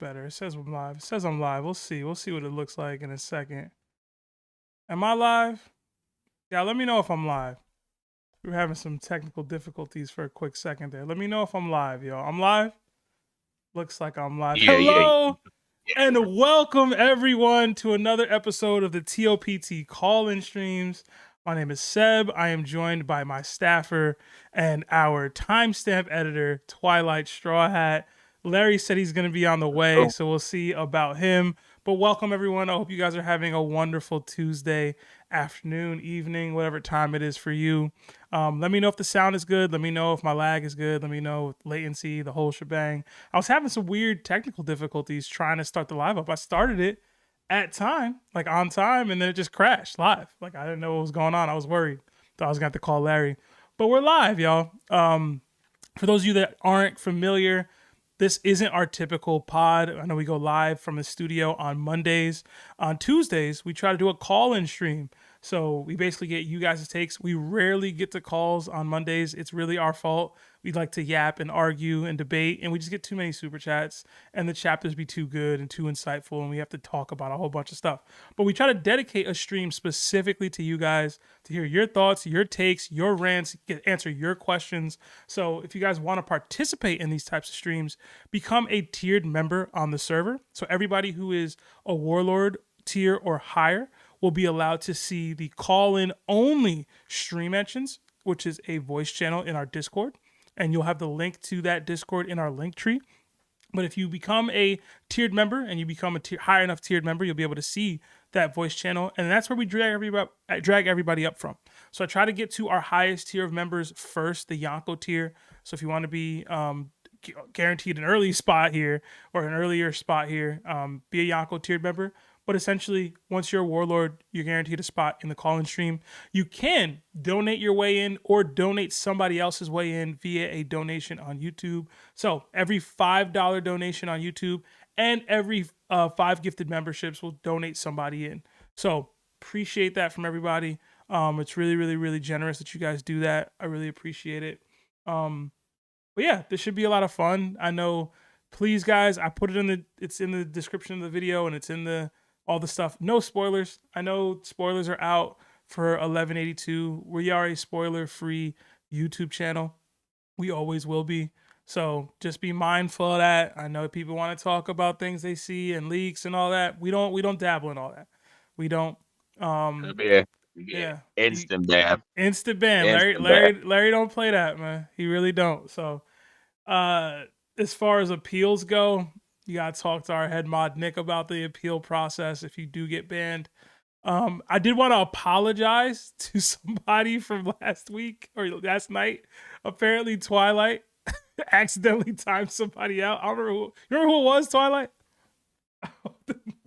better. It says I'm live. It says I'm live. We'll see. We'll see what it looks like in a second. Am I live? Yeah, let me know if I'm live. We were having some technical difficulties for a quick second there. Let me know if I'm live, y'all. I'm live? Looks like I'm live. Yeah, Hello! And welcome, everyone, to another episode of the TOPT call-in streams. My name is Seb. I am joined by my staffer and our timestamp editor, Twilight Straw Hat. Larry said he's going to be on the way, so we'll see about him. But welcome, everyone. I hope you guys are having a wonderful Tuesday afternoon, evening, whatever time it is for you. Let me know if the sound is good. Let me know if my lag is good. Let me know latency, the whole shebang. I was having some weird technical difficulties trying to start the live up. I started it at time, like on time, and then it just crashed live. Like I didn't know what was going on. I was worried. Thought I was going to have to call Larry. But we're live, y'all. For those of you that aren't familiar, this isn't our typical pod. I know we go live from the studio on Mondays. On Tuesdays, we try to do a call-in stream. So we basically get you guys' takes. We rarely get to calls on Mondays. It's really our fault. We like to yap and argue and debate, and we just get too many super chats, and the chapters be too good and too insightful, and we have to talk about a whole bunch of stuff. But we try to dedicate a stream specifically to you guys to hear your thoughts, your takes, your rants, answer your questions. So if you guys want to participate in these types of streams, become a tiered member on the server. So everybody who is a warlord tier or higher will be allowed to see the call-in only stream mentions, which is a voice channel in our Discord. And you'll have the link to that Discord in our link tree. But if you become a tiered member and you become a high enough tiered member, you'll be able to see that voice channel. And that's where we drag everybody up from. So I try to get to our highest tier of members first, the Yonko tier. So if you want to be guaranteed an early spot here or an earlier spot here, be a Yonko tiered member. But essentially, once you're a warlord, you're guaranteed a spot in the call-in stream. You can donate your way in or donate somebody else's way in via a donation on YouTube. So every $5 donation on YouTube and every 5 gifted memberships will donate somebody in. So appreciate that from everybody. It's really, really, really generous that you guys do that. I really appreciate it. But yeah, this should be a lot of fun. I know, please guys, I put it it's in the description of the video and it's in all the stuff. No spoilers. I know spoilers are out for 1182. We are a spoiler-free YouTube channel. We always will be. So just be mindful of that. I know people want to talk about things they see and leaks and all that. We don't dabble in all that. We don't. Yeah. Instant ban. Instant ban. Larry don't play that, man. He really don't. So as far as appeals go, you gotta talk to our head mod Nick about the appeal process if you do get banned. I did want to apologize to somebody from last week or last night. Apparently Twilight accidentally timed somebody out. I don't remember you remember who it was, Twilight?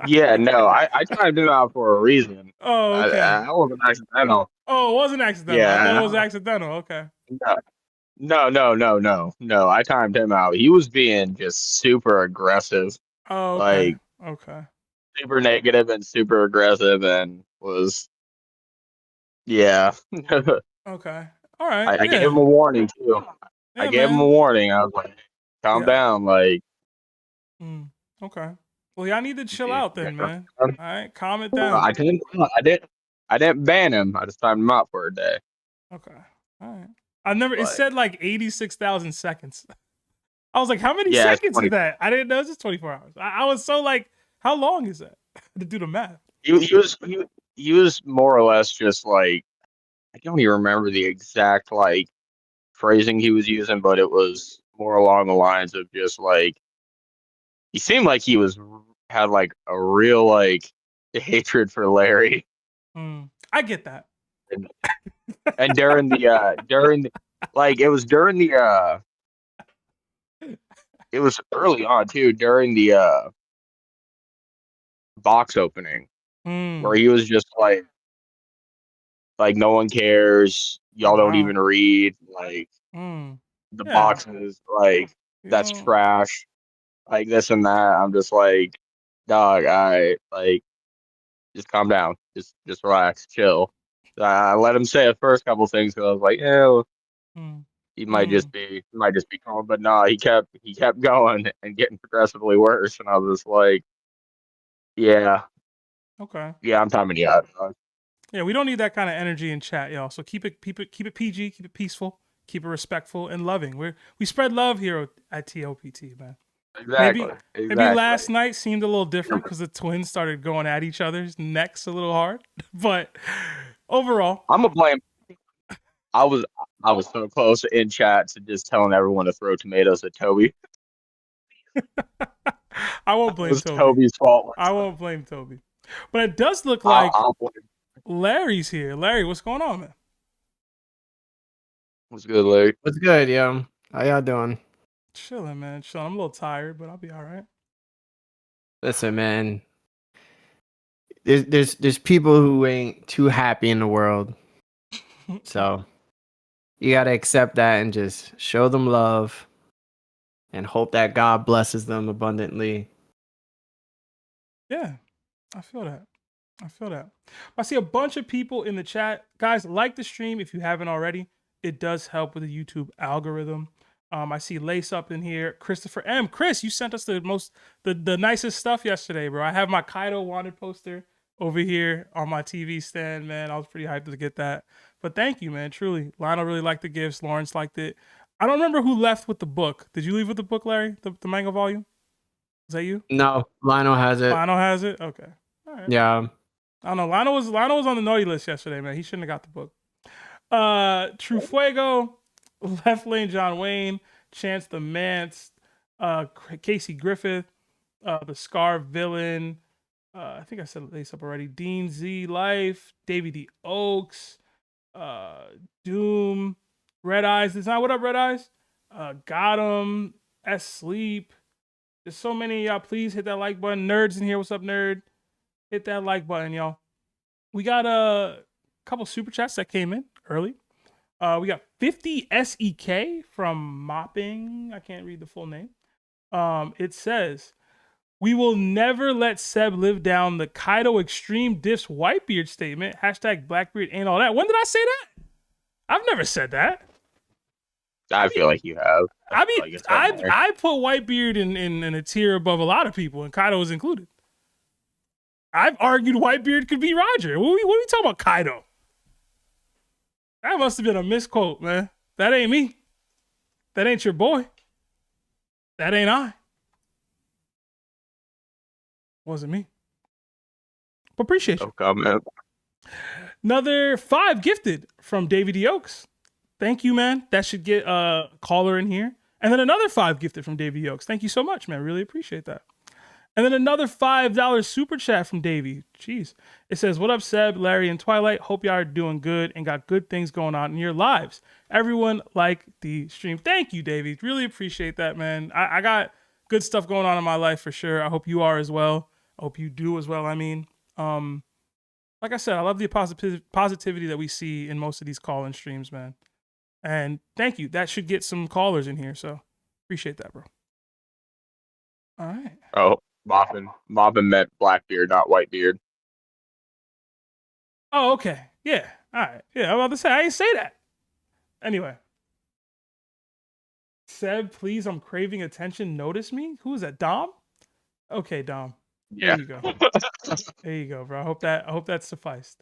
Yeah, no, I timed him out for a reason. Oh, okay. I wasn't accidental. Oh, it wasn't accidental. Yeah, I thought it was accidental. Okay. No. I timed him out. He was being just super aggressive. Oh, okay. Like, Okay. super negative and super aggressive and was, yeah. Okay. All right. I gave him a warning, too. Yeah, I gave him a warning. I was like, calm down. Like, okay. Well, y'all need to chill out then, man. All right, calm it down. I didn't ban him. I just timed him out for a day. Okay. All right. It said like 86,000 seconds. I was like, how many seconds is that? I didn't know it was just 24 hours. I was so like, how long is that? To do the math. He was more or less just like, I don't even remember the exact like phrasing he was using, but it was more along the lines of just like, he seemed like he had like a real like hatred for Larry. I get that. And during the like it was early on too, during the box opening, where he was just like no one cares, y'all don't even read, like the boxes, like that's trash, like this and that. I'm just like, dog, I like, just calm down, just relax, chill. I let him say the first couple things because I was like, he might just be calm, but nah, he kept going and getting progressively worse, and I was like, yeah, Okay. yeah, I'm timing you out. Yeah, we don't need that kind of energy in chat, y'all. So keep it PG, keep it peaceful, keep it respectful and loving. We spread love here at TOPT, man. Exactly. Maybe last night seemed a little different because the twins started going at each other's necks a little hard, but overall, I'm gonna blame. I was so close in chat to just telling everyone to throw tomatoes at Toby. I won't blame It was Toby. Toby's fault. I won't blame Toby. But it does look like Larry's here. Larry, what's going on, man? What's good, Larry? What's good, yo? How y'all doing? Chilling, man. Chilling. I'm a little tired, but I'll be all right. Listen, man. There's people who ain't too happy in the world. So you gotta accept that and just show them love and hope that God blesses them abundantly. Yeah, I feel that. I see a bunch of people in the chat. Guys, like the stream if you haven't already. It does help with the YouTube algorithm. I see Lace Up in here. Christopher M. Chris, you sent us the nicest stuff yesterday, bro. I have my Kaido wanted poster over here on my TV stand, man. I was pretty hyped to get that. But thank you, man. Truly. Lionel really liked the gifts. Lawrence liked it. I don't remember who left with the book. Did you leave with the book, Larry? The manga volume? Is that you? No, Lionel has it. Lionel has it? Okay. All right. Yeah. I don't know. Lionel was on the naughty list yesterday, man. He shouldn't have got the book. True Fuego, Left Lane John Wayne, Chance the Mance, Casey Griffith, the Scar Villain. I think I said Lace Up already. Dean Z Life, Davey D Oaks, Doom, Red Eyes. Is not what up, Red Eyes? Got him. S Sleep. There's so many, y'all. Please hit that like button. Nerds in here. What's up, nerd? Hit that like button, y'all. We got a couple super chats that came in early. We got 50 SEK from Mopping. I can't read the full name. It says, we will never let Seb live down the Kaido extreme diffs Whitebeard statement. # Blackbeard ain't all that. When did I say that? I've never said that. I feel like you have. I put Whitebeard in a tier above a lot of people, and Kaido is included. I've argued Whitebeard could be Roger. What are we talking about, Kaido? That must have been a misquote, man. That ain't me. That ain't your boy. That ain't I. Wasn't me. But appreciate you. No comment. Another 5 gifted from David D. Oaks. Thank you, man. That should get a caller in here. And then another 5 gifted from Davey Oaks. Thank you so much, man. Really appreciate that. And then another $5 super chat from Davey. Jeez. It says, what up, Seb, Larry, and Twilight? Hope y'all are doing good and got good things going on in your lives. Everyone like the stream. Thank you, Davey. Really appreciate that, man. I got good stuff going on in my life for sure. I hope you are as well. I hope you do as well. I mean, like I said, I love the positivity that we see in most of these call-in streams, man. And thank you. That should get some callers in here. So appreciate that, bro. All right. Oh, Moppin meant Blackbeard, not Whitebeard. Oh, okay. Yeah. All right. Yeah, I'm about to say, I didn't say that. Anyway. Seb, please, I'm craving attention. Notice me. Who is that? Dom? Okay, Dom. Yeah. There you go. There you go, bro. I hope that sufficed.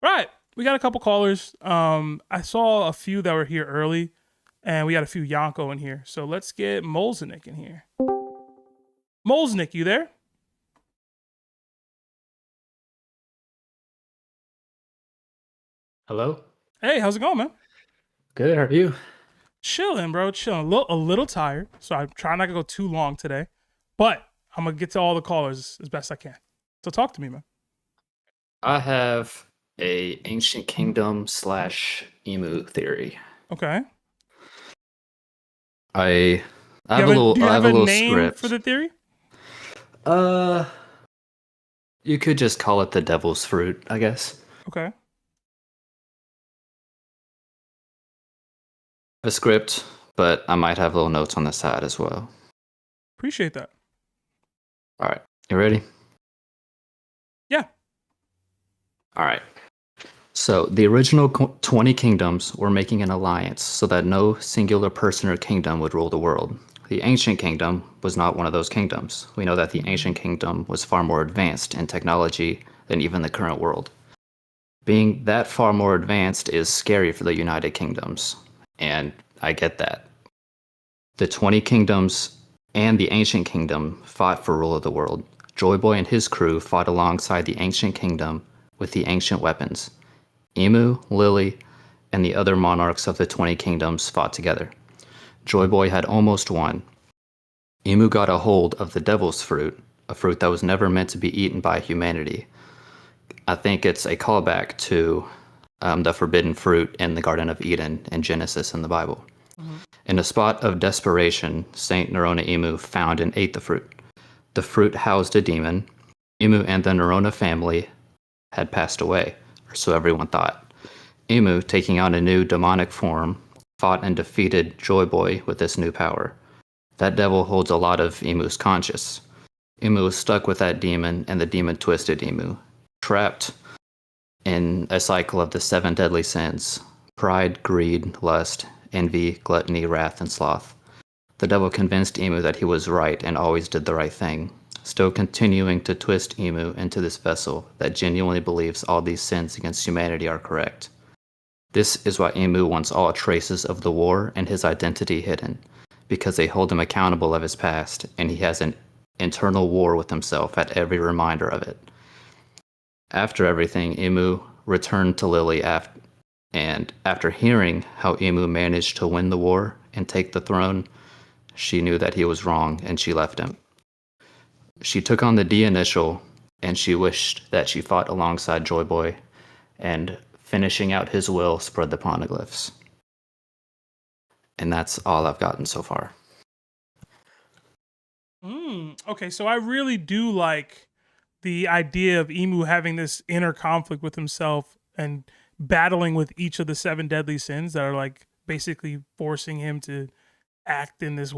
Right. We got a couple callers. I saw a few that were here early, and we got a few Yonko in here. So let's get Molesnac in here. Molesnac, you there? Hello? Hey, how's it going, man? Good, how are you? Chilling, bro. Chilling. A little tired, so I'm trying not to go too long today. But I'm going to get to all the callers as best I can. So talk to me, man. I have a ancient kingdom / emu theory. Okay. I have a little name script for the theory? You could just call it the devil's fruit, I guess. Okay. A script, but I might have little notes on the side as well. Appreciate that. All right, you ready? Yeah. All right. So the original 20 kingdoms were making an alliance so that no singular person or kingdom would rule the world. The ancient kingdom was not one of those kingdoms. We know that the ancient kingdom was far more advanced in technology than even the current world. Being that far more advanced is scary for the United Kingdoms, and I get that. The 20 kingdoms and the ancient kingdom fought for rule of the world. Joy Boy and his crew fought alongside the ancient kingdom with the ancient weapons. Emu, Lily, and the other monarchs of the 20 kingdoms fought together. Joy Boy had almost won. Emu got a hold of the devil's fruit, a fruit that was never meant to be eaten by humanity. I think it's a callback to the forbidden fruit in the Garden of Eden in Genesis in the Bible. Mm-hmm. In a spot of desperation, Saint Nerona Emu found and ate the fruit. The fruit housed a demon. Emu and the Nerona family had passed away, or so everyone thought. Emu, taking on a new demonic form, fought and defeated Joy Boy with this new power. That devil holds a lot of Emu's conscience. Emu was stuck with that demon, and the demon twisted Emu. Trapped in a cycle of the 7 deadly sins: pride, greed, lust, envy, gluttony, wrath, and sloth. The devil convinced Emu that he was right and always did the right thing, still continuing to twist Emu into this vessel that genuinely believes all these sins against humanity are correct. This is why Emu wants all traces of the war and his identity hidden, because they hold him accountable of his past, and he has an internal war with himself at every reminder of it. After everything, Emu returned to Lily and after hearing how Emu managed to win the war and take the throne, she knew that he was wrong and she left him. She took on the D initial and she wished that she fought alongside Joy Boy, and finishing out his will spread the poneglyphs. And that's all I've gotten so far. Okay, so I really do like the idea of Emu having this inner conflict with himself and battling with each of the 7 deadly sins that are like basically forcing him to act in this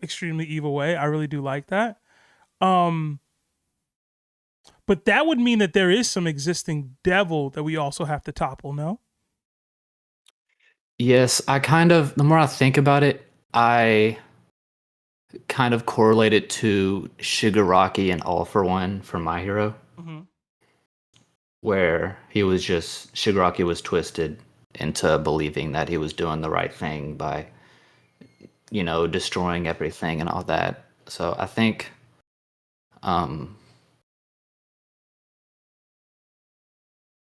extremely evil way. I really do like that. But that would mean that there is some existing devil that we also have to topple, no? Yes, the more I think about it, I kind of correlate it to Shigaraki and All for One from My Hero, where Shigaraki was twisted into believing that he was doing the right thing by, destroying everything and all that. So I think,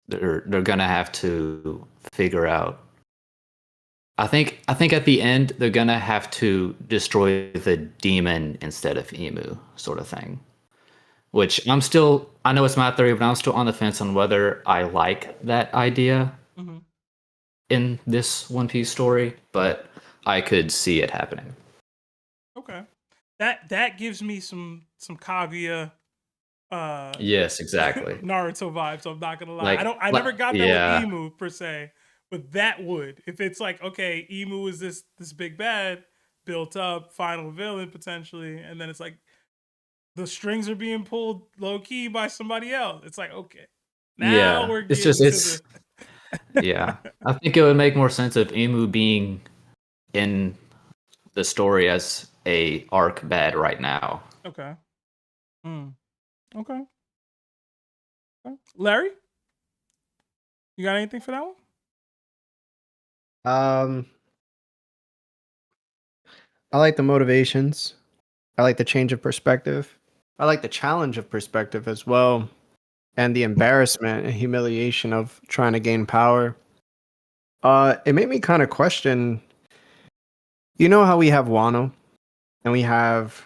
they're gonna have to figure out. I think at the end they're gonna have to destroy the demon instead of Emu, sort of thing. Which I know it's my theory, but I'm still on the fence on whether I like that idea in this One Piece story, but I could see it happening. Okay. That gives me some Kaguya yes, exactly. Naruto vibes, so I'm not gonna lie. I never got that with Emu per se, but that would. If it's like, okay, Emu is this big bad, built up, final villain potentially, and then it's like the strings are being pulled low key by somebody else. It's like, okay. Now we're getting yeah. I think it would make more sense of Emu being in the story as a arc bad right now. Okay. Okay. Larry? You got anything for that one? I like the motivations. I like the change of perspective. I like the challenge of perspective as well. And the embarrassment and humiliation of trying to gain power. It made me kind of question, how we have Wano and we have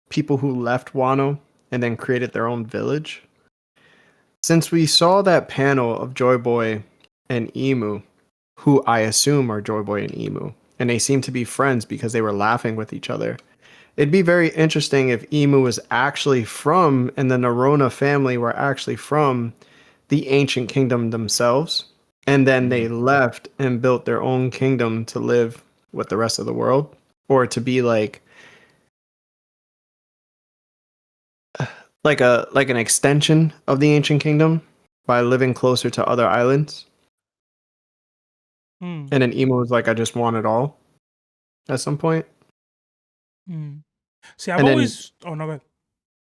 people who left Wano and then created their own village. Since we saw that panel of Joy Boy and Emu, who I assume are Joy Boy and Emu, and they seem to be friends because they were laughing with each other, it'd be very interesting if Emu was actually from, and the Nerona family were actually from the ancient kingdom themselves, and then they left and built their own kingdom to live with the rest of the world, or to be like an extension of the ancient kingdom by living closer to other islands. And then Emu was like, I just want it all at some point. See, I've always... Oh, no, go ahead.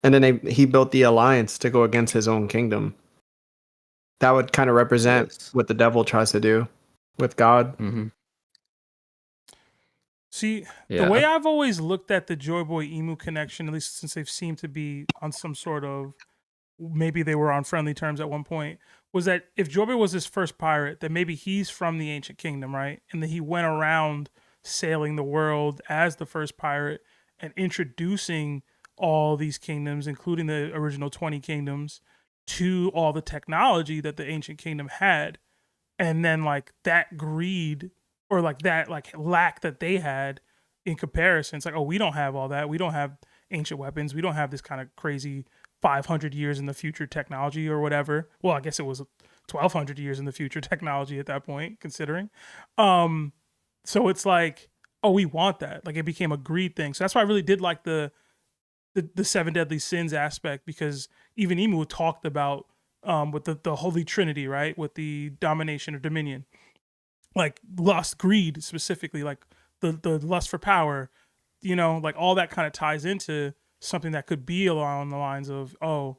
And then he built the alliance to go against his own kingdom. That would kind of represent what the devil tries to do with God. Mm-hmm. See, the way I've always looked at the Joy Boy Emu connection, at least since they've seemed to be on some sort of... Maybe they were on friendly terms at one point, was that if Joy Boy was his first pirate, then maybe he's from the Ancient Kingdom, right? And then he went around sailing the world as the first pirate and introducing all these kingdoms, including the original 20 kingdoms, to all the technology that the Ancient Kingdom had. And then like that greed or like that like lack that they had in comparison, it's like, oh, we don't have all that. We don't have ancient weapons. We don't have this kind of crazy 500 years in the future technology or whatever. Well, I guess it was 1,200 years in the future technology at that point, considering. So it's like, oh, we want that. Like it became a greed thing. So that's why I really did like the seven deadly sins aspect, because even Emu talked about with the Holy Trinity, right? With the domination or dominion, like lust, greed specifically, like the lust for power, you know, like all that kind of ties into something that could be along the lines of, oh,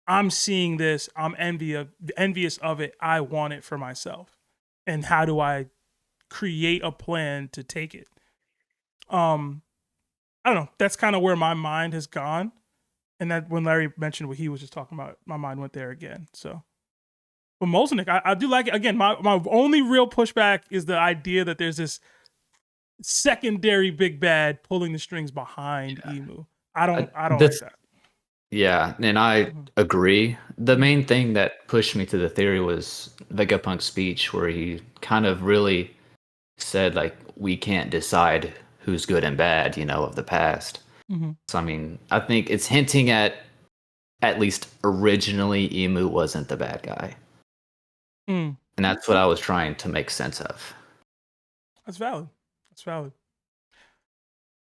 I'm seeing this, I'm envious of it, I want it for myself. And how do I create a plan to take it? I don't know. That's kind of where my mind has gone. And that when Larry mentioned what he was just talking about, my mind went there again. So, but Molesnac, I do like it. Again, my only real pushback is the idea that there's this secondary big bad pulling the strings behind Emu. I don't like that. Yeah, and I agree. The main thing that pushed me to the theory was Vegapunk's speech, where he kind of really said, like, we can't decide who's good and bad, you know, of the past. So, I mean, I think it's hinting at least originally, Emu wasn't the bad guy. And that's what I was trying to make sense of. That's valid. All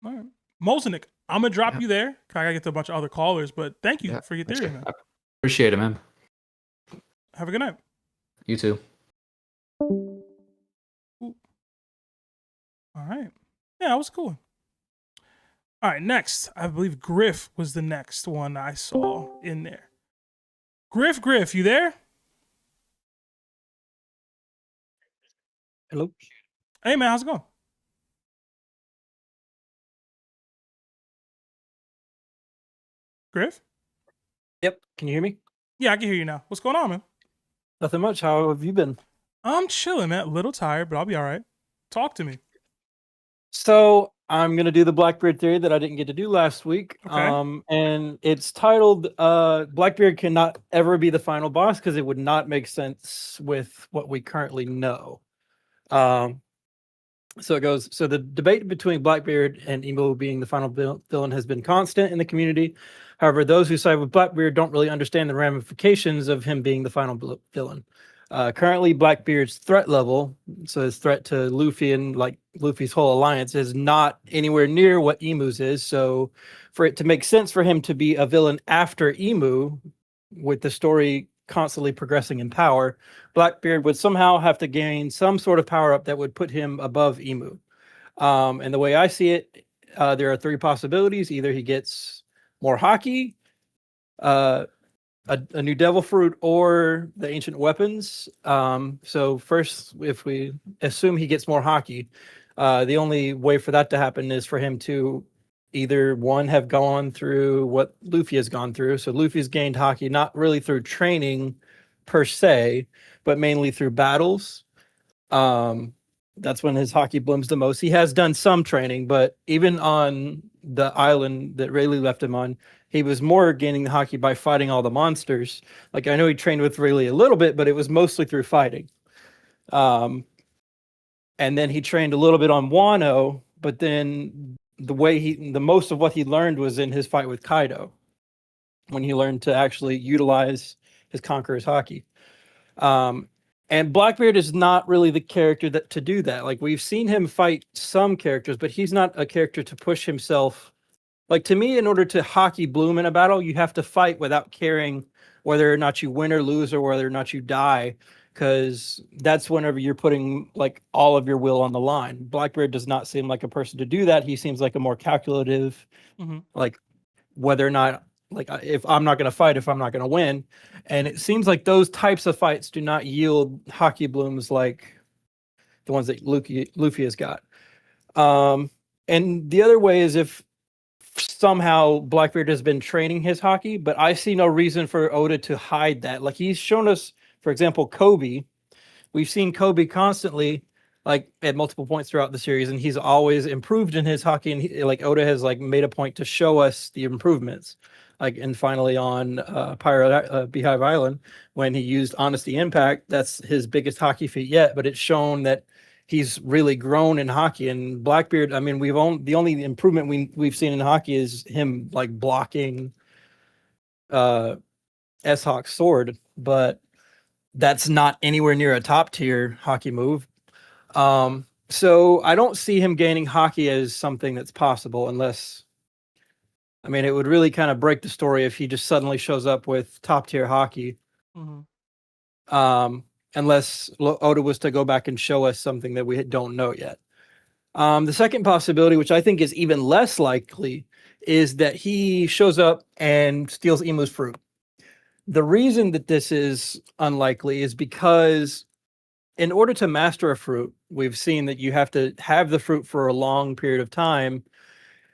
right. Molesnac, I'm going to drop you there. I got to get to a bunch of other callers, but thank you for your theory, man. I appreciate it, man. Have a good night. You too. Ooh. All right. Yeah, that was cool. All right, next. I believe Griff was the next one I saw in there. Griff, you there? Hello. Hey, man, how's it going? Griff? Yep. Can you hear me? Yeah, I can hear you now. What's going on, man? Nothing much. How have you been? I'm chilling, man. A little tired, but I'll be all right. Talk to me. So I'm going to do the Blackbeard theory that I didn't get to do last week. Okay. And it's titled Blackbeard cannot ever be the final boss because it would not make sense with what we currently know. So it goes, so the debate between Blackbeard and Emo being the final villain has been constant in the community. However, those who side with Blackbeard don't really understand the ramifications of him being the final villain. Currently, Blackbeard's threat level, so his threat to Luffy and like Luffy's whole alliance, is not anywhere near what Emu's is. So for it to make sense for him to be a villain after Emu, with the story constantly progressing in power, Blackbeard would somehow have to gain some sort of power up that would put him above Emu. And the way I see it, there are three possibilities. Either he gets more Haki, a new devil fruit, or the ancient weapons. So first, if we assume he gets more Haki, the only way for that to happen is for him to either one, have gone through what Luffy has gone through. So Luffy's gained Haki not really through training per se, but mainly through battles. That's when his Haki blooms the most. He has done some training, but even on the island that Rayleigh left him on, he was more gaining the Haki by fighting all the monsters. Like, I know he trained with Rayleigh a little bit, but it was mostly through fighting. And then he trained a little bit on Wano, but then the most of what he learned was in his fight with Kaido, when he learned to actually utilize his Conqueror's Haki. And Blackbeard is not really the character to do that. Like, we've seen him fight some characters, but he's not a character to push himself. Like, to me, in order to Haki bloom in a battle, you have to fight without caring whether or not you win or lose or whether or not you die. because that's whenever you're putting like all of your will on the line. Blackbeard does not seem like a person to do that. He seems like a more calculative, like whether or not, like if I'm not going to fight, if I'm not going to win. And it seems like those types of fights do not yield Haki blooms like the ones that Luffy has got. And the other way is if somehow Blackbeard has been training his Haki, but I see no reason for Oda to hide that. Like he's shown us, for example, Kobe. We've seen Kobe constantly, like at multiple points throughout the series, and he's always improved in his Haki. And like Oda has like made a point to show us the improvements. Like and finally on Beehive Island, when he used Honesty Impact, that's his biggest Haki feat yet. But it's shown that he's really grown in Haki. And Blackbeard, I mean, the only improvement we've seen in Haki is him like blocking S-Hawk's sword, but that's not anywhere near a top tier Haki move. So I don't see him gaining Haki as something that's possible unless, I mean, it would really kind of break the story if he just suddenly shows up with top tier Haki. Unless Oda was to go back and show us something that we don't know yet. The second possibility, which I think is even less likely, is that he shows up and steals Imu's fruit. The reason that this is unlikely is because in order to master a fruit, we've seen that you have to have the fruit for a long period of time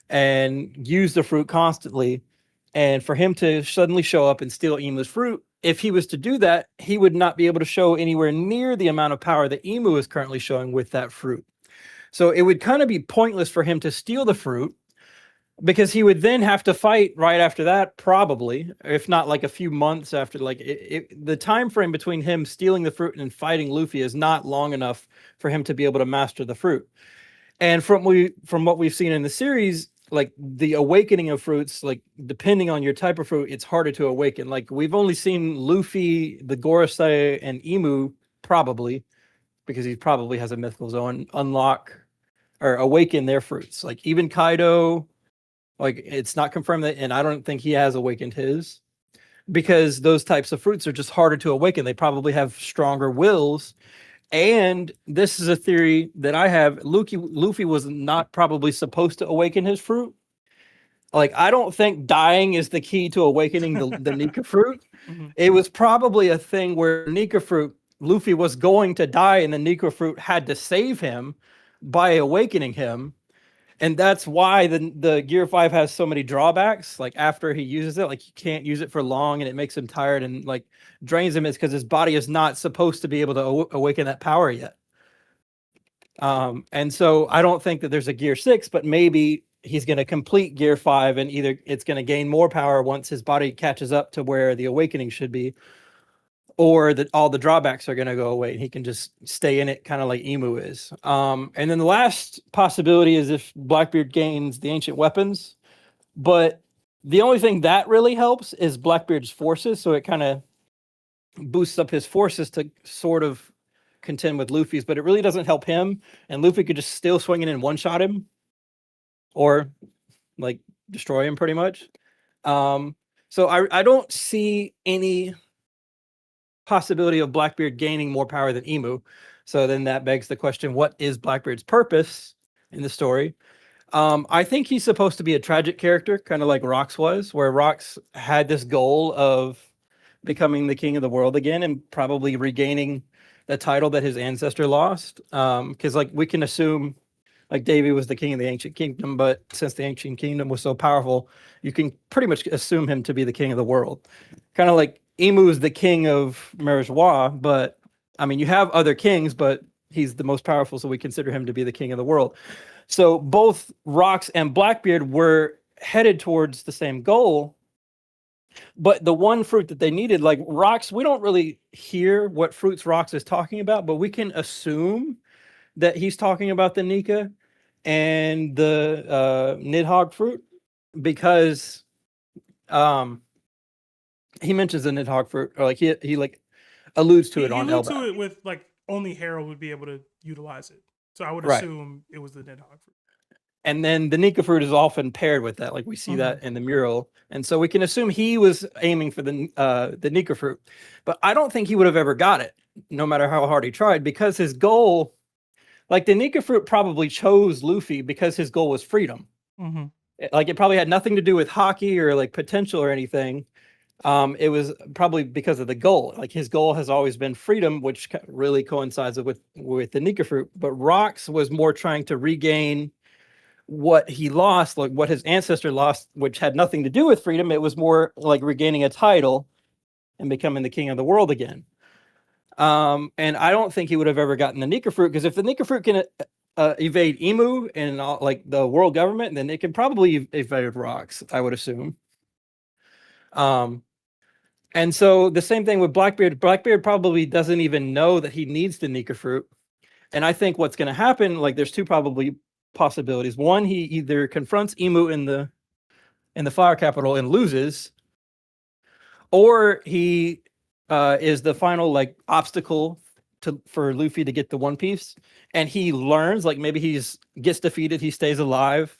and use the fruit constantly. And for him to suddenly show up and steal Imu's fruit, if he was to do that, he would not be able to show anywhere near the amount of power that Imu is currently showing with that fruit. So it would kind of be pointless for him to steal the fruit because he would then have to fight right after that, probably, if not like a few months after. Like the time frame between him stealing the fruit and fighting Luffy is not long enough for him to be able to master the fruit. And from what we've seen in the series, like the awakening of fruits, like depending on your type of fruit, it's harder to awaken. Like we've only seen Luffy, the Gorosei, and Imu probably, because he probably has a mythical zone, unlock or awaken their fruits. Like even Kaido, like it's not confirmed that, and I don't think he has awakened his, because those types of fruits are just harder to awaken. They probably have stronger wills. And this is a theory that I have. Luffy was not probably supposed to awaken his fruit. Like, I don't think dying is the key to awakening the Nika fruit. It was probably a thing where Nika fruit, Luffy was going to die and the Nika fruit had to save him by awakening him. And that's why the Gear 5 has so many drawbacks. Like after he uses it, like he can't use it for long and it makes him tired and like drains him. It's because his body is not supposed to be able to awaken that power yet. And so I don't think that there's a Gear 6, but maybe he's going to complete Gear 5 and either it's going to gain more power once his body catches up to where the awakening should be, or that all the drawbacks are going to go away and he can just stay in it kind of like Imu is. And then the last possibility is if Blackbeard gains the ancient weapons, but the only thing that really helps is Blackbeard's forces. So it kind of boosts up his forces to sort of contend with Luffy's, but it really doesn't help him. And Luffy could just still swing in and one-shot him or like destroy him pretty much. So I don't see any possibility of Blackbeard gaining more power than Imu. So then that begs the question, what is Blackbeard's purpose in the story? I think he's supposed to be a tragic character, kind of like Rocks was, where Rocks had this goal of becoming the king of the world again and probably regaining the title that his ancestor lost. Because like we can assume like Davey was the king of the ancient kingdom, but since the ancient kingdom was so powerful, you can pretty much assume him to be the king of the world. Kind of like Imu is the king of Marijois, but I mean, you have other kings, but he's the most powerful, so we consider him to be the king of the world. So both Rocks and Blackbeard were headed towards the same goal, but the one fruit that they needed, like Rocks, we don't really hear what fruits Rocks is talking about, but we can assume that he's talking about the Nika and the Nidhogg fruit, because he mentions the Nidhogg fruit, or like he like alludes to it on alludes Elbap. to it with like only Harold would be able to utilize it. So I would assume it was the Nidhogg fruit. And then the Nika fruit is often paired with that, like we see that in the mural. And so we can assume he was aiming for the Nika fruit. But I don't think he would have ever got it, no matter how hard he tried, because his goal, like the Nika fruit probably chose Luffy because his goal was freedom. Like it probably had nothing to do with haki or like potential or anything. It was probably because of the goal. Like his goal has always been freedom, which really coincides with the Nika fruit. But Rocks was more trying to regain what he lost, like what his ancestor lost, which had nothing to do with freedom. It was more like regaining a title and becoming the king of the world again. And I don't think he would have ever gotten the Nika fruit, because if the Nika fruit can evade Emu and like the world government, then it can probably evade Rocks, I would assume. And so the same thing with Blackbeard. Blackbeard probably doesn't even know that he needs the Nika fruit. And I think what's going to happen, like there's two probably possibilities. One, he either confronts Emu in the fire capital and loses, or he is the final like obstacle for Luffy to get the One Piece, and he learns, like maybe gets defeated, he stays alive,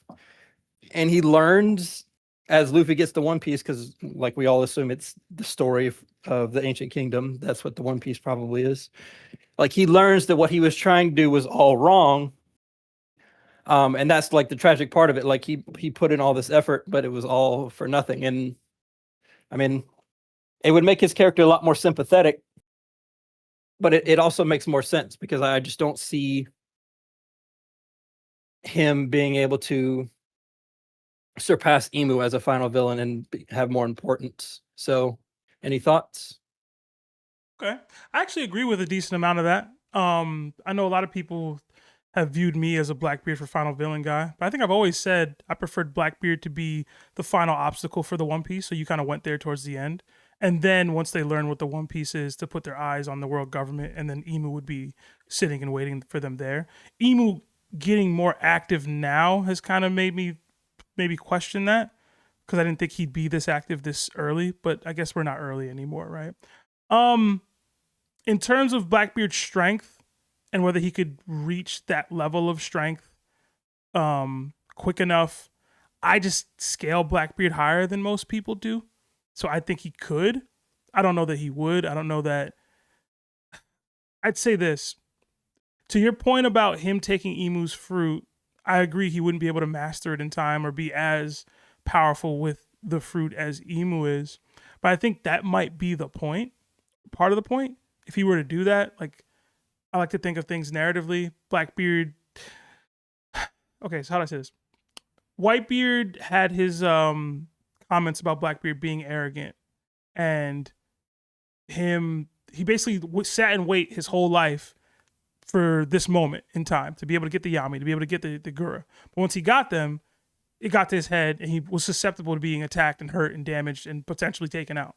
and he learns as Luffy gets the One Piece, because like we all assume it's the story of the ancient kingdom. That's what the One Piece probably is. Like he learns that what he was trying to do was all wrong. And that's like the tragic part of it. Like he put in all this effort, but it was all for nothing. And I mean, it would make his character a lot more sympathetic, but it also makes more sense, because I just don't see him being able to surpass Emu as a final villain and have more importance. So any thoughts? Okay. I actually agree with a decent amount of that. I know a lot of people have viewed me as a Blackbeard for final villain guy, but I think I've always said I preferred Blackbeard to be the final obstacle for the One Piece. So you kind of went there towards the end. And then once they learn what the One Piece is, to put their eyes on the world government, and then Emu would be sitting and waiting for them there. Emu getting more active now has kind of made me maybe question that, because I didn't think he'd be this active this early, but I guess we're not early anymore, right? In terms of Blackbeard's strength and whether he could reach that level of strength quick enough, I just scale Blackbeard higher than most people do. So I think he could. I don't know that he would. I don't know that. I'd say this. To your point about him taking Emu's fruit, I agree he wouldn't be able to master it in time or be as powerful with the fruit as Emu is. But I think that might be the point, part of the point. If he were to do that, like, I like to think of things narratively. Blackbeard. Okay, so how do I say this? Whitebeard had his comments about Blackbeard being arrogant, and he basically sat and wait his whole life for this moment in time to be able to get the Yami, to be able to get the Gura. But once he got them, it got to his head, and he was susceptible to being attacked and hurt and damaged and potentially taken out.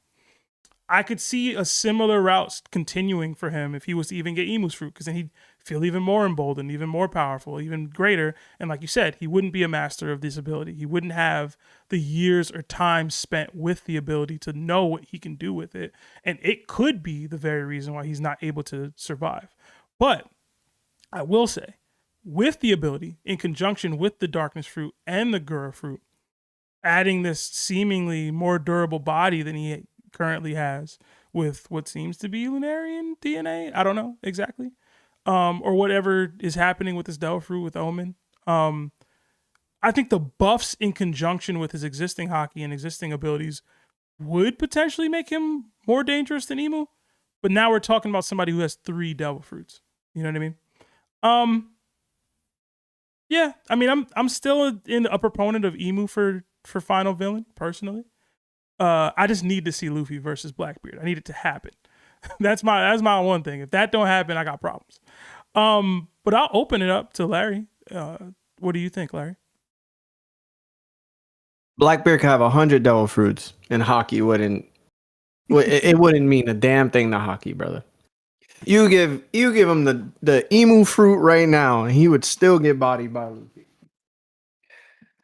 I could see a similar route continuing for him if he was to even get Emu's fruit, because then he'd feel even more emboldened, even more powerful, even greater. And like you said, he wouldn't be a master of this ability. He wouldn't have the years or time spent with the ability to know what he can do with it. And it could be the very reason why he's not able to survive. But I will say, with the ability, in conjunction with the darkness fruit and the Gura fruit, adding this seemingly more durable body than he currently has with what seems to be Lunarian DNA. I don't know exactly. Or whatever is happening with this Devil Fruit with Omen. I think the buffs in conjunction with his existing haki and existing abilities would potentially make him more dangerous than Emu. But now we're talking about somebody who has 3 Devil Fruits. You know what I mean? Yeah, I mean, I'm still a proponent of Emu for final villain, personally. I just need to see Luffy versus Blackbeard. I need it to happen. That's my one thing. If that don't happen, I got problems. But I'll open it up to Larry. What do you think, Larry? Blackbeard could have 100 Devil Fruits, and Haki wouldn't. It wouldn't mean a damn thing to Haki, brother. You give him the Emu fruit right now, and he would still get bodied by Luffy.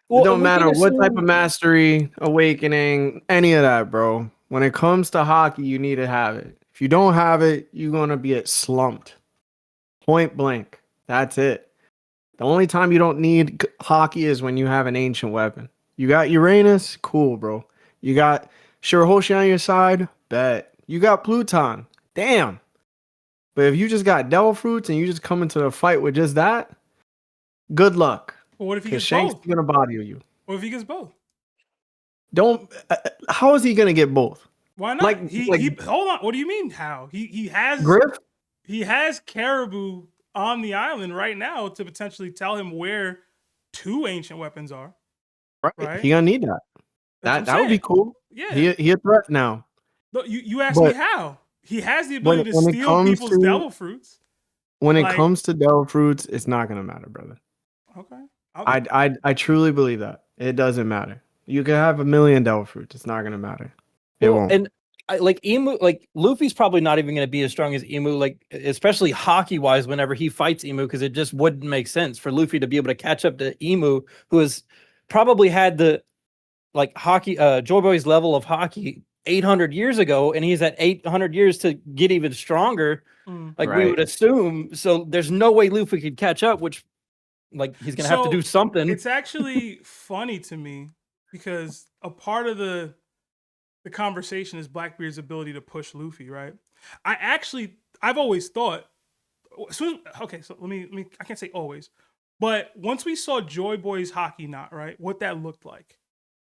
Well, it don't matter what type of mastery, awakening, any of that, bro. When it comes to Haki, you need to have it. If you don't have it, you're gonna be slumped. Point blank. That's it. The only time you don't need Haki is when you have an ancient weapon. You got Uranus, cool, bro. You got Shirahoshi on your side, bet. You got Pluton, damn. But if you just got Devil Fruits and you just come into the fight with just that, good luck. Well, what if he gets Shanks both? is gonna body you. What if he gets both? Don't. How is he gonna get both? Why not? Like, he hold on. What do you mean? How he has Griff? He has Caribou on the island right now to potentially tell him where 2 ancient weapons are. Right. He gonna need that. That would be cool. Yeah. He a threat now. Look, you asked me how. He has the ability to when steal people's Devil Fruits. When it comes to Devil Fruits, it's not gonna matter, brother. Okay. I truly believe that. It doesn't matter. You can have 1,000,000 Devil Fruits. It's not gonna matter. It won't. And like Emu, like Luffy's probably not even going to be as strong as Emu, like especially hockey wise. Whenever he fights Emu, because it just wouldn't make sense for Luffy to be able to catch up to Emu, who has probably had the like hockey, Joy Boy's level of hockey 800 years ago, and he's at 800 years to get even stronger. Like we would assume. So there's no way Luffy could catch up, which like he's gonna have to do something. It's actually funny to me because a part of the conversation is Blackbeard's ability to push Luffy, right? I've always thought, okay, so let me, I can't say always, but once we saw Joy Boy's hockey knot, right, what that looked like,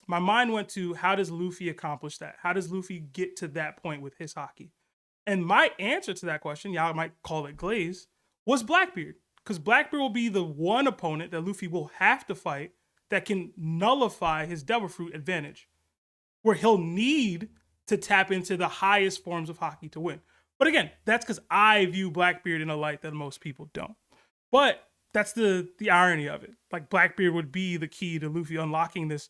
my mind went to how does Luffy accomplish that? How does Luffy get to that point with his hockey? And my answer to that question, y'all might call it glaze, was Blackbeard. Because Blackbeard will be the one opponent that Luffy will have to fight that can nullify his Devil Fruit advantage, where he'll need to tap into the highest forms of hockey to win. But again, that's because I view Blackbeard in a light that most people don't. But that's the irony of it. Like Blackbeard would be the key to Luffy unlocking this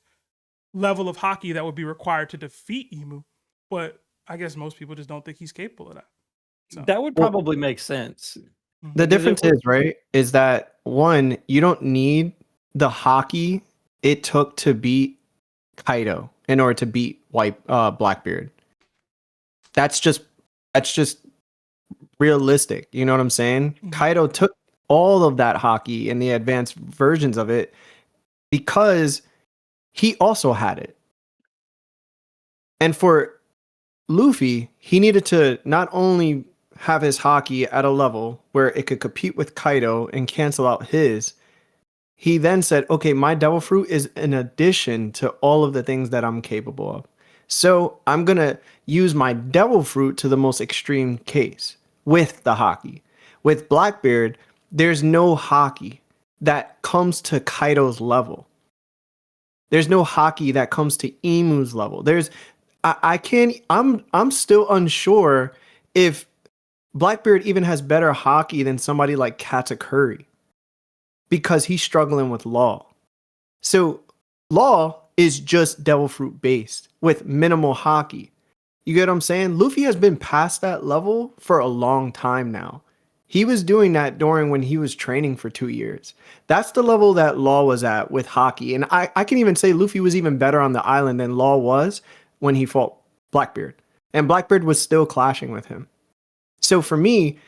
level of hockey that would be required to defeat Emu. But I guess most people just don't think he's capable of that. So. That would probably make sense. The difference is, right, is that one, you don't need the hockey it took to beat Kaido in order to beat Blackbeard. That's just realistic. You know what I'm saying? Kaido took all of that hockey and the advanced versions of it because he also had it. And for Luffy, he needed to not only have his hockey at a level where it could compete with Kaido and cancel out his. He then said, okay, my Devil Fruit is in addition to all of the things that I'm capable of. So I'm going to use my Devil Fruit to the most extreme case with the hockey. With Blackbeard, there's no hockey that comes to Kaido's level. There's no hockey that comes to Emu's level. I'm still unsure if Blackbeard even has better hockey than somebody like Katakuri because he's struggling with Law. So Law is just Devil Fruit based with minimal hockey. You get what I'm saying? Luffy has been past that level for a long time now. He was doing that during when he was training for 2 years. That's the level that Law was at with hockey. And I can even say Luffy was even better on the island than Law was when he fought Blackbeard. And Blackbeard was still clashing with him. So for me,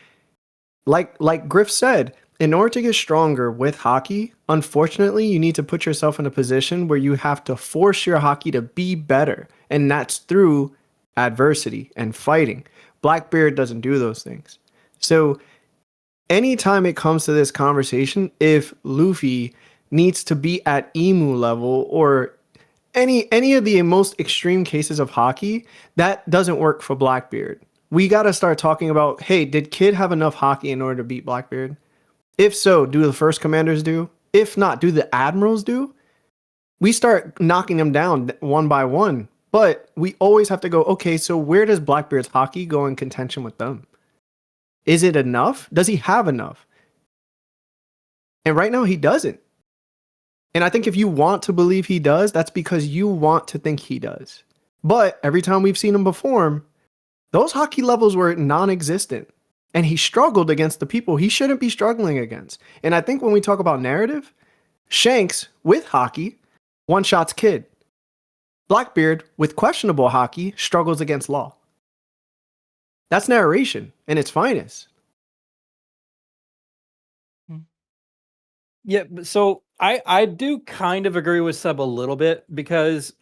like Griff said, in order to get stronger with hockey, unfortunately, you need to put yourself in a position where you have to force your hockey to be better. And that's through adversity and fighting. Blackbeard doesn't do those things. So anytime it comes to this conversation, if Luffy needs to be at Emu level or any of the most extreme cases of hockey, that doesn't work for Blackbeard. We got to start talking about, hey, did Kid have enough hockey in order to beat Blackbeard? If so, do the first commanders do? If not, do the admirals do? We start knocking them down one by one. But we always have to go, okay, so where does Blackbeard's hockey go in contention with them? Is it enough? Does he have enough? And right now he doesn't. And I think if you want to believe he does, that's because you want to think he does. But every time we've seen him perform, those hockey levels were non-existent. And he struggled against the people he shouldn't be struggling against. And I think when we talk about narrative, Shanks with hockey one-shots Kid. Blackbeard with questionable hockey struggles against Law. That's narration in its finest. Yeah, so I do kind of agree with Seb a little bit because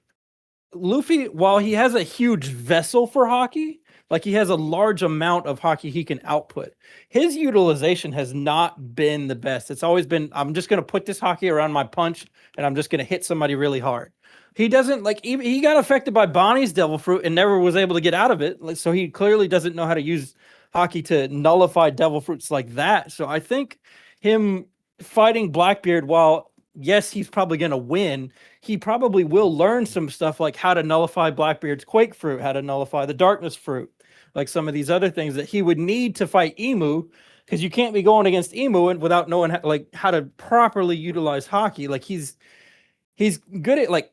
Luffy, while he has a huge vessel for Haki, like he has a large amount of Haki he can output, his utilization has not been the best. It's always been, I'm just going to put this Haki around my punch and I'm just going to hit somebody really hard. He doesn't like, even he got affected by Bonnie's Devil Fruit and never was able to get out of it. Like, so he clearly doesn't know how to use Haki to nullify Devil Fruits like that. So I think him fighting Blackbeard, while yes, he's probably going to win, he probably will learn some stuff like how to nullify Blackbeard's Quake Fruit, how to nullify the Darkness Fruit, like some of these other things that he would need to fight Emu, because you can't be going against Emu and without knowing how to properly utilize Haki. Like he's good at like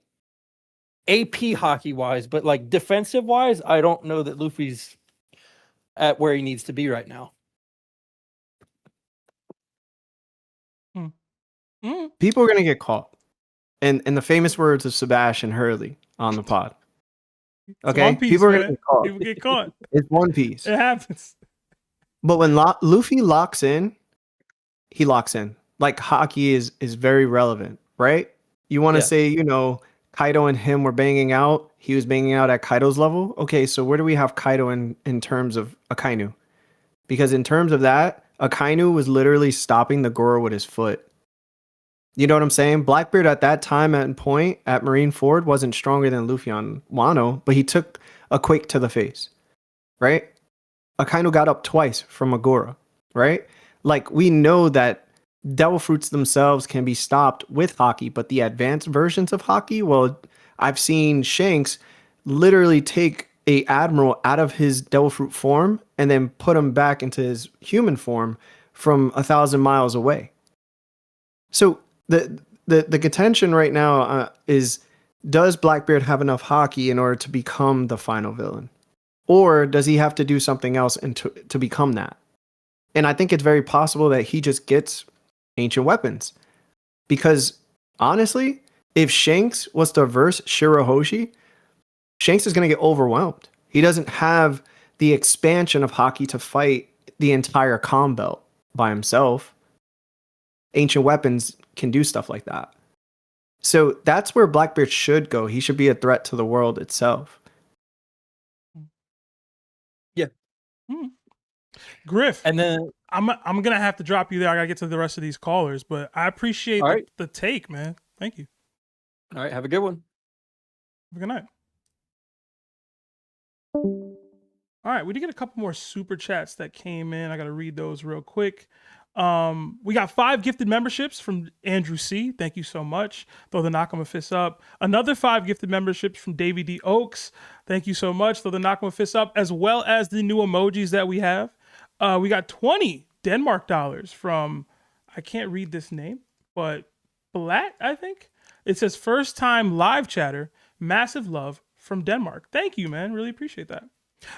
AP Haki wise, but like defensive wise, I don't know that Luffy's at where he needs to be right now. People are gonna get caught. In the famous words of Sebastian Hurley on the pod. Okay, Piece, people are man. gonna get caught. People get caught. It's One Piece. It happens. But when Luffy locks in, he locks in. Like Haki is very relevant, right? You want to say, you know, Kaido and him were banging out. He was banging out at Kaido's level. Okay, so where do we have Kaido in terms of Akainu? Because in terms of that, Akainu was literally stopping the Gura with his foot. You know what I'm saying? Blackbeard at that time and point at Marineford wasn't stronger than Luffy on Wano, but he took a quake to the face, right? Akainu got up twice from a Gura, right? Like, we know that Devil Fruits themselves can be stopped with Haki, but the advanced versions of Haki, well, I've seen Shanks literally take a Admiral out of his Devil Fruit form and then put him back into his human form from 1,000 miles away. So the contention right now is, does Blackbeard have enough Haki in order to become the final villain? Or does he have to do something else to become that? And I think it's very possible that he just gets ancient weapons. Because honestly, if Shanks was to verse Shirahoshi, Shanks is going to get overwhelmed. He doesn't have the expansion of Haki to fight the entire comm belt by himself. Ancient weapons can do stuff like that. So that's where Blackbeard should go. He should be a threat to the world itself. Yeah. Griff. And then I'm gonna have to drop you there. I gotta get to the rest of these callers, but I appreciate the take, man. Thank you. All right, have a good one. Have a good night. All right, we did get a couple more super chats that came in. I gotta read those real quick. We got 5 gifted memberships from Andrew C. Thank you so much. Throw the Nakama fist up. Another 5 gifted memberships from Davey D. Oaks. Thank you so much. Throw the Nakama fist up, as well as the new emojis that we have. We got 20 Denmark dollars from, I can't read this name, but Blatt, I think. It says first time live chatter. Massive love from Denmark. Thank you, man. Really appreciate that.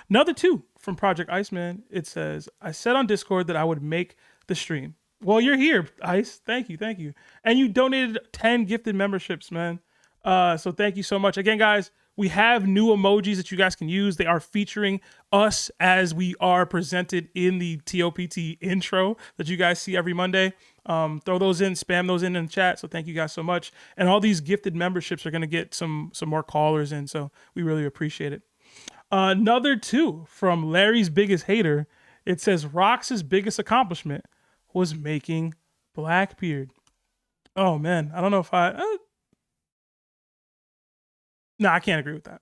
Another 2 from Project Iceman. It says, I said on Discord that I would make the stream. Well, you're here, Ice. Thank you. And you donated 10 gifted memberships, man. So thank you so much. Again, guys, we have new emojis that you guys can use. They are featuring us as we are presented in the TOPT intro that you guys see every Monday. Throw those in, spam those in the chat. So thank you guys so much. And all these gifted memberships are going to get some more callers in. So we really appreciate it. Another 2 from Larry's biggest hater. It says Rox's biggest accomplishment was making Blackbeard. Oh man, I don't know if no, I can't agree with that.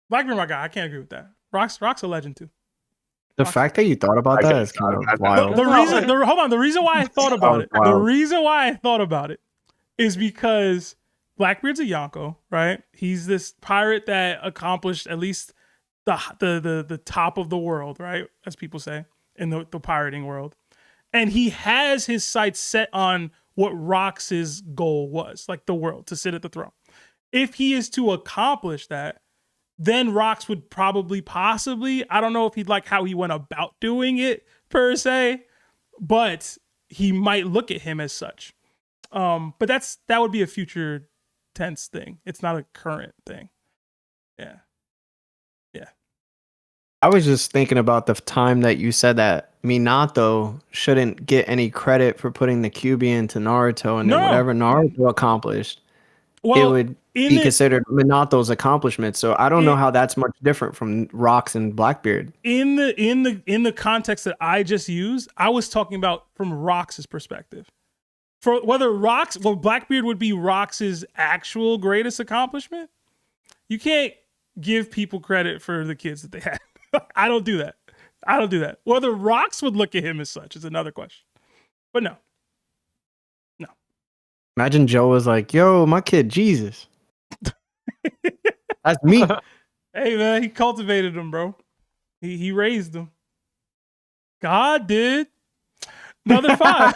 Blackbeard, my guy, I can't agree with that. Rock's a legend too. The fact that you thought about that is kind of wild. The reason why I thought about it, the reason why I thought about it is because Blackbeard's a Yonko, right? He's this pirate that accomplished at least the top of the world, right? As people say in the pirating world. And he has his sights set on what Rox's goal was, like the world, to sit at the throne. If he is to accomplish that, then Rox would possibly, I don't know if he'd like how he went about doing it per se, but he might look at him as such. But that would be a future tense thing. It's not a current thing. Yeah. I was just thinking about the time that you said that Minato shouldn't get any credit for putting the Kyuubi into Naruto, and then whatever Naruto accomplished, it would be considered Minato's accomplishment. So I don't know how that's much different from Rocks and Blackbeard. In the context that I just used, I was talking about from Rocks' perspective. For whether Blackbeard would be Rocks' actual greatest accomplishment, you can't give people credit for the kids that they had. I don't do that. Whether Rocks would look at him as such is another question. But no. Imagine Joe was like, yo, my kid, Jesus. That's me. Hey, man, he cultivated him, bro. He raised him. God did. Another 5.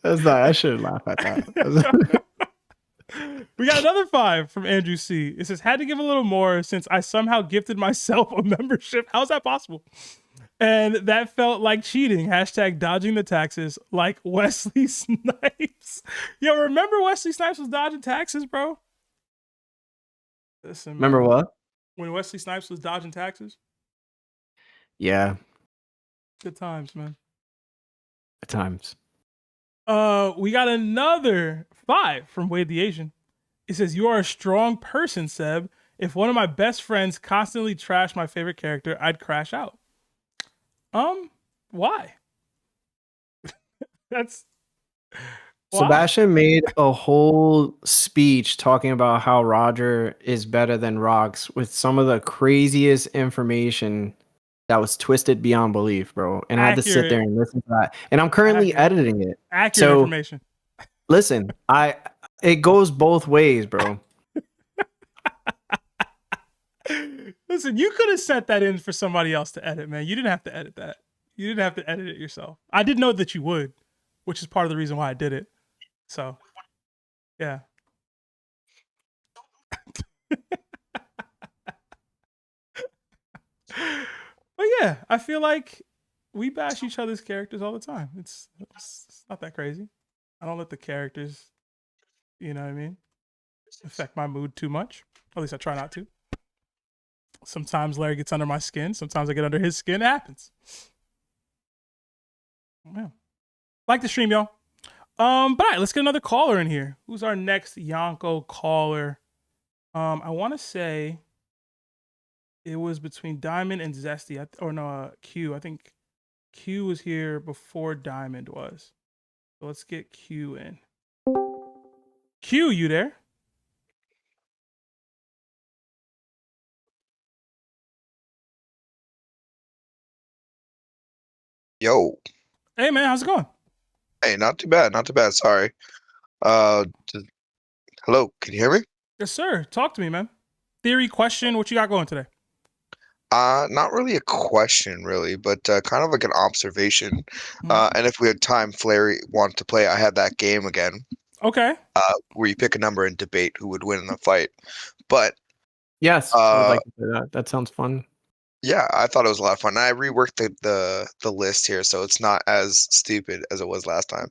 That's not, I should laugh at that. We got another 5 from Andrew C. It says, had to give a little more since I somehow gifted myself a membership. How's that possible? And that felt like cheating. # dodging the taxes like Wesley Snipes. Yo, remember Wesley Snipes was dodging taxes, bro? Listen, remember man. what? When Wesley Snipes was dodging taxes? Yeah. Good times, man. Good times. We got another 5 from Wade the Asian. It says, you are a strong person, Seb. If one of my best friends constantly trashed my favorite character, I'd crash out. Why? That's why? Sebastian made a whole speech talking about how Roger is better than Rocks with some of the craziest information that was twisted beyond belief, bro. And I had to sit there and listen to that. And I'm currently editing it. Accurate information. Listen, it goes both ways, bro. Listen, you could have sent that in for somebody else to edit, man. You didn't have to edit that. You didn't have to edit it yourself. I did know that you would, which is part of the reason why I did it. So, yeah. But yeah, I feel like we bash each other's characters all the time. It's not that crazy. I don't let the characters, you know what I mean, affect my mood too much. At least I try not to. Sometimes Larry gets under my skin. Sometimes I get under his skin. It happens. Yeah. Like the stream, y'all. But all right, let's get another caller in here. Who's our next Yonko caller? I want to say it was between Diamond and Zesty. Q. I think Q was here before Diamond was. So let's get Q in. Q, you there? Yo. Hey, man, how's it going? Hey, not too bad. Not too bad. Sorry. Hello, can you hear me? Yes, sir. Talk to me, man. Theory, question, what you got going today? Not really a question, really, but kind of like an observation. And if we had time, Flary wanted to play. I had that game again. Okay. Where you pick a number and debate who would win in the fight. But yes, I would like to play that. That sounds fun. Yeah, I thought it was a lot of fun. I reworked the list here, so it's not as stupid as it was last time.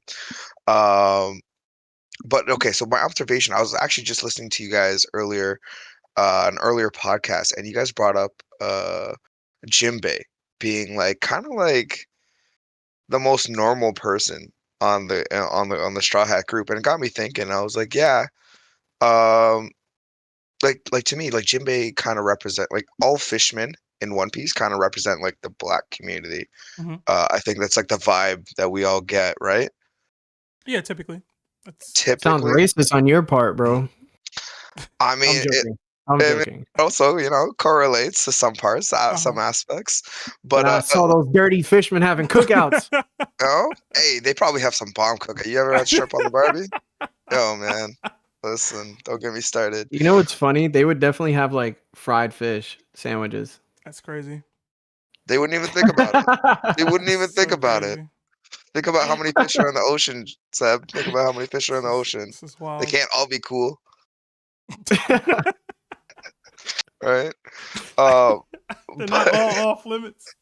But okay, so my observation, I was actually just listening to you guys earlier, an earlier podcast, and you guys brought up Jinbei being like kind of like the most normal person on the Straw Hat group, and it got me thinking. I was like, yeah, like to me, like Jinbei kind of represent like all fishmen in One Piece kind of represent like the black community. I think that's like the vibe that we all get, right? Yeah, typically. Sounds racist on your part, bro. I mean, I'm joking. It also, correlates to some parts, some aspects. But I saw those dirty fishmen having cookouts. Hey, they probably have some bomb cookout. You ever had shrimp on the Barbie? Yo, man. Listen, don't get me started. You know what's funny? They would definitely have like fried fish sandwiches. That's crazy. They wouldn't even think about it. They wouldn't even think about it. Think about how many fish are in the ocean, Seb. Think about how many fish are in the ocean. This is wild. They can't all be cool. Right? They're not all off limits.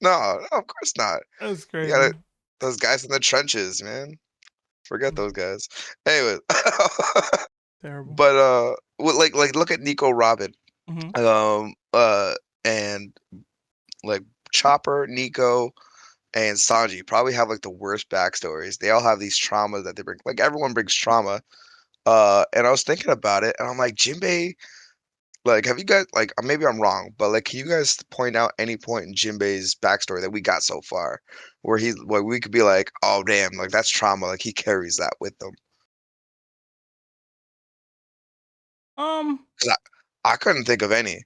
No, of course not. That's crazy. Those guys in the trenches, man. Forget those guys. Anyway. Terrible. But like look at Nico Robin. And like Chopper, Nico, and Sanji probably have like the worst backstories. They all have these traumas that they bring. Like everyone brings trauma. And I was thinking about it, and I'm like, Jinbei. Like, have you guys like maybe I'm wrong, but like, can you guys point out any point in Jinbei's backstory that we got so far where we could be like, oh damn, like that's trauma, like he carries that with him? 'Cause I couldn't think of any.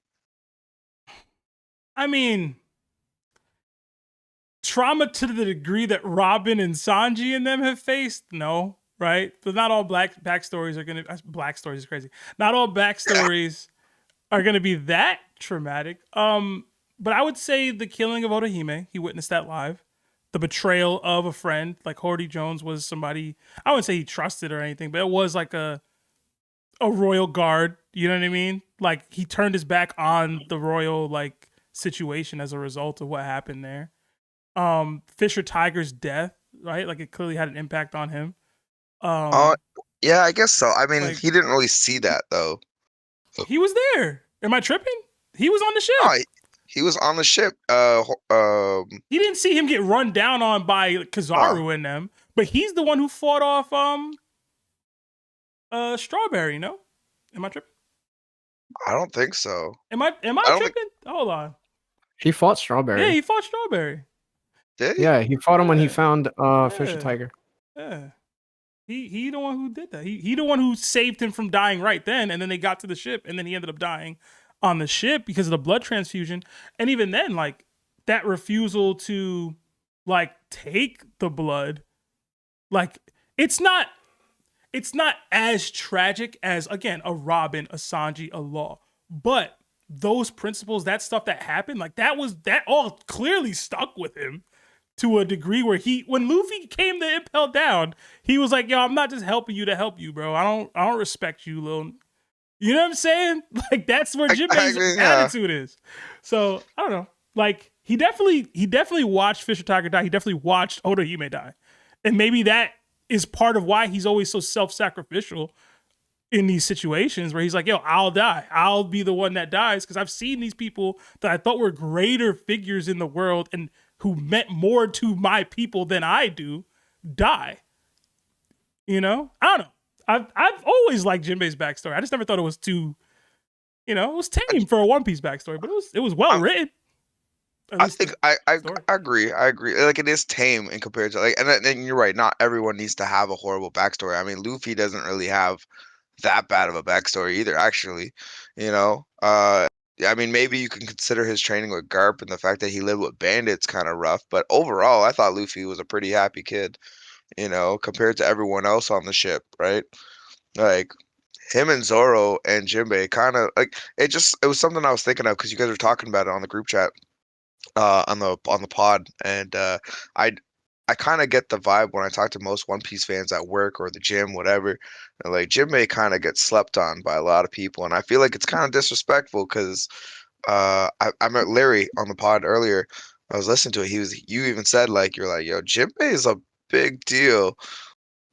I mean, trauma to the degree that Robin and Sanji and them have faced, no, right? But not all backstories are gonna. Black stories is crazy. Not all backstories are gonna be that traumatic. But I would say the killing of Otohime, he witnessed that live. The betrayal of a friend, like Horty Jones was somebody, I wouldn't say he trusted or anything, but it was like a royal guard, you know what I mean? Like he turned his back on the royal like situation as a result of what happened there. Fisher Tiger's death, right? Like it clearly had an impact on him. Yeah, I guess so. I mean, like- he didn't really see that though. He was there. Am I tripping? He was on the ship. Oh, he was on the ship. He didn't see him get run down on by Kizaru and them, but he's the one who fought off Strawberry, no? Am I tripping? I don't think so. Am I tripping? Hold on. He fought Strawberry. Yeah, he fought Strawberry. Did he? Yeah, he fought him when he found Fisher Tiger. Yeah. He the one who did that. He the one who saved him from dying right then, and then they got to the ship, and then he ended up dying on the ship because of the blood transfusion. And even then, like, that refusal to like take the blood, like, it's not as tragic as, again, a Robin, a Sanji, a Law. But those principles, that stuff that happened, like that all clearly stuck with him to a degree where when Luffy came to impel down, he was like, yo, I'm not just helping you to help you, bro. I don't respect you, little. You know what I'm saying? Like that's where Jinbei's attitude is. So I don't know. Like he definitely watched Fisher Tiger die. He definitely watched Otohime die. And maybe that is part of why he's always so self-sacrificial in these situations where he's like, yo, I'll die. I'll be the one that dies because I've seen these people that I thought were greater figures in the world and who meant more to my people than I do die. You know? I don't know. I've always liked Jinbei's backstory. I just never thought it was too, it was tame for a One Piece backstory, but it was well written. I think I agree. I agree. Like it is tame in compared to and you're right. Not everyone needs to have a horrible backstory. I mean, Luffy doesn't really have that bad of a backstory either. Actually, I mean, maybe you can consider his training with Garp and the fact that he lived with bandits kind of rough. But overall, I thought Luffy was a pretty happy kid. Compared to everyone else on the ship, right? Like him and Zoro and Jinbei kind of like it was something I was thinking of because you guys were talking about it on the group chat. On the pod, and I kind of get the vibe when I talk to most One Piece fans at work or the gym, whatever. And like Jinbei kind of gets slept on by a lot of people, and I feel like it's kind of disrespectful because I met Larry on the pod earlier. I was listening to it. You even said like you're like, yo, Jinbei is a big deal,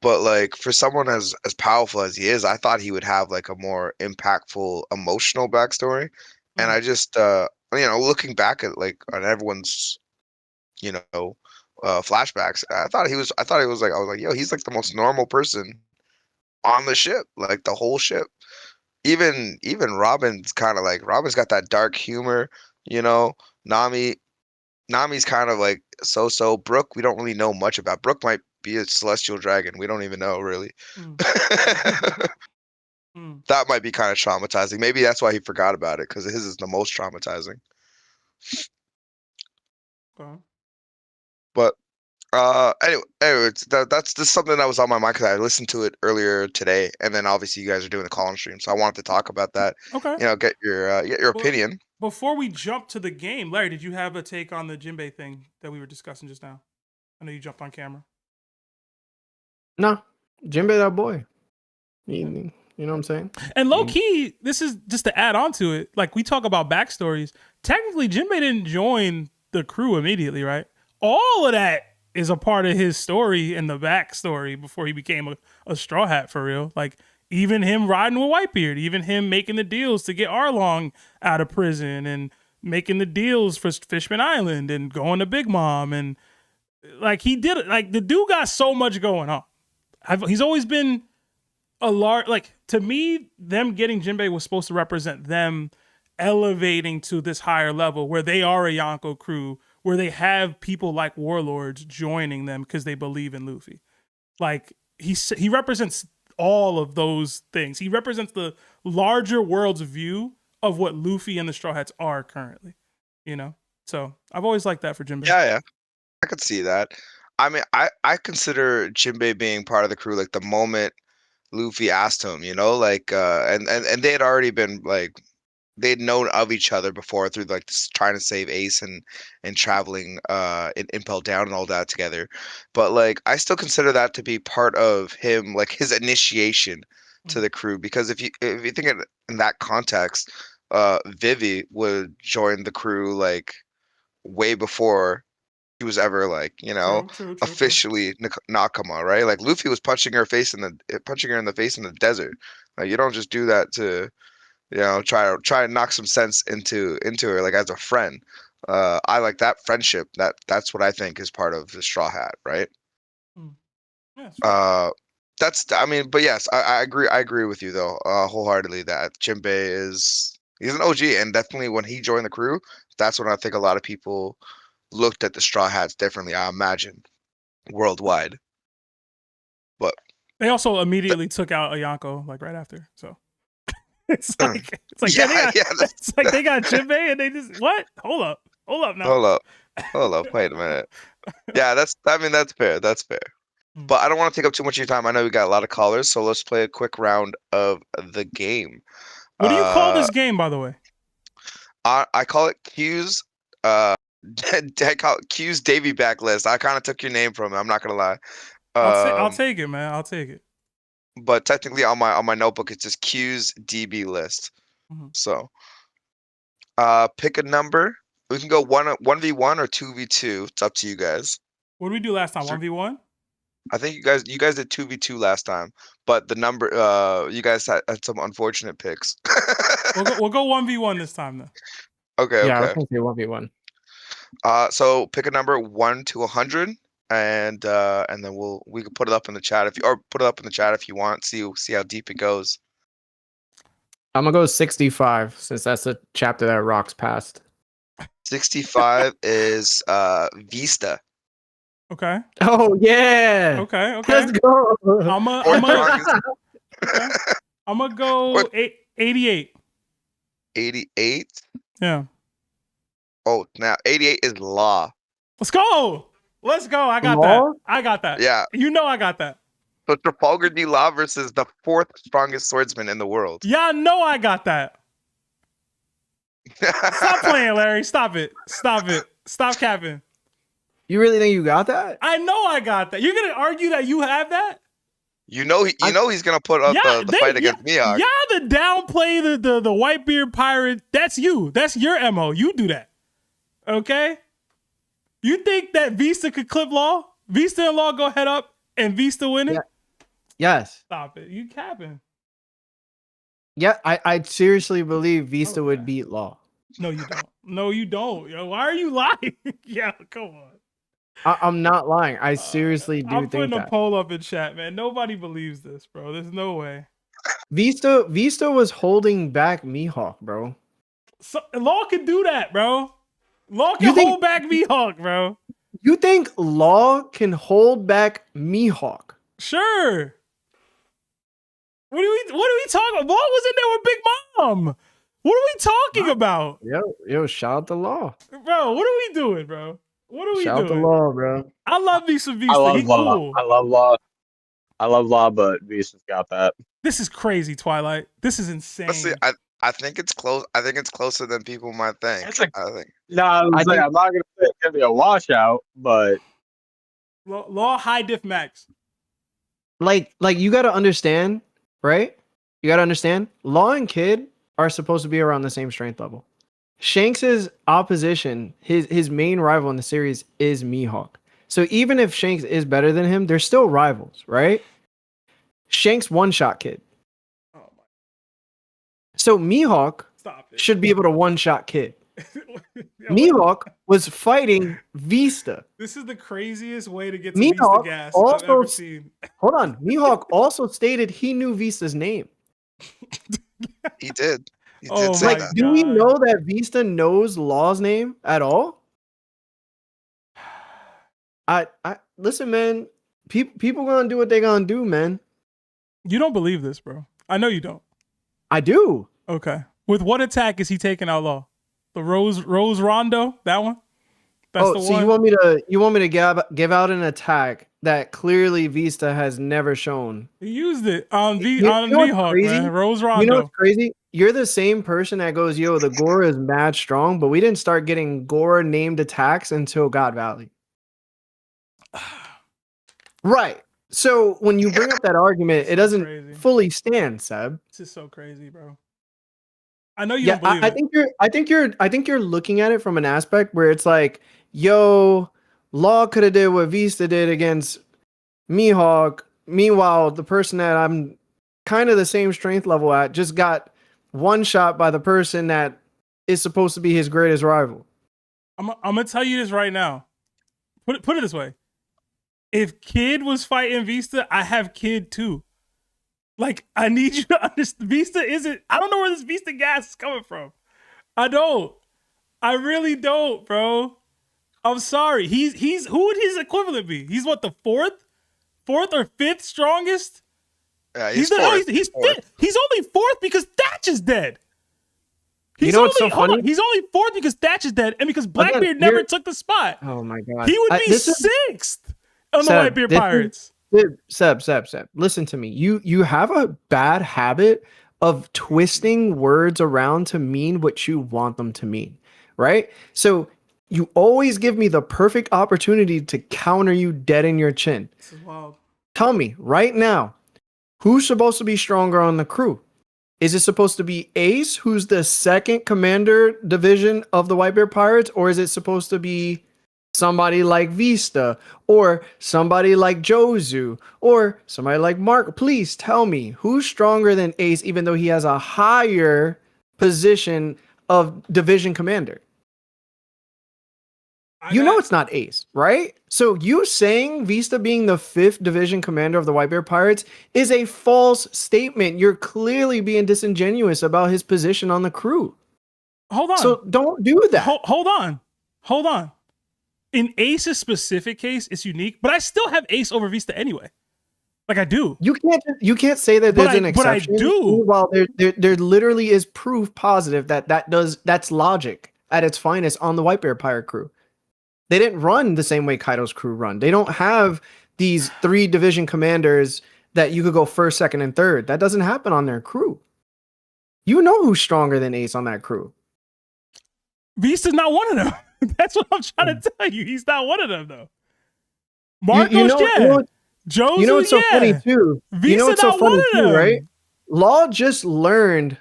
but like for someone as powerful as he is, I thought he would have like a more impactful emotional backstory, and I just looking back at like on everyone's, flashbacks, I thought he was like, I was like, yo, he's like the most normal person on the ship, like the whole ship. Even Robin's kind of like, Robin's got that dark humor, Nami's kind of like so. Brook, we don't really know much about. Brook might be a celestial dragon. We don't even know really. That might be kind of traumatizing. Maybe that's why he forgot about it because his is the most traumatizing. But anyway, that's just something that was on my mind because I listened to it earlier today, and then obviously you guys are doing the call-in stream, so I wanted to talk about that. Okay. Get your opinion. Before we jump to the game, Larry, did you have a take on the Jinbei thing that we were discussing just now? I know you jumped on camera. No, Jinbei, that boy. You know what I'm saying? And low key, this is just to add on to it. Like we talk about backstories. Technically, Jinbei didn't join the crew immediately, right? All of that is a part of his story and the backstory before he became a Straw Hat for real. Like even him riding with Whitebeard, even him making the deals to get Arlong out of prison and making the deals for Fishman Island and going to Big Mom. And like he did it. Like the dude got so much going on. He's always been a large, like to me, them getting Jinbei was supposed to represent them elevating to this higher level where they are a Yonko crew, where they have people like warlords joining them because they believe in Luffy. Like he represents all of those things. He represents the larger world's view of what Luffy and the Straw Hats are currently, you know? So I've always liked that for Jinbei. Yeah. I could see that. I mean, I consider Jinbei being part of the crew like the moment Luffy asked him, you know, like and they had already been like they'd known of each other before through like trying to save Ace and traveling in Impel Down and all that together. But like I still consider that to be part of him, like his initiation to the crew, because if you think it in that context, Vivi would join the crew like way before he was ever like, you know, True. officially Nakama, right? Like Luffy was punching her in the face in the desert. Like you don't just do that to, you know, try and knock some sense into her like as a friend. I like that friendship. That's what I think is part of the Straw Hat, right? Yeah, I mean, but yes, I agree with you though, wholeheartedly that Jinbei he's an OG, and definitely when he joined the crew, that's when I think a lot of people looked at the Straw Hats differently, I imagine, worldwide. But they also immediately took out Ayako like right after. So it's like they got Jinbei and they just what? Hold up now. Hold up. Wait a minute. Yeah, that's fair. That's fair. But I don't want to take up too much of your time. I know we got a lot of callers, so let's play a quick round of the game. What do you call this game, by the way? I call it Q's. I call it Q's Daveyback list. I kind of took your name from it. I'm not gonna lie. I'll take it, man. I'll take it. But technically, on my notebook, it's just Q's DB list. Mm-hmm. So, pick a number. We can go 1v1 or 2v2. It's up to you guys. What did we do last time? 1v1. I think you guys did 2v2 last time, but the number you guys had some unfortunate picks. we'll go 1v1 this time though. Okay. Yeah, I was gonna say 1v1. So pick a number 1 to 100, and then we can put it up in the chat if you want. See how deep it goes. I'm gonna go 65 since that's a chapter that Rocks passed. 65 is Vista. Okay. Oh yeah. Okay. Let's go. I'm gonna go 88. 88. Yeah. Oh, now 88 is Law. Let's go. I got that. Yeah. You know I got that. So Trafalgar D. Law versus the 4th strongest swordsman in the world. Yeah, I know I got that. Stop playing, Larry. Stop it. Stop capping. You really think you got that? I know I got that. You're gonna argue that you have that? You know he's gonna put up the fight against Mihawk. Yeah, the downplay the Whitebeard pirate. That's you. That's your MO. You do that. Okay? You think that Vista could clip Law? Vista and Law go head up and Vista win it? Yeah. Yes. Stop it. You capping. Yeah, I seriously believe Vista would beat Law. No, you don't. No, you don't. Yo, why are you lying? Yeah, come on. I'm not lying. I seriously do think that. I'm putting a poll up in chat, man. Nobody believes this, bro. There's no way. Vista was holding back Mihawk, bro. So, Law can do that, bro. Law can hold back Mihawk, bro. You think Law can hold back Mihawk? Sure. What are we talking about? Law was in there with Big Mom. What are we talking about? Yo, shout out to Law. Bro, what are we doing, bro? What are we shout doing? Shout out to Law, bro. I love Vista. I love Law. Cool. I love Law, but Vista's got that. This is crazy, Twilight. This is insane. See, I think it's close. I think it's closer than people might think. I think. No, I'm not gonna say it's gonna be a washout, but Law high diff max. Like you gotta understand, right? You gotta understand. Law and Kid are supposed to be around the same strength level. Shanks's opposition, his main rival in the series is Mihawk. So even if Shanks is better than him, they're still rivals, right? Shanks one-shot Kid. So Mihawk should be able to one-shot Kid. Mihawk was fighting Vista. This is the craziest way to get to Vista gas I've ever seen. Hold on. Mihawk also stated he knew Vista's name. He did. He did say like, that. do we know that Vista knows Law's name at all? I listen, man. People gonna do what they gonna do, man. You don't believe this, bro. I know you don't. I do. Okay. With what attack is he taking out Law? The Rose Rondo? That one? That's the so one? you want me to give out an attack that clearly Vista has never shown? He used it on Mihawk, man. Rose Rondo. You know what's crazy? You're the same person that goes, yo, the Gura is mad strong, but we didn't start getting Gura named attacks until God Valley. Right. So when you bring up that argument, it doesn't fully stand, Seb. This is so crazy, bro. I know you don't believe it. I think you're looking at it from an aspect where it's like, yo, Law could have did what Vista did against Mihawk. Meanwhile, the person that I'm kind of the same strength level at just got one shot by the person that is supposed to be his greatest rival. I'm gonna tell you this right now. Put it this way. If Kid was fighting Vista, I have Kid too. Like, I need you to understand. Vista isn't. I don't know where this Vista gas is coming from. I don't. I really don't, bro. I'm sorry. He's who would his equivalent be? He's what, the fourth or fifth strongest? Yeah, he's fourth. He's fifth. He's only fourth because Thatch is dead. You know what's so funny? He's only fourth because Thatch is dead, and because Blackbeard never took the spot. Oh my god. He would be sixth on the Whitebeard Pirates. Seb. Listen to me. You have a bad habit of twisting words around to mean what you want them to mean, right? So you always give me the perfect opportunity to counter you dead in your chin. This is wild. Tell me right now, who's supposed to be stronger on the crew? Is it supposed to be Ace, who's the second commander division of the Whitebeard Pirates, or is it supposed to be somebody like Vista, or somebody like Jozu, or somebody like Mark? Please tell me, who's stronger than Ace, even though he has a higher position of division commander? You know it's not Ace, right? So you saying Vista being the 5th division commander of the Whitebeard Pirates is a false statement. You're clearly being disingenuous about his position on the crew. Hold on. So don't do that. Hold on. In Ace's specific case, it's unique, but I still have Ace over Vista anyway. Like, I do. You can't say that there's an exception. But I do. While there literally is proof positive that's logic at its finest on the Whitebeard Pirate crew. They didn't run the same way Kaido's crew run. They don't have these 3 division commanders that you could go first, second, and third. That doesn't happen on their crew. You know who's stronger than Ace on that crew. Vista's not one of them. That's what I'm trying to tell you. He's not one of them, though. Marcos, Joe's, you know what's so funny, too? Vista, you know what's so funny, too, right? them. Law just learned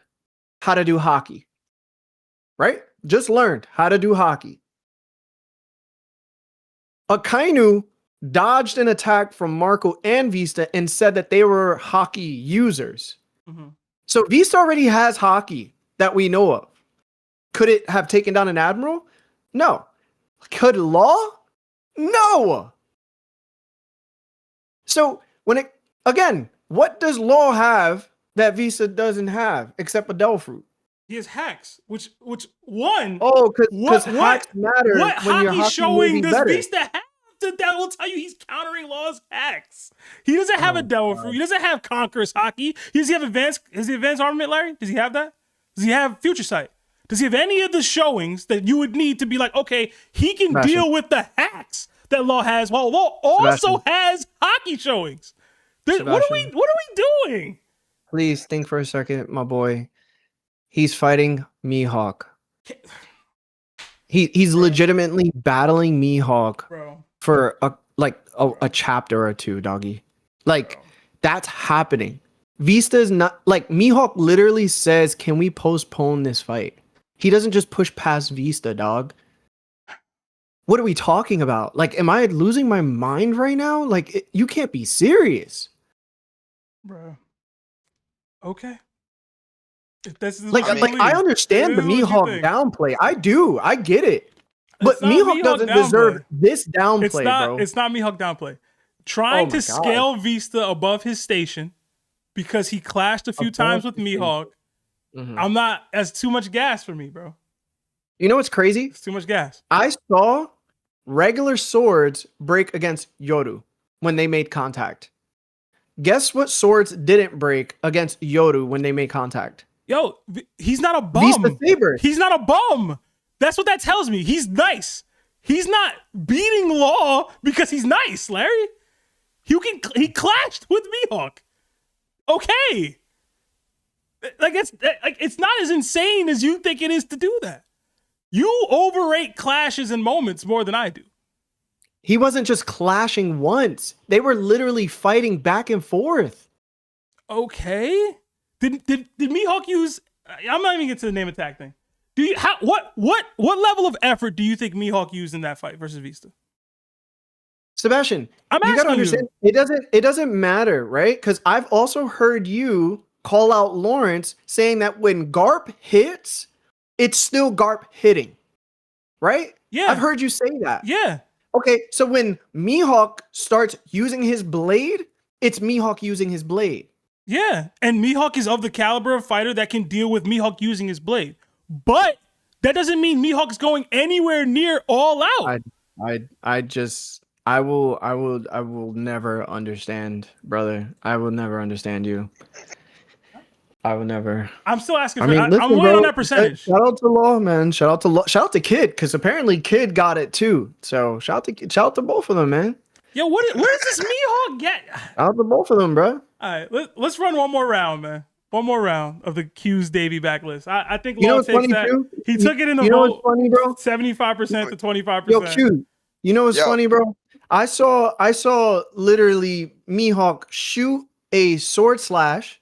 how to do haki. Right? Just learned how to do haki. Akainu dodged an attack from Marco and Vista and said that they were haki users. Mm-hmm. So Vista already has haki that we know of. Could it have taken down an admiral? No. Could Law? No. So what does Law have that Vista doesn't have except a Devil Fruit? He has hacks, which one? Oh, because hacks matter. What when your hockey showing does better. Vista have? That will tell you he's countering Law's hacks. He doesn't have a Devil Fruit. He doesn't have Conqueror's Haki. Does he have advanced armament, Larry? Does he have that? Does he have Future Sight? Does he have any of the showings that you would need to be like, okay, he can deal with the hacks that Law has, while Law also has hockey showings? What are we doing? Please think for a second, my boy. He's fighting Mihawk. He's legitimately battling Mihawk for a chapter or two, doggy. Like, that's happening. Vista's not like Mihawk literally says, "Can we postpone this fight?" He doesn't just push past Vista, dog. What are we talking about? Like, am I losing my mind right now? Like, you can't be serious, bro. Okay. I understand the Mihawk downplay. I do. I get it. But Mihawk doesn't deserve this downplay, bro. It's not Mihawk downplay. Trying to scale Vista above his station because he clashed a few times with Mihawk. I'm not. That's too much gas for me, bro. You know what's crazy? It's too much gas. I saw regular swords break against Yoru when they made contact. Guess what swords didn't break against Yoru when they made contact? Yo, he's not a bum. Vista Saber. He's not a bum. That's what that tells me. He's nice. He's not beating Law because he's nice, Larry. He clashed with Mihawk. Okay. It's not as insane as you think it is to do that. You overrate clashes and moments more than I do. He wasn't just clashing once. They were literally fighting back and forth. Okay. Did Mihawk use? I'm not even getting to the name attack thing. What level of effort do you think Mihawk used in that fight versus Vista? Sebastian, you gotta understand. It doesn't matter, right? Because I've also heard you call out Lawrence saying that when Garp hits, it's still Garp hitting, right? Yeah, I've heard you say that. Yeah. Okay, so when Mihawk starts using his blade, it's Mihawk using his blade. Yeah, and Mihawk is of the caliber of fighter that can deal with Mihawk using his blade. But that doesn't mean Mihawk's going anywhere near all out. I will never understand, brother. I will never understand you. I will never. I'm still asking for listen, I'm waiting on that percentage. Shout out to Law, man. Shout out to Law. Shout out to Kid, because apparently Kid got it too. So shout out to both of them, man. Yo, where does this Mihawk get? Shout out to both of them, bro. All right, let's run one more round, man. One more round of the Q's Daveyback list. I think Law takes that. Too? He took it in the vote. Funny, bro? 75% to 25%. Yo, Q. You know what's funny, bro? I saw literally Mihawk shoot a sword slash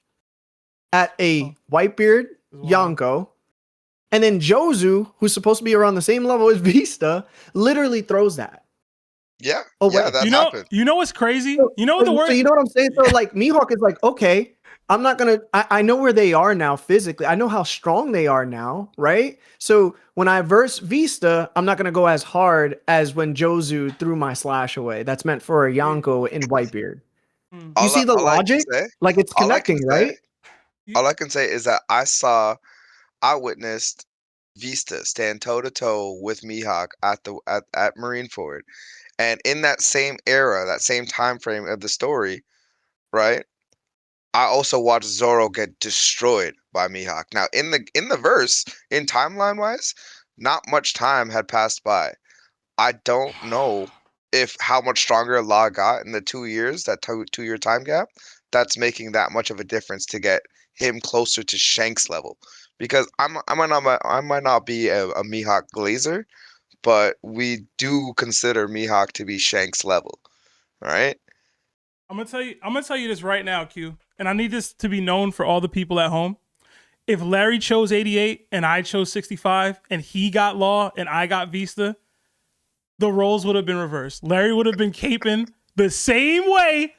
at a Whitebeard, Yonko, and then Jozu, who's supposed to be around the same level as Vista, literally throws that. Yeah. Oh, yeah, that happened. You know what's crazy? You know what the word? So you know what I'm saying? So like Mihawk is like, okay, I'm not gonna. I know where they are now physically. I know how strong they are now, right? So when I verse Vista, I'm not gonna go as hard as when Jozu threw my slash away. That's meant for a Yonko in Whitebeard. You see the logic? Like it's connecting, right? All I can say is that I witnessed Vista stand toe to toe with Mihawk at Marineford, and in that same era, that same time frame of the story, right? I also watched Zoro get destroyed by Mihawk. Now, in the verse, in timeline wise, not much time had passed by. I don't know if how much stronger Law got in the 2 years, that 2 year time gap, that's making that much of a difference to get him closer to Shanks level. Because I might not be a Mihawk glazer, but we do consider Mihawk to be Shanks level, right? I'm gonna tell you this right now, Q, and I need this to be known for all the people at home. If Larry chose 88 and I chose 65, and he got Law and I got Vista, the roles would have been reversed. Larry would have been caping the same way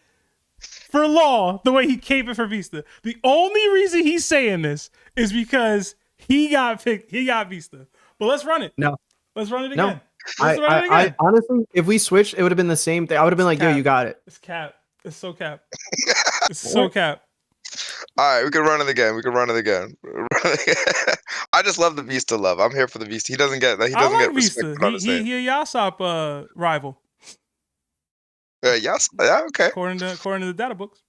for Law, the way he caping for Vista. The only reason he's saying this is because he got Vista. But let's run it. No, let's run it again. No. I honestly, if we switched, it would have been the same thing. I would have been like, yo, you got it. It's cap. It's so cap. It's so cap. All right, we can run it again. I just love the Vista love. I'm here for the Vista. He doesn't get Vista. He a Usopp rival. Yes. Yeah. Okay. According to the data books.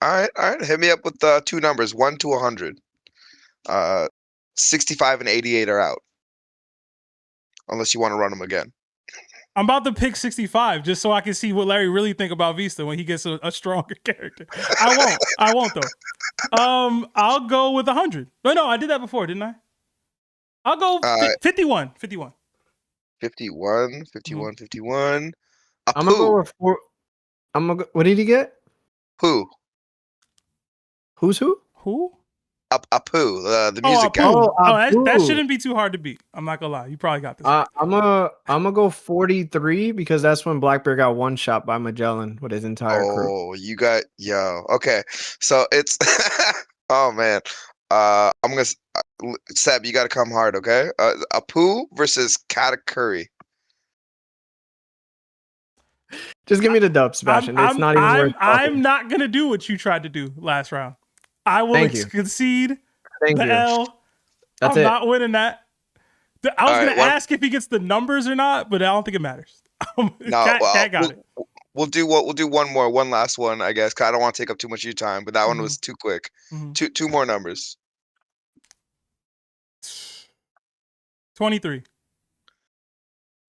All right. Hit me up with two numbers, 1 to 100. 65 and 88 are out. Unless you want to run them again. I'm about to pick 65 just so I can see what Larry really think about Vista when he gets a stronger character. I won't though. I'll go with 100. No, I did that before, didn't I? I'll go 51. 51. 51. 51. 51. I'm gonna go with 4. What did he get? Who? Who's who? Who? Apoo, the music guy. That shouldn't be too hard to beat. I'm not gonna lie. You probably got this. I'm gonna go 43 because that's when Blackbeard got one shot by Magellan with his entire crew. Okay. So it's oh man. I'm gonna Seb, you gotta come hard, okay? Apoo versus Katakuri. Just give me the dub, Sebastian. It's not even worth I'm not gonna do what you tried to do last round. I will concede the L. That's I'm not winning that. I was gonna ask if he gets the numbers or not, but I don't think it matters. Cat got it. We'll do one last one, I guess. 'Cause I don't want to take up too much of your time, but that one was too quick. Two more numbers. 23.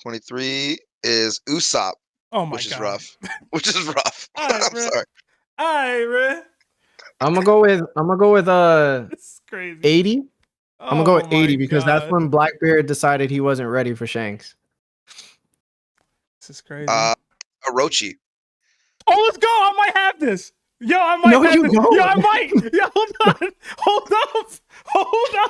23 is Usopp. Oh my God. Which is rough. Right, I'm sorry. All right, bro. I'm gonna go with This is crazy. 80. I'm gonna go with 80 because that's God. when Blackbeard decided he wasn't ready for Shanks. This is crazy. Orochi. Oh, let's go. I might have this. Yo, I might have this. Don't. Yo, I might. Yo, hold on. Hold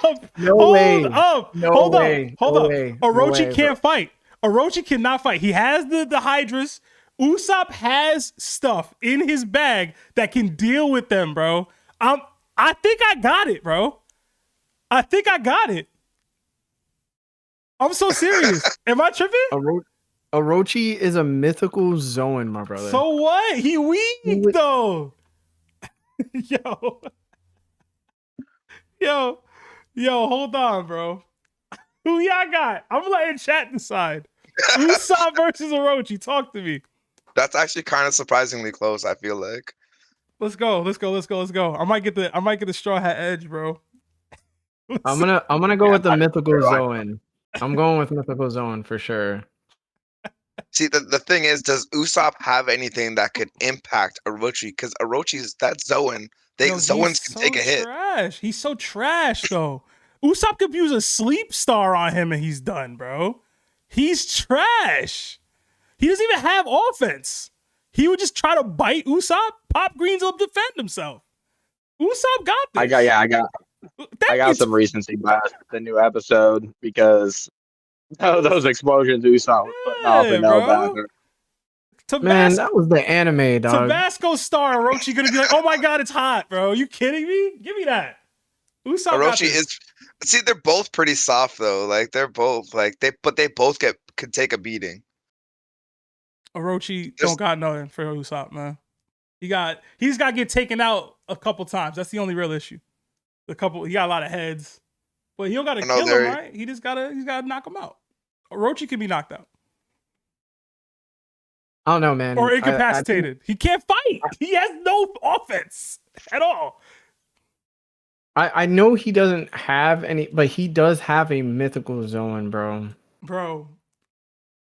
up. No way. Hold up. Orochi can't fight. Orochi cannot fight. He has the Hydras. Usopp has stuff in his bag that can deal with them, bro. I think I got it, bro. I think I got it. I'm so serious. Am I tripping? Orochi is a mythical Zoan, my brother. So what? He weak though. Yo, hold on, bro. Who y'all got? I'm letting chat decide. Usopp versus Orochi. Talk to me. That's actually kind of surprisingly close, I feel like. Let's go. I might get the straw hat edge, bro. I'm gonna go with the mythical Zoan. I'm going with mythical Zoan for sure. See, the thing is, does Usopp have anything that could impact Orochi? Because Orochi's that Zoan. Zoans can take a hit. Trash. He's so trash, though. Usopp could use a sleep star on him and he's done, bro. He's trash. He doesn't even have offense. He would just try to bite Usopp. Pop Greens will defend himself. Usopp got this. I got some recency bias with the new episode because those explosions Usopp was putting off in Elbacker. Man, that was the anime, dog. Tabasco star Orochi gonna be like, oh my god, it's hot, bro. You kidding me? Give me that. Usopp Orochi is. See, they're both pretty soft though. Like they're both like they both could take a beating. Orochi don't got nothing for Usopp, man. He's got to get taken out a couple times. That's the only real issue. He got a lot of heads, but he don't got to kill him, right? He's got to knock him out. Orochi can be knocked out. I don't know, man. Or incapacitated. He can't fight. He has no offense at all. I know he doesn't have any, but he does have a mythical Zoan, bro. Bro.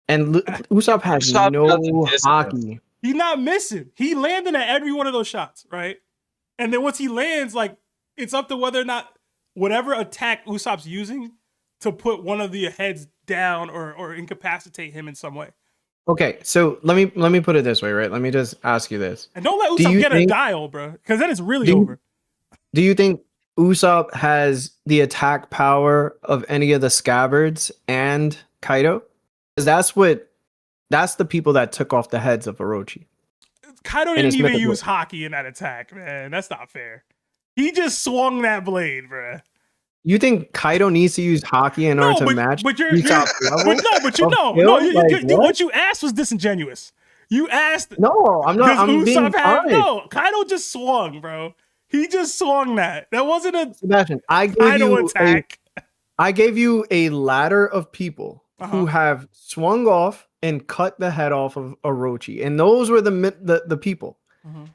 And Usopp has no hockey. He's not missing. He landed at every one of those shots, right? And then once he lands, like, it's up to whether or not whatever attack Usopp's using to put one of the heads down or incapacitate him in some way. Okay, so let me put it this way, right? Let me just ask you this. And don't let Usopp get a dial, bro, because then it's really over. Do you think Usopp has the attack power of any of the scabbards and Kaido? Because that's the people that took off the heads of Orochi. Kaido didn't even use hockey in that attack, man. That's not fair. He just swung that blade, bro. You think Kaido needs to use hockey in order to match? What you asked was disingenuous. You asked. No, I'm not. I'm being honest. No, Kaido just swung, bro. He just swung that. That wasn't a Sebastian. I gave you a ladder of people who have swung off and cut the head off of Orochi, and those were the people.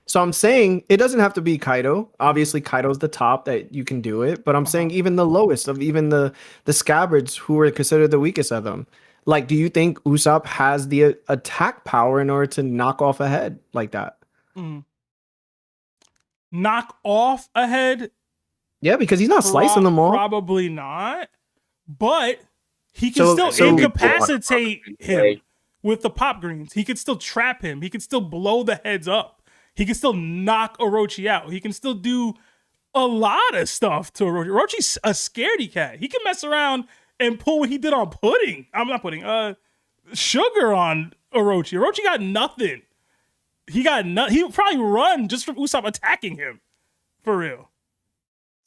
So I'm saying it doesn't have to be Kaido. Obviously, Kaido's the top that you can do it, but I'm saying even the lowest of even the scabbards who were considered the weakest of them. Like, do you think Usopp has the attack power in order to knock off a head like that? Knock off a head? Yeah, because he's not slicing them all. Probably not. But he can still incapacitate him with the pop greens. He can still trap him. He can still blow the heads up. He can still knock Orochi out. He can still do a lot of stuff to Orochi. Orochi's a scaredy cat. He can mess around and pull what he did on Pudding. I'm not Pudding. Sugar on Orochi. Orochi got nothing. He would probably run just from Usopp attacking him. For real.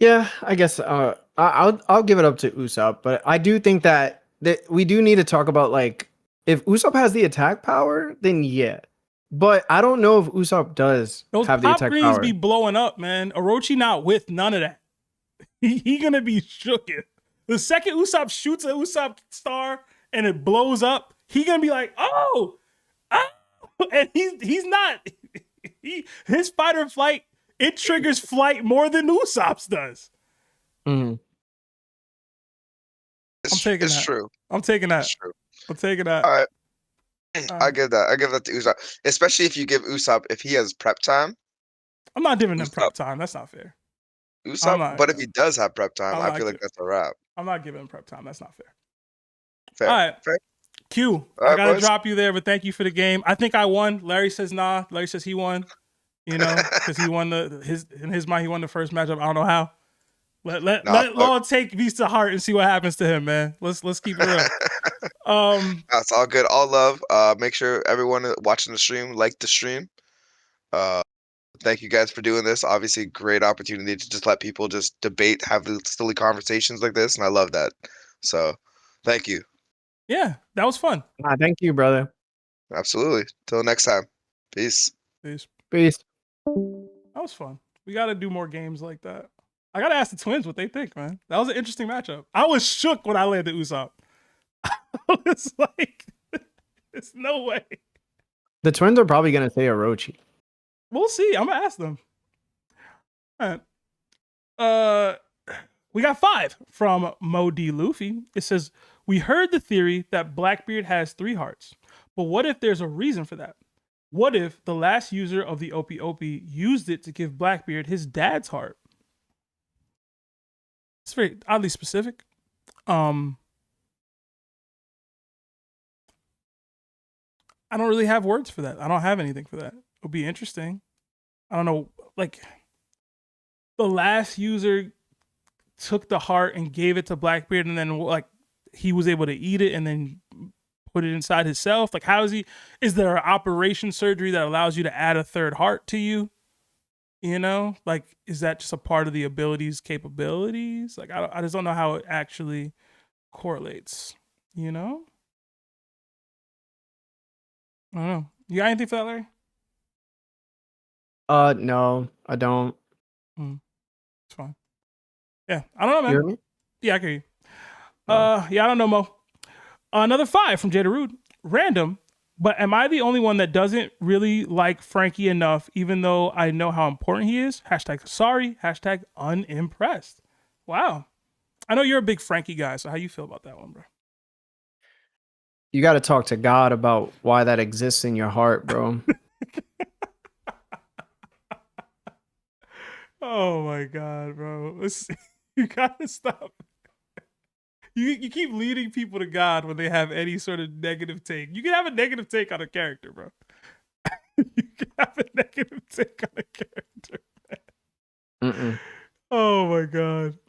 Yeah, I guess I'll give it up to Usopp, but I do think that we do need to talk about like if Usopp has the attack power, then yeah. But I don't know if Usopp does Those have the pop attack greens power. be blowing up, man. Orochi not with none of that. He gonna be shooken. The second Usopp shoots a Usopp star and it blows up, he gonna be like, oh, and he's not. His fight or flight, it triggers flight more than Usopp's does. Mm. I'm taking that. True. I'm taking that. It's true. I'm taking that. All right. I give that. I give that to Usopp, especially if you give Usopp if he has prep time. I'm not giving him prep time. That's not fair. Usopp, but if he does have prep time, I feel like that's a wrap. I'm not giving him prep time. That's not fair. Fair. All right. Fair. Q, I gotta drop you there, but thank you for the game. I think I won. Larry says nah. Larry says he won. You know, because he won in his mind, he won the first matchup. I don't know how. Let Law take Vista heart and see what happens to him, man. Let's keep it real. That's all good. All love. Make sure everyone watching the stream like the stream. Thank you guys for doing this. Obviously, great opportunity to just let people just debate, have silly conversations like this, and I love that. So, thank you. Yeah, that was fun. Thank you, brother. Absolutely. Till next time. Peace. Peace. That was fun. We got to do more games like that. I got to ask the twins what they think, man. That was an interesting matchup. I was shook when I landed Usopp. I was like, there's no way. The twins are probably going to say Orochi. We'll see. I'm going to ask them. All right. We got 5 from Mo D. Luffy. It says, we heard the theory that Blackbeard has 3 hearts, but what if there's a reason for that? What if the last user of the OP used it to give Blackbeard his dad's heart? It's very oddly specific. I don't really have words for that. I don't have anything for that. It would be interesting. I don't know, like the last user took the heart and gave it to Blackbeard, and then like he was able to eat it and then put it inside himself. Like, how is there an operation surgery that allows you to add a 3rd heart to you? You know, like, is that just a part of the capabilities? Like, I just don't know how it actually correlates, you know? I don't know. You got anything for that, Larry? No, I don't. It's fine. Yeah, I don't know, man. You hear me? Yeah, I can hear you. Yeah, I don't know, Mo. Another 5 from Jada Rude. Random, but am I the only one that doesn't really like Frankie enough, even though I know how important he is? #sorry, #unimpressed. Wow. I know you're a big Frankie guy, so how you feel about that one, bro? You got to talk to God about why that exists in your heart, bro. Oh my God, bro. You gotta stop. You keep leading people to God when they have any sort of negative take. You can have a negative take on a character, bro. You can have a negative take on a character. Oh my God.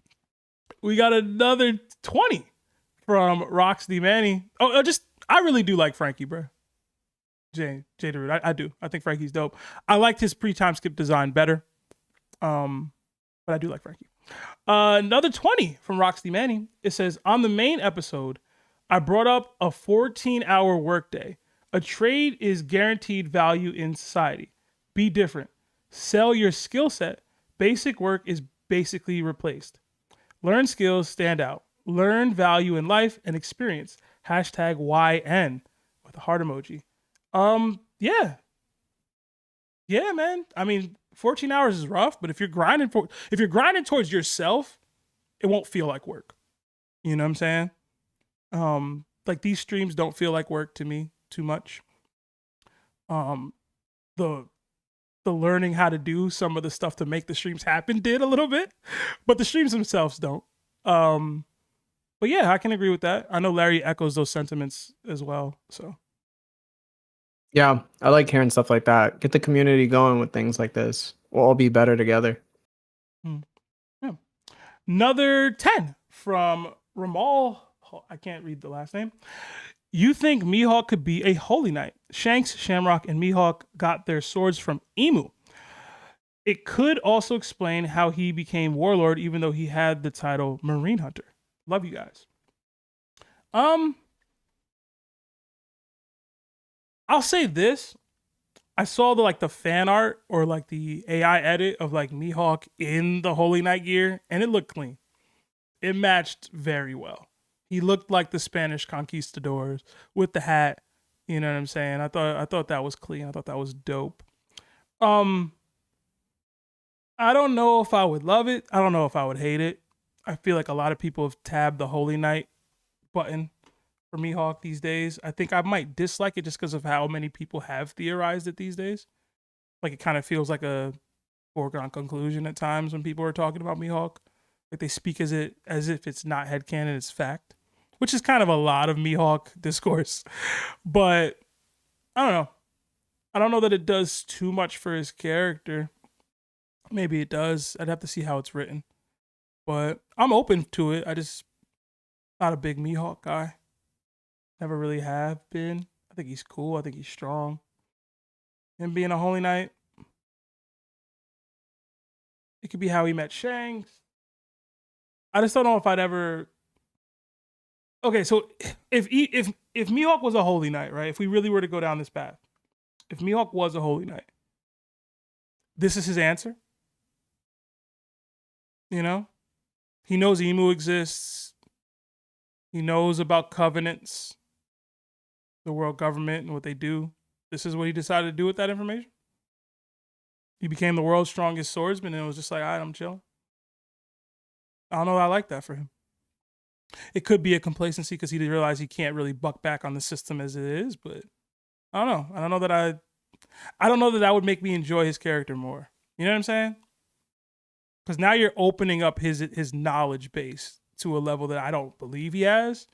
We got another 20 from Roxy Manny. I really do like Frankie, bro. Jada Rude. I do. I think Frankie's dope. I liked his pre-time skip design better. But I do like Frankie. Another 20 from Roxy Manny. It says, on the main episode, I brought up a 14-hour workday. A trade is guaranteed value in society. Be different. Sell your skill set. Basic work is basically replaced. Learn skills, stand out. Learn value in life and experience. #YN with a heart emoji. Yeah. Yeah, man. I mean, 14 hours is rough, but if you're grinding towards yourself, it won't feel like work. You know what I'm saying? Like these streams don't feel like work to me too much. The learning how to do some of the stuff to make the streams happen did a little bit, but the streams themselves don't. But yeah, I can agree with that. I know Larry echoes those sentiments as well. So yeah, I like hearing stuff like that. Get the community going with things like this. We'll all be better together. Yeah. Another 10 from Ramal. I can't read the last name. You think Mihawk could be a Holy Knight? Shanks, Shamrock, and Mihawk got their swords from Emu. It could also explain how he became warlord, even though he had the title Marine Hunter. Love you guys. I'll say this. I saw the fan art or like the AI edit of like Mihawk in the Holy Knight gear, and it looked clean. It matched very well. He looked like the Spanish conquistadors with the hat. You know what I'm saying? I thought that was clean. I thought that was dope. I don't know if I would love it. I don't know if I would hate it. I feel like a lot of people have tabbed the Holy Knight button for Mihawk these days. I think I might dislike it just because of how many people have theorized it these days. Like it kind of feels like a foregone conclusion at times when people are talking about Mihawk. Like they speak as if it's not headcanon, it's fact, which is kind of a lot of Mihawk discourse. But I don't know. I don't know that it does too much for his character. Maybe it does. I'd have to see how it's written. But I'm open to it. I just not a big Mihawk guy. Never really have been. I think he's cool. I think he's strong. Him being a Holy Knight. It could be how he met Shanks. I just don't know if I'd ever. Okay, so if Mihawk was a Holy Knight, right? If we really were to go down this path, if Mihawk was a Holy Knight, this is his answer. You know, he knows Emu exists. He knows about covenants, the world government, and what they do. This is what he decided to do with that information. He became the world's strongest swordsman, and it was just like, all right, I'm chilling. I don't know. I like that for him. It could be a complacency because he didn't realize he can't really buck back on the system as it is, but I don't know. I don't know that would make me enjoy his character more. You know what I'm saying? Because now you're opening up his knowledge base to a level that I don't believe he has.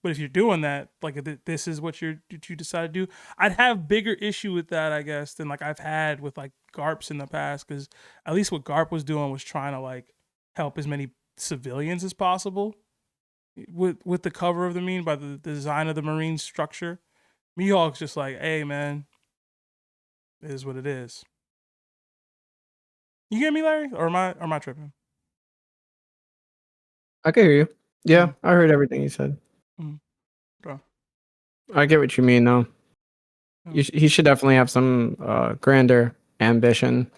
But if you're doing that, like this is what you decide to do, I'd have bigger issue with that, I guess, than like I've had with like Garps in the past. Because at least what Garp was doing was trying to like help as many civilians as possible with the cover of the Marine by the design of the Marine structure. Mihawk's just like, hey man, it is what it is. You get me, Larry? Or am I tripping? I can hear you. Yeah, I heard everything you said. Okay. I get what you mean, though. He should definitely have some grander ambition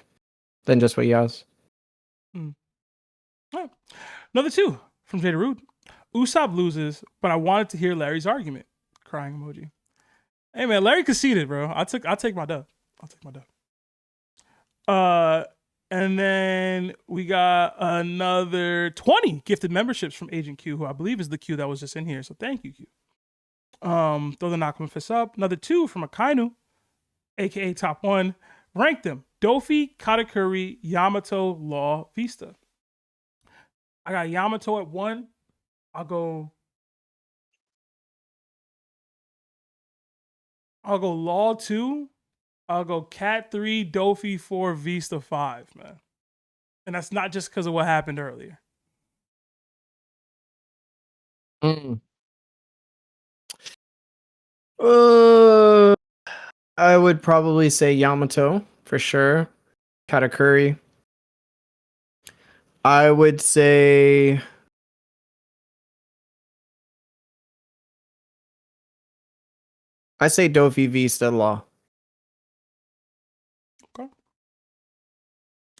than just what he has. Oh. Another 2 from Jada Rude. Usopp loses, but I wanted to hear Larry's argument. Crying emoji. Hey man, Larry conceded, bro. I'll take my dub. And then we got another 20 gifted memberships from Agent Q, who I believe is the Q that was just in here. So thank you, Q. Throw the Nakama fist up. Another 2 from Akainu, aka Top 1. Rank them: Doffy, Katakuri, Yamato, Law, Vista. I got Yamato at 1. I'll go Law 2. I'll go Cat 3, Doffy 4, Vista 5, man. And that's not just because of what happened earlier. I would probably say Yamato for sure. Katakuri. I would say Doffy, Vista, Law. Okay.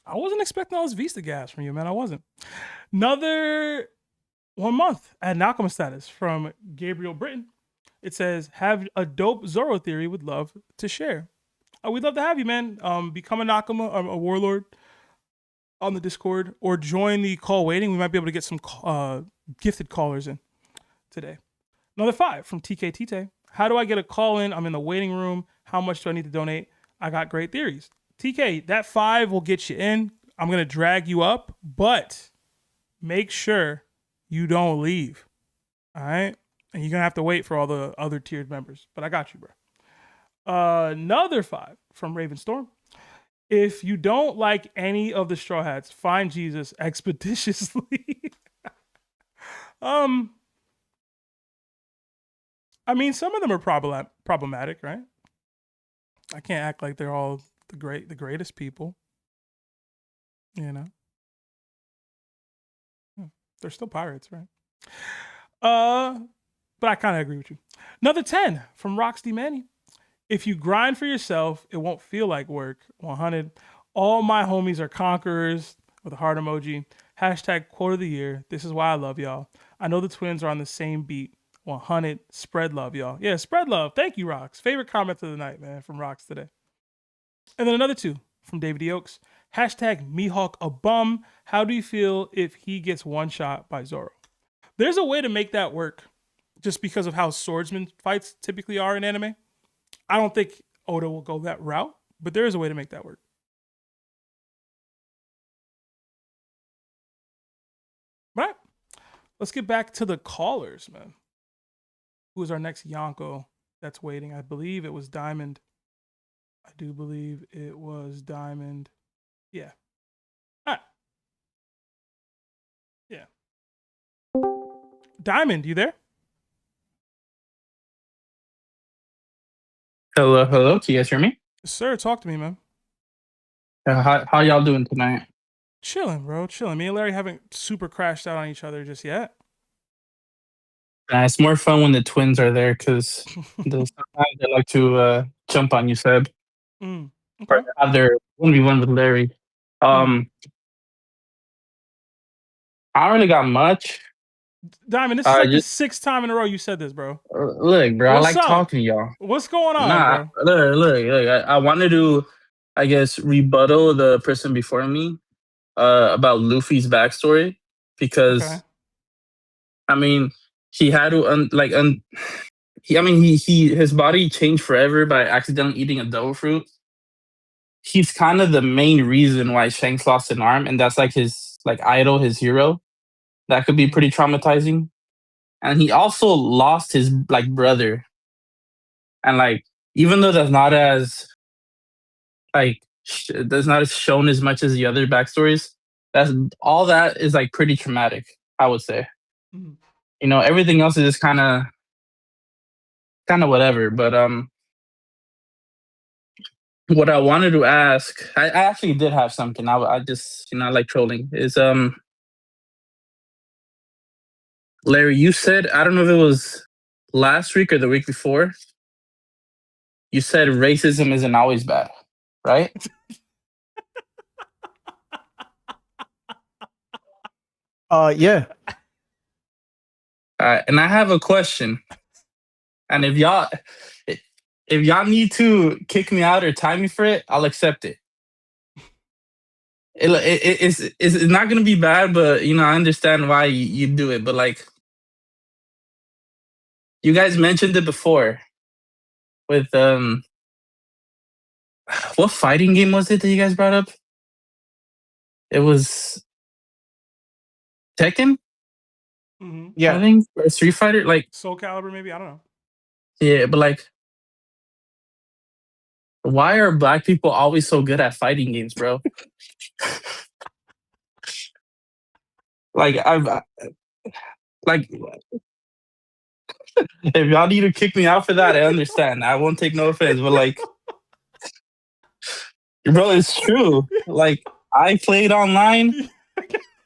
I wasn't expecting all this Vista gas from you, man. I wasn't. Another 1 month at Nakama status from Gabriel Britton. It says, have a dope Zoro theory, would love to share. We'd love to have you, man. Become a Nakama, a warlord on the Discord, or join the call waiting. We might be able to get some gifted callers in today. Another 5 from TK Tite. How do I get a call in? I'm in the waiting room. How much do I need to donate? I got great theories. TK, that 5 will get you in. I'm going to drag you up, but make sure you don't leave. All right? And you're going to have to wait for all the other tiered members. But I got you, bro. Another 5 from Ravenstorm. If you don't like any of the Straw Hats, find Jesus expeditiously. I mean, some of them are problematic, right? I can't act like they're all the greatest people. You know, they're still pirates, right? But I kind of agree with you. Another 10 from Rocks D Manny. If you grind for yourself, it won't feel like work. 100. All my homies are conquerors with a heart emoji. Hashtag quote of the year. This is why I love y'all. I know the twins are on the same beat. 100. Spread love, y'all. Yeah, spread love. Thank you, Rocks. Favorite comment of the night, man, from Rocks today. And then another 2 from David E. Oaks. Hashtag Mihawk a bum. How do you feel if he gets one shot by Zoro? There's a way to make that work just because of how swordsman fights typically are in anime. I don't think Oda will go that route, but there is a way to make that work. Right. Let's get back to the callers, man. Who is our next Yonko that's waiting? I believe it was Diamond. I do believe it was Diamond. Yeah. All right. Yeah. Diamond, you there? Hello. Can you guys hear me? Sir, talk to me, man. How y'all doing tonight? Chilling, bro. Chilling. Me and Larry haven't super crashed out on each other just yet. It's more fun when the twins are there because sometimes they like to jump on you, Seb. Okay. Or have their 1v1 with Larry. I don't really got much. Diamond, this is like the 6th time in a row you said this, bro. Look, bro, What's I like up? talking to y'all. What's going on, bro? Look. I wanted to, I guess, rebuttal the person before me about Luffy's backstory because, I mean, he had to his body changed forever by accidentally eating a devil fruit. He's kind of the main reason why Shanks lost an arm, and that's like his idol, his hero. That could be pretty traumatizing. And he also lost his brother. And even though that's not as shown as much as the other backstories, that is pretty traumatic, I would say. You know, everything else is just kind of whatever. But what I wanted to ask, I actually did have something. I just I like trolling. Is Larry, you said, I don't know if it was last week or the week before, you said racism isn't always bad, right? Yeah. And I have a question. And if y'all need to kick me out or tie me for it, I'll accept it. It's not gonna be bad, but I understand why you do it. But you guys mentioned it before with what fighting game was it that you guys brought up? It was Tekken? Yeah. I think, or Street Fighter, Soul Calibur, maybe? I don't know. Yeah, but why are black people always so good at fighting games, bro? If y'all need to kick me out for that, I understand. I won't take no offense, but bro, it's true. I played online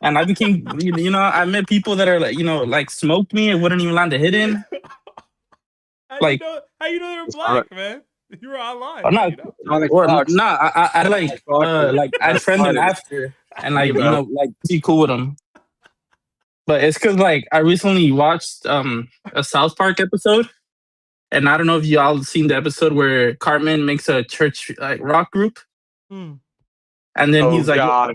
and I became, I met people that are smoked me and wouldn't even land a hit in. How you know they were black, man? You were online. I friend them after and be cool with them. But it's because I recently watched a South Park episode, and I don't know if y'all seen the episode where Cartman makes a church rock group, and then he's like, God.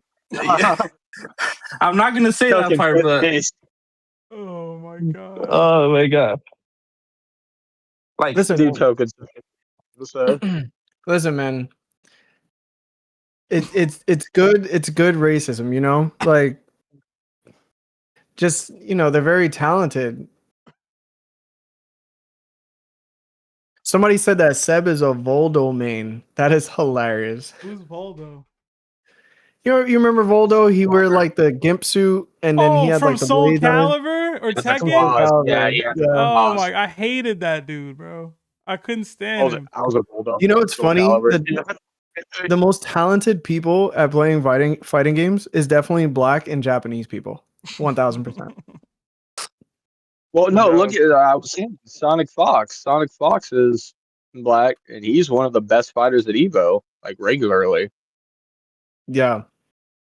I'm not gonna say that part, but oh my god, oh my god, listen, listen, man. It's good. It's good racism, just they're very talented. Somebody said that Seb is a Voldo main. That is hilarious. Who's Voldo? You remember Voldo? He wear the gimp suit, and then he had from the Soul blades on Calibur or Tekken? Yeah. Oh my! I hated that dude, bro. I couldn't stand him. I was a Bulldog. It's funny? the most talented people at playing fighting games is definitely black and Japanese people. 1000%. Well, no, look at I was saying Sonic Fox. Sonic Fox is black, and he's one of the best fighters at Evo, like regularly. Yeah.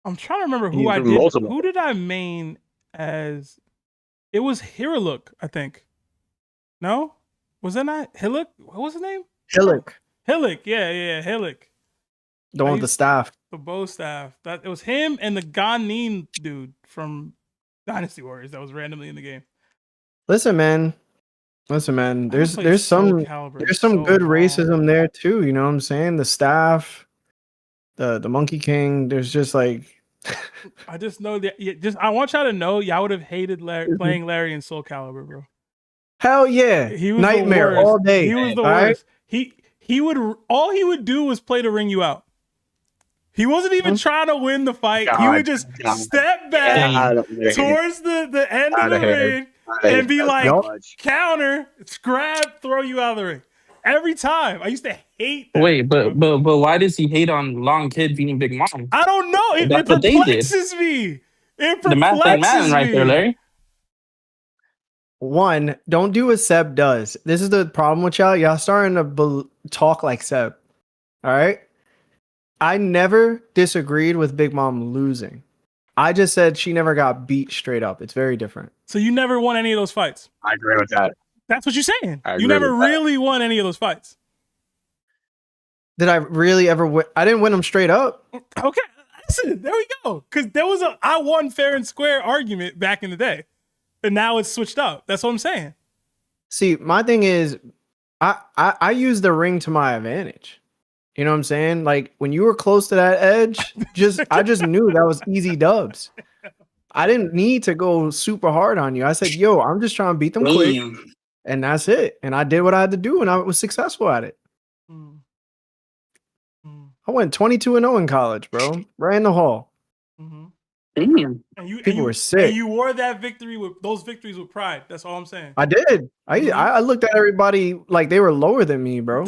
I'm trying to remember who He's I did. multiple. Who did I main as? It was Hiruluk, I think. No, was that not Hillock? What was his name? Hillock. Hillock, yeah, Hillock. The one with the staff. The bow staff. That it was him and the Ganin dude from Dynasty Warriors that was randomly in the game. Listen, man. There's some good racism there too. You know what I'm saying? The staff, the Monkey King. There's just like. I just know that. I want y'all to know, y'all would have hated playing Larry in Soul Calibur, bro. Hell yeah, he was nightmare all day. He was the worst. He would all he would do was play to ring you out. He wasn't even trying to win the fight. He would just step back towards the end of the ring and be like, counter, scrap, throw you out of the ring. Every time. I used to hate that. Wait, but why does he hate on Long Kid beating Big Mom? I don't know. It perplexes me. It perplexes the man right there, Larry. One, don't do what Seb does. This is the problem with y'all. Y'all starting to talk like Seb. All right? I never disagreed with Big Mom losing. I just said she never got beat straight up. It's very different. So you never won any of those fights? I agree with that. That's what you're saying. You never really won any of those fights. Did I really ever win? I didn't win them straight up. Okay. Listen, there we go. Because there was I won fair and square argument back in the day. And now it's switched up. That's what I'm saying. See, my thing is, I use the ring to my advantage. You know what I'm saying? Like when you were close to that edge, I just knew that was easy dubs. I didn't need to go super hard on you. I said, "Yo, I'm just trying to beat them quick," and that's it. And I did what I had to do, and I was successful at it. I went 22-0 in college, bro. Right in the hall. People were sick. And you wore that victory with those victories with pride. That's all I'm saying. I did. I looked at everybody like they were lower than me, bro.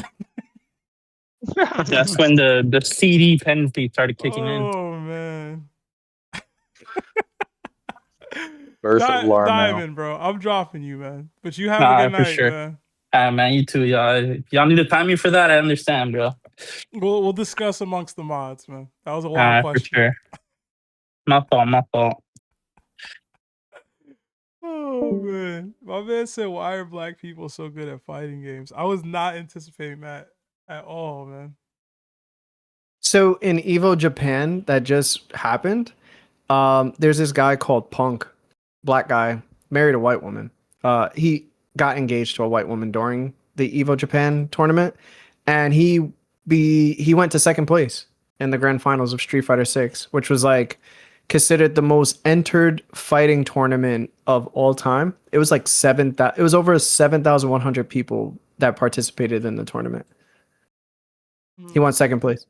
That's when the CD penalty started kicking in. Oh man. Diamond, bro. I'm dropping you, man. But you have a good night, sure. Man. You too, y'all. Y'all need to time me for that. I understand, bro. We'll discuss amongst the mods, man. That was a wild question. For sure. My fault. Oh man. My man said, why are black people so good at fighting games? I was not anticipating that at all, man. So in Evo Japan that just happened, there's this guy called Conq, black guy, married a white woman. He got engaged to a white woman during the Evo Japan tournament, and he went to second place in the grand finals of Street Fighter 6, which was like considered the most entered fighting tournament of all time. It was like it was over 7,100 people that participated in the tournament. He won second place.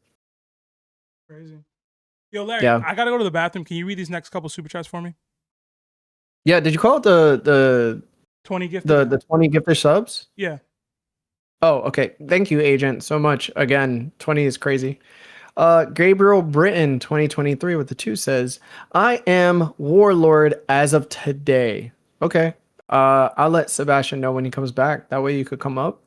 Crazy. Yo, Larry, I gotta go to the bathroom. Can you read these next couple super chats for me? Yeah, did you call it the 20 gift the 20 gifted subs? Yeah. Oh, okay. Thank you, Agent, so much. Again, 20 is crazy. Gabriel Britton 2023 with the 2 says, I am Warlord as of today. Okay. I'll let Sebastian know when he comes back. That way you could come up.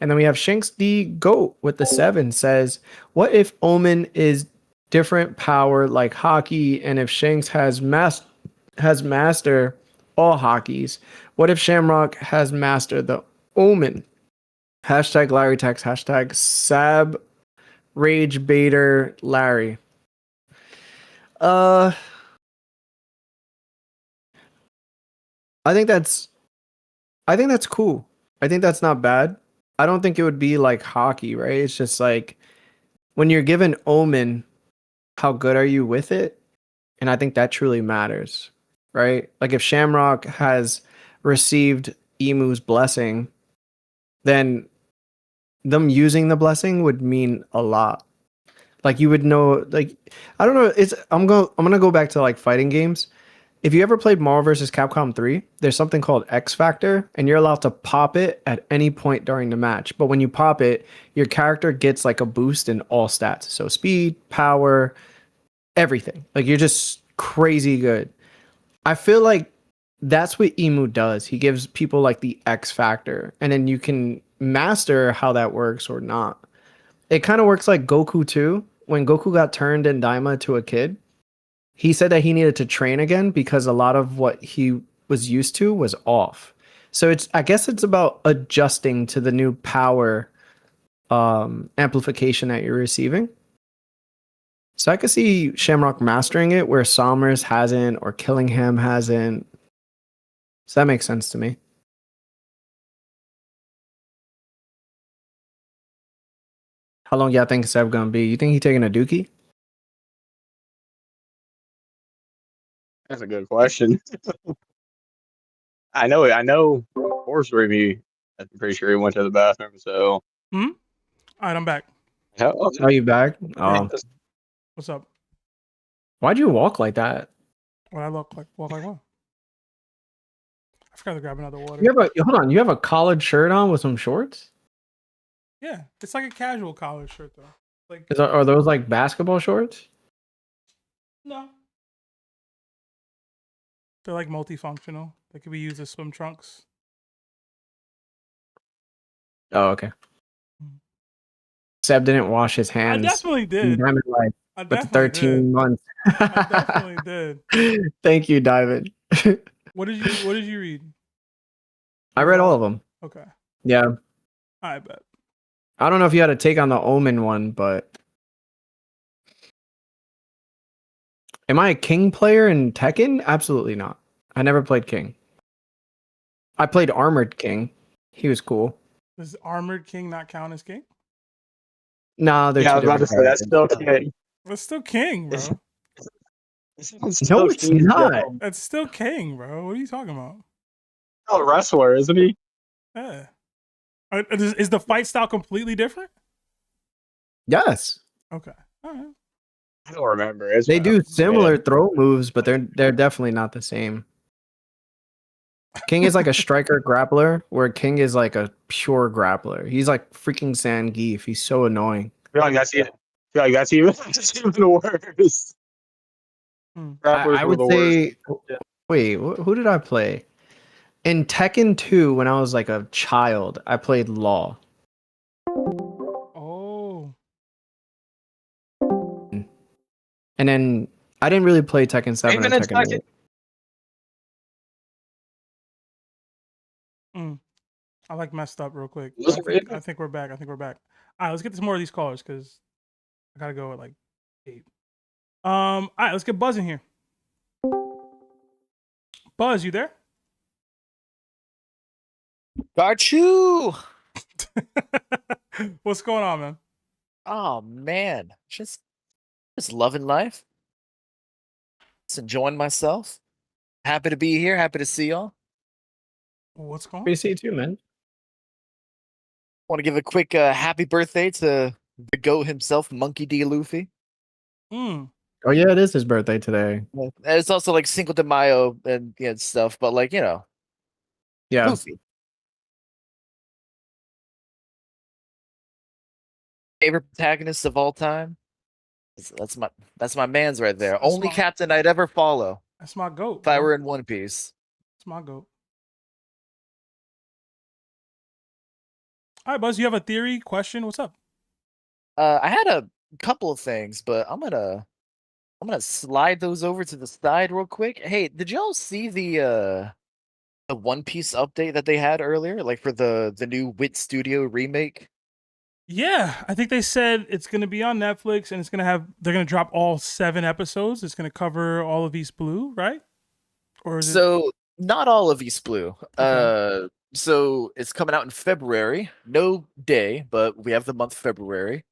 And then we have Shanks D Goat with the 7 says, what if Omen is different power like Haki, and if Shanks has master all Hakis? What if Shamrock has mastered the Omen? Hashtag Larry Text, hashtag Sab Rage Baiter Larry. I think that's cool. I think that's not bad. I don't think it would be like Haki, right? It's just like when you're given Omen, how good are you with it? And I think that truly matters, right? Like if Shamrock has received Emu's blessing, then them using the blessing would mean a lot. Like you would know, like I don't know. I'm gonna go back to like fighting games. if you ever played Marvel vs. Capcom 3, there's something called X Factor, and you're allowed to pop it at any point during the match. But when you pop it, your character gets like a boost in all stats. So speed, power, everything. Like you're just crazy good. I feel like that's what Emu does. He gives people like the X Factor, and then you can master how that works or not. It kind of works like Goku too. When Goku got turned in Daima to a kid, he said that he needed to train again because a lot of what he was used to was off. So I guess it's about adjusting to the new power amplification that you're receiving. So I could see Shamrock mastering it where Somers hasn't or Killingham hasn't. So that makes sense to me. How long y'all think Seb gonna be? You think he taking a dookie? That's a good question. I know. Horse review. I'm pretty sure he went to the bathroom. So. All right, I'm back. Are you back? Oh, what's up? Why'd you walk like that? What I walk like what? I forgot to grab another water. Hold on. You have a collared shirt on with some shorts? Yeah, it's like a casual collared shirt though. Like, are those like basketball shorts? No. They're like multifunctional. They could be used as swim trunks. Oh, okay. Seb didn't wash his hands. I definitely did. I definitely 13 months. I definitely did. Thank you, Diamond. What did you read? I read all of them. Okay. Yeah. I bet. I don't know if you had a take on the Omen one, but am I a King player in Tekken? Absolutely not. I never played King. I played Armored King. He was cool. Does Armored King not count as King? No, they're I was about to say that's still King. That's still King, bro. No, it's not. That's still King, bro. What are you talking about? Oh, wrestler, isn't he? Yeah. Is the fight style completely different? Yes. Okay. All right. I don't remember. They do similar throw moves, but they're definitely not the same. King is like a striker grappler, where King is like a pure grappler. He's like freaking Zangief. He's so annoying. I feel like that's even worse. I would say, wait, who did I play? In Tekken 2, when I was like a child, I played Law. Oh. And then I didn't really play Tekken 7 or Tekken 8. I like messed up real quick. I think we're back. All right, let's get more of these callers because I gotta go at like 8. All right, let's get Buzz in here. Buzz, you there? Got you. What's going on, man? Oh man, just loving life. Just enjoying myself. Happy to be here. Happy to see y'all. What's going on? Happy to see you too, man. Want to give a quick happy birthday to the GOAT himself, Monkey D. Luffy. Oh yeah, it is his birthday today. And it's also like Cinco de Mayo and stuff, but like yeah, Luffy. Favorite protagonist of all time. That's my man's right there. That's Only captain I'd ever follow. That's my GOAT. If I were in One Piece. It's my GOAT. All right, Buzz, you have a theory, question? What's up? I had a couple of things, but I'm gonna slide those over to the side real quick. Hey, did y'all see the One Piece update that they had earlier, like for the new Wit Studio remake? Yeah, I think they said it's going to be on Netflix and they're going to drop all 7 episodes. It's going to cover all of East Blue, right? Or is not all of East Blue. Okay. So it's coming out in February. No day, but we have the month February.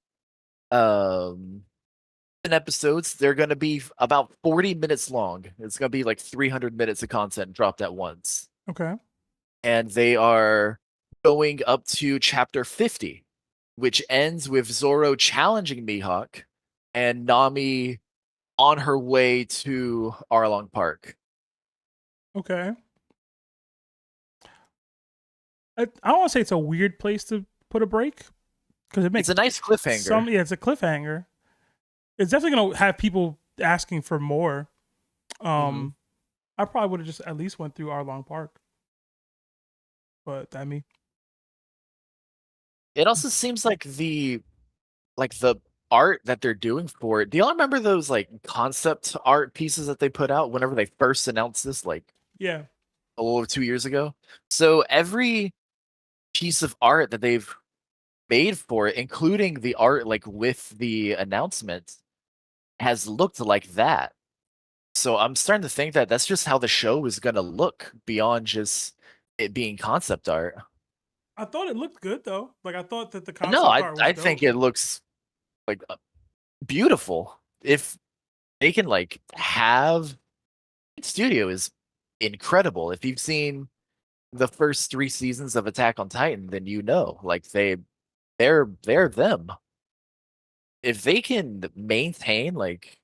10 episodes. They're going to be about 40 minutes long. It's going to be like 300 minutes of content dropped at once. Okay. And they are going up to chapter 50, which ends with Zoro challenging Mihawk and Nami on her way to Arlong Park. Okay. I don't want to say it's a weird place to put a break because it makes it's a nice cliffhanger. Yeah, it's a cliffhanger. It's definitely gonna have people asking for more. I probably would have just at least went through Arlong Park, but that me. It also seems like the art that they're doing for it. Do y'all remember those like concept art pieces that they put out whenever they first announced this? Like, yeah, a little over 2 years ago. So every piece of art that they've made for it, including the art like with the announcement, has looked like that. So I'm starting to think that that's just how the show is gonna look beyond just it being concept art. I thought it looked good though. Like I thought that the No, concept art was I dope. think it looks like beautiful. If they can like have studio is incredible. If you've seen the first 3 seasons of Attack on Titan, then you know, like they're them. If they can maintain like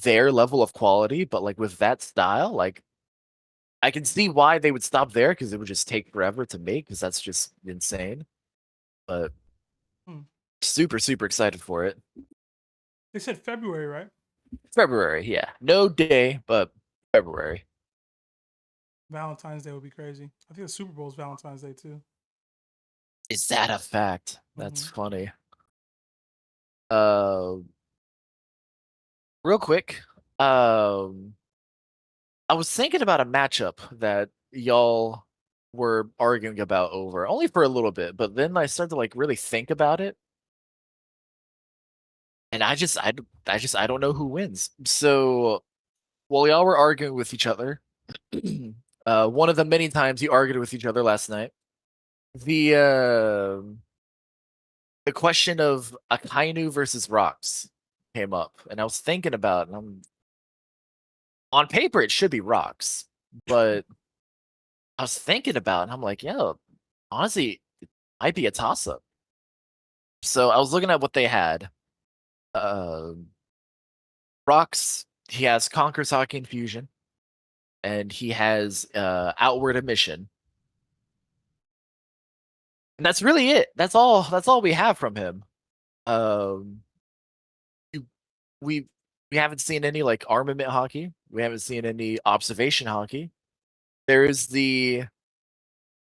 their level of quality, but like with that style, like I can see why they would stop there because it would just take forever to make because that's just insane. But super, super excited for it. They said February, right? February, yeah. No day, but February. Valentine's Day would be crazy. I think the Super Bowl is Valentine's Day too. Is that a fact? That's funny. Real quick, I was thinking about a matchup that y'all were arguing about over only for a little bit, but then I started to like really think about it, and I don't know who wins. So while y'all were arguing with each other, one of the many times you argued with each other last night, the question of Akainu versus Rocks came up, and I was thinking about, it, and on paper it should be Rocks, but I was thinking about it, and I'm like, yeah, honestly, it might be a toss up. So I was looking at what they had. Rocks, he has Conquer's Haki Infusion, and he has Outward Emission. And that's really it. That's all we have from him. We haven't seen any like armament haki. We haven't seen any observation haki. There is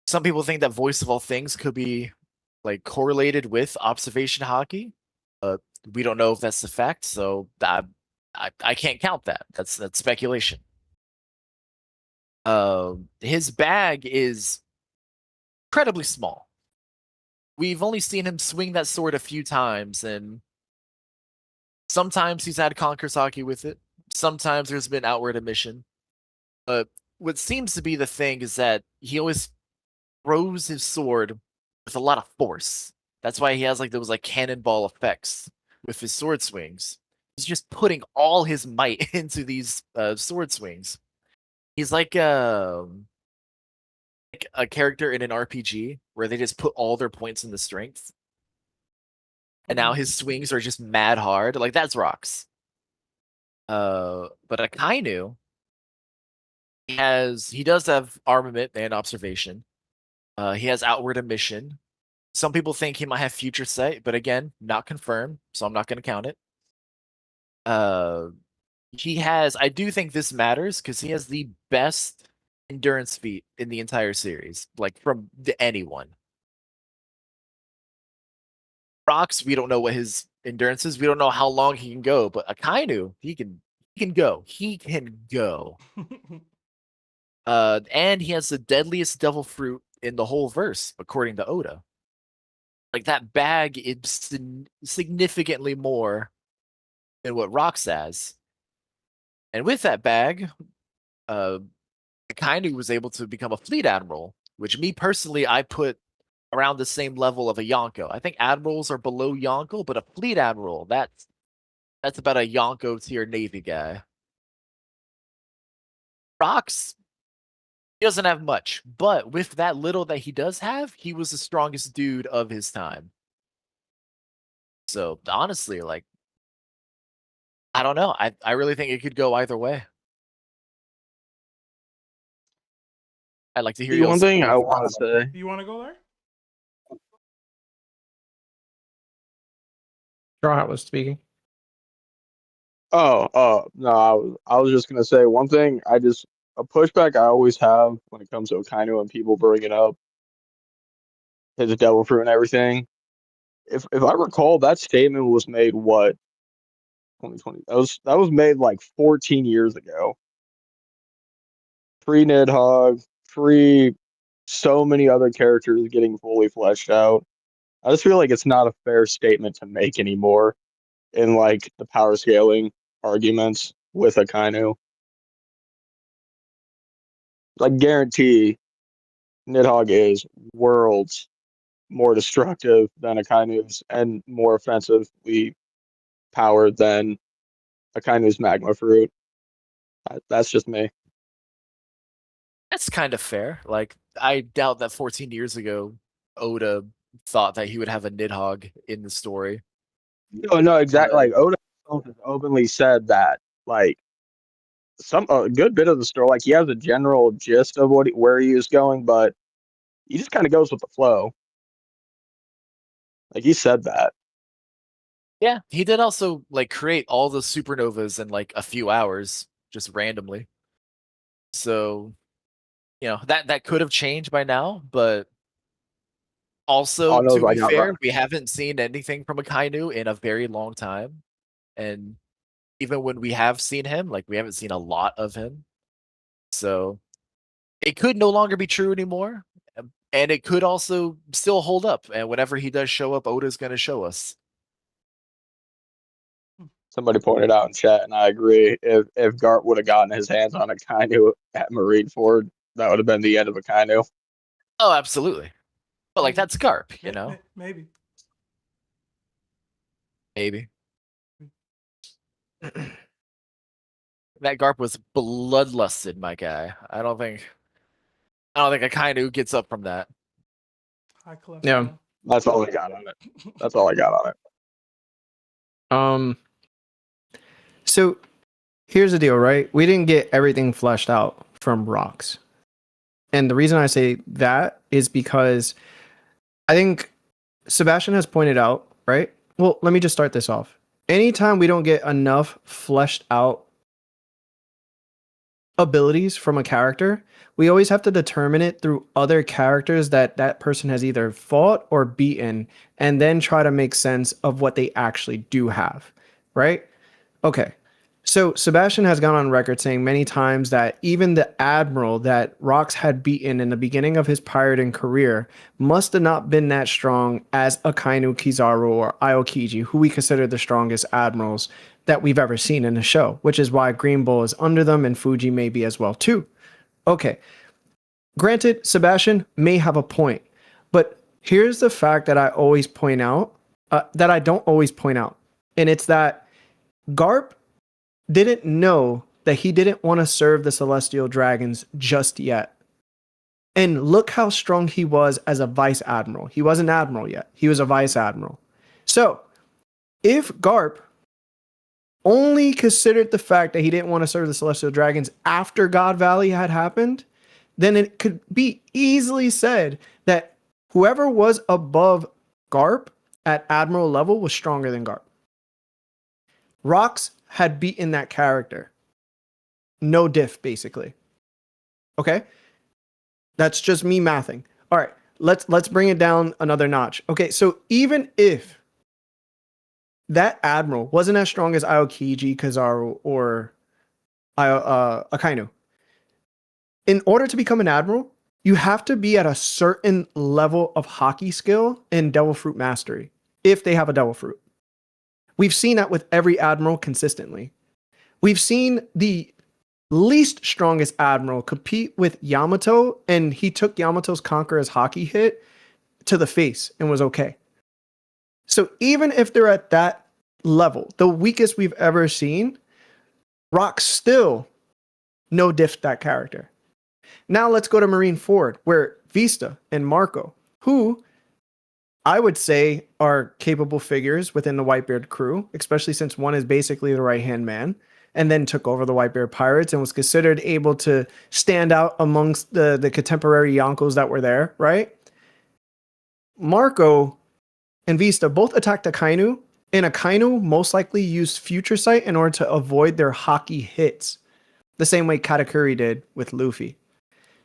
some people think that Voice of All Things could be like correlated with observation haki. We don't know if that's the fact, so I can't count that. That's speculation. His bag is incredibly small. We've only seen him swing that sword a few times, and sometimes he's had Conquer's Haki with it. Sometimes there's been Outward Emission. But what seems to be the thing is that he always throws his sword with a lot of force. That's why he has like those like cannonball effects with his sword swings. He's just putting all his might into these sword swings. He's like a character in an RPG where they just put all their points into strength. And now his swings are just mad hard. Like that's Rocks. But Akainu, he does have armament and observation. He has Outward Emission. Some people think he might have Future Sight, but again, not confirmed, so I'm not going to count it. He has, I do think this matters because he has the best endurance feat in the entire series, like from anyone. Rocks, we don't know what his endurance is. We don't know how long he can go, but Akainu, he can go. He can go. And he has the deadliest devil fruit in the whole verse, according to Oda. Like that bag is significantly more than what Rocks has. And with that bag, Akainu was able to become a fleet admiral, which me personally, I put around the same level of a Yonko. I think admirals are below Yonko, but a fleet admiral, that's about a Yonko tier Navy guy. Rocks, he doesn't have much, but with that little that he does have, he was the strongest dude of his time. So honestly, like, I don't know. I really think it could go either way. I'd like to hear one thing I want to say. Do you want to go there? Strawhat was speaking. Oh, no, I was just gonna say one thing. A pushback I always have when it comes to Akainu and people bringing up his devil fruit and everything. If I recall, that statement was made 2020. That was made like 14 years ago. Pre Nidhogg, pre so many other characters getting fully fleshed out. I just feel like it's not a fair statement to make anymore in like the power scaling arguments with Akainu. Like guarantee Nidhogg is worlds more destructive than Akainu's and more offensively powered than Akainu's magma fruit. That's just me. That's kind of fair. Like, I doubt that 14 years ago, Oda thought that he would have a Nidhogg in the story. No, exactly. Like Oda has openly said that, like, a good bit of the story, like he has a general gist of where he is going, but he just kind of goes with the flow. Like he said that. Yeah, he did also like create all the supernovas in like a few hours, just randomly. So, you know, that could have changed by now, but also to be fair, we haven't seen anything from Akainu in a very long time. And even when we have seen him, like we haven't seen a lot of him. So it could no longer be true anymore. And it could also still hold up. And whenever he does show up, Oda's going to show us. Somebody pointed out in chat, and I agree. If Garp would have gotten his hands on Akainu at Marineford, that would have been the end of Akainu. Oh, absolutely. But like that's Garp, you know? Maybe. That Garp was bloodlusted, my guy. I don't think Akainu gets up from that. Hi, Clifton. Yeah. That's all I got on it. So here's the deal, right? We didn't get everything fleshed out from Rocks. And the reason I say that is because I think Sebastian has pointed out, right? Well, let me just start this off. Anytime we don't get enough fleshed out abilities from a character, we always have to determine it through other characters that person has either fought or beaten, and then try to make sense of what they actually do have, right? Okay. So Sebastian has gone on record saying many times that even the admiral that Rocks had beaten in the beginning of his pirating career must have not been that strong as Akainu, Kizaru, or Aokiji, who we consider the strongest admirals that we've ever seen in the show, which is why Green Bull is under them and Fuji may be as well too. Okay. Granted, Sebastian may have a point, but here's the fact that I always point out, that I don't always point out, and it's that Garp didn't know that he didn't want to serve the Celestial Dragons just yet. And look how strong he was as a vice admiral. He wasn't admiral yet. He was a vice admiral. So, if Garp only considered the fact that he didn't want to serve the Celestial Dragons after God Valley had happened, then it could be easily said that whoever was above Garp at admiral level was stronger than Garp. Rocks had beaten that character. No diff, basically. Okay? That's just me mathing. All right, let's bring it down another notch. Okay, so even if that admiral wasn't as strong as Aokiji, Kizaru, or Akainu, in order to become an admiral, you have to be at a certain level of haki skill and Devil Fruit mastery, if they have a Devil Fruit. We've seen that with every admiral consistently. We've seen the least strongest admiral compete with Yamato, and he took Yamato's Conqueror's Haki hit to the face and was okay. So even if they're at that level, the weakest we've ever seen, Rock still no diff that character. Now let's go to Marineford, where Vista and Marco, who I would say are capable figures within the Whitebeard crew, especially since one is basically the right-hand man. and then took over the Whitebeard Pirates and was considered able to stand out amongst the contemporary Yonkos that were there, right? Marco and Vista both attacked Akainu, and Akainu most likely used Future Sight in order to avoid their Haki hits, the same way Katakuri did with Luffy.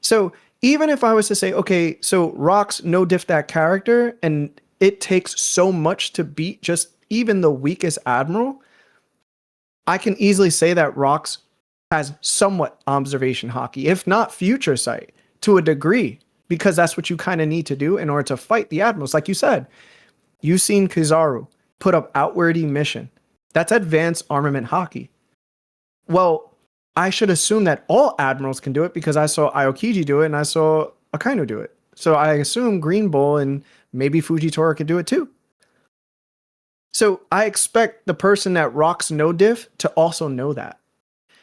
So even if I was to say, okay, so Rocks no-diff that character, and it takes so much to beat just even the weakest Admiral, I can easily say that Rocks has somewhat observation Haki, if not Future Sight, to a degree, because that's what you kind of need to do in order to fight the Admirals. Like you said, you've seen Kizaru put up outward emission. That's advanced armament Haki. Well, I should assume that all Admirals can do it because I saw Aokiji do it and I saw Akainu do it. So I assume Green Bull and maybe Fujitora could do it too. So I expect the person that rocks no diff to also know that.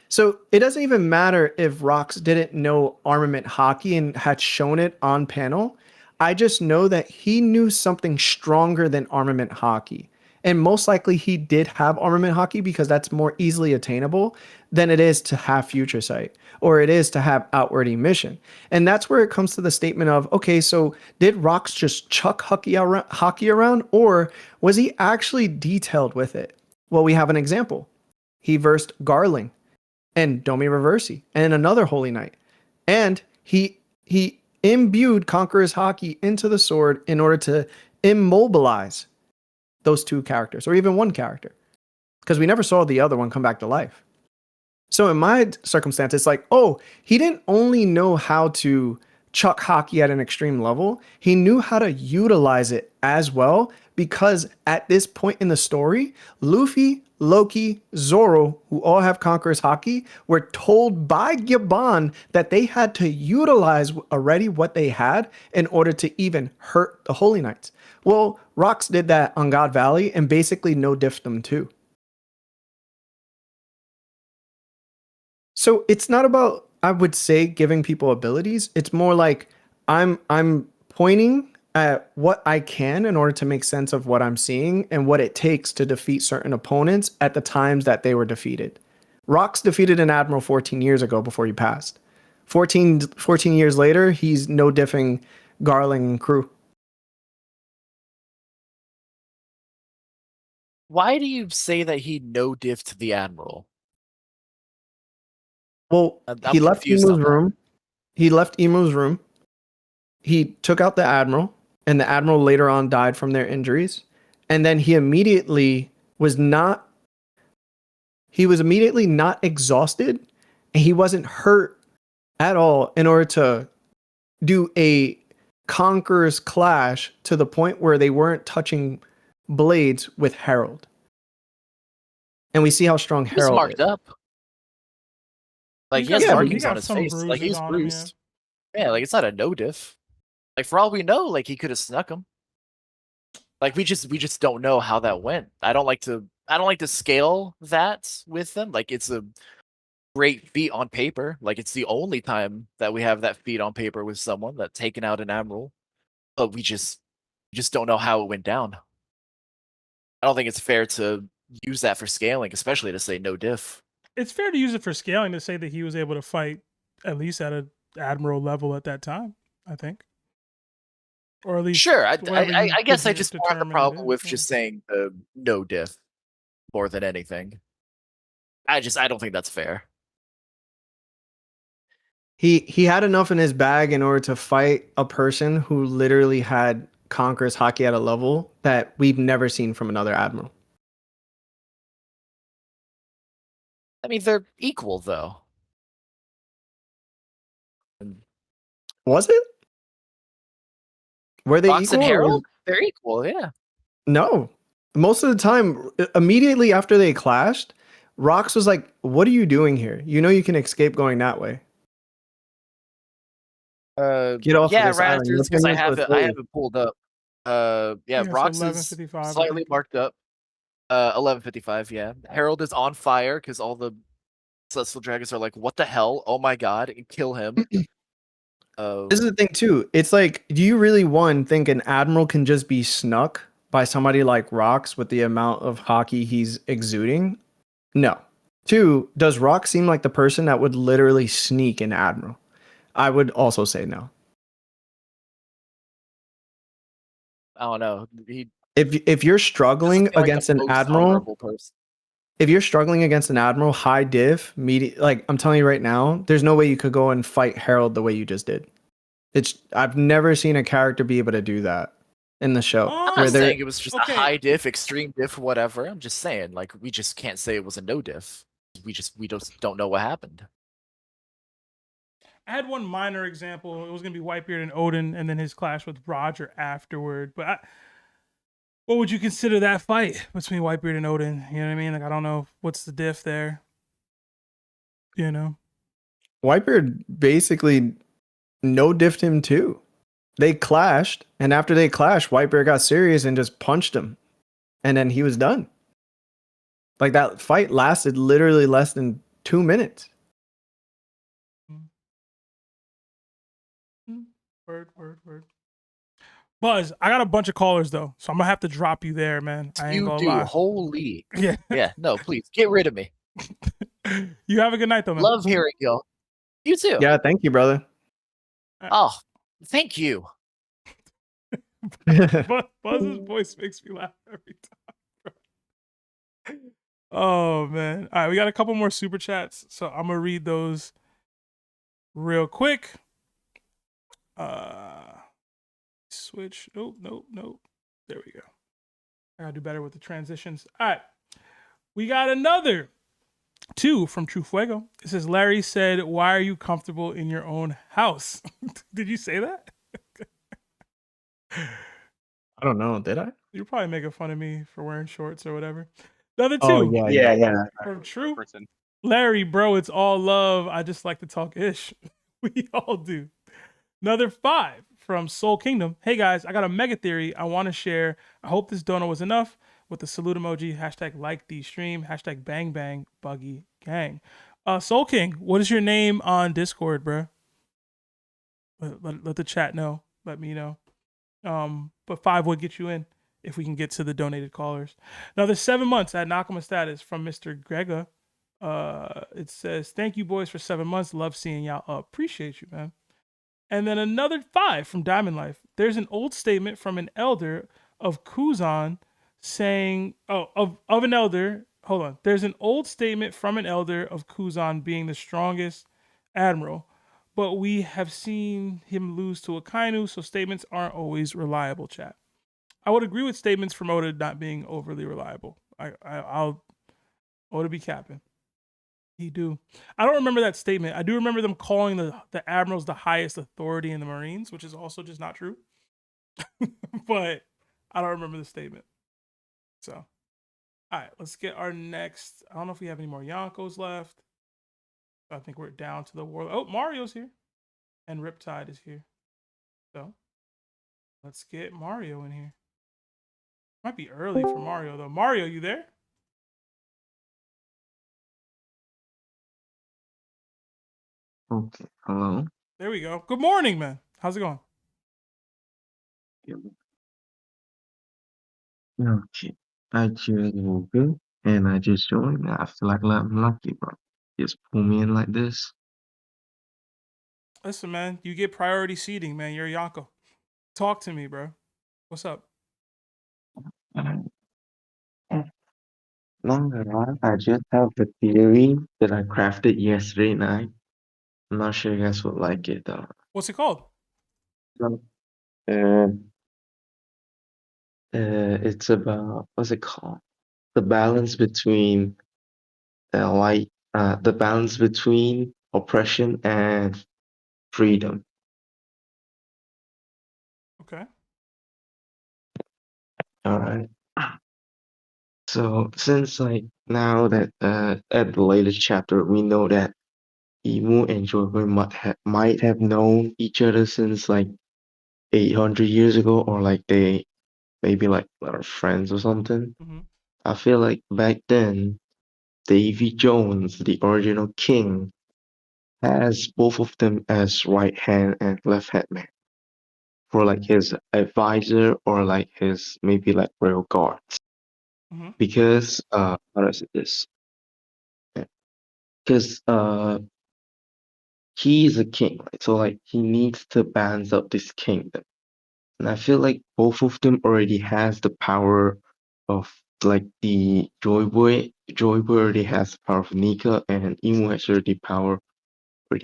So it doesn't even matter if Rocks didn't know armament Haki and had shown it on panel. I just know that he knew something stronger than armament Haki. And most likely he did have armament Haki because that's more easily attainable than it is to have Future Sight, or it is to have outward emission. And that's where it comes to the statement of, okay, so did Rocks just chuck Haki around, or was he actually detailed with it? Well, we have an example. He versed Garling and Domi Reversi and another Holy Knight. And he imbued Conqueror's Haki into the sword in order to immobilize those two characters, or even one character, because we never saw the other one come back to life. So in my circumstance, it's like, oh, he didn't only know how to chuck Haki at an extreme level, he knew how to utilize it as well, because at this point in the story, Luffy, Loki, Zoro, who all have Conqueror's Haki, were told by Gibbon that they had to utilize already what they had in order to even hurt the Holy Knights. Well, Rocks did that on God Valley and basically no-diffed them too. So it's not about, I would say, giving people abilities. It's more like I'm pointing at what I can in order to make sense of what I'm seeing and what it takes to defeat certain opponents at the times that they were defeated. Rocks defeated an Admiral 14 years ago before he passed. 14 years later, he's no-diffing Garling and crew. Why do you say that he no-diffed the Admiral? Well, he left Imu's room. He left Imu's room. He took out the Admiral, and the Admiral later on died from their injuries. And then he was immediately not exhausted, and he wasn't hurt at all in order to do a Conqueror's clash to the point where they weren't touching blades with Herald. And we see how strong Herald marked is. up. Like, he has markings on his face. Like, he's on bruised. Yeah, like, it's not a no-diff. Like, for all we know, like, he could have snuck him. Like, we just don't know how that went. I don't like to scale that with them. Like, it's a great feat on paper. Like, it's the only time that we have that feat on paper with someone that's taken out an Admiral. But we just don't know how it went down. I don't think it's fair to use that for scaling, especially to say no diff. It's fair to use it for scaling to say that he was able to fight at least at an Admiral level at that time, I think. Or at least sure. I guess I just have the problem with just saying no diff more than anything. I don't think that's fair. He had enough in his bag in order to fight a person who literally had Conqueror's Haki at a level that we've never seen from another Admiral. I mean, they're equal, though. Was it? Were they Rocks equal? And Herald? They're equal, yeah. No. Most of the time, immediately after they clashed, Rocks was like, what are you doing here? You know you can escape going that way. Get off of this right island. after this, because I have it pulled up. Rocks is slightly marked up. 11:55, yeah. Herald is on fire because all the Celestial Dragons are like, what the hell? Oh my god, and kill him. This is the thing too. It's like, do you really think an Admiral can just be snuck by somebody like Rocks with the amount of Haki he's exuding? No. 2, does Rock seem like the person that would literally sneak an admiral? I would also say no. I don't know. If you're struggling against an admiral, if you're struggling against an admiral, high diff, like I'm telling you right now, there's no way you could go and fight Harold the way you just did. I've never seen a character be able to do that in the show. I'm not saying it was just a high diff, extreme diff, whatever. I'm just saying, like, we just can't say it was a no diff. We just don't know what happened. I had one minor example. It was gonna be Whitebeard and Odin, and then his clash with Roger afterward. But what would you consider that fight between Whitebeard and Odin? You know what I mean? Like, I don't know what's the diff there. You know, Whitebeard basically no diffed him too. They clashed, and after they clashed, Whitebeard got serious and just punched him, and then he was done. Like, that fight lasted literally less than 2 minutes. Word. Buzz, I got a bunch of callers though, so I'm gonna have to drop you there, man. I ain't gonna lie. Holy. Yeah. Yeah. No, please get rid of me. You have a good night though, man. Love hearing y'all. You too. Yeah, thank you, brother. Oh, thank you. Buzz's voice makes me laugh every time. Oh man. All right, we got a couple more super chats, so I'm gonna read those real quick. Switch. Nope. There we go. I gotta do better with the transitions. All right. We got another 2 from True Fuego. It says, Larry said, "Why are you comfortable in your own house?" Did you say that? I don't know. Did I? You're probably making fun of me for wearing shorts or whatever. The other 2. Oh, yeah. From True. Larry, bro, it's all love. I just like to talk ish. We all do. Another 5 from Soul Kingdom. Hey guys, I got a mega theory I want to share. I hope this dono was enough with the salute emoji, #LikeTheStream, #BangBangBuggyGang. Soul King, what is your name on Discord, bro? Let the chat know. Let me know. But 5 would get you in if we can get to the donated callers. Another 7 months at Nakama status from Mr. Grega. It says, thank you boys for 7 months. Love seeing y'all. Appreciate you, man. And then another 5 from Diamond Life. There's an old statement from an elder of Kuzan saying, of an elder. Hold on. There's an old statement from an elder of Kuzan being the strongest admiral, but we have seen him lose to Akainu, so statements aren't always reliable, chat. I would agree with statements from Oda not being overly reliable. I'll Oda be capping. He do. I don't remember that statement. I do remember them calling the admirals the highest authority in the Marines, which is also just not true. But I don't remember the statement. So, all right, let's get our next. I don't know if we have any more Yonkos left. I think we're down to the war. Oh, Mario's here. And Riptide is here. So, let's get Mario in here. Might be early for Mario, though. Mario, you there? Okay, hello. There we go. Good morning, man. How's it going? Okay, I just woke up and I just joined. I feel like I'm lucky, bro. Just pull me in like this. Listen, man, you get priority seating, man. You're Yonko. Talk to me, bro. What's up? Longer on, I just have a theory that I crafted yesterday night. I'm not sure you guys would like it though. What's it called? It's about, what's it called? The balance between the balance between oppression and freedom. Okay. All right. So since like now that at the latest chapter we know that Imu and Joker might have known each other since like 800 years ago, or like they maybe like are friends or something. Mm-hmm. I feel like back then Davy Jones, the original king, has both of them as right hand and left hand man for like his advisor or like his maybe like real guards. Mm-hmm. Because how does it this? because he is a king, right? So like he needs to balance up this kingdom. And I feel like both of them already has the power of like the Joy Boy. Joy Boy already has the power of Nika, and Imu has already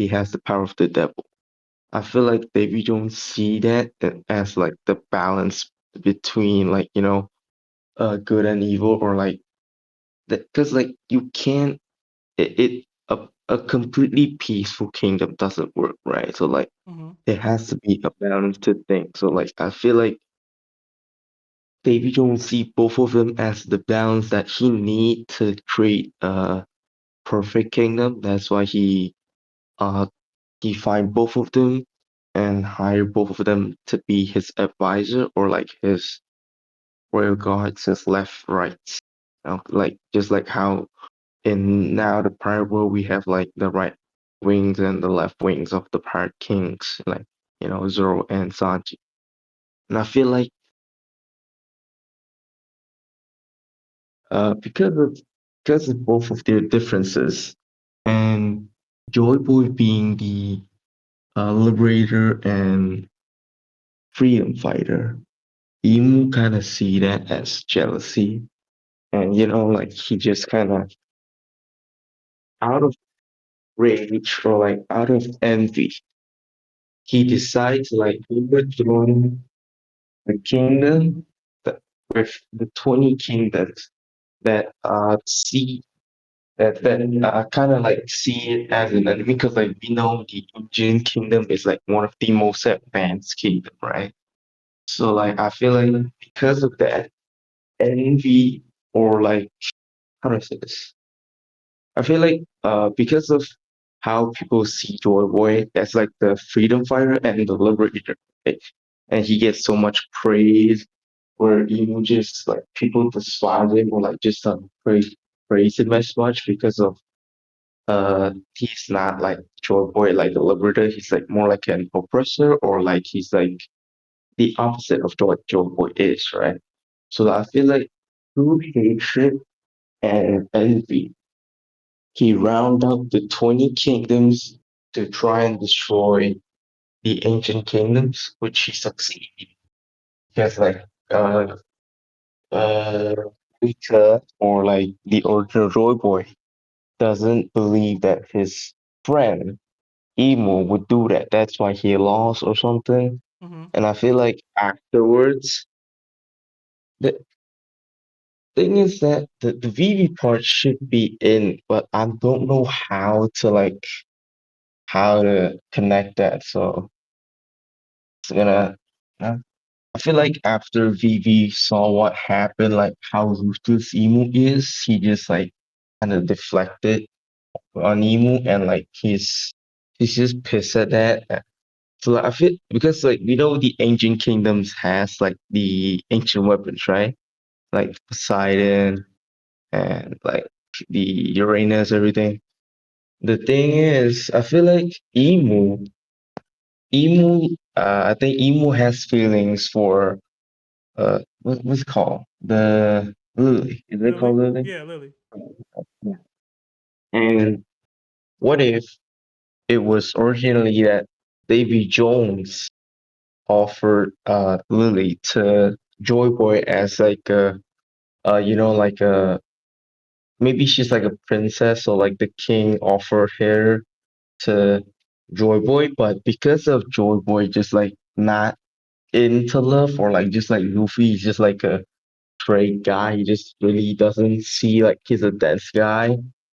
has the power of the devil. I feel like we don't see that as like the balance between like, good and evil, or like that, because like you can't a completely peaceful kingdom doesn't work, right? So like there has to be a balance to things. So like I feel like Davy Jones see both of them as the balance that he need to create a perfect kingdom. That's why he find both of them and hire both of them to be his advisor, or like his royal guards, his left rights. Like just like how in now the pirate world we have like the right wings and the left wings of the pirate kings, like Zoro and Sanji. And I feel like because of both of their differences, and Joy Boy being the liberator and freedom fighter, you kind of see that as jealousy, and like he just kind of out of rage or like out of envy, he decides like overthrow the kingdom with the 20 kingdoms that see that kind of like see it as an enemy, because like we know the Indian kingdom is like one of the most advanced kingdom, right? So like I feel like because of that envy, or like how do I say this? I feel like because of how people see Joy Boy as like the freedom fighter and the liberator, right? And he gets so much praise, where just like people despise him, or like just praise him as much because of he's not like Joy Boy like the liberator. He's like more like an oppressor, or like he's like the opposite of what Joy Boy is, right? So I feel like through hatred and envy, he round up the 20 kingdoms to try and destroy the ancient kingdoms, which he succeeded. Because like uh Rika, or like the original Joy Boy, doesn't believe that his friend Emo would do that. That's why he lost or something. And I feel like afterwards, the thing is that the VV part should be in, but I don't know how to connect that. So it's gonna. I feel like after VV saw what happened, like how ruthless Emu is, he just like kind of deflected on Emu, and like he's just pissed at that. So like, I feel, because like we know the ancient kingdoms has like the ancient weapons, right? Like Poseidon and like the Uranus, everything. The thing is, I feel like I think Emu has feelings for what's it called? The Lily. Is it called Lily? Yeah, Lily. Yeah. And what if it was originally that Davy Jones offered Lily to Joy Boy as like like a, maybe she's like a princess, or like the king offered her to Joy Boy, but because of Joy Boy just like not into love, or like just like Luffy, he's just like a straight guy. He just really doesn't see like he's a dense guy,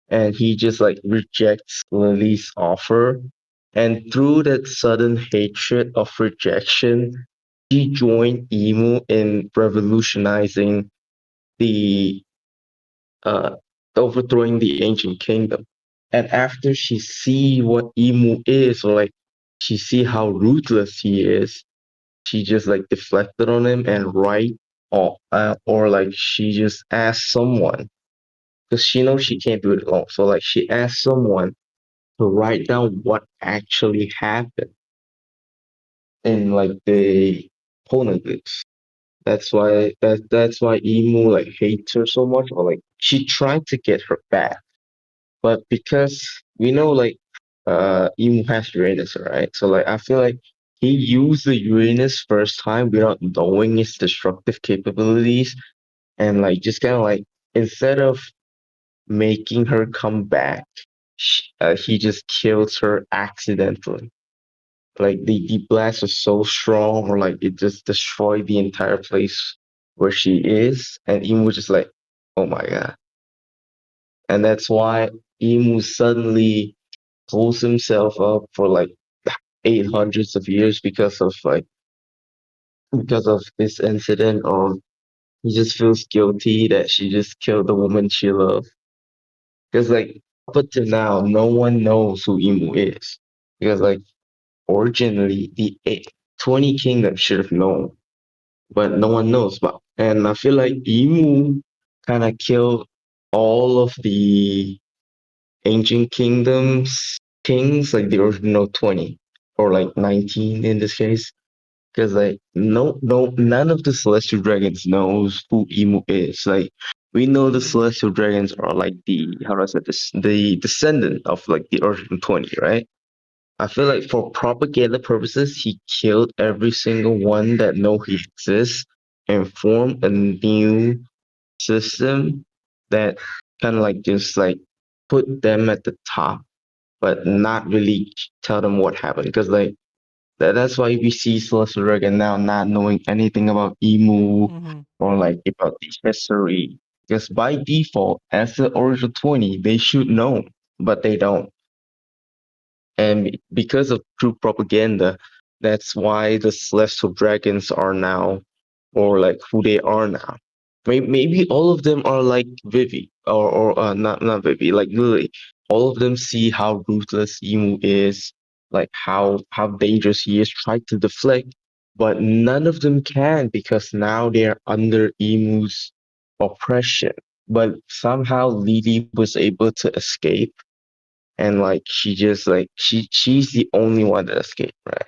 and he just like rejects Lily's offer. And through that sudden hatred of rejection, she joined Emu in revolutionizing the uh overthrowing the ancient kingdom. And after she see what Emu is, or like she see how ruthless he is, she just like deflected on him and write, or like she just asked someone, because she knows she can't do it alone. So like she asked someone to write down what actually happened in like the poneglyphs. That's why Emu like hates her so much, or like she tried to get her back. but because we know like Imu has Uranus, right? So like I feel like he used the Uranus first time without knowing its destructive capabilities, and like just kind of like instead of making her come back, he just kills her accidentally. Like the blast was so strong, or like it just destroyed the entire place where she is, and Imu was just like, oh my god. And that's why Imu suddenly pulls himself up for like 800s of years because of this incident of he just feels guilty that she just killed the woman she loved. Because like up until now, no one knows who Imu is. Because like originally the 20 kingdoms should have known, but no one knows about. And I feel like Imu kind of killed all of the ancient kingdoms kings, like the original 20 or like 19 in this case. Because like none of the celestial dragons knows who Imu is. Like we know the celestial dragons are like the how do I say this, the descendant of like the original 20, right? I feel like for propaganda purposes, he killed every single one that know he exists and formed a new system that kind of like just like put them at the top, but not really tell them what happened. Because like that's why we see Celestial Dragon now not knowing anything about Imu or like about the history. Because by default, as the original 20, they should know, but they don't. And because of true propaganda, that's why the Celestial Dragons are now, or like who they are now. Maybe all of them are like Vivi, or not Vivi, like Lily. All of them see how ruthless Imu is, like how dangerous he is, try to deflect, but none of them can because now they're under Imu's oppression. But somehow Lily was able to escape, and like she just like she's the only one that escaped, right?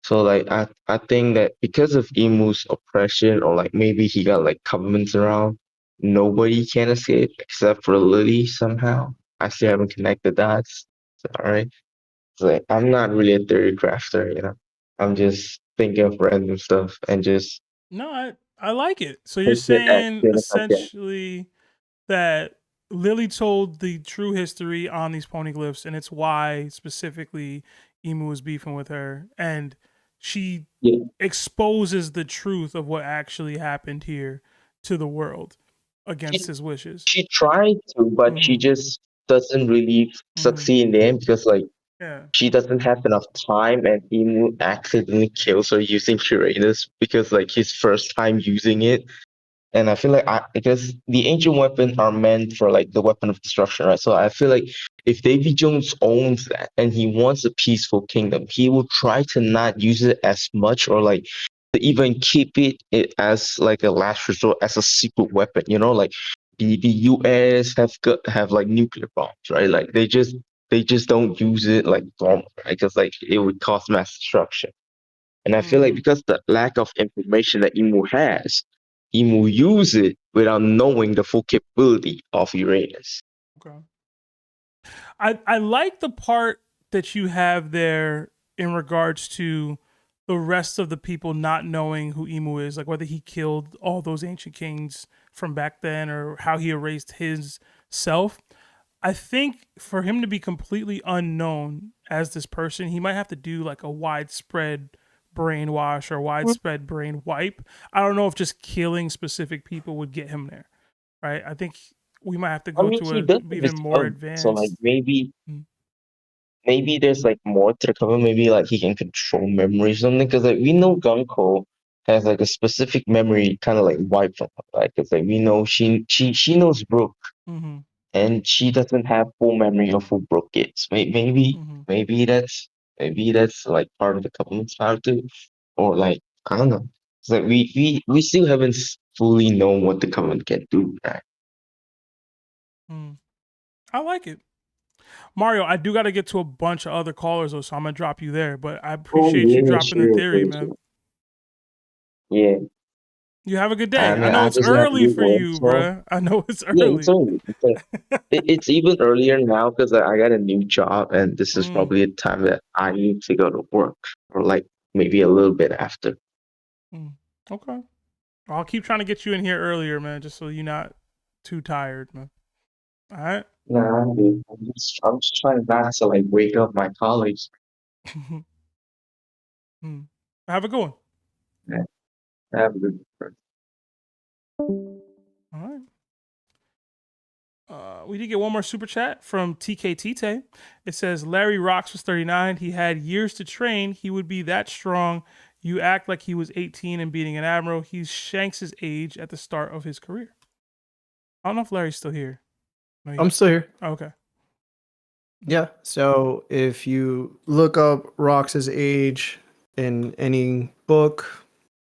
So like I think that because of Imu's oppression, or like maybe he got like governments around, nobody can escape except for Lily somehow. I still haven't connected dots. Alright. So like I'm not really a theory crafter, you know. I'm just thinking of random stuff and just No, I like it. So you're saying essentially that Lily told the true history on these poneglyphs, and it's why specifically Imu was beefing with her, and she exposes the truth of what actually happened here to the world against his wishes. She tried to, but she just doesn't really succeed in the end because like she doesn't have enough time, and Imu accidentally kills her using Uranus because like his first time using it. And I feel like because the ancient weapons are meant for like the weapon of destruction, right? So I feel like if Davy Jones owns that and he wants a peaceful kingdom, he will try to not use it as much, or like to even keep it as like a last resort, as a secret weapon. You know, like the US have like nuclear bombs, right? Like they just don't use it like normal, right? Because like it would cause mass destruction. And I feel like because the lack of information that Imu has, Imu use it without knowing the full capability of Uranus. Okay. I like the part that you have there in regards to the rest of the people not knowing who Imu is, like whether he killed all those ancient kings from back then or how he erased his self. I think for him to be completely unknown as this person, he might have to do like a widespread brainwash or widespread brain wipe. I don't know if just killing specific people would get him there, right? I think we might have to go to an even more advanced. So like maybe there's like more to the cover. Maybe like he can control memory or something. Because like we know Gunko has like a specific memory kind of like wiped from her, right? Because like we know she knows Brook, and she doesn't have full memory of who Brook is. Maybe that's like part of the government's power too, or like I don't know. It's like we still haven't fully known what the government can do, right? I like it. Mario, I do got to get to a bunch of other callers, though, so I'm going to drop you there. But I appreciate you dropping the theory, man. Yeah. You have a good day. I mean, I know I it's just have to early do for work, you, so bruh. I know it's yeah, early. it's early. It's even earlier now because I got a new job, and this is probably a time that I need to go to work, or like maybe a little bit after. Okay. I'll keep trying to get you in here earlier, man, just so you're not too tired, man. All right. Nah, dude, I'm just trying not to like wake up my colleagues. Have a good one. Yeah. Have a good one. All right. We did get one more super chat from TKTite. It says Larry Rocks was 39. He had years to train. He would be that strong. You act like he was 18 and beating an admiral. He's Shanks' age at the start of his career. I don't know if Larry's still here. No, I'm still here. Oh, okay. Yeah. So if you look up Rox's age in any book,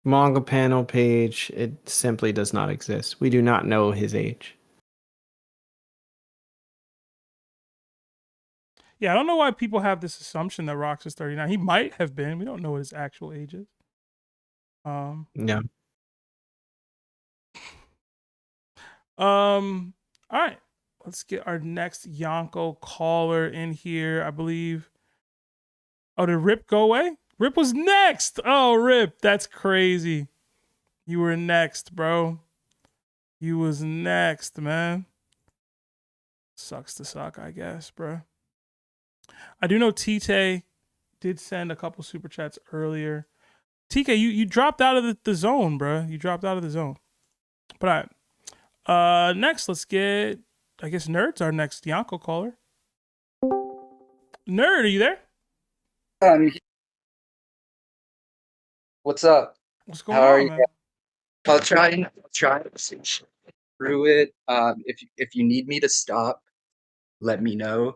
manga panel page, it simply does not exist. We do not know his age. Yeah, I don't know why people have this assumption that Rox is 39. He might have been. We don't know what his actual age is. Yeah. All right. Let's get our next Yonko caller in here. I believe. Oh, did Rip go away? Rip was next. Oh, Rip, that's crazy. You were next, bro. You was next, man. Sucks to suck, I guess, bro. I do know Tite did send a couple super chats earlier. TK, you dropped out of the zone, bro. You dropped out of the zone. But all right. Next, let's get, I guess, Nerd's our next Yonko caller. Nerd, are you there? What's up? What's going on, man? I'll try to see through it. If you need me to stop, let me know.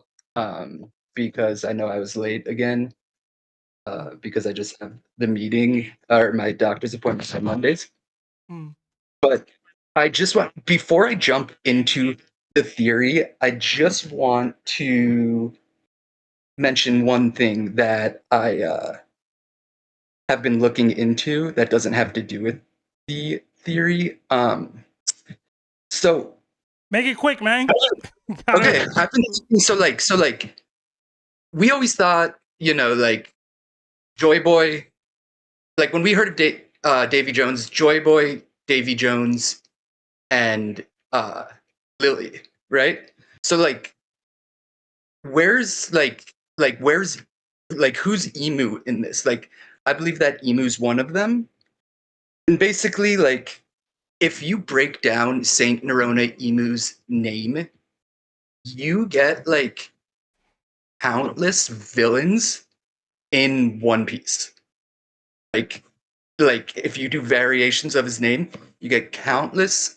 Because I know I was late again. Because I just have the meeting or my doctor's appointment on Mondays. But I just want, before I jump into the theory, I just want to mention one thing that I have been looking into that doesn't have to do with the theory. So make it quick, man. Okay, I've been so we always thought, like Joy Boy, like when we heard of Davy Jones, Joy Boy, Davy Jones, and Lily, right? So where's who's Emu in this? Like, I believe that Emu's one of them. And basically, like, if you break down Saint Nerona Emu's name, you get like countless villains in One Piece. Like if you do variations of his name, you get countless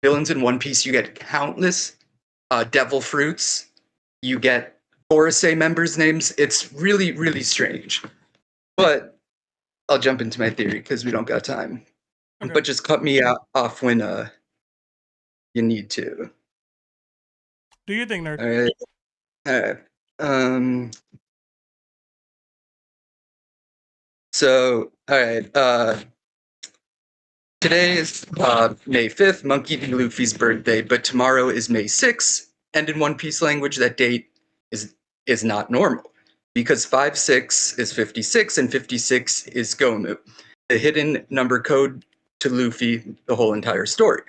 villains in One Piece. You get countless devil fruits. You get Orosei members' names. It's really, really strange. But I'll jump into my theory because we don't got time. Okay. But just cut me off when you need to. Do your thing, nerd. All right. So, all right. Today is May 5th, Monkey D. Luffy's birthday, but tomorrow is May 6th, and in One Piece language, that date is not normal, because 5-6 is 56, and 56 is Gomu, the hidden number code to Luffy, the whole entire story.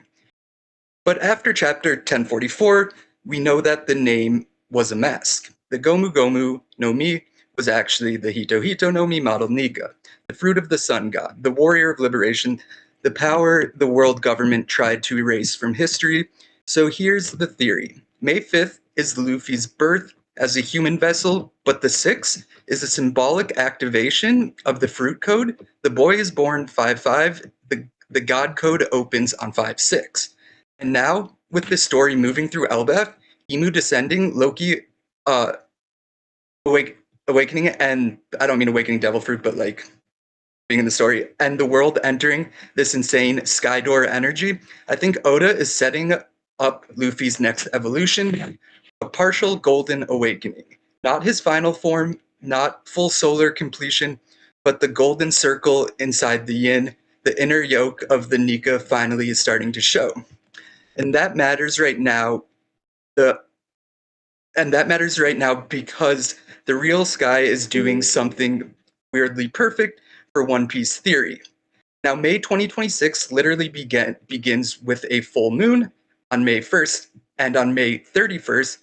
But after chapter 1044, we know that the name was a mask. The Gomu Gomu no Mi was actually the Hito Hito no Mi model Nika, the fruit of the sun god, the warrior of liberation, the power the world government tried to erase from history. So here's the theory. May 5th is Luffy's birth as a human vessel, but the 6th is a symbolic activation of the fruit code. The boy is born 5-5, the god code opens on 5-6. And now, with this story moving through Elbaf, Emu descending, Loki awakening, and I don't mean awakening devil fruit, but like being in the story, and the world entering this insane sky door energy, I think Oda is setting up Luffy's next evolution, a partial golden awakening. Not his final form, not full solar completion, but the golden circle inside the yin, the inner yoke of the Nika finally is starting to show. And that matters right now. Because the real sky is doing something weirdly perfect for One Piece theory. Now, May 2026 literally begins with a full moon on May 1st, and on May 31st,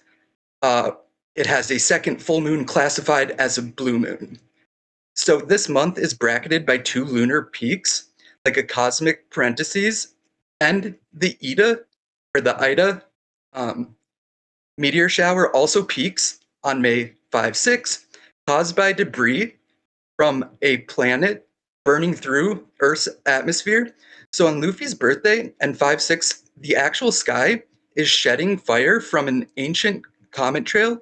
it has a second full moon classified as a blue moon. So this month is bracketed by two lunar peaks, like a cosmic parentheses, and the Ida meteor shower also peaks on May 5-6, caused by debris from a planet burning through Earth's atmosphere. So on Luffy's birthday and 5-6, the actual sky is shedding fire from an ancient comet trail.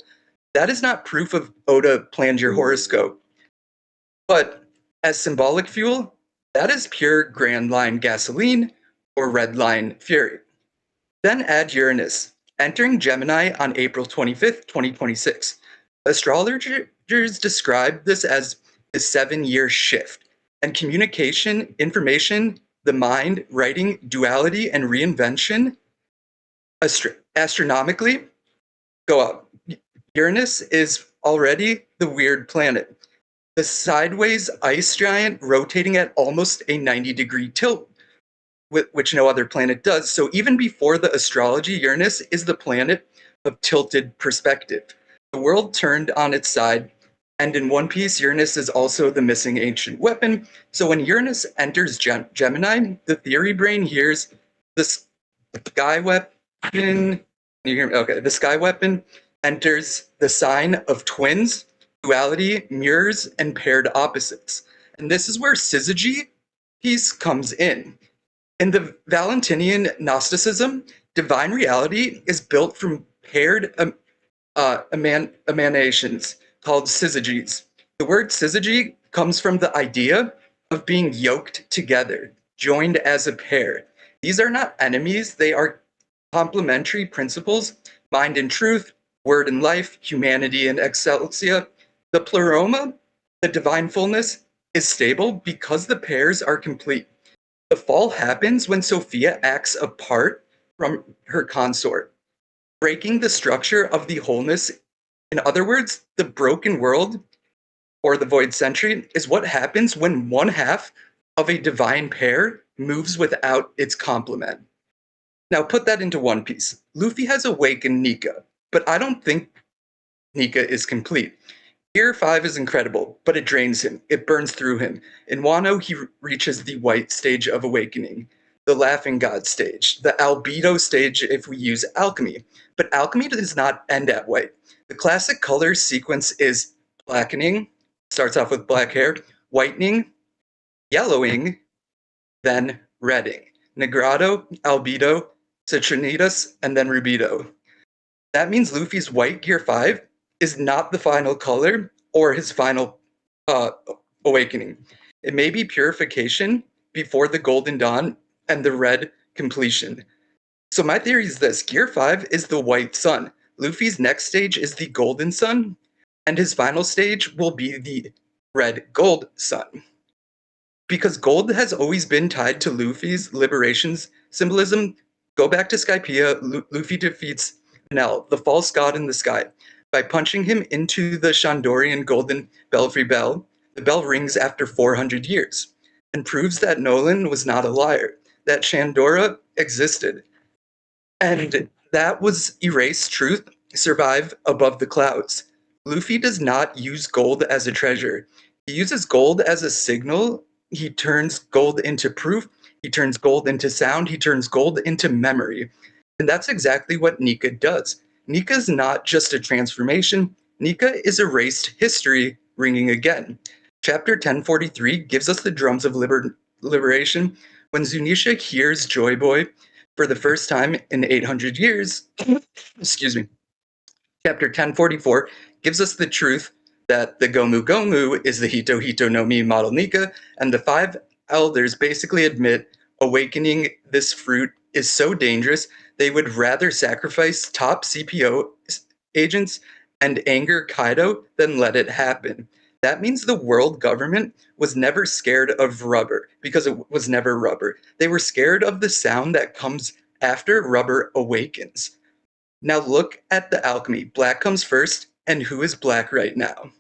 That is not proof of Oda planned your horoscope. But as symbolic fuel, that is pure Grand Line gasoline or Red Line fury. Then add Uranus, entering Gemini on April 25th, 2026. Astrologers describe this as a 7-year shift, and communication, information, the mind, writing, duality, and reinvention astronomically go up. Uranus is already the weird planet, the sideways ice giant rotating at almost a 90-degree tilt, which no other planet does. So even before the astrology, Uranus is the planet of tilted perspective. The world turned on its side, and in One Piece, Uranus is also the missing ancient weapon. So when Uranus enters Gemini, the theory brain hears the sky weapon. You hear me? Okay, the sky weapon enters the sign of twins, duality, mirrors, and paired opposites. And this is where Syzygy piece comes in. In the Valentinian Gnosticism, divine reality is built from paired emanations called syzygies. The word syzygy comes from the idea of being yoked together, joined as a pair. These are not enemies, they are complementary principles: mind and truth, word and life, humanity and excelsia. The pleroma, the divine fullness, is stable because the pairs are complete. The fall happens when Sophia acts apart from her consort, breaking the structure of the wholeness. In other words, the broken world, or the void century, is what happens when one half of a divine pair moves without its complement. Now put that into One Piece. Luffy has awakened Nika, but I don't think Nika is complete. Gear 5 is incredible, but it drains him. It burns through him. In Wano, he reaches the white stage of awakening, the laughing god stage, the albedo stage if we use alchemy. But alchemy does not end at white. The classic color sequence is blackening, starts off with black hair, whitening, yellowing, then redding. Negrado, albedo, citrinitas, and then rubido. That means Luffy's white Gear 5 is not the final color or his final awakening. It may be purification before the golden dawn and the red completion. So my theory is this: Gear 5 is the white sun. Luffy's next stage is the golden sun, and his final stage will be the red gold sun. Because gold has always been tied to Luffy's liberations symbolism. Go back to Skypiea, Luffy defeats Enel, the false god in the sky. By punching him into the Shandorian golden belfry bell, the bell rings after 400 years and proves that Nolan was not a liar, that Shandora existed. And that was erased truth, survive above the clouds. Luffy does not use gold as a treasure. He uses gold as a signal. He turns gold into proof. He turns gold into sound. He turns gold into memory. And that's exactly what Nika does. Nika is not just a transformation. Nika is erased history ringing again. Chapter 1043 gives us the drums of liberation. When Zunisha hears Joy Boy for the first time in 800 years, excuse me, chapter 1044 gives us the truth that the Gomu Gomu is the Hito Hito no Mi model Nika, and the 5 elders basically admit awakening this fruit is so dangerous they would rather sacrifice top CPO agents and anger Kaido, then let it happen. That means the world government was never scared of rubber because it was never rubber. They were scared of the sound that comes after rubber awakens. Now look at the alchemy. Black comes first, and who is black right now?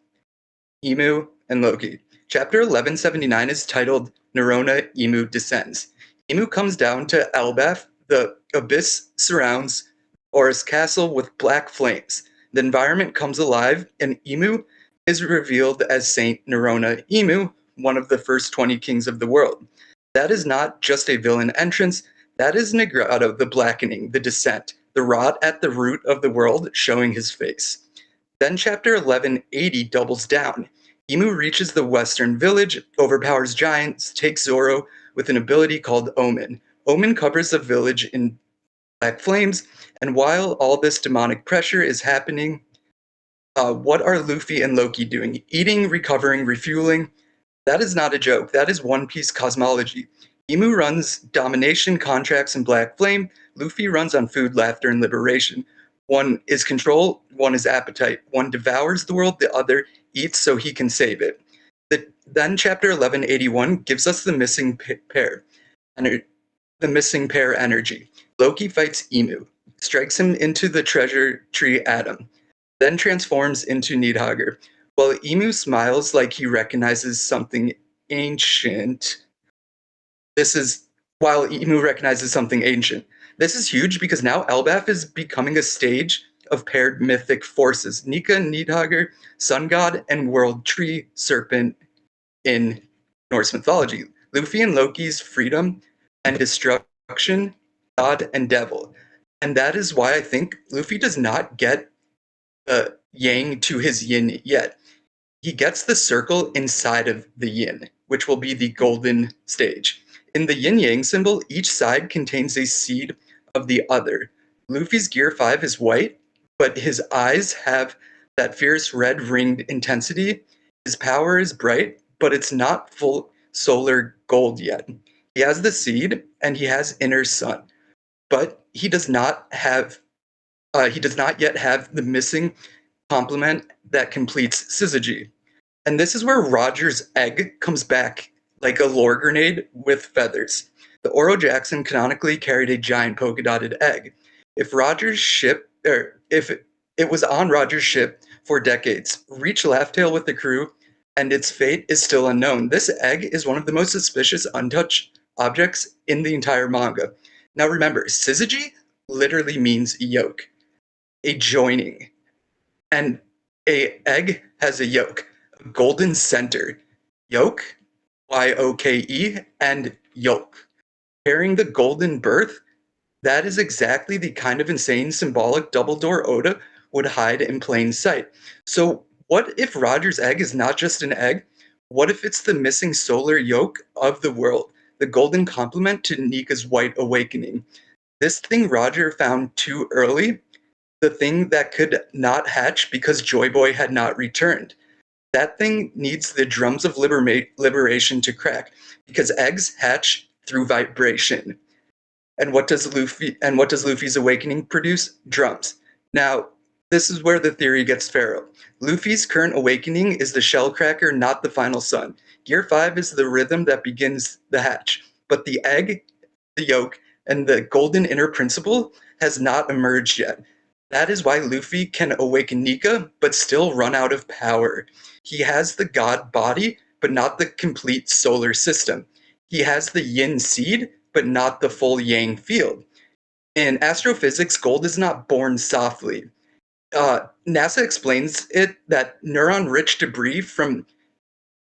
Imu and Loki. Chapter 1179 is titled Nerona Imu Descends. Imu comes down to Elbaf. The abyss surrounds Oris Castle with black flames. The environment comes alive, and Imu is revealed as Saint Nerona Imu, one of the first 20 kings of the world. That is not just a villain entrance, that is Negrado, the blackening, the descent, the rot at the root of the world showing his face. Then chapter 1180 doubles down. Imu reaches the western village, overpowers giants, takes Zoro with an ability called Omen. Omen covers the village in black flames, and while all this demonic pressure is happening, what are Luffy and Loki doing? Eating, recovering, refueling. That is not a joke. That is One Piece cosmology. Imu runs domination, contracts, and black flame. Luffy runs on food, laughter, and liberation. One is control, one is appetite. One devours the world, the other eats so he can save it. Then chapter 1181 gives us the missing pair, the missing pair energy. Loki fights Imu, strikes him into the treasure tree atom, then transforms into Needhugger. While Imu smiles like he recognizes something ancient, this is huge because now Elbaf is becoming a stage of paired mythic forces. Nika, Needhugger, Sun God, and World Tree Serpent in Norse mythology. Luffy and Loki's freedom and destruction, God and devil. And that is why I think Luffy does not get the yang to his yin yet. He gets the circle inside of the yin, which will be the golden stage. In the yin-yang symbol, each side contains a seed of the other. Luffy's Gear 5 is white, but his eyes have that fierce red ringed intensity. His power is bright, but it's not full solar gold yet. He has the seed, and he has inner sun, but he does not yet have the missing complement that completes Syzygy. And this is where Roger's egg comes back like a lore grenade with feathers. The Oro Jackson canonically carried a giant polka-dotted egg. If it was on Roger's ship for decades, reached Laugh-Tale with the crew, and its fate is still unknown. This egg is one of the most suspicious untouched objects in the entire manga. Now remember, Syzygy literally means yolk, a joining. And a egg has a yolk, a golden center. Yolk, Y-O-K-E, and yolk. Carrying the golden birth, that is exactly the kind of insane symbolic double door Oda would hide in plain sight. So what if Roger's egg is not just an egg? What if it's the missing solar yolk of the world, the golden complement to Nika's white awakening? This thing Roger found too early, the thing that could not hatch because Joy Boy had not returned. That thing needs the drums of liberation to crack, because eggs hatch through vibration. And what does Luffy's awakening produce? Drums. Now, this is where the theory gets feral. Luffy's current awakening is the shell cracker, not the final sun. Gear 5 is the rhythm that begins the hatch. But the egg, the yolk, and the golden inner principle has not emerged yet. That is why Luffy can awaken Nika, but still run out of power. He has the god body, but not the complete solar system. He has the yin seed, but not the full yang field. In astrophysics, gold is not born softly. NASA explains it that neuron-rich debris from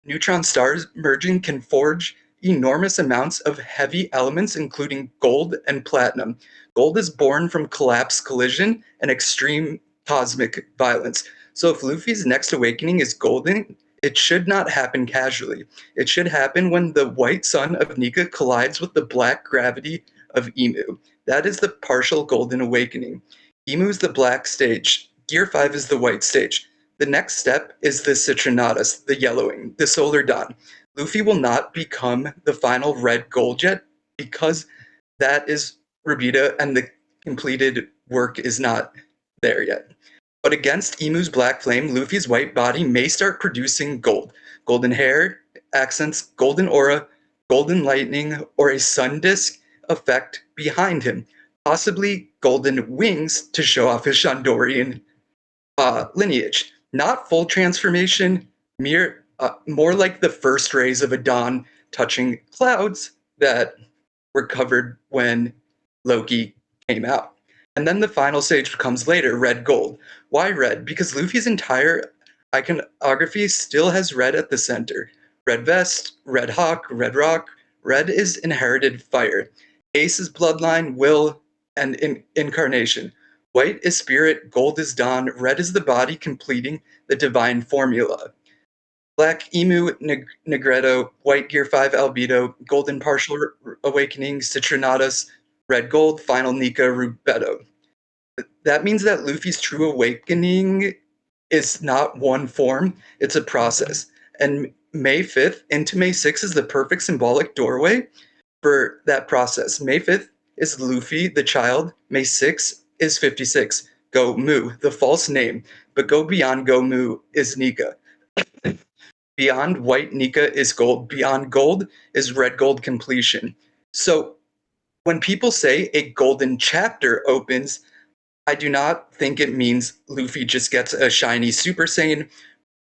neutron stars merging can forge enormous amounts of heavy elements, including gold and platinum. Gold is born from collapse, collision, and extreme cosmic violence. So if Luffy's next awakening is golden, it should not happen casually. It should happen when the white sun of Nika collides with the black gravity of Imu. That is the partial golden awakening. Imu is the black stage. Gear 5 is the white stage. The next step is the Citrinatus, the yellowing, the solar dawn. Luffy will not become the final red gold yet because that is Rabita and the completed work is not there yet. But against Imu's black flame, Luffy's white body may start producing gold. Golden hair accents golden aura, golden lightning, or a sun disk effect behind him. Possibly golden wings to show off his Shandorian lineage. Not full transformation, more like the first rays of a dawn touching clouds that were covered when Loki came out. And then the final stage comes later, red gold. Why red? Because Luffy's entire iconography still has red at the center. Red vest, red hawk, red rock. Red is inherited fire. Ace's bloodline, will, and incarnation. White is spirit, gold is dawn, red is the body completing the divine formula. Black Emu Negretto, White Gear 5 Albedo, Golden Partial Awakening, Citrinatus, Red Gold, Final Nika Rubetto. That means that Luffy's true awakening is not one form, it's a process. And May 5th into May 6th is the perfect symbolic doorway for that process. May 5th is Luffy, the child. May 6th is 56. Go Mu, the false name. But go beyond Go Mu is Nika. Beyond white Nika is gold. Beyond gold is red gold completion. So when people say a golden chapter opens, I do not think it means Luffy just gets a shiny Super Saiyan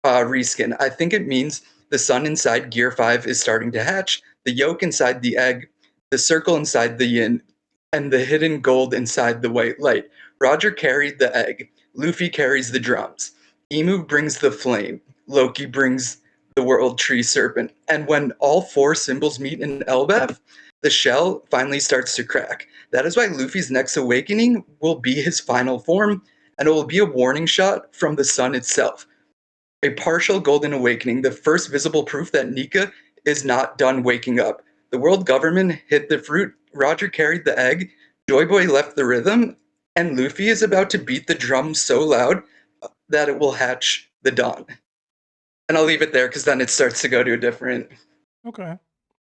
reskin. I think it means the sun inside Gear 5 is starting to hatch, the yolk inside the egg, the circle inside the yin, and the hidden gold inside the white light. Roger carried the egg. Luffy carries the drums. Emu brings the flame. Loki brings the world tree serpent. And when all four symbols meet in Elbaf, the shell finally starts to crack. That is why Luffy's next awakening will be his final form, and it will be a warning shot from the sun itself. A partial golden awakening, the first visible proof that Nika is not done waking up. The world government hid the fruit, Roger carried the egg, Joy Boy left the rhythm, and Luffy is about to beat the drum so loud that it will hatch the dawn. And I'll leave it there because then it starts to go to a different... Okay.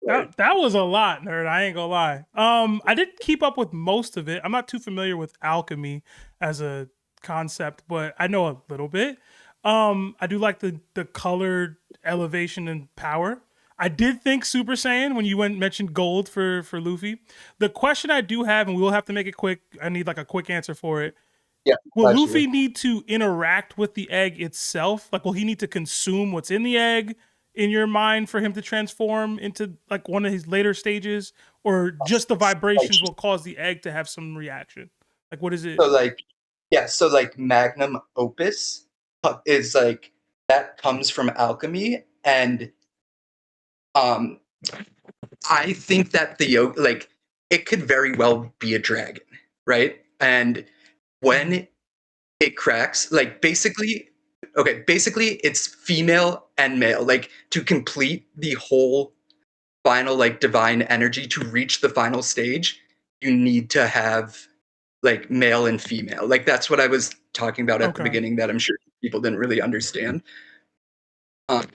That was a lot, nerd. I ain't gonna lie. I didn't keep up with most of it. I'm not too familiar with alchemy as a concept, but I know a little bit. I do like the colored elevation and power. I did think Super Saiyan when you mentioned gold for Luffy. The question I do have, and we will have to make it quick. I need like a quick answer for it. Yeah. Will Luffy need to interact with the egg itself? Like, will he need to consume what's in the egg in your mind for him to transform into like one of his later stages, or just the vibrations will cause the egg to have some reaction? Like, what is it? So like magnum opus is like that comes from alchemy, and I think that the yolk, like, it could very well be a dragon, right? And when it cracks, like basically it's female and male. Like, to complete the whole final like divine energy to reach the final stage, you need to have like male and female. Like, that's what I was talking about at the beginning that I'm sure people didn't really understand. Okay.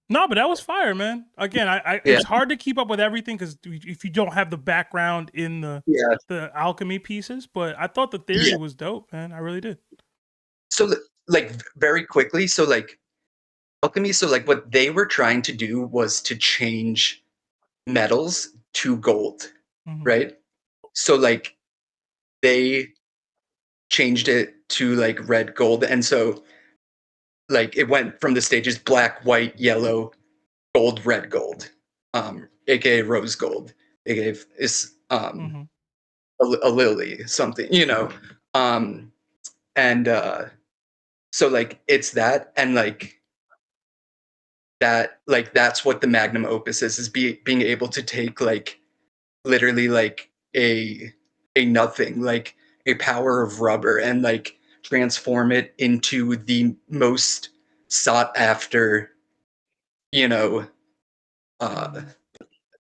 No, but that was fire, man. Again, it's hard to keep up with everything because if you don't have the background in the alchemy pieces, but I thought the theory was dope, man. I really did. So, like, very quickly, so like alchemy, so like what they were trying to do was to change metals to gold, right? So like they changed it to like red gold, and so like it went from the stages black, white, yellow, gold, red gold, aka rose gold, aka is a lily, something, you know, and so like it's that, and like that, like that's what the magnum opus is being able to take like literally like a nothing, like a power of rubber, and like transform it into the most sought after, you know,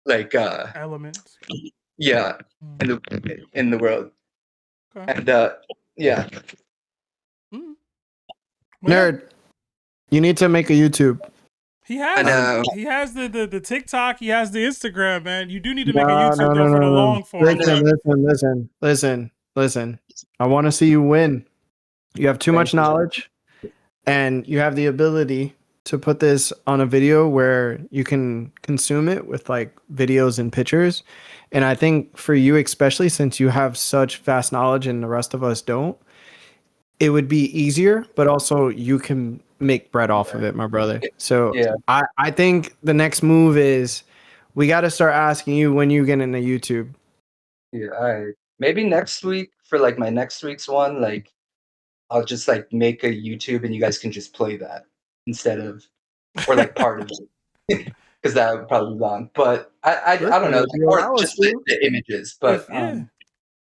like elements. Yeah, in the world. Okay. And yeah. Nerd, you need to make a YouTube. He has. I know. He has the TikTok. He has the Instagram. Man, you do need to make a No, YouTube no, though no, for the no, no. long form. Listen. I want to see you win. You have too Thank much you. knowledge, and you have the ability to put this on a video where you can consume it with like videos and pictures. And I think for you, especially since you have such vast knowledge and the rest of us don't, it would be easier, but also you can make bread off of it, my brother. So Yeah. I think the next move is we got to start asking you when you get into YouTube. Yeah, all right. Maybe next week for like my next week's one, like I'll just like make a YouTube and you guys can just play that instead of or like part of it. Because that would probably be long. But I don't know, Listen, if you or allow us just the, to. the images. But Yeah.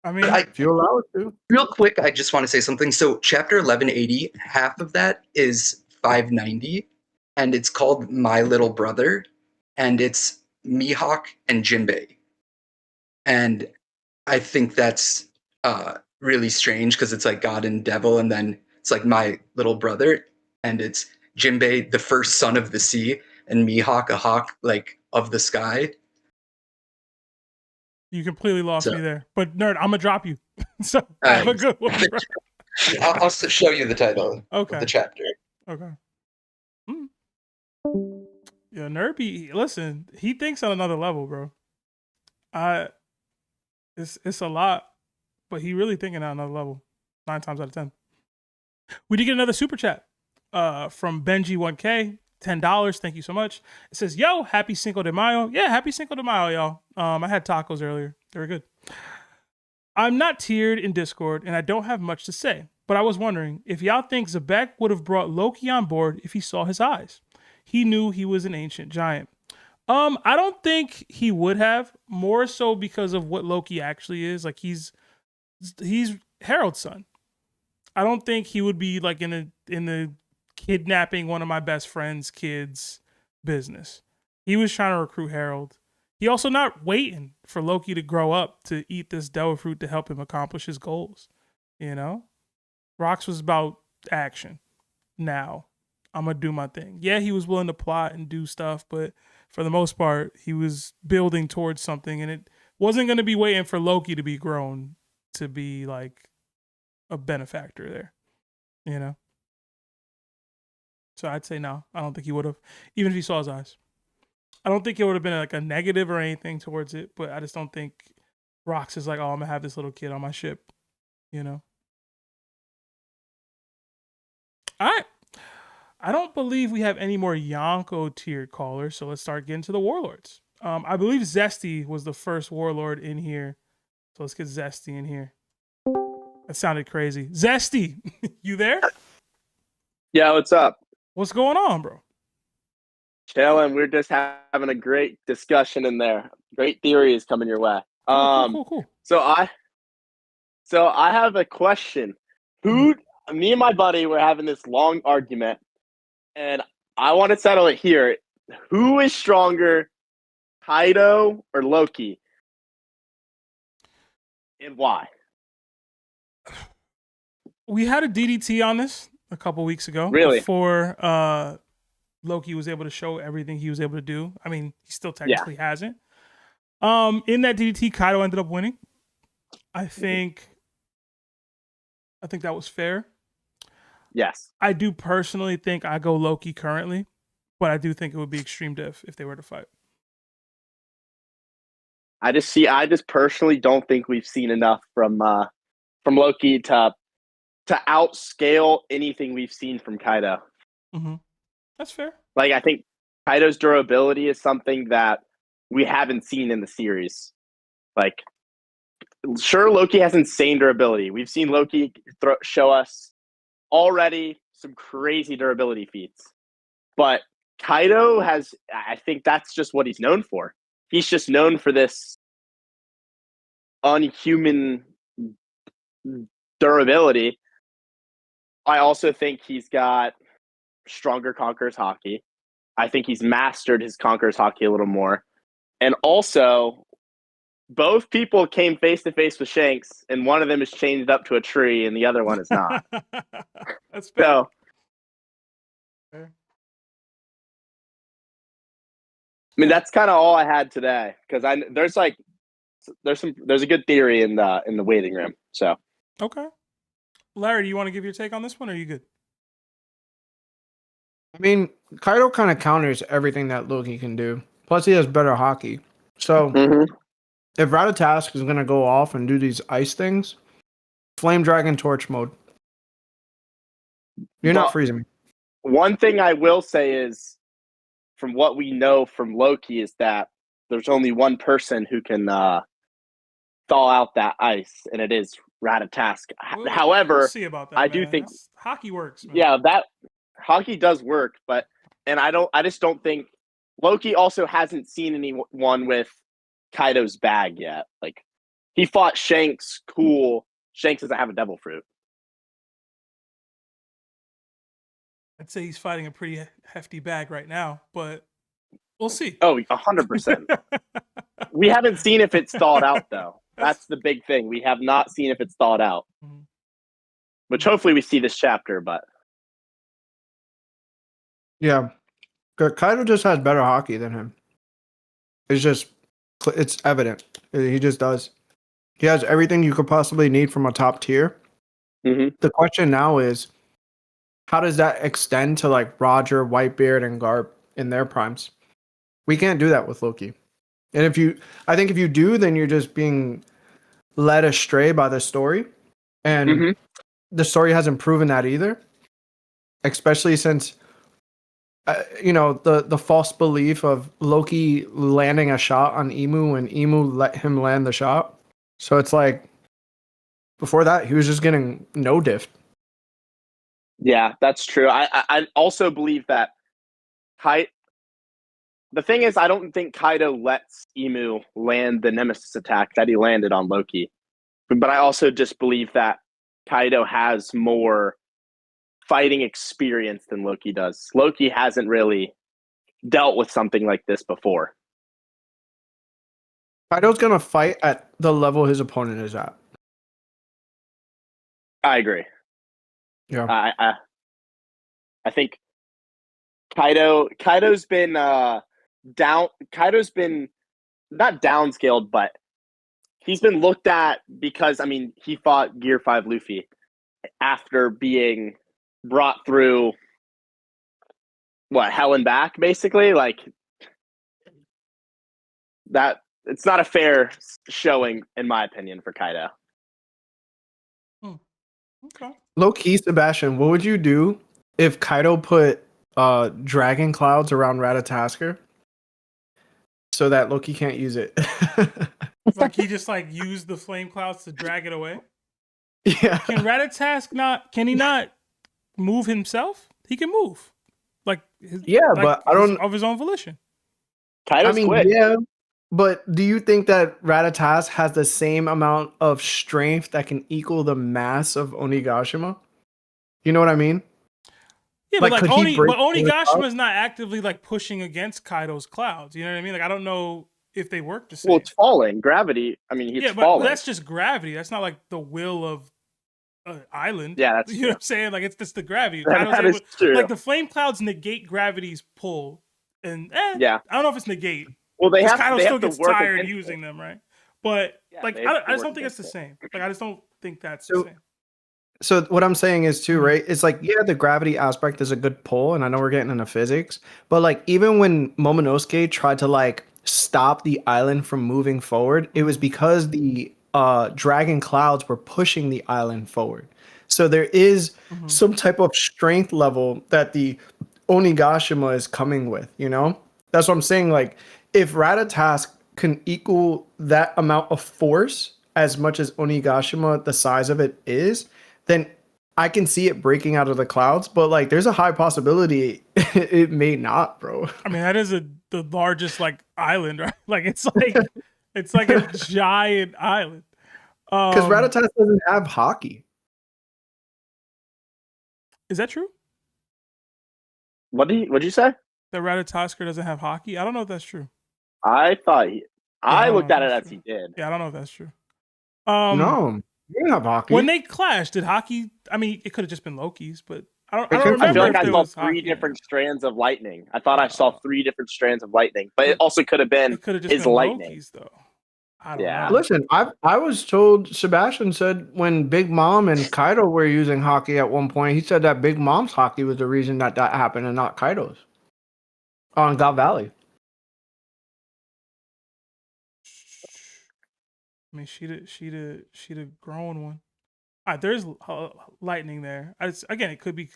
I mean, If you allow us to. real quick, I just want to say something. So chapter 1180, half of that is 590, and it's called My Little Brother, and it's Mihawk and Jinbei. And I think that's really strange because it's like God and Devil, and then it's like my little brother, and it's Jinbei, the first son of the sea, and Mihawk, a hawk like of the sky. you completely lost So- me there. But nerd, I'm gonna drop you. So All have a right. good one, bro. I'll show you the title Okay. of the chapter. Okay. Yeah, Nerdy, listen, he thinks on another level, bro. It's a lot, but he really thinking on another level. 9 times out of 10. We did get another super chat from Benji1K, $10. Thank you so much. It says, "Yo, happy Cinco de Mayo." Yeah, happy Cinco de Mayo, y'all. I had tacos earlier. They were good. I'm not tiered in Discord, and I don't have much to say, but I was wondering if y'all think Xebec would have brought Loki on board if he saw his eyes. He knew he was an ancient giant. I don't think he would have, more so because of what Loki actually is. Like he's Harold's son. I don't think he would be like in the kidnapping one of my best friend's kids business. He was trying to recruit Harold. He also not waiting for Loki to grow up to eat this devil fruit to help him accomplish his goals. You know? Rocks was about action. Now, I'm going to do my thing. Yeah, he was willing to plot and do stuff, but for the most part, he was building towards something, and it wasn't going to be waiting for Loki to be grown to be like a benefactor there, you know? So I'd say no. I don't think he would have, even if he saw his eyes. I don't think it would have been like a negative or anything towards it, but I just don't think Rocks is like, oh, I'm going to have this little kid on my ship, you know? All right. I don't believe we have any more Yonko tiered callers, so let's start getting to the warlords. I believe Zestiyy was the first warlord in here, so let's get Zestiyy in here. That sounded crazy. Zestiyy, you there? Yeah, what's up? What's going on, bro? Chilling. We're just having a great discussion in there. Great theories coming your way. Cool. So I have a question. Me and my buddy were having this long argument, and I want to settle it here. Who is stronger, Kaido or Loki? And why? We had a DDT on this a couple weeks ago. Really? Before Loki was able to show everything he was able to do. I mean, he still technically hasn't. In that DDT, Kaido ended up winning. I think that was fair. Yes. I do personally think I go Loki currently, but I do think it would be extreme diff if they were to fight. I just personally don't think we've seen enough from Loki to outscale anything we've seen from Kaido. Mm-hmm. That's fair. Like, I think Kaido's durability is something that we haven't seen in the series. Like, sure, Loki has insane durability. We've seen Loki show us already some crazy durability feats. But Kaido has, I think that's just what he's known for. He's just known for this unhuman durability. I also think he's got stronger Conqueror's Haki. I think he's mastered his Conqueror's Haki a little more. And also, both people came face to face with Shanks, and one of them is chained up to a tree, and the other one is not. That's fair. So, mean, that's kind of all I had today because there's a good theory in the waiting room. So okay, Larry, do you want to give your take on this one, or are you good? I mean, Kaido kind of counters everything that Loki can do. Plus, he has better hockey. So, if Ratatask is going to go off and do these ice things, Flame Dragon Torch mode. You're not freezing me. One thing I will say is, from what we know from Loki, is that there's only one person who can thaw out that ice, and it is Ratatask. However, we'll see about that, I do think hockey works. Man. Yeah, that hockey does work, I just don't think Loki also hasn't seen anyone with Kaido's bag yet. Like, he fought Shanks, cool. Shanks doesn't have a devil fruit. I'd say he's fighting a pretty hefty bag right now, but we'll see. Oh, 100%. We haven't seen if it's thawed out, though. That's the big thing. We have not seen if it's thawed out. Which hopefully we see this chapter, but... Yeah. Kaido just has better hockey than him. It's evident. He just does. He has everything you could possibly need from a top tier. The question now is, how does that extend to like Roger, Whitebeard, and Garp in their primes? We can't do that with Loki. And I think if you do, then you're just being led astray by the story. And the story hasn't proven that either. Especially since, the false belief of Loki landing a shot on Emu and Emu let him land the shot. So it's like, before that, he was just getting no diff. Yeah, that's true. I also believe that the thing is, I don't think Kaido lets Emu land the Nemesis attack that he landed on Loki. But I also just believe that Kaido has more fighting experience than Loki does. Loki hasn't really dealt with something like this before. Kaido's going to fight at the level his opponent is at. I agree. Yeah. I think Kaido's been Kaido's been not downscaled, but he's been looked at because, I mean, he fought Gear 5 Luffy after being brought through hell and back, basically. Like, that, it's not a fair showing, in my opinion, for Kaido. Okay. Low key, Sebastian, what would you do if Kaido put dragon clouds around Ratatasker so that Loki can't use it? Like, he just used the flame clouds to drag it away? Yeah. Can Ratatask not move himself? He can move. But I don't of his own volition. Kaido's quick. Yeah. But do you think that Ratatask has the same amount of strength that can equal the mass of Onigashima? You know what I mean? Yeah, but Onigashima is not actively pushing against Kaido's clouds. You know what I mean? I don't know if they work the same. Well, it's falling. Gravity. I mean, it's falling. But that's just gravity. That's not the will of an island. Yeah, that's you know what I'm saying? It's just the gravity. That is true. The flame clouds negate gravity's pull, and I don't know if it's negate. Well, Kaido still to gets work tired using them, right? But I just don't think it's the same. I just don't think that's the same. So what I'm saying is too, right? It's the gravity aspect is a good pull, and I know we're getting into physics, but even when Momonosuke tried to stop the island from moving forward, it was because the dragon clouds were pushing the island forward. So there is some type of strength level that the Onigashima is coming with, That's what I'm saying. If Ratatask can equal that amount of force as much as Onigashima, the size of it is, then I can see it breaking out of the clouds. But there's a high possibility it may not, bro. I mean, that is the largest island, right? It's like a giant island. Because Ratatask doesn't have hockey. Is that true? What'd you say? That Ratatasker doesn't have hockey? I don't know if that's true. I thought I looked at it as he did. Yeah, I don't know if that's true. No. You have Haki. When they clashed, did Haki? I mean, it could have just been Loki's, but I don't remember. I feel like if I there saw was 3 Haki. different strands of lightning. I thought I saw 3 different strands of lightning, but it also could have been It could have just his been lightning. Loki's, though. I don't know. Listen, I was told Sebastian said when Big Mom and Kaido were using Haki at one point, he said that Big Mom's Haki was the reason that happened and not Kaido's on God Valley. I mean, she the grown one. All right, there's lightning there. Again, it could be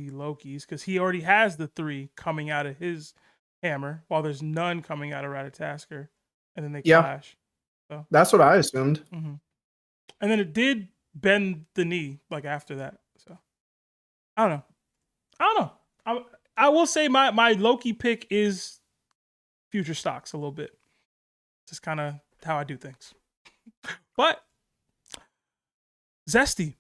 Loki's because he already has the 3 coming out of his hammer, while there's none coming out of Ratatasker, and then they clash. So that's what I assumed. Mm-hmm. And then it did bend the knee like after that. So I don't know. I will say my Loki pick is future stocks a little bit. Just kind of how I do things. But Zesty,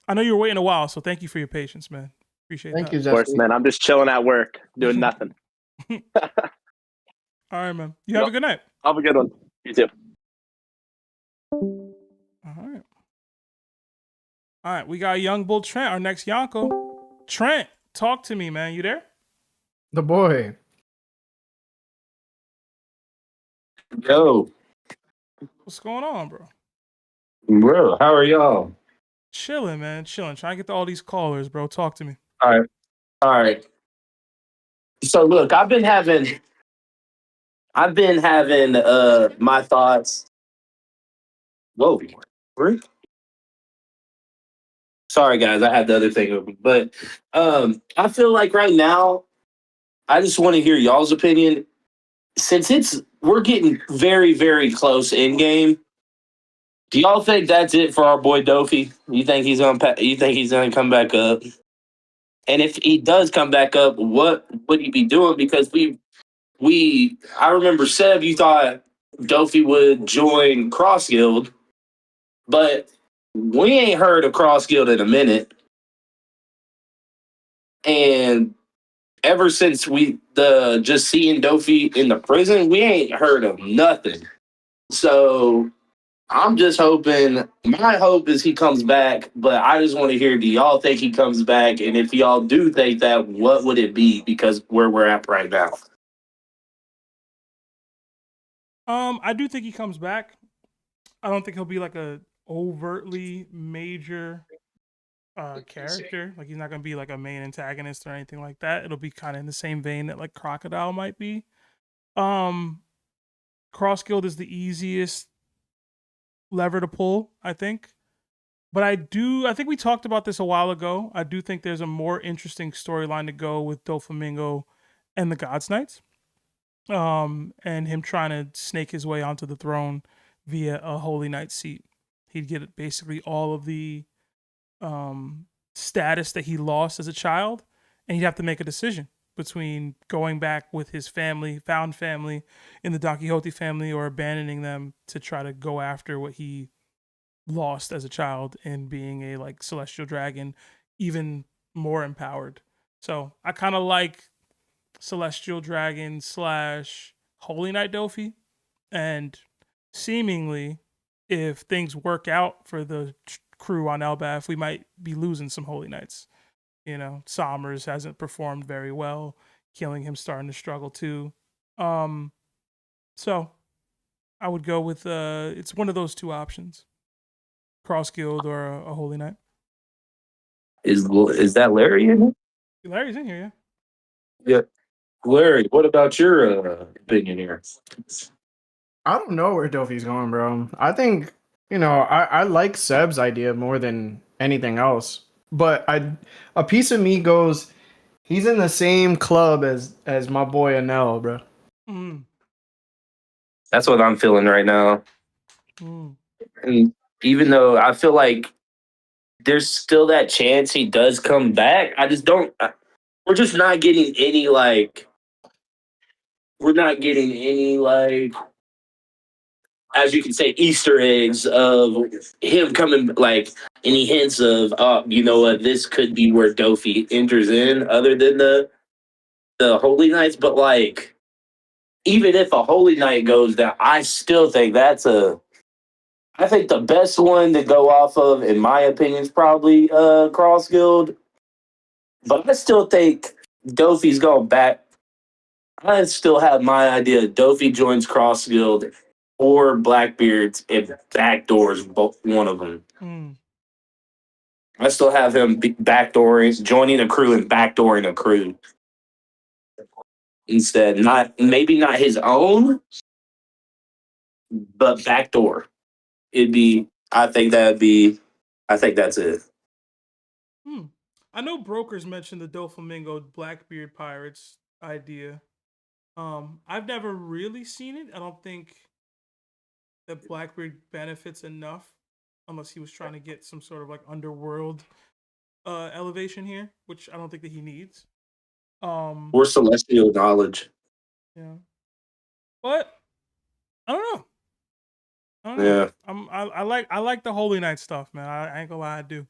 I know you were waiting a while, so thank you for your patience, man. Appreciate that. Thank you, Zesty. Of course, man. I'm just chilling at work, doing nothing. All right, man. You have a good night. Have a good one. You too. All right. We got YoungBull Trent, our next Yonko. Trent, talk to me, man. You there? The boy. Yo. What's going on, bro? Bro, how are y'all? Chilling, man. Chilling. Trying to get to all these callers, bro. Talk to me. All right. So look, I've been having my thoughts. Whoa. Sorry guys, I had the other thing open. But I feel like right now, I just want to hear y'all's opinion. Since we're getting very, very close in game, do y'all think that's it for our boy Doffy? You think he's gonna come back up? And if he does come back up, what would he be doing? Because I remember Seb, you thought Doffy would join Cross Guild, but we ain't heard of Cross Guild in a minute. And ever since just seeing Doffy in the prison, we ain't heard of nothing. So I'm just hoping, my hope is he comes back, but I just want to hear, do y'all think he comes back? And if y'all do think that, what would it be? Because where we're at right now. I do think he comes back. I don't think he'll be like a overtly major character. Like he's not gonna be like a main antagonist or anything like that. It'll be kind of in the same vein that like Crocodile might be. Cross Guild is the easiest lever to pull, I think. But I think we talked about this a while ago. I do think there's a more interesting storyline to go with Doflamingo and the Gods Knights. And him trying to snake his way onto the throne via a Holy Knight seat. He'd get basically all of the status that he lost as a child, and he'd have to make a decision between going back with his found family in the Don Quixote family, or abandoning them to try to go after what he lost as a child and being a like celestial dragon, even more empowered. So I kind of like celestial dragon / Holy Knight Doffy, and seemingly if things work out for the crew on Elbaf, we might be losing some Holy Knights. You know, Sommers hasn't performed very well. Killing him starting to struggle too. So I would go with it's one of those two options: Cross Guild or a Holy Knight. Is that Larry in here? Larry's in here, yeah. Yeah, Larry. What about your opinion here? I don't know where Doffy's going, bro. I think I like Seb's idea more than anything else. But a piece of me goes, he's in the same club as my boy Anel, bro. Mm. That's what I'm feeling right now. Mm. And even though I feel like there's still that chance he does come back, I just don't. We're just not getting any as you can say, Easter eggs of him coming, like any hints of, you know what, this could be where Doffy enters in, other than the Holy Knights. But like, even if a Holy Knight goes down, I still think that's a I think the best one to go off of, in my opinion, is probably Cross Guild. But I still think Doffy's going back. I still have my idea. Doffy joins Cross Guild or Blackbeard's and backdoors both one of them. I still have him backdooring, joining a crew and backdooring a crew. Instead, maybe not his own, but backdoor. I think that's it. I know brokers mentioned the Doflamingo Blackbeard Pirates idea. I've never really seen it. I don't think that Blackbeard benefits enough unless he was trying to get some sort of like underworld elevation here, which I don't think that he needs. Or celestial knowledge. Yeah. But I don't know. Yeah. I like the Holy Knight stuff, man. I ain't gonna lie, I do.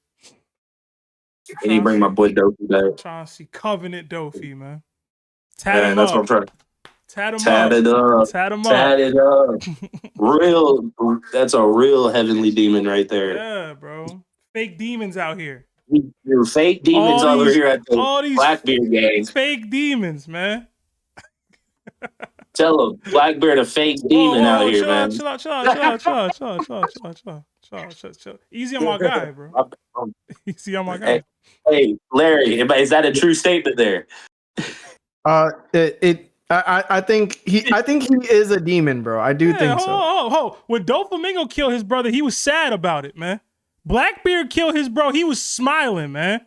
And you bring my boy Doffy back. Trying to see Covenant Doffy, man. Tat him up. What I'm trying. Tat him Tat up. it up. Tat him Tat up. it up. That's a real heavenly demon right there. Yeah, bro. Fake demons out here. You're fake demons over here at the Blackbeard gang. Fake demons, man. Tell him Blackbeard a fake demon out here, man. Chill out. Easy on my guy, bro. Easy on my guy. Hey, Larry, is that a true statement there? I think he is a demon, bro. I do think so. When Doflamingo killed his brother, he was sad about it, man. Blackbeard killed his bro, he was smiling, man.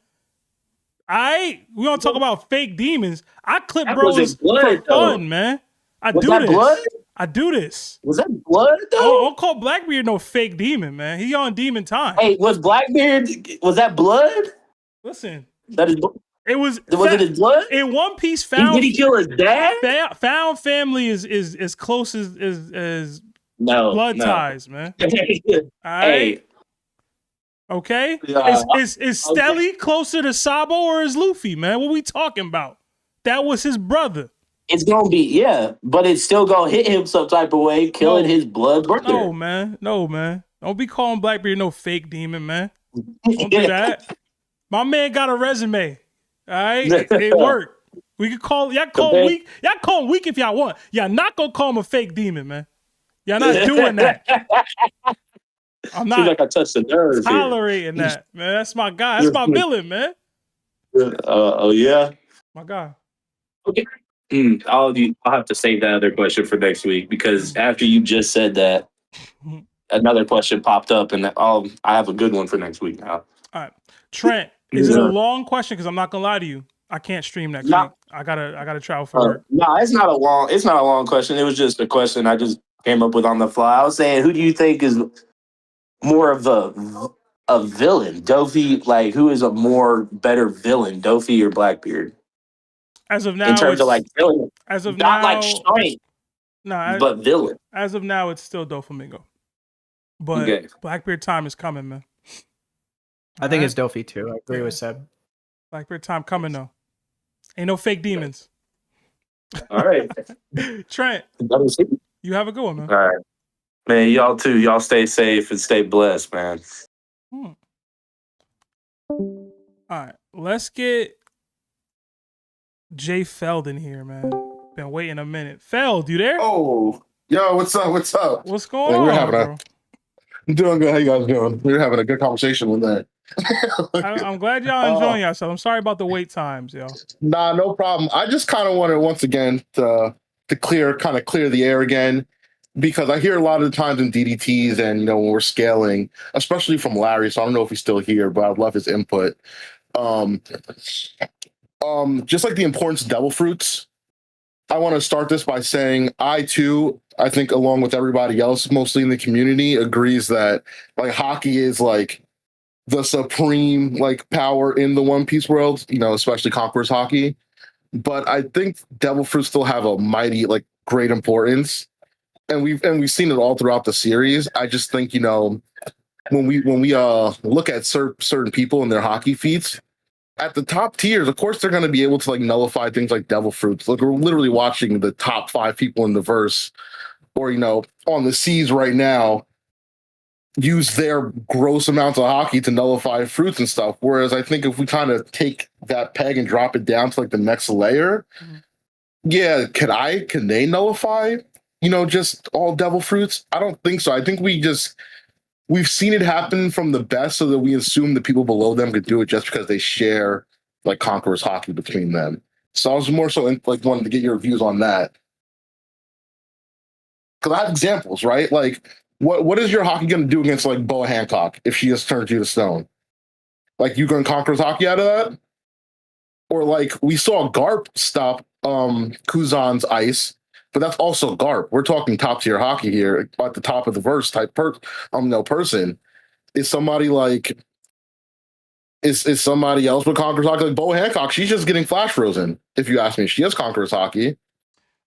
We gonna talk about fake demons. I clip bros for fun, man. I do this. Was that blood though? Don't call Blackbeard no fake demon, man. He on demon time. Hey, was that blood? Listen, that is. Was it his blood? In One Piece, did he kill his dad? Found family is close as blood ties, man. All right. Hey. Okay. Is Stelly closer to Sabo or is Luffy, man? What we talking about? That was his brother. It's gonna be, but it's still gonna hit him some type of way, killing his blood brother. No, man. Don't be calling Blackbeard no fake demon, man. Don't do that. My man got a resume. All right, it worked. We could call y'all call him weak. Y'all call him weak if y'all want. Y'all not gonna call him a fake demon, man. Y'all not doing that. I'm not. Seems like I touched the nerve tolerating here. That, man. That's my guy. That's my villain, man. Oh yeah, my guy. Okay. I'll have to save that other question for next week because after you just said that, another question popped up, and I have a good one for next week now. All right, Trent, is it a long question? Because I'm not gonna lie to you, I can't stream next week. I gotta travel for work. No, it's not a long question. It was just a question I just came up with on the fly. I was saying, who do you think is more of a villain? Doffy, like who is a more better villain, Doffy or Blackbeard? As of now, in terms of like villain, as of not now, like strength, but villain. As of now, it's still Doflamingo, but Blackbeard time is coming, man. I think it's Doffy too. I agree with Seb. Blackbeard time coming though. Ain't no fake demons. All right, Trent, you have a good one, man. All right, man. Y'all too. Y'all stay safe and stay blessed, man. All right, let's get JFeld in here, man. Been waiting a minute. Feld, you there? Oh, yo, what's up? What's up? What's going on, bro? I'm doing good. How you guys doing? We're having a good conversation with that. I'm glad y'all enjoying yourself. I'm sorry about the wait times, yo. Nah, no problem. I just kind of wanted once again to clear the air again, because I hear a lot of the times in DDTs and when we're scaling, especially from Larry. So I don't know if he's still here, but I'd love his input. Just like the importance of devil fruits, I want to start this by saying I think along with everybody else, mostly in the community, agrees that like Haki is like the supreme like power in the One Piece world, especially Conq vs Haki. But I think devil fruits still have a mighty like great importance, and we've seen it all throughout the series. I just think when we look at certain people and their Haki feats. At the top tiers, of course, they're going to be able to like nullify things like devil fruits. Like we're literally watching the top 5 people in the verse, or on the seas right now, use their gross amounts of Haki to nullify fruits and stuff. Whereas I think if we kind of take that peg and drop it down to like the next layer, yeah, can they nullify, just all devil fruits? I don't think so. I think we've seen it happen from the best, so that we assume the people below them could do it just because they share like Conqueror's Haki between them. So I was more so wanted to get your views on that. Because I have examples, right? Like, what is your Haki going to do against like Boa Hancock if she just turns you to stone? Like, you going to Conqueror's Haki out of that? Or like we saw Garp stop Kuzan's ice, but that's also Garp. We're talking top tier Haki here at the top of the verse type person. Is somebody like is somebody else with Conqueror's Haki? Like Boa Hancock, she's just getting flash frozen. If you ask me, she has Conqueror's Haki.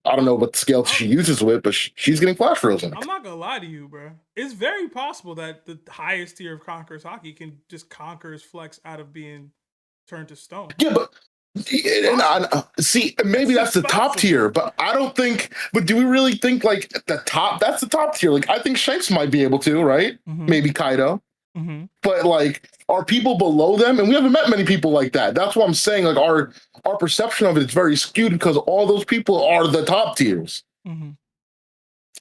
I don't know what scale she uses with, but she's getting flash frozen. I'm not gonna lie to you, bro. It's very possible that the highest tier of Conqueror's Haki can just conquer his flex out of being turned to stone. Yeah, but see, maybe that's the top tier, but I don't think. But do we really think like the top? That's the top tier. Like I think Shanks might be able to, right? Maybe Kaido. But like, are people below them? And we haven't met many people like that. That's what I'm saying. Like our perception of it is very skewed because all those people are the top tiers.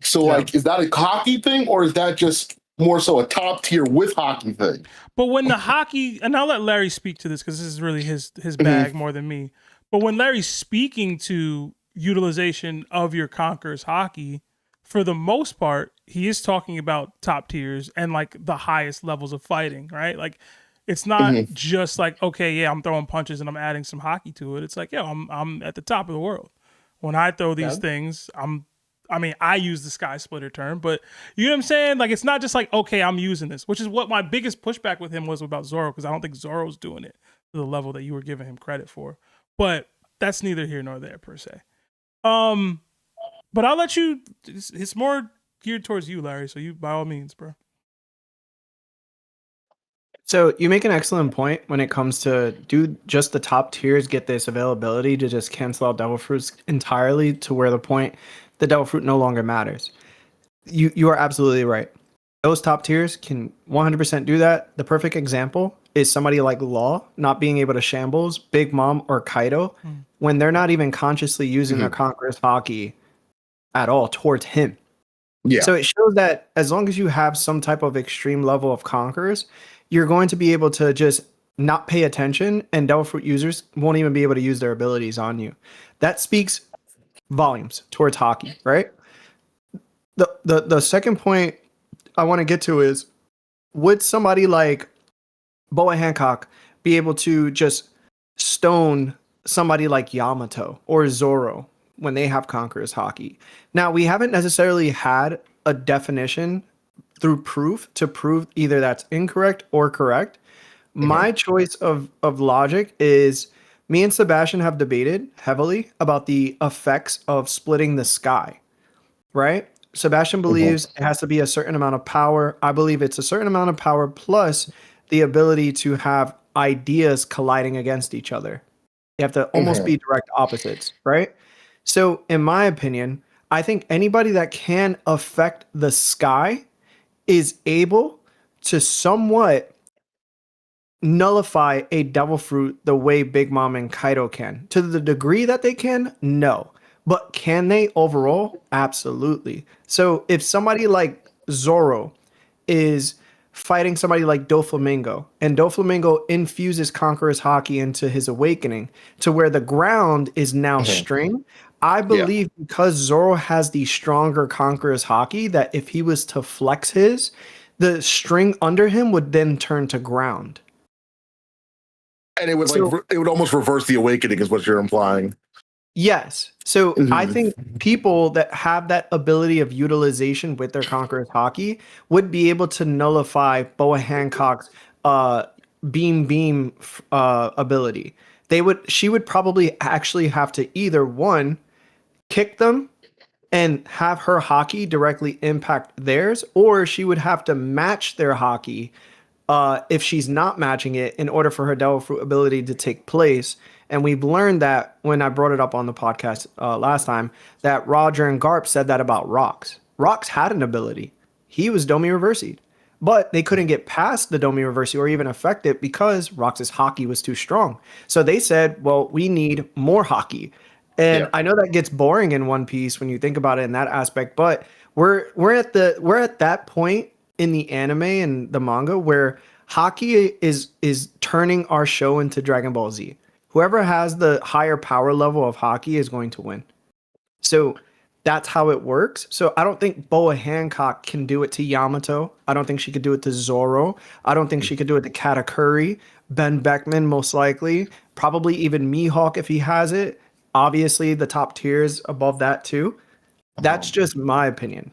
So like, is that a Haki thing, or is that just more so a top tier with Haki thing? But when the Haki, and I'll let Larry speak to this because this is really his bag more than me. But when Larry's speaking to utilization of your Conqueror's Haki, for the most part, he is talking about top tiers and like the highest levels of fighting, right? Like it's not just like, okay, yeah, I'm throwing punches and I'm adding some Haki to it. It's like, yeah, I'm at the top of the world. When I throw these things, I use the sky splitter term, but you know what I'm saying? Like, it's not just like, okay, I'm using this, which is what my biggest pushback with him was about Zoro, because I don't think Zoro's doing it to the level that you were giving him credit for. But that's neither here nor there per se. But I'll let you, it's more geared towards you, Larry. So you, by all means, bro. So you make an excellent point when it comes to, do just the top tiers get this availability to just cancel out devil fruits entirely to where the point the devil fruit no longer matters? You are absolutely right. Those top tiers can 100% do that. The perfect example is somebody like Law not being able to shambles Big Mom or Kaido when they're not even consciously using their Conqueror's Haki at all towards him. Yeah. So it shows that as long as you have some type of extreme level of Conquerors, you're going to be able to just not pay attention, and devil fruit users won't even be able to use their abilities on you. That speaks volumes towards Haki, right? The second point I want to get to is, would somebody like Boa Hancock be able to just stone somebody like Yamato or Zoro when they have Conqueror's Haki? Now, we haven't necessarily had a definition through proof to prove either that's incorrect or correct. My choice of logic is, me and Sebastian have debated heavily about the effects of splitting the sky, right? Sebastian believes it has to be a certain amount of power. I believe it's a certain amount of power plus the ability to have ideas colliding against each other. You have to almost be direct opposites, right? So in my opinion, I think anybody that can affect the sky is able to somewhat nullify a devil fruit the way Big Mom and Kaido can. To the degree that they can, no. But can they overall? Absolutely. So if somebody like Zoro is fighting somebody like Doflamingo, and Doflamingo infuses Conqueror's Haki into his awakening to where the ground is now string, I believe because Zoro has the stronger Conqueror's Haki, that if he was to flex his, the string under him would then turn to ground. And it would it would almost reverse the awakening, is what you're implying. Yes. So I think people that have that ability of utilization with their Conqueror's Haki would be able to nullify Boa Hancock's beam ability. She would probably actually have to either, one, kick them and have her Haki directly impact theirs, or she would have to match their Haki if she's not matching it in order for her devil fruit ability to take place. And we've learned that when I brought it up on the podcast last time, that Roger and Garp said that about Rocks. Rocks had an ability. He was Domi Reversied. but they couldn't get past the Domi Reversi or even affect it because Rocks' Haki was too strong. So they said, well, we need more Haki. And I know that gets boring in One Piece when you think about it in that aspect, but we're at that point in the anime and the manga where Haki is turning our show into Dragon Ball Z. Whoever has the higher power level of Haki is going to win. So that's how it works. So I don't think Boa Hancock can do it to Yamato. I don't think she could do it to Zoro. I don't think she could do it to Katakuri. Ben Beckman, most likely. Probably even Mihawk if he has it. Obviously, the top tiers above that too. That's just my opinion.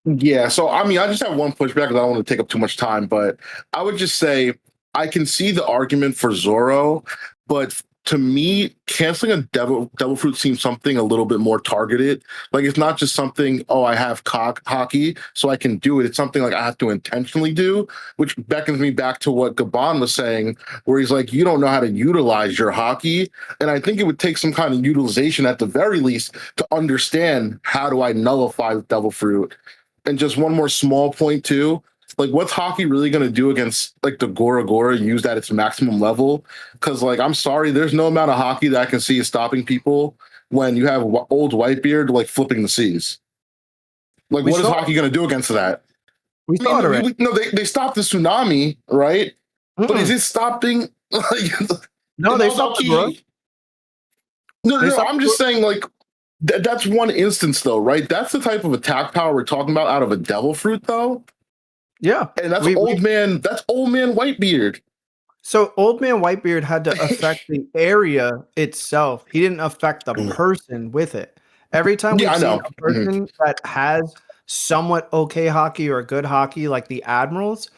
Yeah, so I mean, I just have one pushback because I don't want to take up too much time, but I would just say I can see the argument for Zoro, but to me, canceling a devil fruit seems something a little bit more targeted. Like it's not just something, oh, I have Haki, so I can do it. It's something like I have to intentionally do, which beckons me back to what Gabon was saying, where he's like, you don't know how to utilize your Haki. And I think it would take some kind of utilization at the very least to understand how do I nullify the devil fruit. And just one more small point too. Like, what's Haki really going to do against like the Gura used at its maximum level? Because, like, I'm sorry, there's no amount of Haki that I can see stopping people when you have old Whitebeard like flipping the seas. Like, what is Haki going to do against that? We saw it already. No, they stopped the tsunami, right? But is it stopping? No, they stopped the Gura. No, I'm just saying, like, that's one instance, though, right? That's the type of attack power we're talking about out of a devil fruit, though. Yeah, and that's old man Whitebeard. So old man Whitebeard had to affect the area itself. He didn't affect the person with it. Every time we've seen a person that has somewhat okay Haki or good Haki, like the Admirals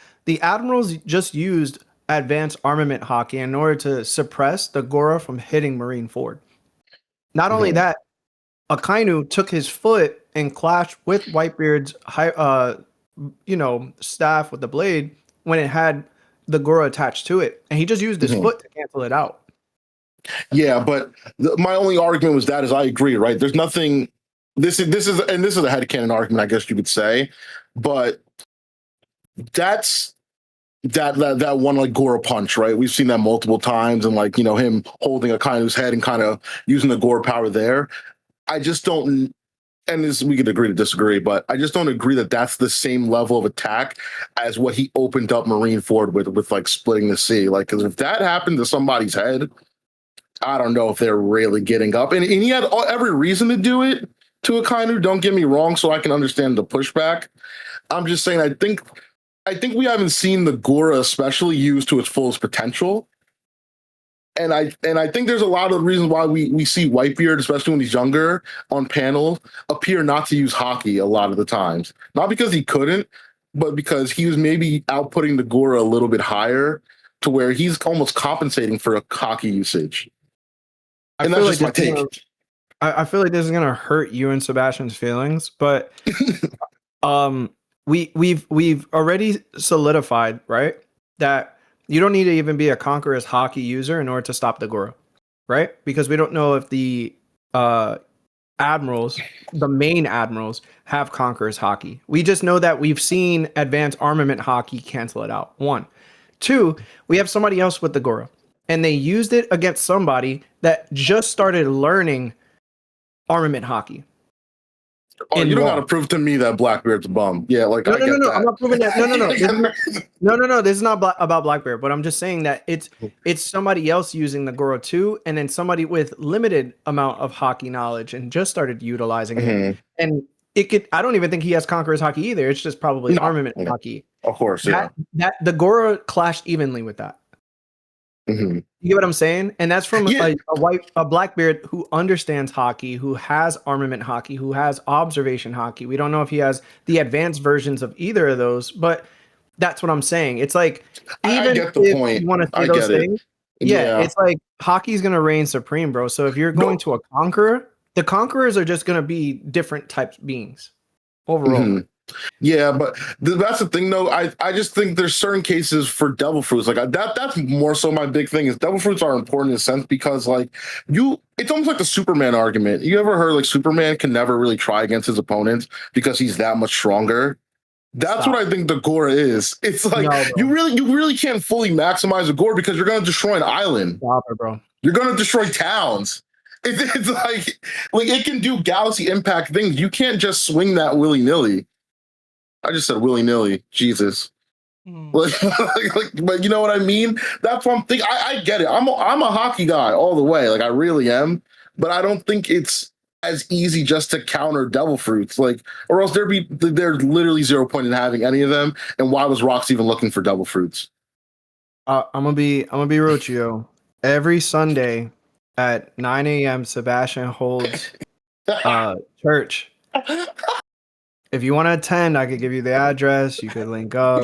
just used advanced armament Haki in order to suppress the Gura from hitting Marineford. Not only that, Akainu took his foot and clashed with Whitebeard's staff with the blade when it had the Gura attached to it, and he just used his foot to cancel it out. Yeah, but my only argument was that is I agree, right? There's nothing. This is a headcanon argument, I guess you could say, but that's that one like Gura punch, right? We've seen that multiple times, and like him holding Akainu's head and kind of using the Gura power there. I just don't. And this, we could agree to disagree, but I just don't agree that that's the same level of attack as what he opened up Marineford with like splitting the sea. Like, because if that happened to somebody's head, I don't know if they're really getting up. And he had every reason to do it to Akainu. Don't get me wrong, so I can understand the pushback. I'm just saying, I think we haven't seen the Gura especially used to its fullest potential. And I think there's a lot of reasons why we see Whitebeard, especially when he's younger, on panels, appear not to use Haki a lot of the times. Not because he couldn't, but because he was maybe outputting the Gura a little bit higher to where he's almost compensating for a Haki usage. And that's just my take. I feel like this is gonna hurt you and Sebastian's feelings, but we've already solidified, right, that you don't need to even be a Conqueror's Haki user in order to stop the Gura, right? Because we don't know if the admirals, the main admirals, have Conqueror's Haki. We just know that we've seen advanced armament Haki cancel it out. 1. 2, we have somebody else with the Gura, and they used it against somebody that just started learning armament Haki. Oh, you don't got to prove to me that Blackbeard's a bum. Yeah, like no, I'm not proving that. No. This is not about Blackbeard, but I'm just saying that it's somebody else using the Gura too, and then somebody with limited amount of Haki knowledge and just started utilizing it. And it could. I don't even think he has Conqueror's Haki either. It's just probably armament Haki. Of course, yeah. That the Gura clashed evenly with that. You get what I'm saying? And that's from a Blackbeard who understands Haki, who has armament Haki, who has observation Haki. We don't know if he has the advanced versions of either of those, but that's what I'm saying. It's like, even if you want to see those things, it's like Haki's going to reign supreme, bro. So if you're going to a Conqueror, the Conquerors are just going to be different types beings overall. Yeah, but that's the thing, though. I just think there's certain cases for devil fruits like that's more so my big thing is devil fruits are important in a sense because like it's almost like the Superman argument. You ever heard like Superman can never really try against his opponents because he's that much stronger? That's what I think the Gura is. It's like you really can't fully maximize the Gura because you're going to destroy an island. Stop it, bro. You're going to destroy towns. It's like it can do galaxy impact things. You can't just swing that willy nilly. I just said willy nilly. Jesus. But you know what I mean? That's what I'm thinking. I get it. I'm a hockey guy all the way. Like I really am. But I don't think it's as easy just to counter devil fruits. Like, or else there's literally 0 point in having any of them. And why was Rocks even looking for devil fruits? I'm gonna be real with you. Every Sunday at 9 a.m. Sebastian holds church. If you want to attend, I could give you the address. You could link up.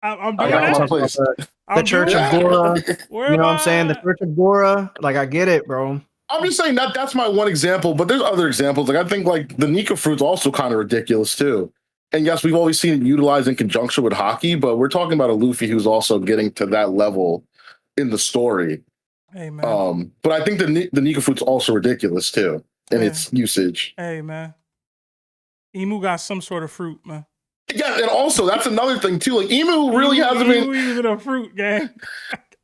I'm doing that. The Church of Gura. You know what I'm saying? The Church of Gura. Like, I get it, bro. I'm just saying that's my one example, but there's other examples. Like I think like the Nika fruit's also kind of ridiculous too. And yes, we've always seen it utilized in conjunction with Haki, but we're talking about a Luffy who's also getting to that level in the story. Hey man. But I think the Nika fruit's also ridiculous too in its usage. Hey man. Emu got some sort of fruit, man. Yeah, and also that's another thing too. Like Emu really hasn't been using a fruit gang.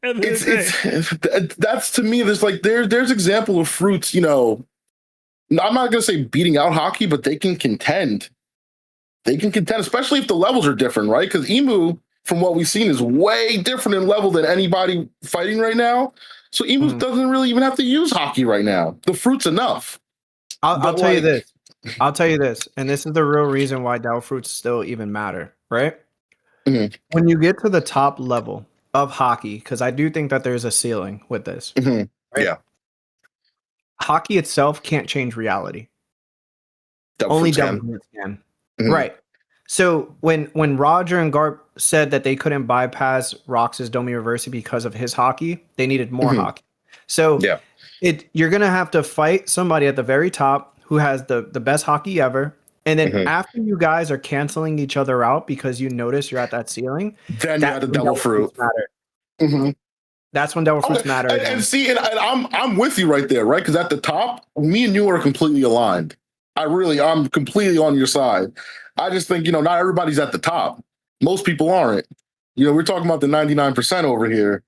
That's to me. There's example of fruits. You know, I'm not gonna say beating out Haki, but they can contend. They can contend, especially if the levels are different, right? Because Emu, from what we've seen, is way different in level than anybody fighting right now. So Emu doesn't really even have to use Haki right now. The fruit's enough. I'll tell you this. I'll tell you this, and this is the real reason why devil fruits still even matter, right? Mm-hmm. When you get to the top level of Haki, because I do think that there's a ceiling with this. Mm-hmm. Right? Yeah. Haki itself can't change reality. Only devil fruits can. Mm-hmm. Right. So when Roger and Garp said that they couldn't bypass Rox's Domi Reversi because of his Haki, they needed more Haki. So you're gonna have to fight somebody at the very top who has the best Haki ever. And then after you guys are canceling each other out because you notice you're at that ceiling, then you have the devil fruit. Matter. That's when devil fruits matter. And see, and I'm with you right there, right? Because at the top, me and you are completely aligned. I'm completely on your side. I just think, not everybody's at the top. Most people aren't. We're talking about the 99% over here.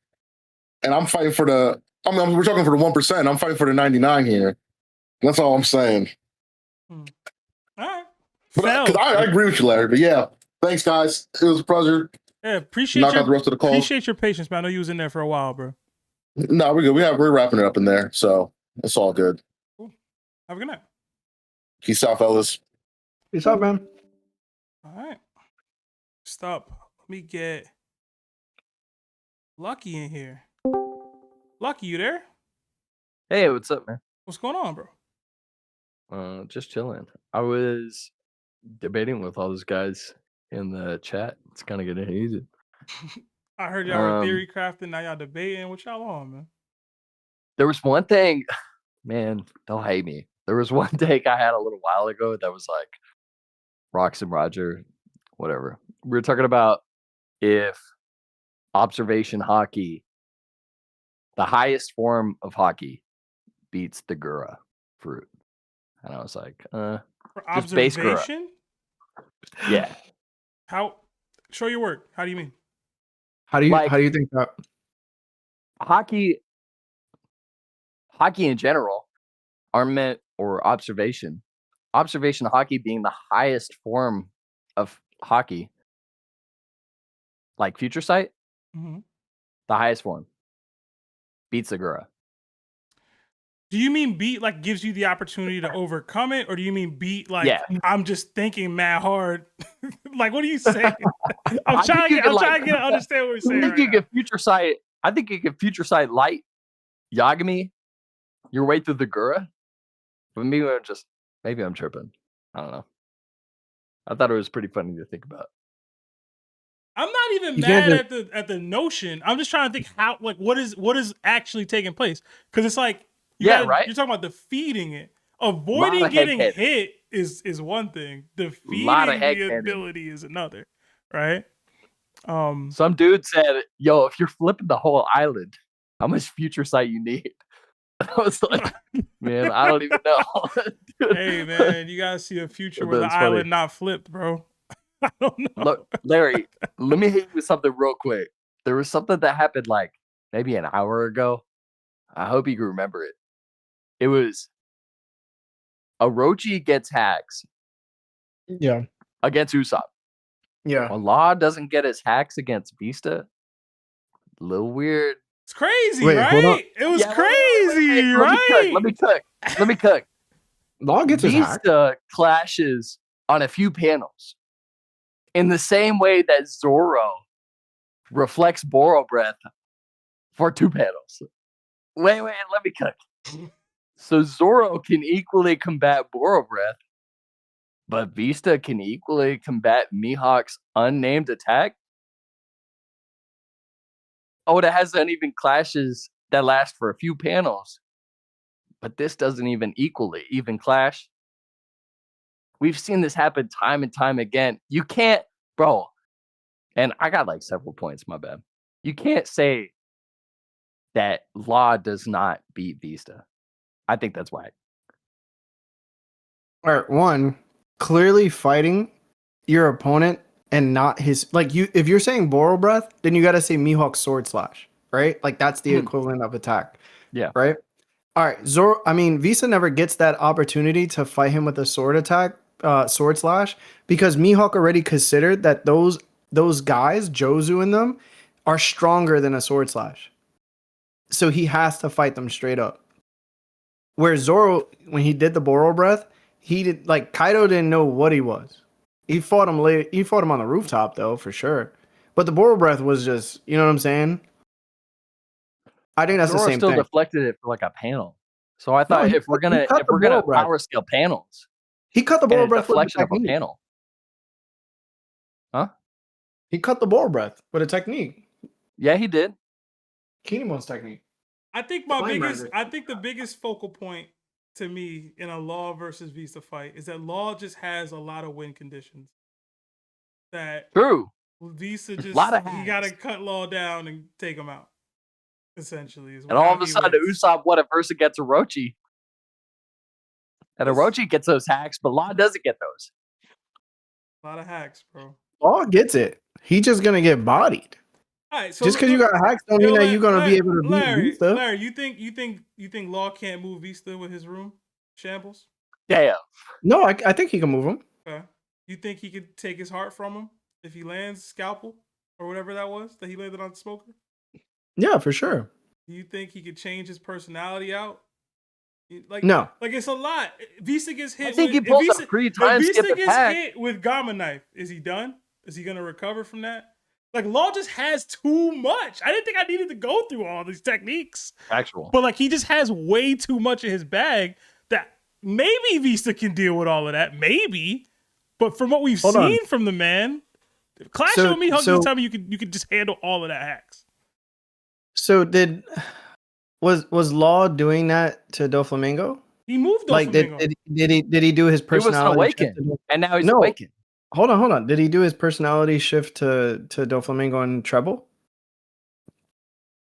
And I'm fighting for we're talking for the 1%. I'm fighting for the 99 here. That's all I'm saying. All right. But I agree with you, Larry. But yeah, thanks, guys. It was a pleasure. Yeah, appreciate out the rest of the call. Appreciate your patience, man. I know you was in there for a while, bro. No, we're good. We're wrapping it up in there, so it's all good. Cool. Have a good night. Peace out, fellas. Peace out, man. All right. Stop. Let me get Lucky in here. Lucky, you there? Hey, what's up, man? What's going on, bro? Just chilling. I was debating with all those guys in the chat. It's kind of getting heated. I heard y'all were theory crafting. Now y'all debating. What y'all on, man? There was one thing, man, don't hate me. There was one take I had a little while ago that was like Rox and Roger, whatever. We were talking about if observation Haki, the highest form of Haki, beats the Gura fruit. And I was like, for just base Gura. observation? Yeah. How? Show your work. How do you mean? How do you think that Haki in general, armament or observation Haki being the highest form of Haki, like Future Sight, the highest form beats the Gura. Do you mean beat like gives you the opportunity to overcome it, or do you mean beat like I'm just thinking mad hard? Like, what are you saying? I'm trying to understand what you're saying. I think you can Future Sight. I think you can Future Sight light Yagami your way through the Gura. But maybe I'm tripping. I don't know. I thought it was pretty funny to think about. I'm not even mad at the notion. I'm just trying to think how what is actually taking place, because it's like. Right. You're talking about defeating it. Avoiding getting hit is one thing. Defeating the ability is another. Right? Some dude said, "Yo, if you're flipping the whole island, how much Future Sight you need?" I was like, "Man, I don't even know." Hey, man, you gotta see a future where the island not flipped, bro. I don't know. Look, Larry, let me hit you with something real quick. There was something that happened like maybe an hour ago. I hope you can remember it. It was Orochi gets hacks. Yeah. Against Usopp. Yeah. When Law doesn't get his hacks against Vista, a little weird. It's crazy, Wait, hold on. right? It was crazy, wait. right? Let me cook. Law gets his hack. Vista clashes on a few panels in the same way that Zoro reflects Boro Breath for 2 panels. Wait, let me cook. So Zoro can equally combat Boro Breath, but Vista can equally combat Mihawk's unnamed attack? Oda has uneven clashes that last for a few panels, but this doesn't even even clash. We've seen this happen time and time again. You can't, bro, and I got like several points, my bad. You can't say that Law does not beat Vista. I think that's whack. All right, one, clearly fighting your opponent and not his, like, you. If you're saying Boro Breath, then you got to say Mihawk Sword Slash, right? Like that's the equivalent of attack. Yeah. Right. All right, Vista never gets that opportunity to fight him with a sword attack, sword slash, because Mihawk already considered that those guys, Jozu and them, are stronger than a sword slash. So he has to fight them straight up. Where Zoro, when he did the Boro Breath, he did, like, Kaido didn't know what he was. He fought him later. He fought him on the rooftop though, for sure. But the Boro Breath was just, you know what I'm saying? I think that's Zoro the same still thing. deflected it for like a panel. So I thought if we're gonna power scale panels, he cut the Boro Breath with a deflection of a technique. panel. Huh? He cut the Boro Breath with a technique. Yeah, he did. Kinemon's technique. I think the biggest focal point to me in a Law versus Vista fight is that Law just has a lot of win conditions. That True. Vista just he gotta cut Law down and take him out. Essentially, and all of a sudden, Usopp won a verse against Orochi, and Orochi gets those hacks, but Law doesn't get those. A lot of hacks, bro. Law gets it. He just gonna get bodied. All right, so just because you got hacks don't mean that you're gonna be able to beat Vista. Larry, you think Law can't move Vista with his room shambles? Damn. No, I think he can move him. Okay. You think he could take his heart from him if he lands Scalpel or whatever that was that he landed on Smoker? Yeah, for sure. Do you think he could change his personality out? Like, no. Like, it's a lot. Vista gets hit. I think he pulls a pre-time skip Vista gets attack. hit with Gamma Knife. Is he done? Is he gonna recover from that? Like, Law just has too much. I didn't think I needed to go through all these techniques. Actual. But like, he just has way too much in his bag that maybe Vista can deal with all of that. Maybe. But from what we've seen from the man, Clash with me, just tell me you could just handle all of that hacks. So was Law doing that to Doflamingo? He moved Doflamingo. Like did he do his personality? He was awakened, and now he's awakened. Hold on. Did he do his personality shift to Doflamingo and Treble?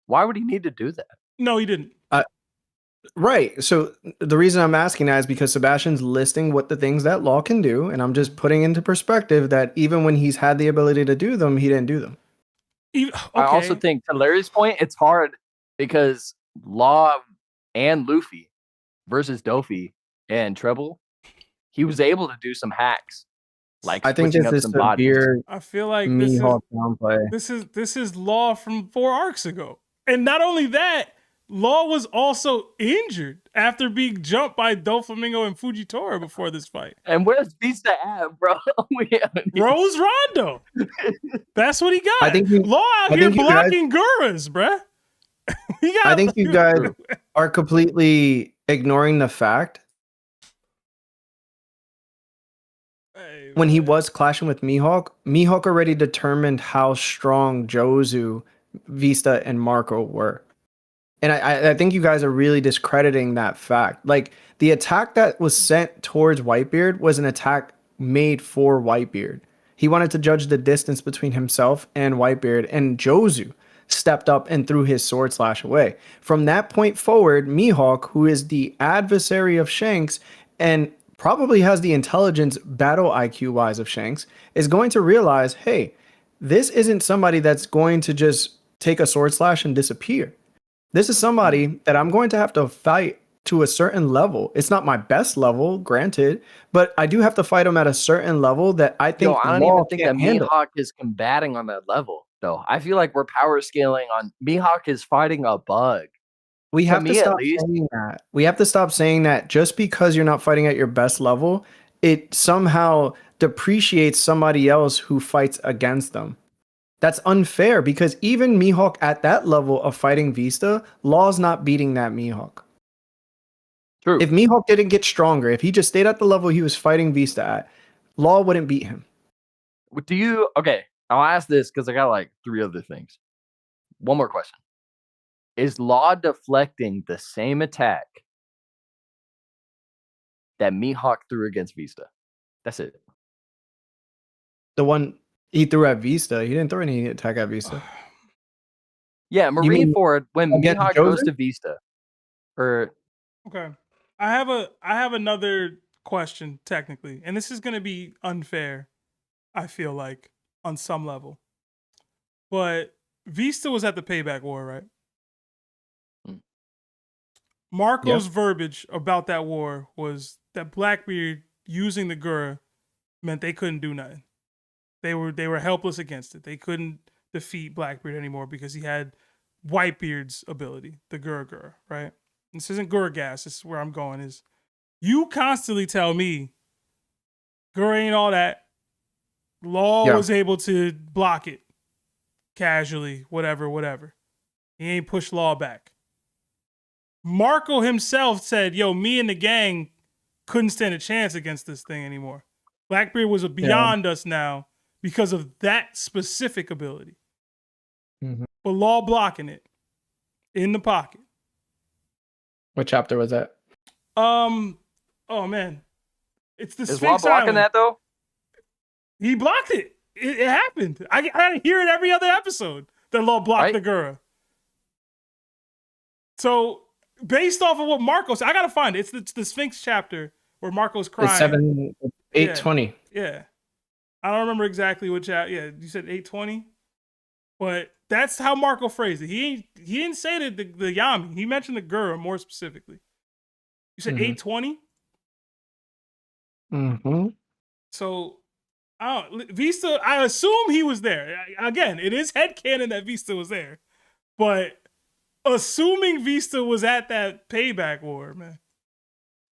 Why would he need to do that? No, he didn't. Right. So the reason I'm asking that is because Sebastian's listing what the things that Law can do, and I'm just putting into perspective that even when he's had the ability to do them, he didn't do them. Okay. I also think, to Larry's point, it's hard because Law and Luffy versus Doffy and Treble, he was able to do some hacks. Like, I think this is severe. I feel like this is Law from 4 arcs ago. And not only that, Law was also injured after being jumped by Doflamingo and Fujitora before this fight. And where's Vista at, bro? Rose Rondo. That's what he got. I think Law out here blocking Guras, bruh. I think you guys are completely ignoring the fact when he was clashing with Mihawk already determined how strong Jozu, Vista, and Marco were. And I think you guys are really discrediting that fact. Like, the attack that was sent towards Whitebeard was an attack made for Whitebeard. He wanted to judge the distance between himself and Whitebeard, and Jozu stepped up and threw his sword slash away. From that point forward, Mihawk, who is the adversary of Shanks and probably has the intelligence battle IQ wise of Shanks, is going to realize, hey, this isn't somebody that's going to just take a sword slash and disappear. This is somebody that I'm going to have to fight to a certain level. It's not my best level, granted, but I do have to fight him at a certain level that I think I don't even think that Mihawk is combating on that level, though. I feel like we're power scaling on Mihawk is fighting a bug. We have to stop saying that. We have to stop saying that just because you're not fighting at your best level, it somehow depreciates somebody else who fights against them. That's unfair because even Mihawk at that level of fighting Vista, Law's not beating that Mihawk. True. If Mihawk didn't get stronger, if he just stayed at the level he was fighting Vista at, Law wouldn't beat him. Okay, I'll ask this because I got like 3 other things. One more question. Is Law deflecting the same attack that Mihawk threw against Vista? That's it. The one he threw at Vista, he didn't throw any attack at Vista. Yeah, Marineford, when Mihawk goes to Vista. Okay. I have another question, technically, and this is going to be unfair, I feel like, on some level. But Vista was at the Payback War, right? Marco's verbiage about that war was that Blackbeard using the Gura meant they couldn't do nothing. They were helpless against it. They couldn't defeat Blackbeard anymore because he had Whitebeard's ability, the Gura, right? This isn't Gura gas. This is where I'm going. Is you constantly tell me Gura ain't all that. Law was able to block it casually, whatever. He ain't pushed Law back. Marco himself said, yo, me and the gang couldn't stand a chance against this thing anymore. Blackbeard was beyond us now because of that specific ability. Mm-hmm. But Law blocking it in the pocket. What chapter was that? Oh man. It's the Is Sphinx Law blocking Island. that though? He blocked it. It happened. I hear it every other episode that Law blocked the Gura. So based off of what Marco said, I gotta find it. It's the Sphinx chapter where Marco's crying. It's 820. Yeah. I don't remember exactly what chapter. Yeah, you said 820? But that's how Marco phrased it. He didn't say the Yami. He mentioned the Gura more specifically. You said 820? Mm-hmm. So Vista, I assume he was there. Again, it is headcanon that Vista was there. But assuming Vista was at that Payback War, man.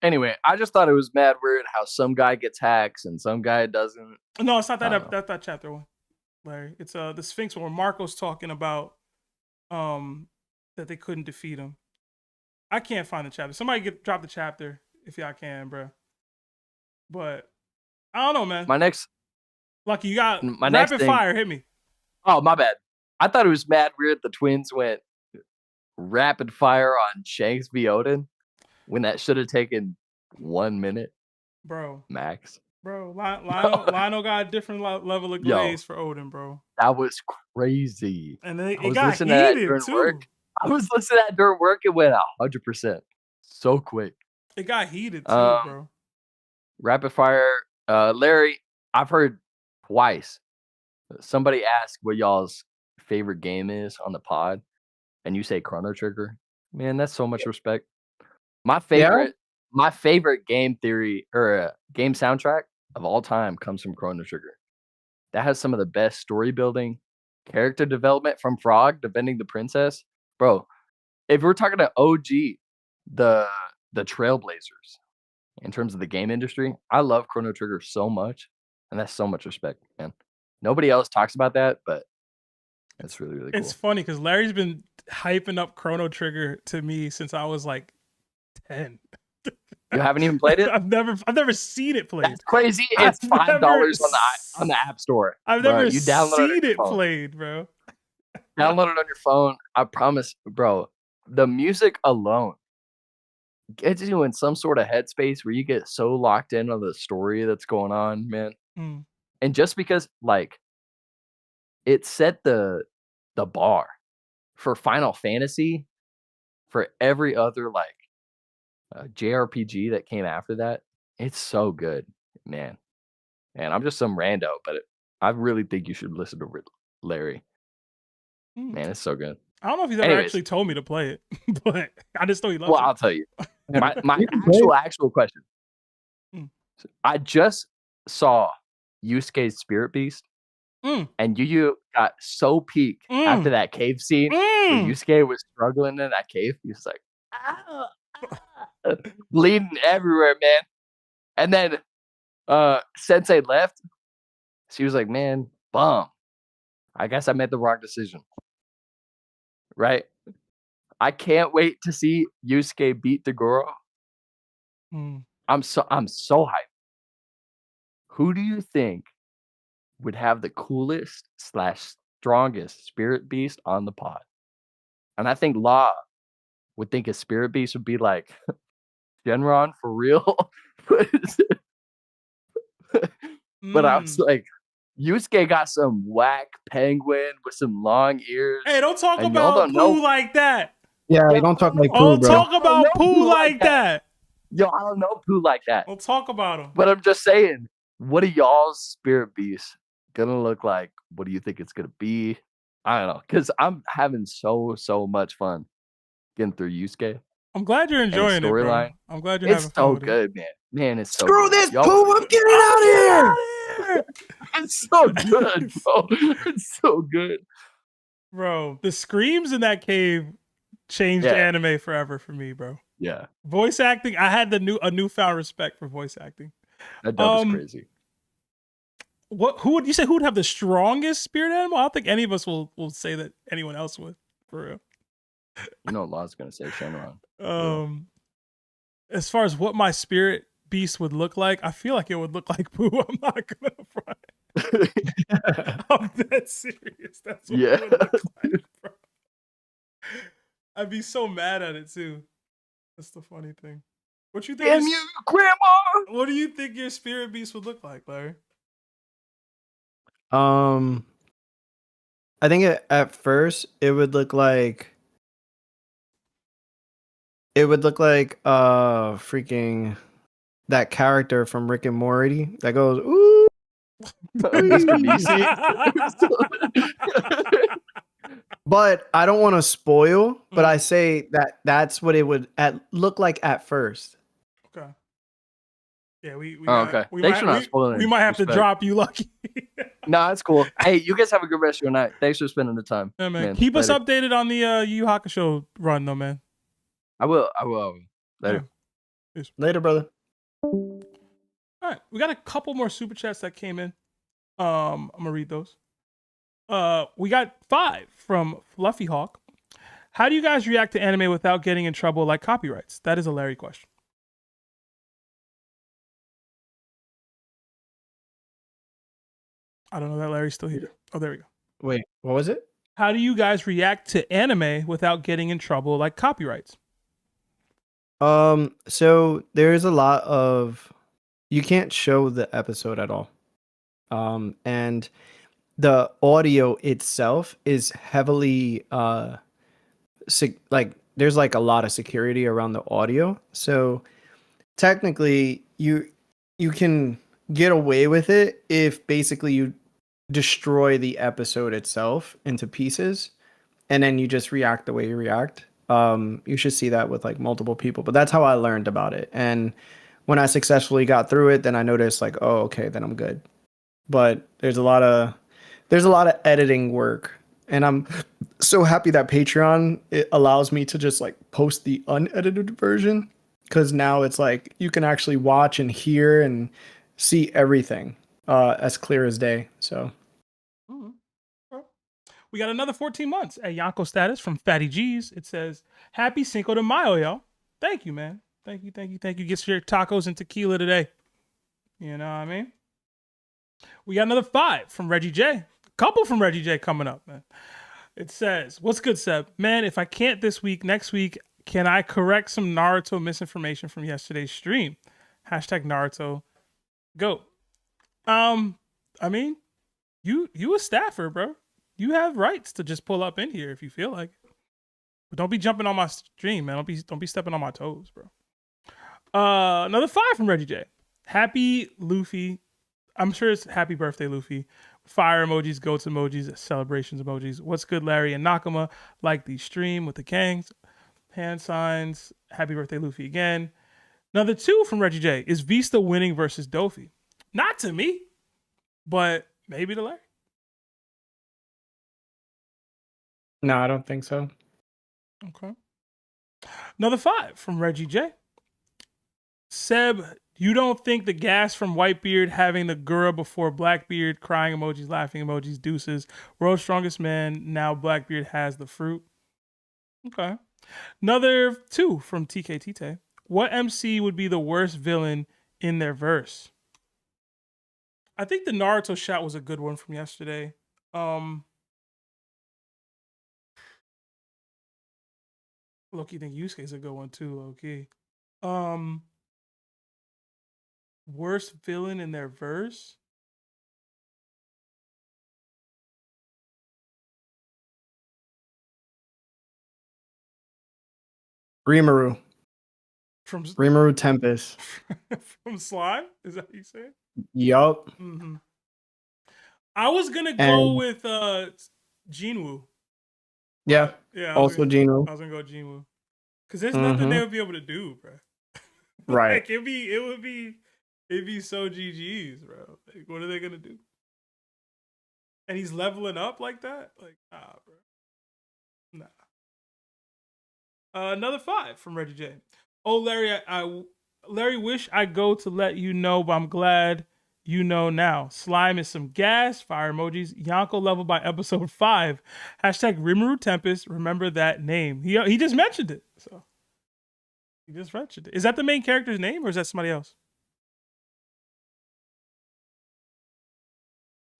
Anyway, I just thought it was mad weird how some guy gets hacks and some guy doesn't. No, it's not that. That's that chapter 1, Larry. It's the Sphinx one where Marco's talking about that they couldn't defeat him. I can't find the chapter. Somebody drop the chapter if y'all can, bro. But I don't know, man. Lucky, you got rapid fire. Hit me. Oh, my bad. I thought it was mad weird the twins went rapid fire on Shanks v Odin when that should have taken 1 minute, bro. Max. Bro, Lionel got a different level of glaze for Odin, bro. That was crazy. And then it got heated too. Work. I was listening to that during work. It went 100%. So quick. It got heated too, bro. Rapid fire. Larry, I've heard twice somebody ask what y'all's favorite game is on the pod, and you say Chrono Trigger. Man, that's so much respect. My favorite game theory or game soundtrack of all time comes from Chrono Trigger. That has some of the best story building, character development from Frog defending the princess. Bro, if we're talking to OG, the trailblazers in terms of the game industry, I love Chrono Trigger so much, and that's so much respect, man. Nobody else talks about that, but it's really, really cool. It's funny because Larry's been hyping up Chrono Trigger to me since I was like 10. You haven't even played it? I've never seen it played. That's crazy. It's $5 on the App Store. I've never seen it played, bro. Download it on your phone. I promise, bro. The music alone gets you in some sort of headspace where you get so locked in on the story that's going on, man. And just because, like, it set the bar for Final Fantasy, for every other like JRPG that came after that, It's so good, man. And I'm just some rando, but I really think you should listen to Larry. Man, it's so good. I don't know if he's ever actually told me to play it, but I just know he loves it. Well, I'll tell you. My actual question. I just saw Yusuke's Spirit Beast, and Yu got so peaked after that cave scene where Yusuke was struggling in that cave. He was like, bleeding everywhere, man. And then Sensei left. She was like, man, bum. I guess I made the wrong decision. Right? I can't wait to see Yusuke beat the Gura. I'm so hyped. Who do you think would have the coolest / strongest Spirit Beast on the pod? And I think Law would think a Spirit Beast would be like Shenron for real. But I was like, Yusuke got some whack penguin with some long ears. Hey, don't talk about Pooh like that. Yeah, don't talk like Pooh, Don't bro. talk about Pooh like that. Yo, I don't know Pooh like that. Don't talk about him. But I'm just saying, what are y'all's Spirit Beasts gonna look like? What do you think it's gonna be? I don't know, because I'm having so much fun getting through Yusuke. I'm glad you're enjoying it, bro. I'm glad you're having fun with good, man. Man, it's so Screw good. this, Pooh! I'm getting out of here! It's so good, bro. It's so good. Bro, the screams in that cave changed anime forever for me, bro. Yeah. Voice acting, I had a newfound respect for voice acting. That dub is crazy. Who would you say who would have the strongest spirit animal? I don't think any of us will say that anyone else would, for real. You know Law's gonna say Shenron. As far as what my spirit beast would look like, I feel like it would look like Pooh. I'm not gonna front. I'm dead serious. That's what it would look like, bro. I'd be so mad at it too. That's the funny thing. What you think? Damn you, Grandma! What do you think your spirit beast would look like, Larry? I think at first it would look like freaking that character from Rick and Morty that goes ooh. But I don't want to spoil, but I say that's what it would look like at first. Okay. Yeah, we okay. Thanks for not spoiling. We might have to drop you, Lucky. No, it's cool. Hey, you guys have a good rest of your night. Thanks for spending the time. Yeah, man. Keep us updated on the Yu Yu Hakusho run, though, man. I will. Later. Yeah. Later, brother. All right, we got a couple more super chats that came in. I'm gonna read those. We got 5 from Fluffy Hawk. How do you guys react to anime without getting in trouble like copyrights? That is a Larry question. I don't know that Larry's still here. Oh, there we go. Wait, what was it? How do you guys react to anime without getting in trouble like copyrights? So there's a lot of you can't show the episode at all. And the audio itself is heavily there's like a lot of security around the audio. So technically you can get away with it if basically you destroy the episode itself into pieces and then you just react the way you react. You should see that with like multiple people, but that's how I learned about it. And when I successfully got through it, then I noticed like, oh, okay, then I'm good. But there's a lot of editing work, and I'm so happy that Patreon it allows me to just like post the unedited version, because now it's like you can actually watch and hear and see everything as clear as day. So we got another 14 months at Yonko status from Fatty G's. It says, happy Cinco de Mayo, y'all. Thank you, man. Thank you. Get your tacos and tequila today. You know what I mean? We got another 5 from Reggie J. A couple from Reggie J coming up, man. It says, what's good, Seb? Man, if I can't this week, next week, can I correct some Naruto misinformation from yesterday's stream? Hashtag Naruto. Go. I mean, you a staffer, bro. You have rights to just pull up in here if you feel like it. But don't be jumping on my stream, man. Don't be stepping on my toes, bro. Another 5 from Reggie J. Happy Luffy. I'm sure it's happy birthday, Luffy. Fire emojis, goats emojis, celebrations emojis. What's good, Larry and Nakama? Like the stream with the Kangs. Hand signs. Happy birthday, Luffy again. Another 2 from Reggie J. Is Vista winning versus Doffy? Not to me, but maybe to Larry. No, I don't think so. Okay. Another 5 from Reggie J. Seb, you don't think the gas from Whitebeard having the Gura before Blackbeard, crying emojis, laughing emojis, deuces, world's strongest man, now Blackbeard has the fruit? Okay. Another 2 from TK Tite. What MC would be the worst villain in their verse? I think the Naruto shot was a good one from yesterday. Loki think Yusuke's a good one too, Loki. Worst villain in their verse? Rimuru. From Rimuru Tempest. From Slime? Is that what you said? Yup. Mm-hmm. I was gonna go with Jinwoo. Yeah. Yeah. Also Jinwoo. I was gonna go Jinwoo. Cause there's nothing they would be able to do, bro. Right. Like it'd be so GG's, bro. Like, what are they gonna do? And he's leveling up like that? Like, nah, bro. Nah. Another 5 from Reggie J. Oh, Larry, Larry, wish I go to let you know, but I'm glad you know now. Slime is some gas. Fire emojis. Yonko level by episode 5. Hashtag Rimuru Tempest. Remember that name. He just mentioned it. So he just mentioned it. Is that the main character's name or is that somebody else?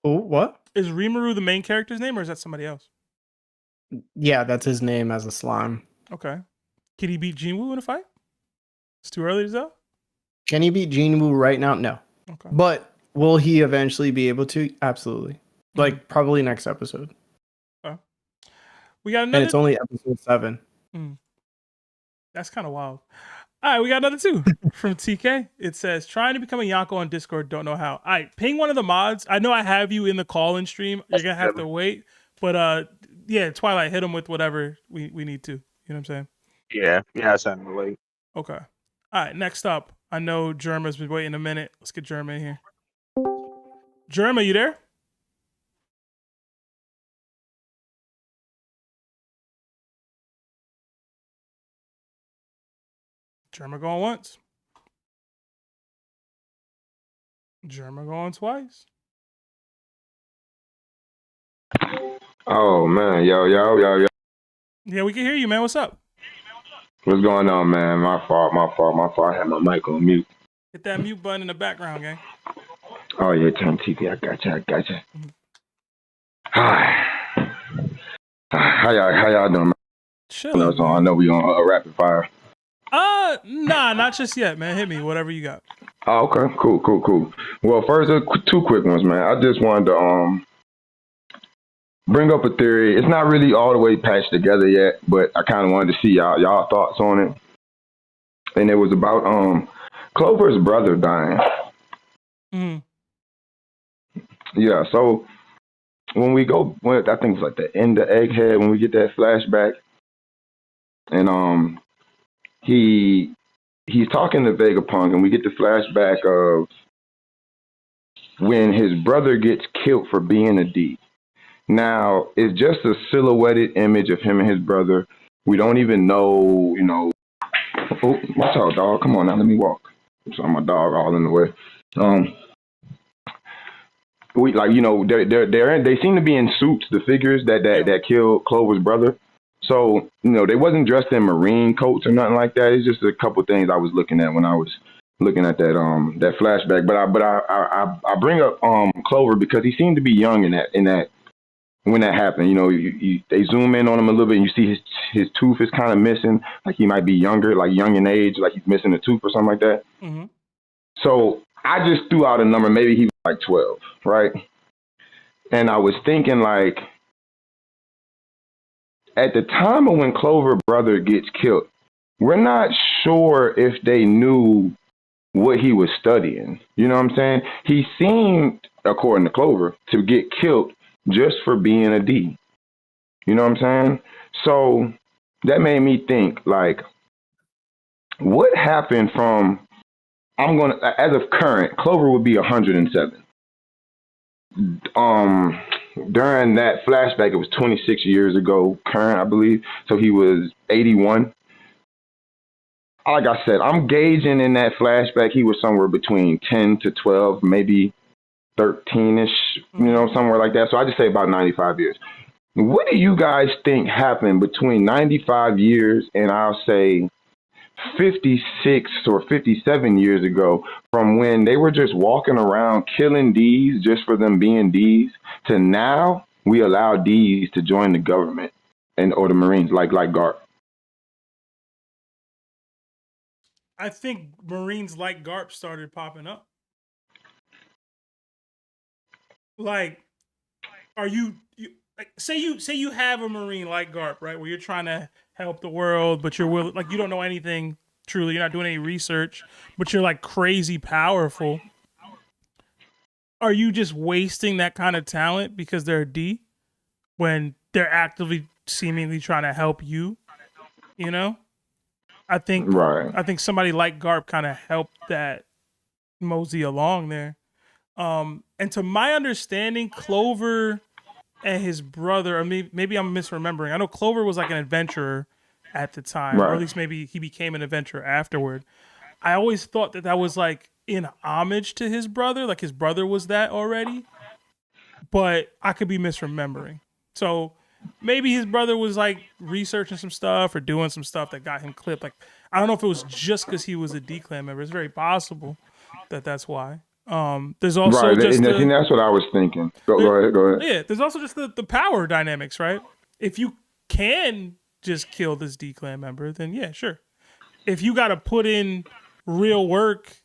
Oh, what? Is Rimuru the main character's name or is that somebody else? Yeah, that's his name as a slime. Okay. Can he beat Jinwoo in a fight? It's too early to tell. Can he beat Jinwoo right now? No. Okay. But will he eventually be able to? Absolutely. Like probably next episode. Okay. We got another. And it's only episode 7. That's kind of wild. All right, we got another 2 from TK. It says, trying to become a Yonko on Discord, don't know how. All right, ping one of the mods. I know I have you in the call-in stream. You're going to have to wait. But, yeah, Twilight, hit him with whatever we need to. You know what I'm saying? Yeah, I sent him late. Okay. All right, next up. I know Germa's been waiting a minute. Let's get Germa in here. Germa, you there? Germa going once. Germa going twice. Oh man, yo. Yeah, we can hear you, man. What's up? What's going on, man? My fault. I had my mic on mute. Hit that mute button in the background, gang. Oh yeah, turn TV. I gotcha. How y'all doing, man? Chilling. I know we on rapid fire. Nah, not just yet, man. Hit me, whatever you got. Oh, okay, cool. Well, first, 2 quick ones, man. I just wanted to bring up a theory. It's not really all the way patched together yet, but I kind of wanted to see y'all thoughts on it. And it was about Clover's brother dying. Yeah, so when we go, I think it's like the end of Egghead, when we get that flashback, and he's talking to Vegapunk, and we get the flashback of when his brother gets killed for being a D. Now, it's just a silhouetted image of him and his brother. We don't even know, Oh, watch out, dog. Come on now, let me walk. Sorry, my dog all in the way. They seem to be in suits, the figures that killed Clover's brother. So, they wasn't dressed in Marine coats or nothing like that. It's just a couple things I was looking at when I was looking at that flashback. But I bring up Clover because he seemed to be young in that when that happened. They zoom in on him a little bit and you see his tooth is kind of missing, like he might be younger, like young in age, like he's missing a tooth or something like that. Mm-hmm. So I just threw out a number, maybe he was like 12, right? And I was thinking, like, at the time of when Clover's brother gets killed, we're not sure if they knew what he was studying. You know what I'm saying? He seemed, according to Clover, to get killed just for being a D. You know what I'm saying? So that made me think, like, what happened from, as of current, Clover would be 107. During that flashback, it was 26 years ago, current, I believe. So he was 81. Like I said, I'm gauging in that flashback, he was somewhere between 10 to 12, maybe 13-ish, somewhere like that. So I just say about 95 years. What do you guys think happened between 95 years and I'll say 56 or 57 years ago, from when they were just walking around killing D's just for them being D's, to now we allow D's to join the government or the Marines like Garp? I think Marines like Garp started popping up. Like, are you like, say you have a Marine like Garp, right? Where you're trying to help the world, but you're willing, like, you don't know anything truly, you're not doing any research, but you're like crazy powerful. Are you just wasting that kind of talent because they're a D when they're actively seemingly trying to help you? You know? I think somebody like Garp kind of helped that mosey along there. And to my understanding, Clover and his brother, or maybe I'm misremembering. I know Clover was like an adventurer at the time, or at least maybe he became an adventurer afterward. I always thought that was like in homage to his brother, like his brother was that already, but I could be misremembering. So maybe his brother was like researching some stuff or doing some stuff that got him clipped. Like, I don't know if it was just because he was a D-Clan member. It's very possible that's why. There's also just that's what I was thinking. Go ahead. Yeah, there's also just the power dynamics, right? If you can just kill this D-Clan member, then yeah, sure. If you got to put in real work,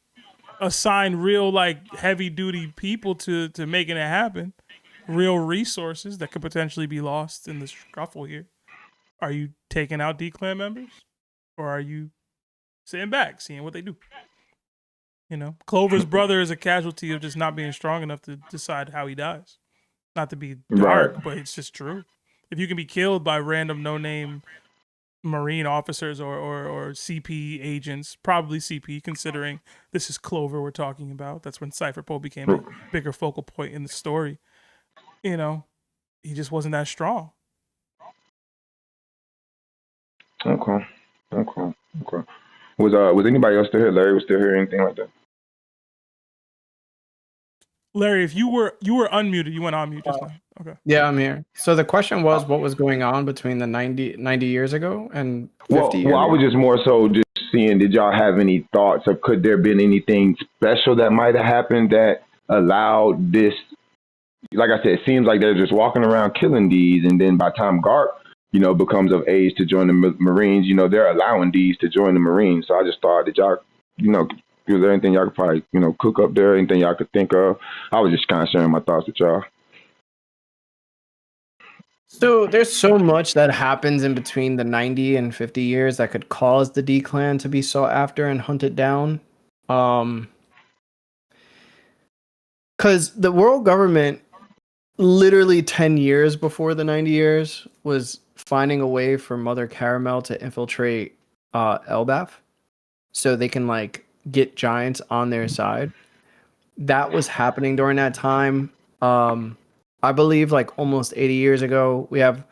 assign real like heavy duty people to making it happen, real resources that could potentially be lost in the scuffle here, are you taking out D-Clan members, or are you sitting back seeing what they do? You know, Clover's brother is a casualty of just not being strong enough to decide how he dies. Not to be dark, but it's just true. If you can be killed by random no-name Marine officers or CP agents, probably CP, considering this is Clover we're talking about. That's when Cypher Poe became a bigger focal point in the story. You know, he just wasn't that strong. Okay. Was anybody else still here? Larry was still here? Anything like that? Larry, if you were unmuted, you went on mute just now. Okay. Yeah, I'm here. So the question was, what was going on between the 90 years ago and 50 years ago? I was just more so just seeing, did y'all have any thoughts of, could there have been anything special that might have happened that allowed this? Like I said, it seems like they're just walking around killing D's, and then by the time Garp, becomes of age to join the Marines, they're allowing D's to join the Marines. So I just thought, did y'all, is there anything y'all could probably, cook up there? Anything y'all could think of? I was just kind of sharing my thoughts with y'all. So there's so much that happens in between the 90 and 50 years that could cause the D-Clan to be sought after and hunted down. Because the world government, literally 10 years before the 90 years, was finding a way for Mother Caramel to infiltrate Elbaf so they can like get giants on their side. That was happening during that time. I believe like almost 80 years ago. We have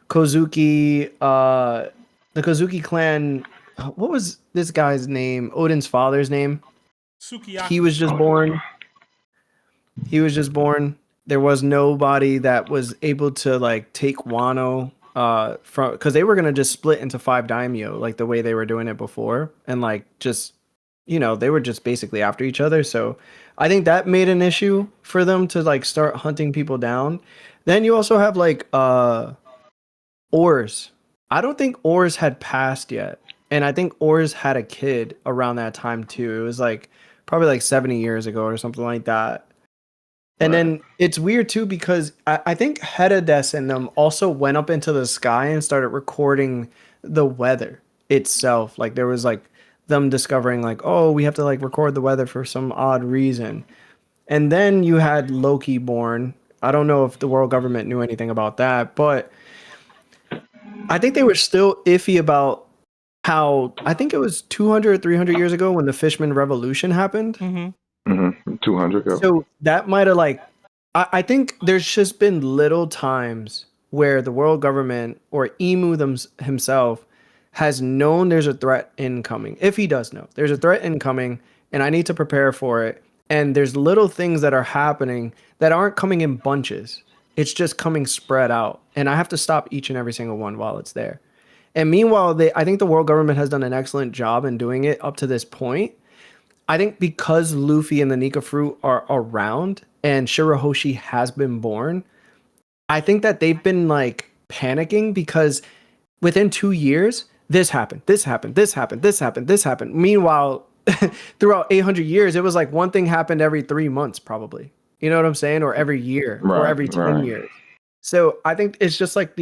Kozuki, the Kozuki clan. What was this guy's name? Odin's father's name? Sukiyaki. He was just born. There was nobody that was able to like take Wano from, because they were gonna just split into 5 daimyo like the way they were doing it before, and like just they were just basically after each other. So I think that made an issue for them to like start hunting people down. Then you also have like Ors. I don't think Ors had passed yet, and I think Ors had a kid around that time too. It was like probably like 70 years ago or something like that. And then it's weird too, because I think Hedades and them also went up into the sky and started recording the weather itself. Like there was like them discovering like, oh, we have to like record the weather for some odd reason. And then you had Loki born. I don't know if the world government knew anything about that, but I think they were still iffy about how, I think it was 200, 300 years ago when the Fishman Revolution happened. 200 ago. So that might have like, I think there's just been little times where the world government or Emu himself has known there's a threat incoming. If he does know there's a threat incoming and I need to prepare for it. And there's little things that are happening that aren't coming in bunches. It's just coming spread out. And I have to stop each and every single one while it's there. And meanwhile, I think the world government has done an excellent job in doing it up to this point. I think because Luffy and the Nika fruit are around and Shirahoshi has been born, I think that they've been like panicking because within 2 years, this happened, this happened, this happened, this happened, this happened. Meanwhile, throughout 800 years, it was like one thing happened every 3 months, probably. You know what I'm saying? Or every year, or every 10 years. So I think it's just like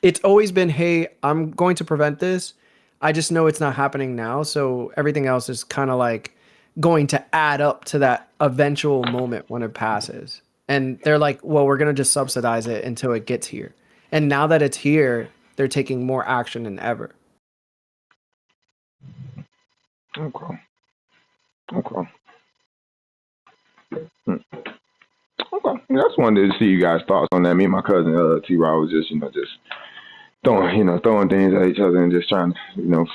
it's always been, hey, I'm going to prevent this. I just know it's not happening now. So everything else is kind of like going to add up to that eventual moment when it passes. And they're like, well, we're going to just subsidize it until it gets here. And now that it's here, they're taking more action than ever. Okay. Okay. Okay. I just wanted to see you guys' thoughts on that. Me and my cousin T-Rod was just, just throwing things at each other and just trying to,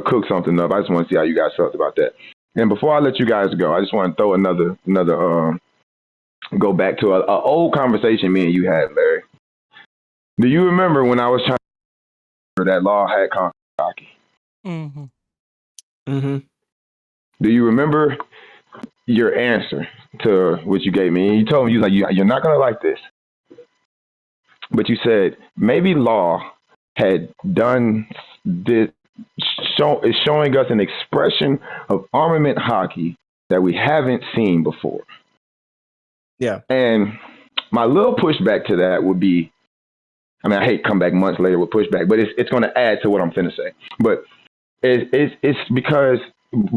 cook something up. I just want to see how you guys felt about that. And before I let you guys go, I just want to throw another go back to an old conversation me and you had, Larry. Do you remember when I was trying to that Law had Conq Haki? Mm-hmm. Mm-hmm. Do you remember your answer to what you gave me? And you told me, you're not going to like this. But you said, maybe Law had done this, is showing us an expression of armament haki that we haven't seen before. Yeah. And my little pushback to that would be, I hate come back months later with pushback, but it's going to add to what I'm finna say. But it's because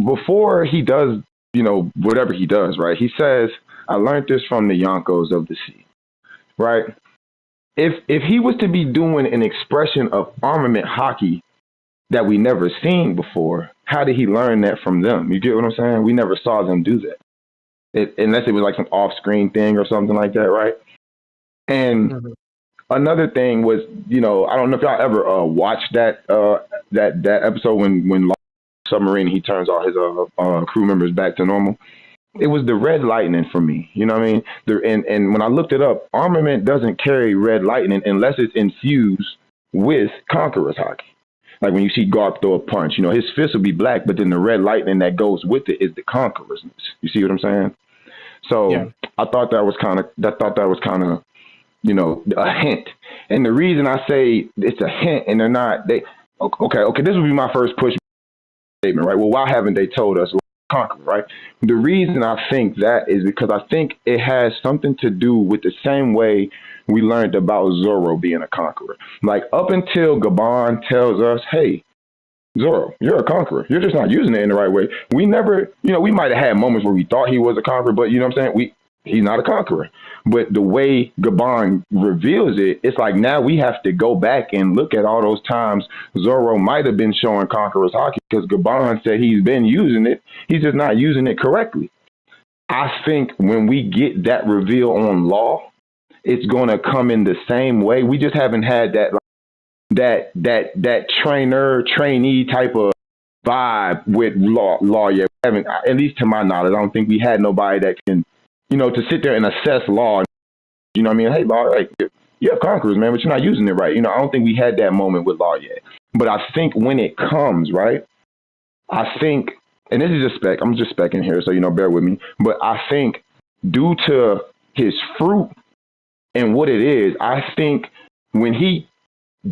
before he does, whatever he does, right? He says, I learned this from the Yonkos of the sea, right? If he was to be doing an expression of armament haki that we never seen before, how did he learn that from them? You get what I'm saying? We never saw them do that. Unless it was like some off-screen thing or something like that, right? And another thing was, I don't know if y'all ever watched that episode when submarine he turns all his crew members back to normal. It was the red lightning for me. You know what I mean? And when I looked it up, armament doesn't carry red lightning unless it's infused with Conqueror's Haki. Like when you see Garp throw a punch, his fist will be black, but then the red lightning that goes with it is the Conqueror's. You see what I'm saying? So yeah. I thought that was kind of a hint. And the reason I say it's a hint and they're not, this would be my first push statement, right? Well, why haven't they told us Conqueror, right? The reason I think that is because I think it has something to do with the same way we learned about Zoro being a conqueror. Like up until Gabon tells us, hey, Zoro, you're a conqueror. You're just not using it in the right way. We never, we might have had moments where we thought he was a conqueror, but you know what I'm saying? He's not a conqueror. But the way Gabon reveals it, it's like now we have to go back and look at all those times Zoro might have been showing Conqueror's Haki because Gabon said he's been using it. He's just not using it correctly. I think when we get that reveal on Law, it's going to come in the same way. We just haven't had that trainee type of vibe with Law yet. At least to my knowledge, I don't think we had nobody that can, to sit there and assess Law. You know what I mean? Hey, Law, like, you have conquerors, man, but you're not using it right. I don't think we had that moment with Law yet. But I think when it comes, right, I think, and this is a spec, I'm just specking here, so, bear with me. But I think due to his fruit and what it is, I think when he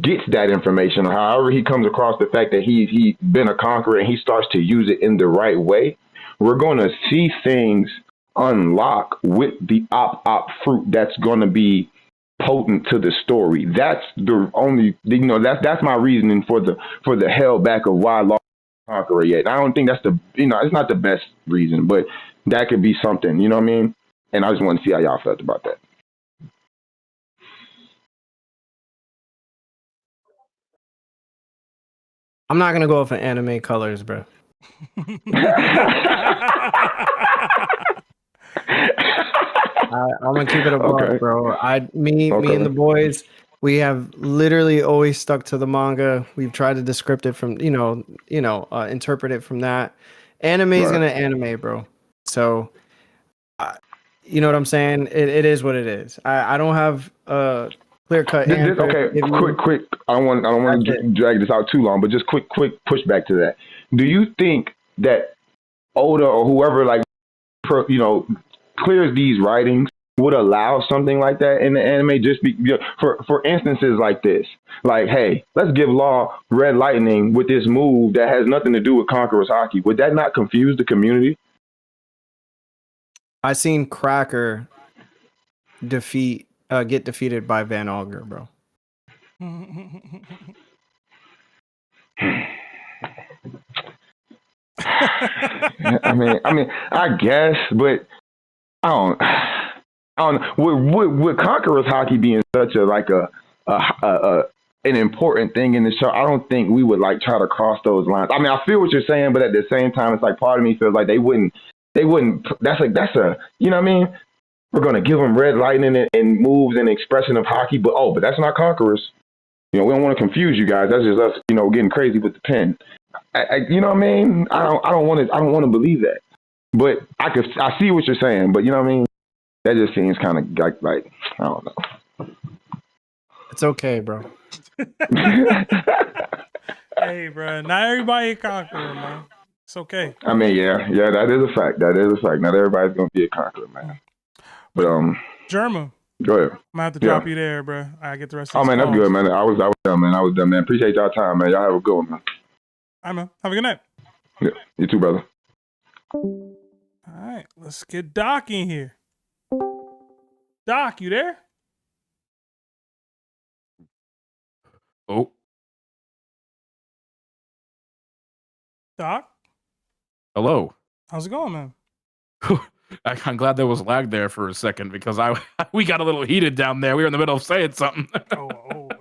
gets that information, or however he comes across the fact that he's been a conqueror and he starts to use it in the right way, we're going to see things unlock with the op fruit that's going to be potent to the story. That's the only, that's my reasoning for the held back of why Law Conqueror yet. I don't think that's it's not the best reason, but that could be something. You know what I mean? And I just want to see how y'all felt about that. I'm not gonna go off of anime colors, bro. I'm gonna keep it a buck, Okay. bro. Me and the boys, we have literally always stuck to the manga. We've tried to descript it from, interpret it from that. Anime is gonna anime, bro. So, you know what I'm saying? It is what it is. I don't have a clear cut answer. Okay, quick. I don't want to drag this out too long, but just quick pushback to that. Do you think that Oda or whoever clears these writings would allow something like that in the anime? Just for instances like this, like, hey, let's give Law Red Lightning with this move that has nothing to do with Conqueror's Haki. Would that not confuse the community? I seen Cracker get defeated by Van Augur, bro. I mean, I guess, but I don't. With Conqueror's Haki being such an important thing in the show, I don't think we would try to cross those lines. I mean, I feel what you're saying, but at the same time, it's like part of me feels like they wouldn't. That's a, you know what I mean? We're gonna give them red lightning and moves and expression of Haki, but that's not Conquerors. We don't want to confuse you guys. That's just us, getting crazy with the pen. You know what I mean? I don't want to believe that. But I see what you're saying. But you know what I mean? That just seems kind of like I don't know. It's okay, bro. Hey, bro, not everybody a conqueror, man. It's okay. I mean, yeah, that is a fact. Not everybody's gonna be a conqueror, man. But Germa, go ahead. I'm gonna have to drop you there, bro. I get the rest of Oh man, that's good, man. I was done, man. Appreciate y'all time, man. Y'all have a good one, man. All right, man. Have a good night. Yeah, you too, brother. All right, let's get Doc in here. Doc, you there? Oh. Doc? Hello. How's it going, man? I'm glad there was lag there for a second because we got a little heated down there. We were in the middle of saying something.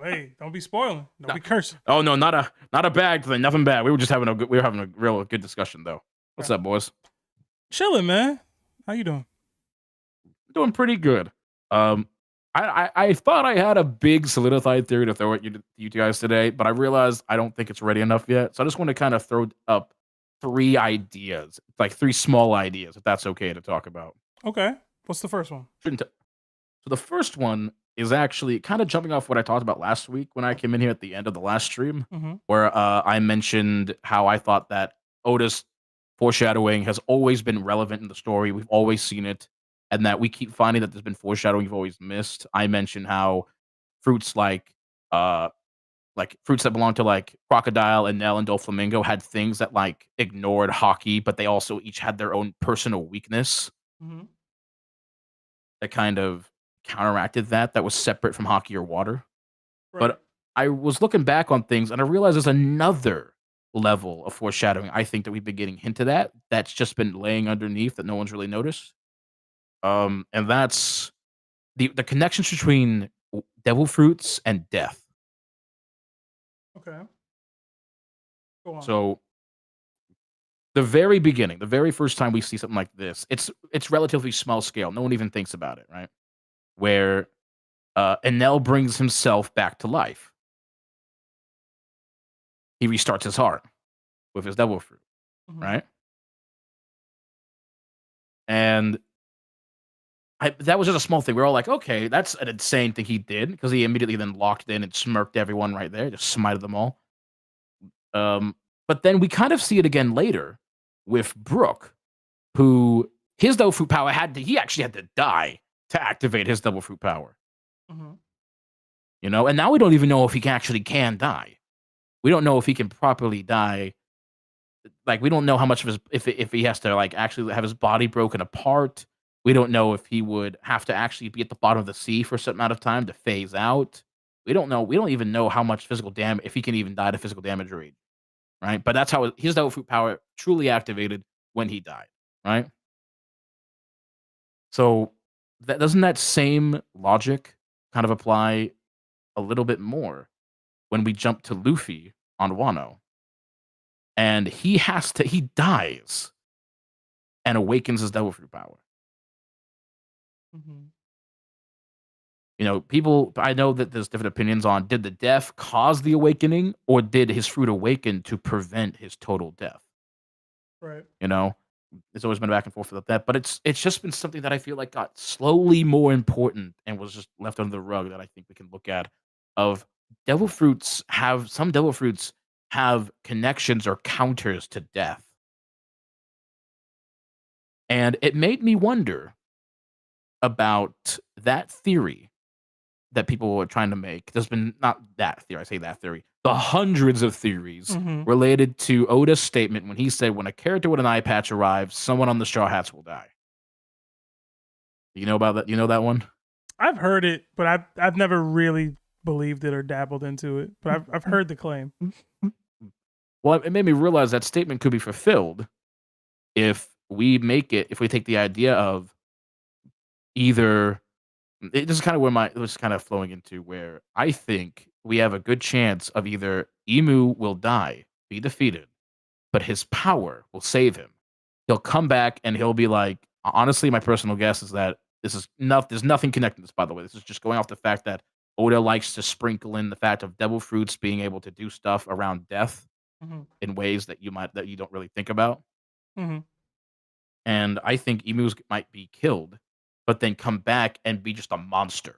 Hey, don't be spoiling. Don't be cursing. Oh no, not a bad thing, nothing bad. We were just having a real good discussion though. What's up, boys? Chilling, man. How you doing? Doing pretty good. I thought I had a big solidified theory to throw at you guys today, but I realized I don't think it's ready enough yet. So I just want to kind of throw up 3 ideas, like 3 small ideas, if that's okay to talk about. Okay. What's the first one? So the first one is actually kind of jumping off what I talked about last week when I came in here at the end of the last stream, where I mentioned how I thought that Oda's foreshadowing has always been relevant in the story. We've always seen it, and that we keep finding that there's been foreshadowing we've always missed. I mentioned how fruits like fruits that belong to like Crocodile and Nell and Doflamingo had things that like ignored Haki, but they also each had their own personal weakness that kind of counteracted that was separate from Haki or water. Right. But I was looking back on things and I realized there's another level of foreshadowing I think that we've been getting hinted at that's just been laying underneath that no one's really noticed. And that's the connections between devil fruits and death. Okay. Go on. So the very beginning, the very first time we see something like this, it's relatively small scale. No one even thinks about it, right? Where Enel brings himself back to life. He restarts his heart with his devil fruit, right? And that was just a small thing. We're all like, okay, that's an insane thing he did, because he immediately then locked in and smirked everyone right there, just smited them all. But then we kind of see it again later with Brook, who his devil fruit power he actually had to die to activate his devil fruit power. You know, and now we don't even know if he can die. We don't know if he can properly die. Like, we don't know how much of his if he has to like actually have his body broken apart. We don't know if he would have to actually be at the bottom of the sea for a certain amount of time to phase out. We don't know. We don't even know how much physical damage, if he can even die to physical damage rate, right? But that's how his devil fruit power truly activated when he died, right? So doesn't that same logic kind of apply a little bit more when we jump to Luffy on Wano? And he dies and awakens his devil fruit power. Mm-hmm. You know, people, I know that there's different opinions on, did the death cause the awakening, or did his fruit awaken to prevent his total death? Right. You know, it's always been back and forth about that, but it's just been something that I feel like got slowly more important and was just left under the rug that I think we can look at. Of some devil fruits have connections or counters to death. And it made me wonder about that theory that people were trying to make. There's been, not that theory, I say that theory, the hundreds of theories related to Oda's statement when he said, when a character with an eye patch arrives, someone on the Straw Hats will die. You know about that? You know that one? I've heard it, but I've never really believed it or dabbled into it. But I've heard the claim. Well, it made me realize that statement could be fulfilled if we take the idea of either. This is kind of where it was kind of flowing into, where I think we have a good chance of either Imu will die, be defeated, but his power will save him. He'll come back and he'll be like, honestly, my personal guess is that there's nothing connecting this, by the way. This is just going off the fact that Oda likes to sprinkle in the fact of devil fruits being able to do stuff around death in ways that you don't really think about. Mm-hmm. And I think Emus might be killed, but then come back and be just a monster.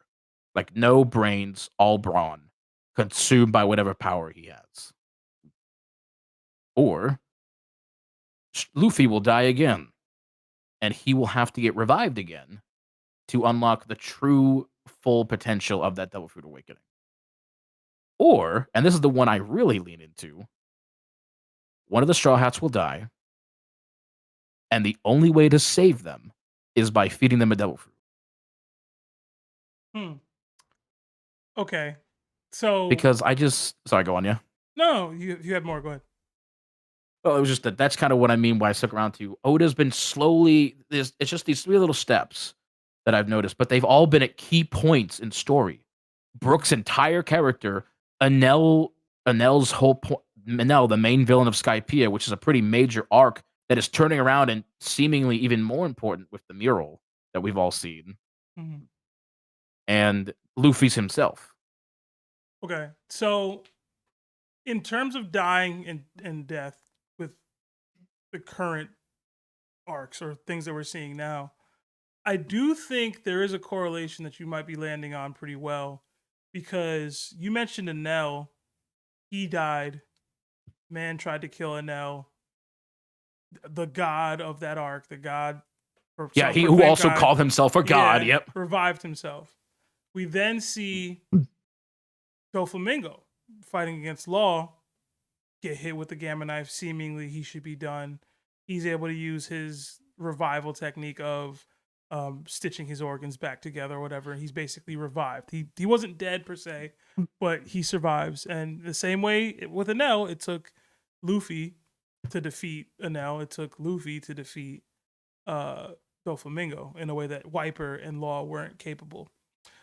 Like no brains, all brawn, consumed by whatever power he has. Or Luffy will die again, and he will have to get revived again to unlock the true full potential of that Devil Fruit Awakening. Or, and this is the one I really lean into, one of the Straw Hats will die, and the only way to save them is by feeding them a Devil Fruit. Okay. So because sorry, go on, yeah. No, you had more. Go ahead. Well, it was just that's kind of what I mean by I stuck around to. Oda's been slowly. It's just these 3 little steps that I've noticed, but they've all been at key points in story. Brook's entire character, Enel's whole point, Enel, the main villain of Skypiea, which is a pretty major arc that is turning around and seemingly even more important with the mural that we've all seen, and Luffy's himself. Okay, so in terms of dying and death with the current arcs or things that we're seeing now, I do think there is a correlation that you might be landing on pretty well, because you mentioned Enel. He died. Man tried to kill Enel, the god of that arc, the god. Yeah, he who also called himself a god. Yeah, Yep, revived himself. We then see Doflamingo fighting against Law, get hit with the Gamma Knife. Seemingly, he should be done. He's able to use his revival technique of stitching his organs back together or whatever. He's basically revived. He wasn't dead per se, but he survives. And the same way with Enel, it took Luffy to defeat Enel. It took Luffy to defeat Doflamingo in a way that Wiper and Law weren't capable.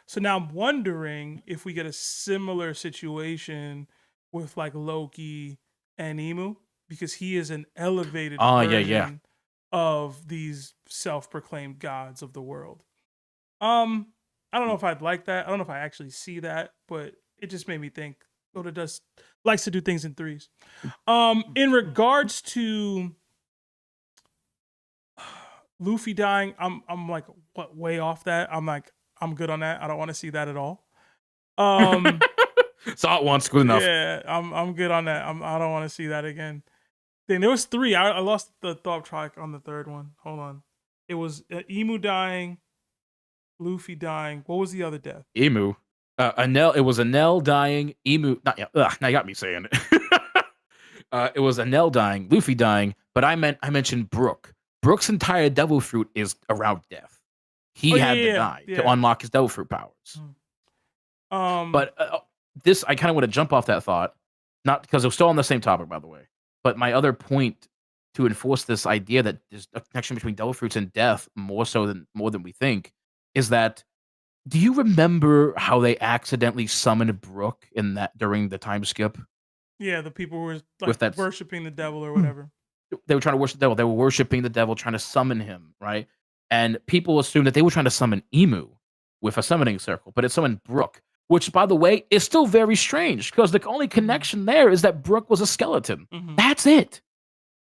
So now I'm wondering if we get a similar situation with like Loki and Imu, because he is an elevated version of these self-proclaimed gods of the world. I don't know if I'd like that. I don't know if I actually see that, but it just made me think Oda likes to do things in threes. In regards to Luffy dying, I'm like way off that. I'm good on that. I don't want to see that at all. Saw it once, good enough. Yeah, I'm good on that. I don't want to see that again. Then there was 3. I lost the thought track on the third one. Hold on. It was Imu dying, Luffy dying. What was the other death? Imu. Enel. It was Enel dying. Imu. Not yet. Now you got me saying it. It was Enel dying, Luffy dying, but I mentioned Brook. Brook's entire devil fruit is around death. he had to die to unlock his devil fruit powers. But this, I kind of want to jump off that thought, not because we're still on the same topic, by the way. But my other point to enforce this idea that there's a connection between devil fruits and death more than we think is that. Do you remember how they accidentally summoned Brook in that during the time skip? Yeah, the people were like worshiping the devil or whatever. They were trying to worship the devil. They were worshiping the devil, trying to summon him, right? And people assumed that they were trying to summon Emu with a summoning circle, but it summoned Brook, which, by the way, is still very strange because the only connection there is that Brook was a skeleton. That's it.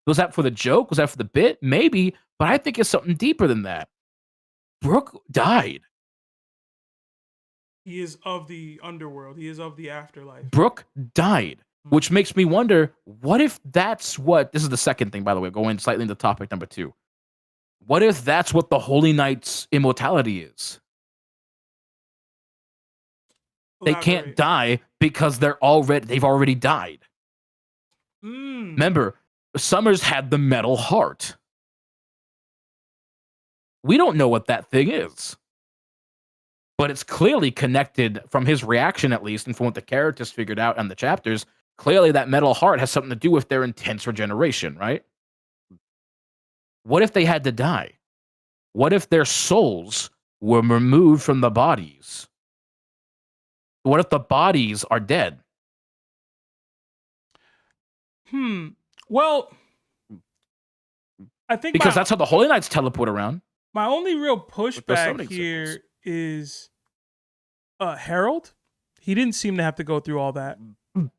Was that for the joke? Was that for the bit? Maybe, but I think it's something deeper than that. Brook died. He is of the underworld. He is of the afterlife. Brook died, which makes me wonder, what if that's what... This is the second thing, by the way, going slightly into topic number 2. What if that's what the Holy Knight's immortality is? They can't die because they've already died. Remember, Summers had the metal heart. We don't know what that thing is. But it's clearly connected from his reaction, at least, and from what the characters figured out in the chapters. Clearly, that metal heart has something to do with their intense regeneration, right? What if they had to die? What if their souls were removed from the bodies? What if the bodies are dead? Well, I think because that's how the Holy Knights teleport around. My only real pushback here is Harold. He didn't seem to have to go through all that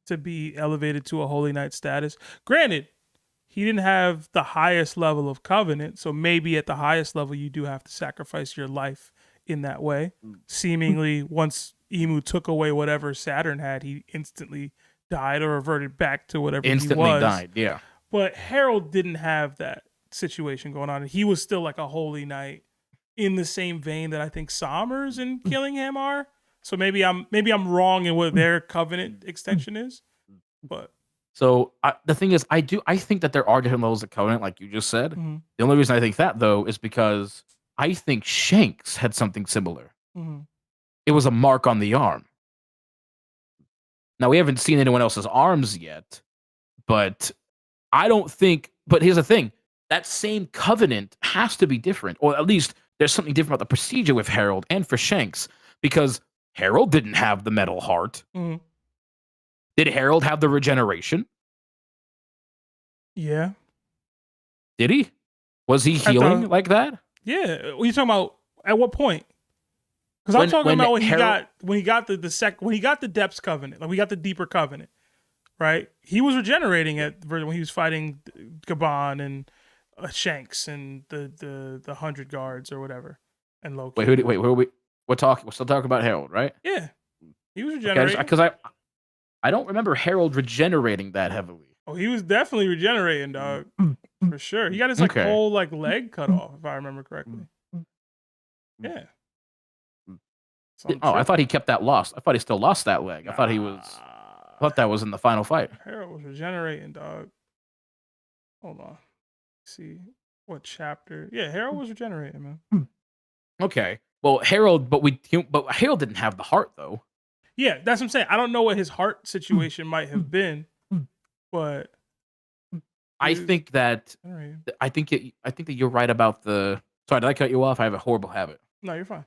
to be elevated to a Holy Knight status. Granted, he didn't have the highest level of covenant, so maybe at the highest level you do have to sacrifice your life in that way. Seemingly, once Emu took away whatever Saturn had, he instantly died or reverted back to whatever he was. Instantly died, yeah. But Harold didn't have that situation going on. He was still like a Holy Knight in the same vein that I think Sommers and Killingham are. So maybe I'm wrong in what their covenant extension is. But so the thing is, I think that there are different levels of covenant, like you just said. The only reason I think that, though, is because I think Shanks had something similar. It was a mark on the arm. Now, we haven't seen anyone else's arms yet, but I don't think... But here's the thing. That same covenant has to be different, or at least there's something different about the procedure with Harold and for Shanks, because Harold didn't have the metal heart. Did Harold have the regeneration? Yeah. Did he? Was he healing like that? Yeah. What are you talking about? At what point? Because I'm talking about when he got the depths covenant, like we got the deeper covenant, right? He was regenerating when he was fighting Gabon and Shanks and the 100 guards or whatever, and Loki. We're still talking about Harold, right? Yeah, he was regenerating. Because I don't remember Harold regenerating that heavily. Oh, he was definitely regenerating, dog, for sure. He got his whole leg cut off, if I remember correctly. Yeah. I thought he kept that lost. I thought he still lost that leg. I thought that was in the final fight. Harold was regenerating, dog. Hold on. Let's see what chapter. Yeah, Harold was regenerating, man. Okay. Well, Harold, but Harold didn't have the heart, though. Yeah, that's what I'm saying. I don't know what his heart situation might have been, but I think that you're right about the. Sorry, did I cut you off? I have a horrible habit. No, you're fine.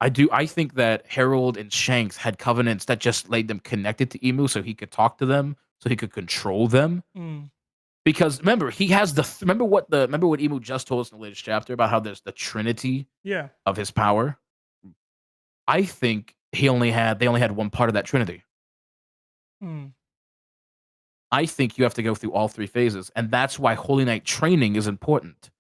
I think that Harold and Shanks had covenants that just laid them connected to Emu, so he could talk to them, so he could control them. Because remember, he has remember what Emu just told us in the latest chapter about how there's the trinity of his power. I think they only had one part of that trinity. I think you have to go through all three phases, and that's why Holy Knight training is important.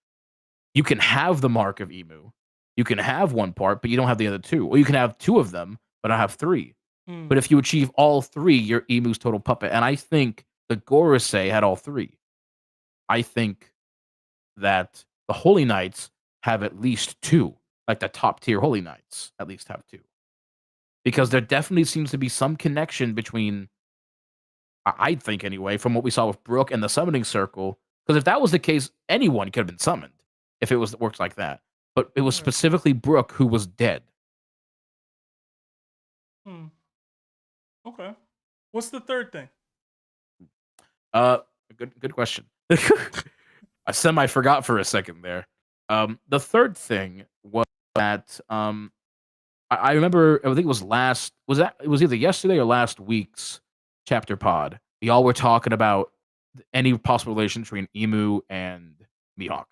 You can have the mark of Emu. You can have one part, but you don't have the other two. Or you can have two of them, but not have three. But if you achieve all three, you're Emu's total puppet. And I think the Gorosei had all three. I think that the Holy Knights have at least two. Like the top tier Holy Knights at least have two. Because there definitely seems to be some connection between, I think anyway, from what we saw with Brook and the summoning circle. Because if that was the case, anyone could have been summoned if it works like that. but it was specifically Brook who was dead. Okay. What's the third thing? Good question. I semi-forgot for a second there. The third thing was that I remember, I think it was it was either yesterday or last week's chapter pod. Y'all were talking about any possible relation between Emu and Mihawk.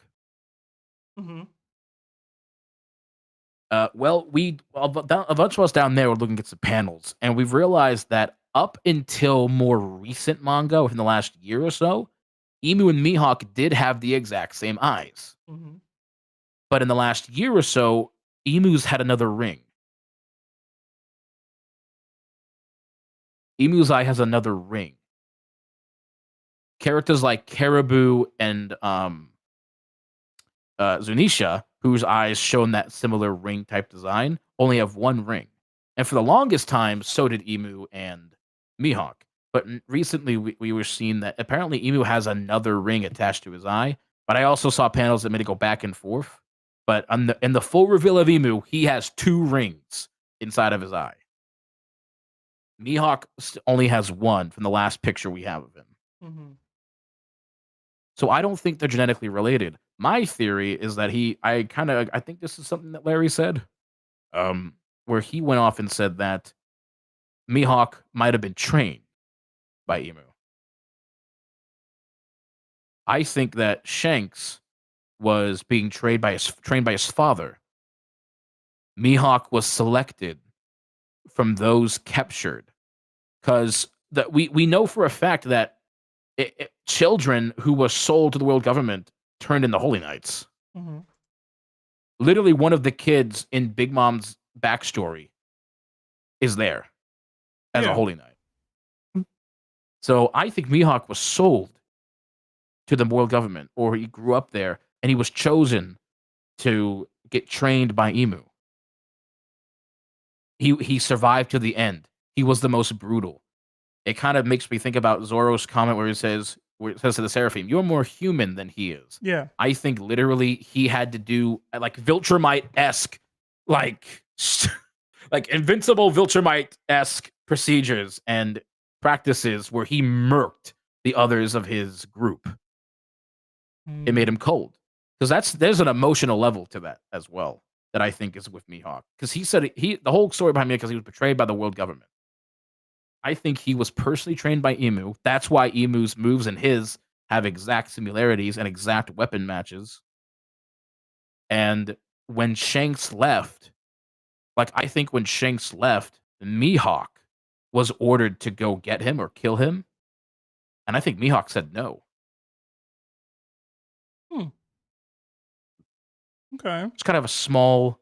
Well, a bunch of us down there were looking at some panels, and we've realized that up until more recent manga, within the last year or so, Emu and Mihawk did have the exact same eyes. But in the last year or so, Emu's had another ring. Emu's eye has another ring. Characters like Caribou and Zunisha, whose eyes shown that similar ring type design, only have one ring. And for the longest time, so did Emu and Mihawk. But recently, we were seeing that apparently Emu has another ring attached to his eye. But I also saw panels that made it go back and forth. But in the full reveal of Emu, he has two rings inside of his eye. Mihawk only has one from the last picture we have of him. So I don't think they're genetically related. My theory is that I think this is something that Larry said, where he went off and said that Mihawk might have been trained by Emu. I think that Shanks was being trained by his father. Mihawk was selected from those captured, because that we know for a fact that children who were sold to the world government turned into Holy Knights. Literally, one of the kids in Big Mom's backstory is there as a Holy Knight. So I think Mihawk was sold to the world government, or he grew up there and he was chosen to get trained by Emu. He survived to the end. He was the most brutal. It kind of makes me think about Zoro's comment where it says to the Seraphim, "You're more human than he is." Yeah. I think literally he had to do like Viltrumite-esque, like invincible Viltrumite-esque procedures and practices where he murked the others of his group. It made him cold. Because there's an emotional level to that as well that I think is with Mihawk. Because he said the whole story behind me because he was betrayed by the world government. I think he was personally trained by Emu. That's why Emu's moves and his have exact similarities and exact weapon matches. And when Shanks left, I think when Shanks left, Mihawk was ordered to go get him or kill him. And I think Mihawk said no. Okay. It's kind of a small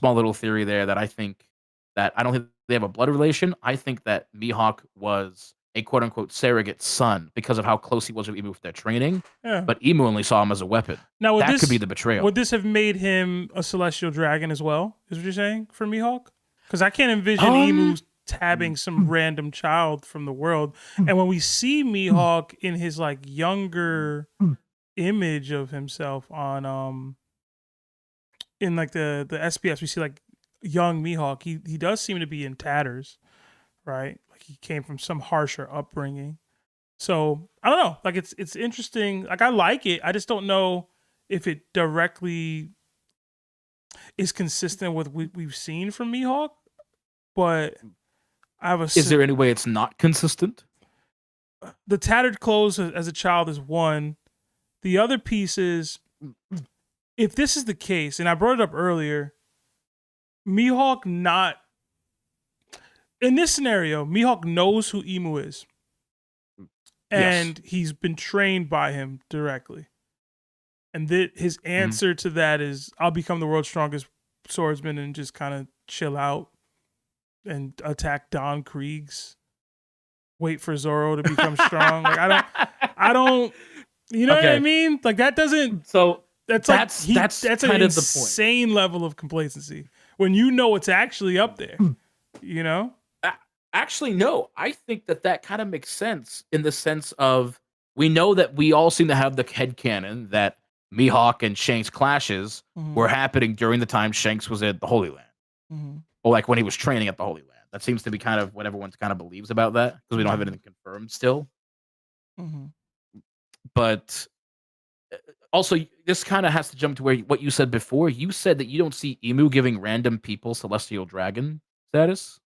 little theory there that I don't think they have a blood relation. I think that Mihawk was a quote unquote surrogate son because of how close he was with Emu with their training. Yeah. But Emu only saw him as a weapon. Now, that could be the betrayal. Would this have made him a celestial dragon as well? Is what you're saying for Mihawk? Because I can't envision Emu tabbing some random child from the world. And when we see Mihawk in his younger image of himself on in the SPS, we see young Mihawk. He does seem to be in tatters, right? Like he came from some harsher upbringing. So I don't know. It's interesting. I like it. I just don't know if it directly is consistent with what we've seen from Mihawk. But I have Is there any way it's not consistent? The tattered clothes as a child is one. The other piece is, if this is the case, and I brought it up earlier, Mihawk in this scenario, Mihawk knows who Emu is. And he's been trained by him directly. And his answer to that is, I'll become the world's strongest swordsman and just kind of chill out and attack Don Krieg's. Wait for Zoro to become strong. I don't, you know what I mean? That doesn't. So that's kind an of the point. Insane level of complacency when you know it's actually up there. You know. Actually, no. I think that kind of makes sense in the sense of we know that we all seem to have the headcanon that Mihawk and Shanks clashes were happening during the time Shanks was at the Holy Land. Or like when he was training at the Holy Land. That seems to be kind of what everyone kind of believes about that, because we don't have anything confirmed still. But also, this kind of has to jump to where what you said before. You said that you don't see Emu giving random people Celestial Dragon status.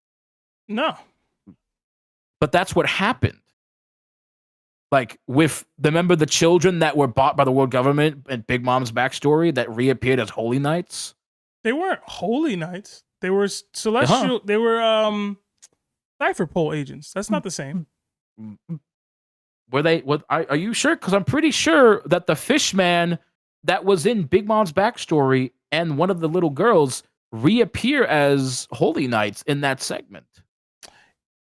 No. But that's what happened. Like with remember the children that were bought by the world government and Big Mom's backstory that reappeared as Holy Knights? They weren't Holy Knights. They were celestial. They were Cipher Pole agents. That's not the same. Were they? What? Are you sure? Because I'm pretty sure that the Fishman that was in Big Mom's backstory and one of the little girls reappear as Holy Knights in that segment.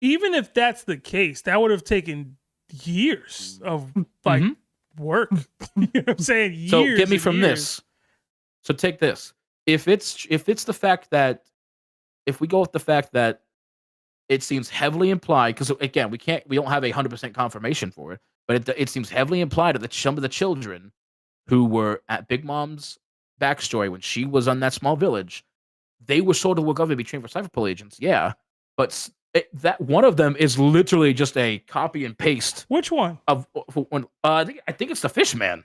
Even if that's the case, that would have taken years of like work. You know what I'm saying? Years. So get me from years. this. So take this. If it's the fact that if we go with the fact that it seems heavily implied, because again we don't have 100% confirmation for it, but it seems heavily implied that some of the children who were at Big Mom's backstory when she was on that small village, they were sort of going to be trained for Cypherpole agents, yeah, but that one of them is literally just a copy and paste. Which one? Of one? I think it's the Fishman.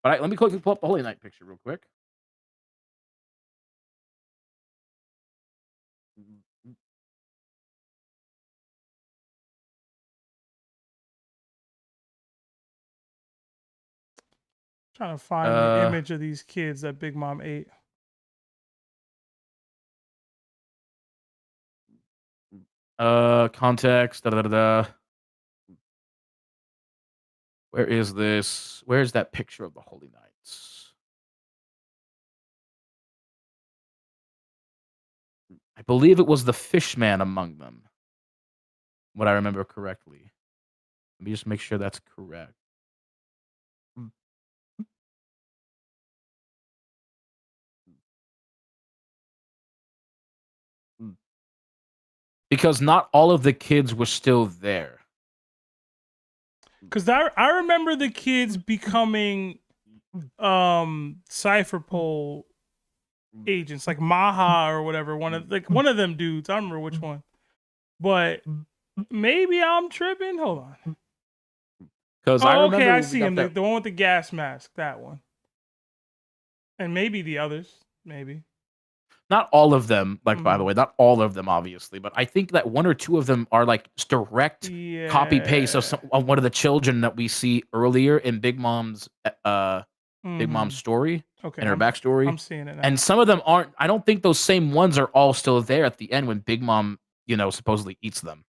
But let me quickly pull up the Holy Knight picture real quick. Trying to find the image of these kids that Big Mom ate. Context. Where is this? Where's that picture of the Holy Knights? I believe it was the Fishman among them. What I remember correctly. Let me just make sure that's correct. Because not all of the kids were still there. Because I remember the kids becoming Cypherpole agents, like Maha or whatever. One of them dudes. I don't remember which one. But maybe I'm tripping. Hold on. Because I see him. The one with the gas mask. That one. And maybe the others. Maybe. Not all of them, by the way, not all of them, obviously, but I think that one or two of them are like direct copy paste of one of the children that we see earlier in Big Mom's story and her backstory. I'm seeing it now. And some of them aren't. I don't think those same ones are all still there at the end when Big Mom, supposedly eats them.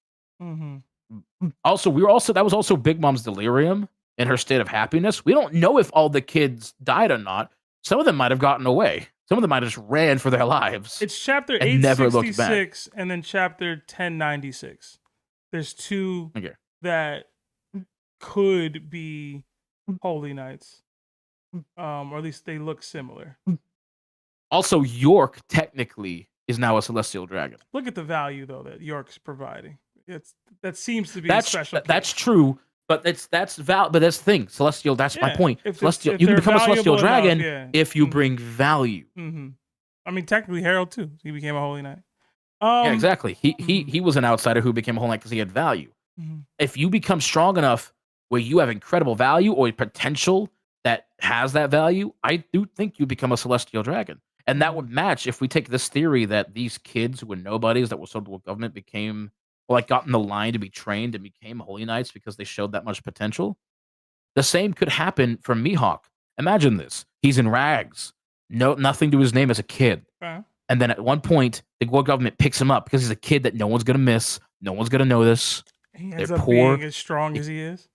Also, that was also Big Mom's delirium in her state of happiness. We don't know if all the kids died or not. Some of them might have gotten away. Some of them might have just ran for their lives. It's chapter 866 and then chapter 1096. There's two that could be Holy Knights. Or at least they look similar. Also, York technically is now a Celestial Dragon. Look at the value though that York's providing. That seems to be a special case. That's true. But that's the thing. Celestial, that's my point. Celestial, you can become a Celestial Dragon if you bring value. I mean, technically Harold too. He became a Holy Knight. Yeah, exactly. He was an outsider who became a Holy Knight because he had value. If you become strong enough where you have incredible value or potential that has that value, I do think you become a Celestial Dragon. And that would match if we take this theory that these kids who were nobodies that were sold to the government got in the line to be trained and became Holy Knights because they showed that much potential. The same could happen for Mihawk. Imagine this. He's in rags. Nothing to his name as a kid. And then at one point, the world government picks him up because he's a kid that no one's going to miss. No one's going to notice. He ends up being as strong as he is.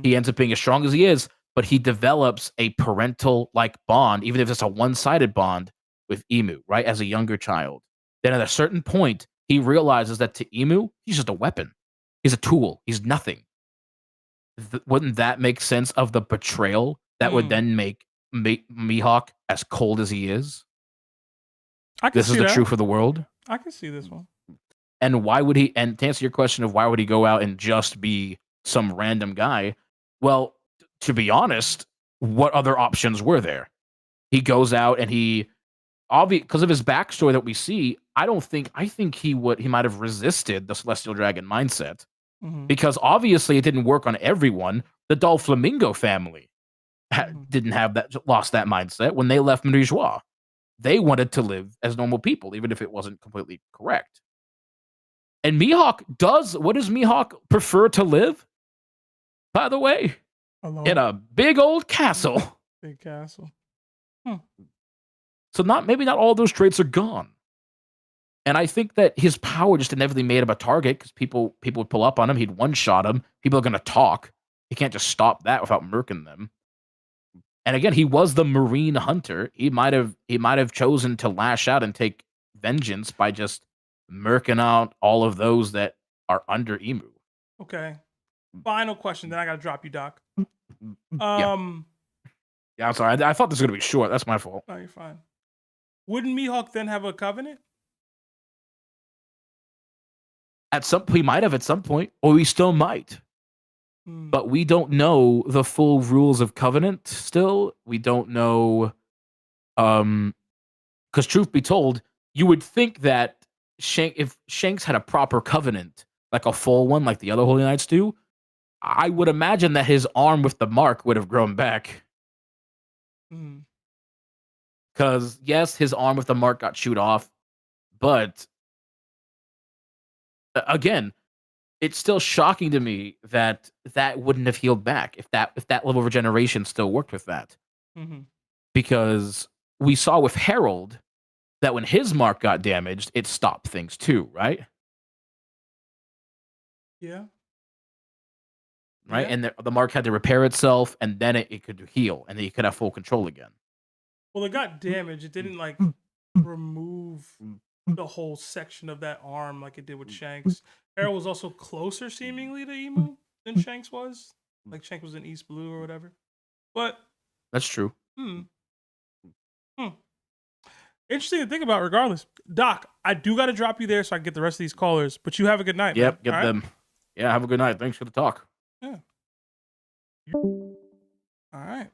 He ends up being as strong as he is, but he develops a parental-like bond, even if it's a one-sided bond, with Emu, right, as a younger child. Then at a certain point, he realizes that to Emu, he's just a weapon. He's a tool. He's nothing. Wouldn't that make sense of the betrayal that would then make Mihawk as cold as he is? This is the truth of the world. I can see this one. And why would he? And to answer your question of why would he go out and just be some random guy? Well, to be honest, what other options were there? He goes out and because of his backstory that we see, I think he might have resisted the Celestial Dragon mindset because obviously it didn't work on everyone. The Doflamingo family didn't have lost that mindset when they left Marijois. They wanted to live as normal people, even if it wasn't completely correct. And Mihawk what does Mihawk prefer to live? By the way, alone. In a big old castle. Big castle. So maybe not all those traits are gone. And I think that his power just inevitably made him a target because people would pull up on him. He'd one-shot him. People are going to talk. He can't just stop that without murking them. And again, he was the Marine hunter. He might have chosen to lash out and take vengeance by just murking out all of those that are under Emu. Okay. Final question, then I got to drop you, Doc. Yeah, I'm sorry. I thought this was going to be short. That's my fault. No, you're fine. Wouldn't Mihawk then have a covenant? He might have at some point, or he still might. But we don't know the full rules of covenant still. We don't know, because truth be told, you would think that if Shanks had a proper covenant, like a full one, like the other Holy Knights do, I would imagine that his arm with the mark would have grown back. Because yes, his arm with the mark got chewed off, but again, it's still shocking to me that wouldn't have healed back if that level of regeneration still worked with that. Because we saw with Harold that when his mark got damaged, it stopped things too, right? Yeah. Right, and the mark had to repair itself, and then it could heal, and then you could have full control again. Well, it got damaged. It didn't like remove the whole section of that arm like it did with Shanks. Harold was also closer seemingly to Emu than Shanks was. Like Shanks was in East Blue or whatever. But that's true. Interesting to think about regardless. Doc, I do got to drop you there so I can get the rest of these callers, but you have a good night. Yep, man. get All them. right? Yeah, have a good night. Thanks for the talk. Yeah. All right.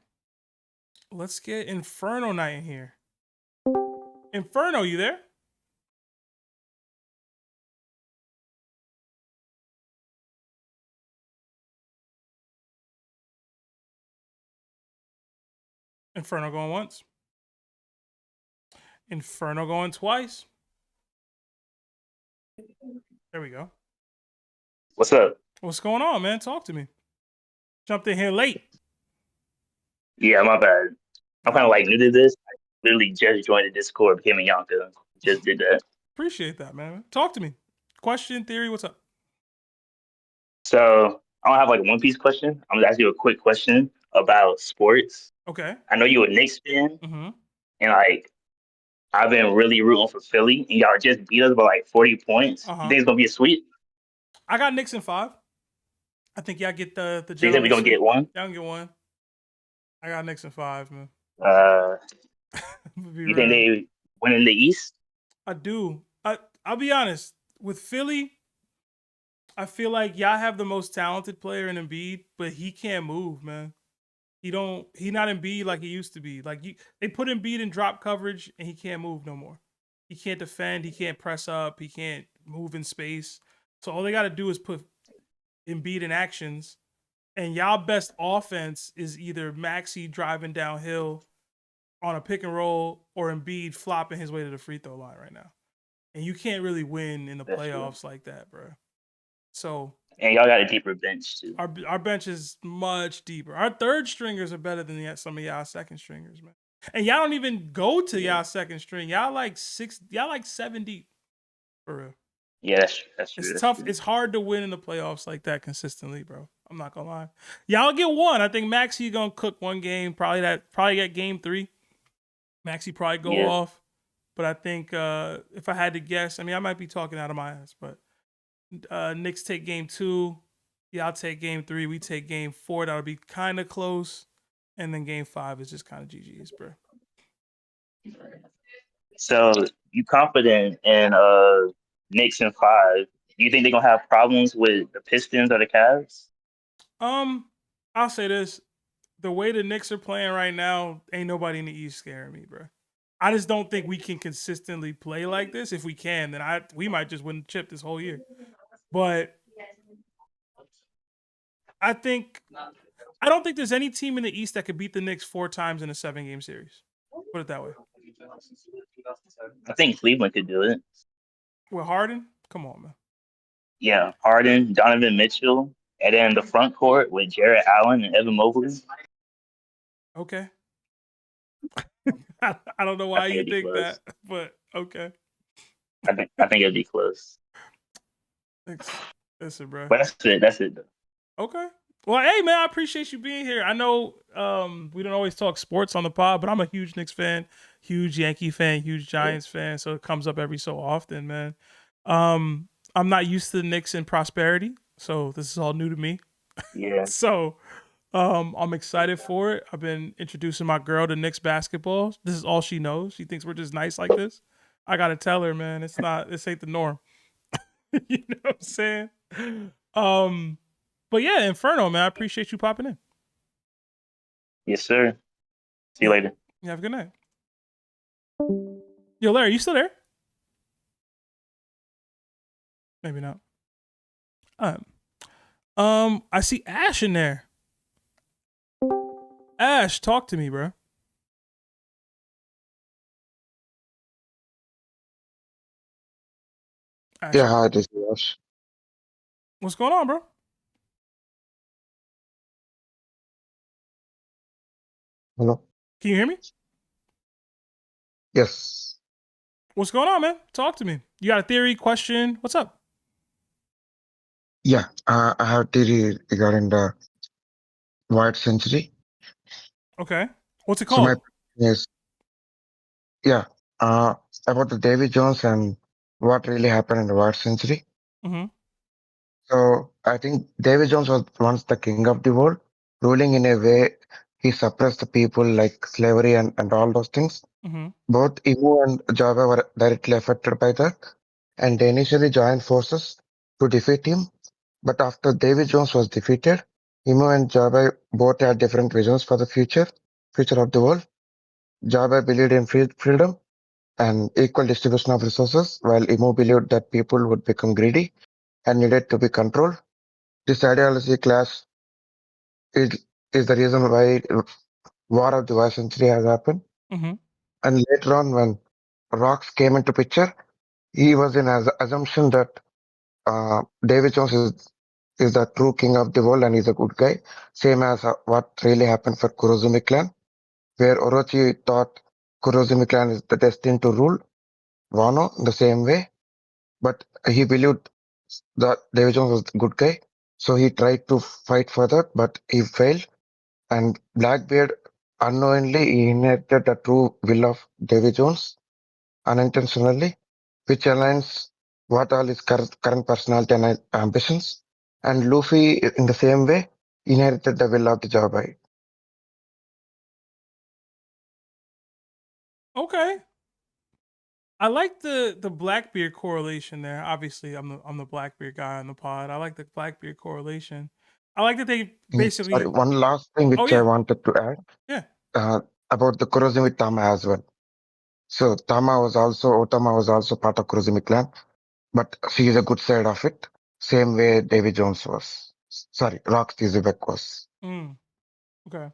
Let's get Inferno Knight in here. Inferno, you there? Inferno going once. Inferno going twice. There we go. What's up? What's going on, man? Talk to me. Jumped in here late. Yeah, my bad. I'm kind of like new to this. I literally just joined the Discord, became a Yonka. Just did that. Appreciate that, man. Talk to me. Question, theory, what's up? So I don't have like a One Piece question. I'm gonna ask you a quick question about sports. Okay. I know you're a Knicks fan, and like I've been really rooting for Philly, and y'all just beat us by like 40 points. You think it's gonna be a sweep? I got Knicks in 5. I think y'all get the. So you think we gonna get one? Y'all can get one. I got Knicks in 5, man. You think they win in the East? I do. I'll be honest. With Philly, I feel like y'all have the most talented player in Embiid, but he can't move, man. He not Embiid like he used to be. Like they put Embiid in drop coverage and he can't move no more. He can't defend. He can't press up. He can't move in space. So all they got to do is put Embiid in actions. And y'all best offense is either Maxey driving downhill on a pick and roll or Embiid flopping his way to the free throw line right now. And you can't really win in the playoffs like that, bro. So and y'all got a deeper bench too. Our bench is much deeper. Our third stringers are better than some of y'all second stringers, man. And y'all don't even go to y'all second string. Y'all like 7 deep. For real. Yeah, that's true. It's tough. It's hard to win in the playoffs like that consistently, bro. I'm not gonna lie. Y'all get one. I think Maxey gonna cook one game. Probably at game 3. Maxey probably go off. But I think if I had to guess, I mean I might be talking out of my ass, but Knicks take game 2. Y'all take game 3. We take game 4. That'll be kind of close. And then game 5 is just kind of GG's, bro. So you confident in Knicks in 5? Do you think they're gonna have problems with the Pistons or the Cavs? I'll say this. the way the Knicks are playing right now, ain't nobody in the East scaring me, bro. I just don't think we can consistently play like this. If we can, then we might just win the chip this whole year. But I don't think there's any team in the East that could beat the Knicks 4 times in a 7-game series. Put it that way. I think Cleveland could do it. With Harden? Come on, man. Yeah, Harden, Donovan Mitchell, and then the front court with Jarrett Allen and Evan Mobley. Okay. I don't know why you think that, but okay. I think it'd be close. Listen, bro. But that's it though. Okay. Well, hey man, I appreciate you being here. I know we don't always talk sports on the pod, but I'm a huge Knicks fan, huge Yankee fan, huge Giants fan, so it comes up every so often, man. I'm not used to the Knicks in prosperity, so this is all new to me. Yeah. So I'm excited for it. I've been introducing my girl to Knicks basketball. This is all she knows. She thinks we're just nice like this. I gotta tell her, man, this ain't the norm. You know what I'm saying? But yeah, Inferno, man, I appreciate you popping in. Yes, sir. See you later. Yeah, have a good night. Yo, Larry, you still there? Maybe not. I see Ashe in there. Ashe, talk to me, bro. Ashe. Yeah, hi, this is Ashe. What's going on, bro? Hello? Can you hear me? Yes. What's going on, man? Talk to me. You got a theory, question? What's up? Yeah, I have a theory regarding the White Century. Okay. What's it called? So my question is, about the Davy Jones and what really happened in the White Century. Mm-hmm. So I think Davy Jones was once the king of the world, ruling in a way he suppressed the people like slavery and all those things. Mm-hmm. Both Imu and Java were directly affected by that, and they initially joined forces to defeat him. But after Davy Jones was defeated, Imu and Java both had different visions for the future of the world. Java believed in freedom and equal distribution of resources, while Imu believed that people would become greedy and needed to be controlled. This ideology clash is the reason why War of the White Century has happened. Mm-hmm. And later on, when Rocks came into picture, he was in an assumption that Davy Jones is the true king of the world and he's a good guy. Same as what really happened for Kurozumi clan, where Orochi thought Kurozumi clan is the destined to rule Wano in the same way. But he believed that Davy Jones was the good guy. So he tried to fight for that, but he failed. And Blackbeard, unknowingly, he inherited the true will of Davy Jones unintentionally, which aligns what all his current personality and ambitions. And Luffy, in the same way, inherited the will of the Jawbite. Okay. I like the Blackbeard correlation there. Obviously, I'm the Blackbeard guy on the pod. I like the Blackbeard correlation. I like that they basically. Sorry, one last thing which I wanted to add. Yeah. About the Kurozumi Tama as well. So Otama was also part of Kurozumi clan, but she is a good side of it. Same way Davy Jones was. Sorry, Rocks Xebec was. Okay.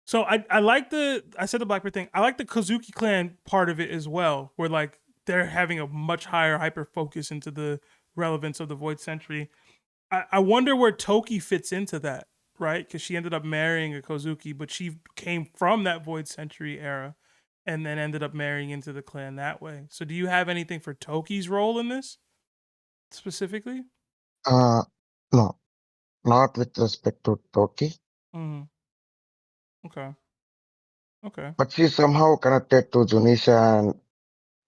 So I like I said the Blackbeard thing. I like the Kozuki clan part of it as well, where like they're having a much higher hyper focus into the relevance of the Void Century. I wonder where Toki fits into that, right? Because she ended up marrying a Kozuki, but she came from that Void Century era and then ended up marrying into the clan that way. So do you have anything for Toki's role in this specifically? No, not with respect to Toki. Mm-hmm. Okay. But she's somehow connected to Junisha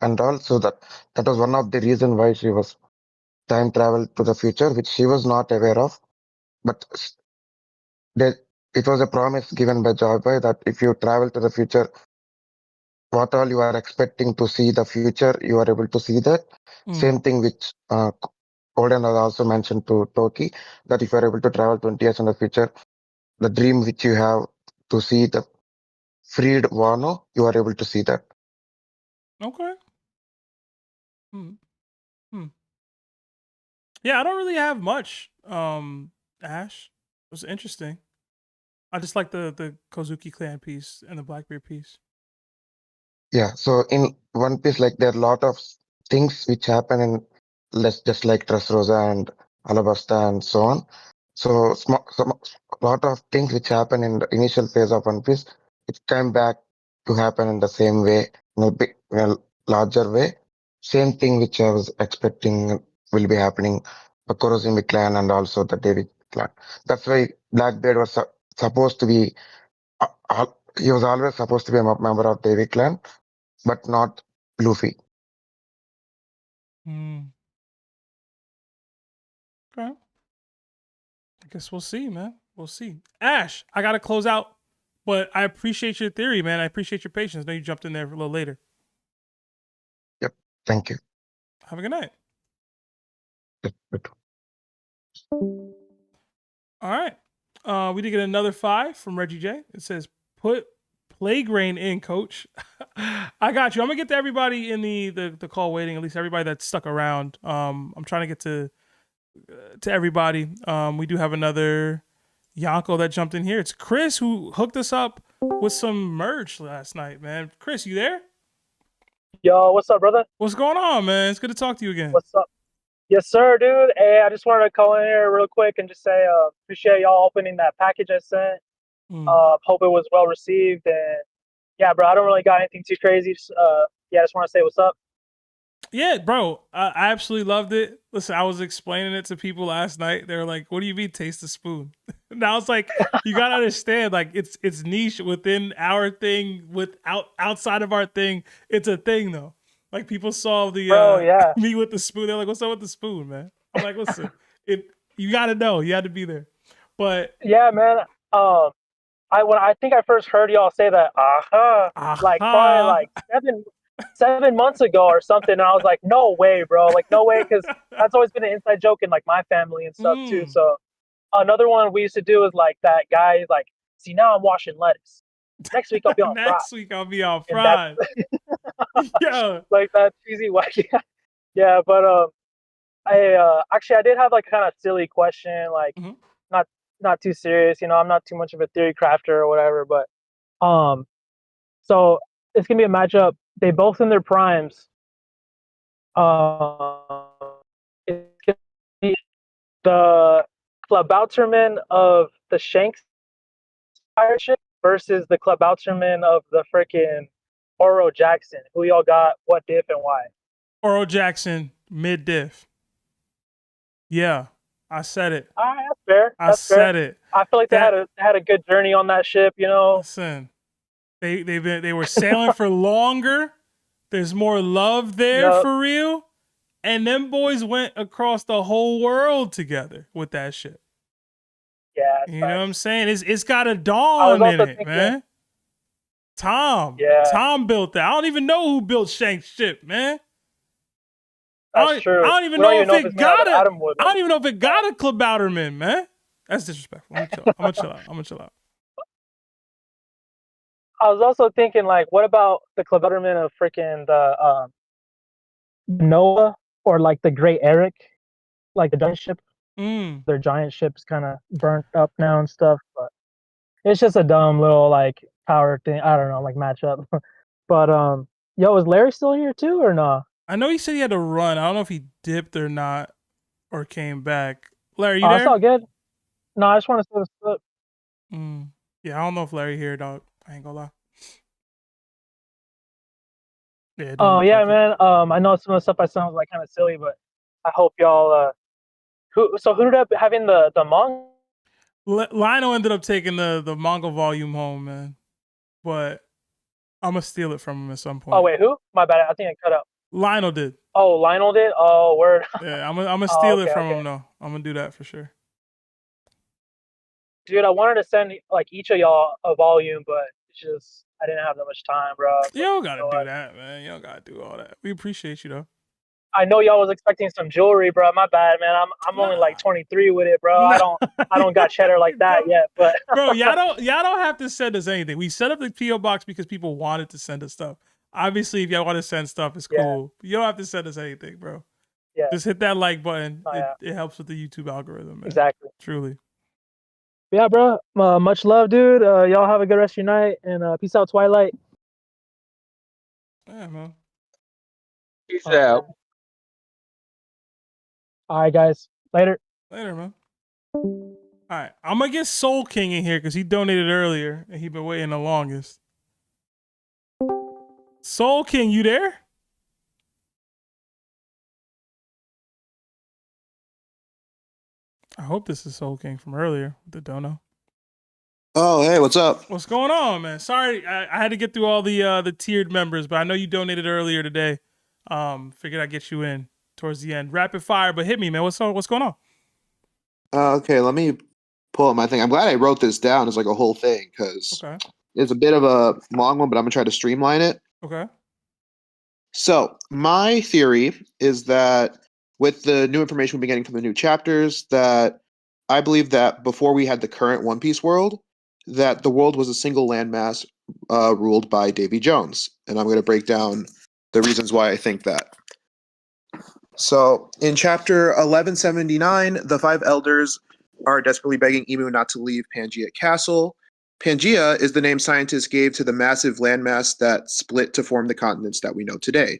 and also that was one of the reasons why she was time travel to the future, which she was not aware of. But it was a promise given by Joyboy that if you travel to the future, what all you are expecting to see the future, you are able to see that. Same thing which Golden has also mentioned to Toki, that if you are able to travel 20 years in the future, the dream which you have to see the freed Wano, you are able to see that. Okay. Yeah, I don't really have much. Ash, it was interesting. I just like the Kozuki clan piece and the Blackbeard piece. Yeah, so in One Piece, like there are a lot of things which happen in just like Dressrosa and Alabasta and so on. So a lot of things which happen in the initial phase of One Piece, it came back to happen in the same way, in a larger way. Same thing which I was expecting will be happening, the Kurosumi clan and also the David clan. That's why Blackbeard was supposed to be, he was always supposed to be a member of David clan, but not Luffy. Okay. I guess we'll see, man. We'll see. Ash, I gotta close out, but I appreciate your theory, man. I appreciate your patience. I know you jumped in there a little later. Yep. Thank you. Have a good night. All right. We did get another 5 from Reggie J. It says, put Plague Rain in, coach. I got you. I'm gonna get to everybody in the call waiting, at least everybody that's stuck around. I'm trying to get to everybody. We do have another Yonko that jumped in here. It's Chris who hooked us up with some merch last night, man. Chris, you there? Yo, what's up, brother? What's going on, man? It's good to talk to you again. What's up? Yes, sir, dude. Hey, I just wanted to call in here real quick and just say appreciate y'all opening that package I sent. Hope it was well received. And yeah, bro, I don't really got anything too crazy. Just, yeah, I just want to say what's up. Yeah, bro, I absolutely loved it. Listen, I was explaining it to people last night. They were like, "What do you mean, taste the spoon?" And I was like, "You gotta understand, like it's niche within our thing, outside of our thing. It's a thing, though. Like people saw the me with the spoon. They're like, "What's up with the spoon, man?" I'm like, "Listen, you gotta know, you had to be there." But yeah, man. When I think I first heard y'all say that, like probably like 7 months ago or something, and I was like, no way, bro, like no way, because that's always been an inside joke in like my family and stuff too. So another one we used to do is like that guy like, see, now I'm washing lettuce. Next week I'll be on next week I'll be on fried. Yeah, like that cheesy wacky. Yeah, but I actually I did have like kind of silly question, like not too serious, you know. I'm not too much of a theory crafter or whatever, but so it's gonna be a matchup. They both in their primes. It's gonna be the Klabauterman of the Shanks pirate ship versus the Klabauterman of the freaking Oro Jackson. Who y'all got? What diff and why? Oro Jackson mid diff. Yeah, I said it. All right, that's fair. I said it. I feel like they had a good journey on that ship, you know. Listen, they were sailing for longer. There's more love there for real. And them boys went across the whole world together with that ship. Yeah. You know what I'm saying? It's got a dawn in it, man. Tom. Yeah. Tom built that. I don't even know who built Shank's ship, man. That's true. I don't even know if it got a Klabauterman, man. That's disrespectful. I'm gonna chill out. I was also thinking, like, what about the Klabauterman of freaking the Noah or like the Great Eric, like the giant ship? Their giant ship's kind of burnt up now and stuff, but it's just a dumb little like power thing. I don't know, like matchup. But yo, is Larry still here too or no? I know he said he had to run. I don't know if he dipped or not or came back. Larry, you there? there? That's all good. No, I just want to say what's up. Yeah, I don't know if Larry here, dog. I ain't gonna lie. Yeah. Oh yeah, man. I know some of the stuff I sound like kind of silly, but I hope y'all. Who ended up having the manga? Lionel ended up taking the manga volume home, man. But I'm gonna steal it from him at some point. Oh wait, who? My bad. I think I cut out. Lionel did. Oh, Lionel did. Oh, word. Yeah, I'm gonna steal it from him though. I'm gonna do that for sure. Dude, I wanted to send like each of y'all a volume, but it's just I didn't have that much time, bro. You don't gotta do that, man. You don't gotta do all that. We appreciate you though. I know y'all was expecting some jewelry, bro. My bad, man. I'm only like 23 with it, bro. I don't got cheddar like that yet, but bro, y'all don't have to send us anything. We set up the PO box because people wanted to send us stuff. Obviously, if y'all want to send stuff, it's cool. You don't have to send us anything, bro. Yeah. Just hit that like button. It helps with the YouTube algorithm, man. Exactly. Truly. Yeah, bro. Much love, dude. Y'all have a good rest of your night, and peace out, Twilight. Yeah, man. Peace out. All right, guys. Later. Later, man. All right, I'm gonna get Soul King in here because he donated earlier and he been waiting the longest. Soul King, you there? I hope this is Soul King from earlier with the dono. Oh, hey, what's up? What's going on, man? Sorry, I had to get through all the tiered members, but I know you donated earlier today. Figured I'd get you in towards the end. Rapid fire, but hit me, man. What's going on? Okay, let me pull up my thing. I'm glad I wrote this down as like a whole thing because it's a bit of a long one, but I'm gonna try to streamline it. Okay. So my theory is that with the new information we've been getting from the new chapters, that I believe that before we had the current One Piece world, that the world was a single landmass ruled by Davy Jones, and I'm going to break down the reasons why I think that. So in chapter 1179, the five elders are desperately begging Imu not to leave Pangea Castle. Pangea is the name scientists gave to the massive landmass that split to form the continents that we know today.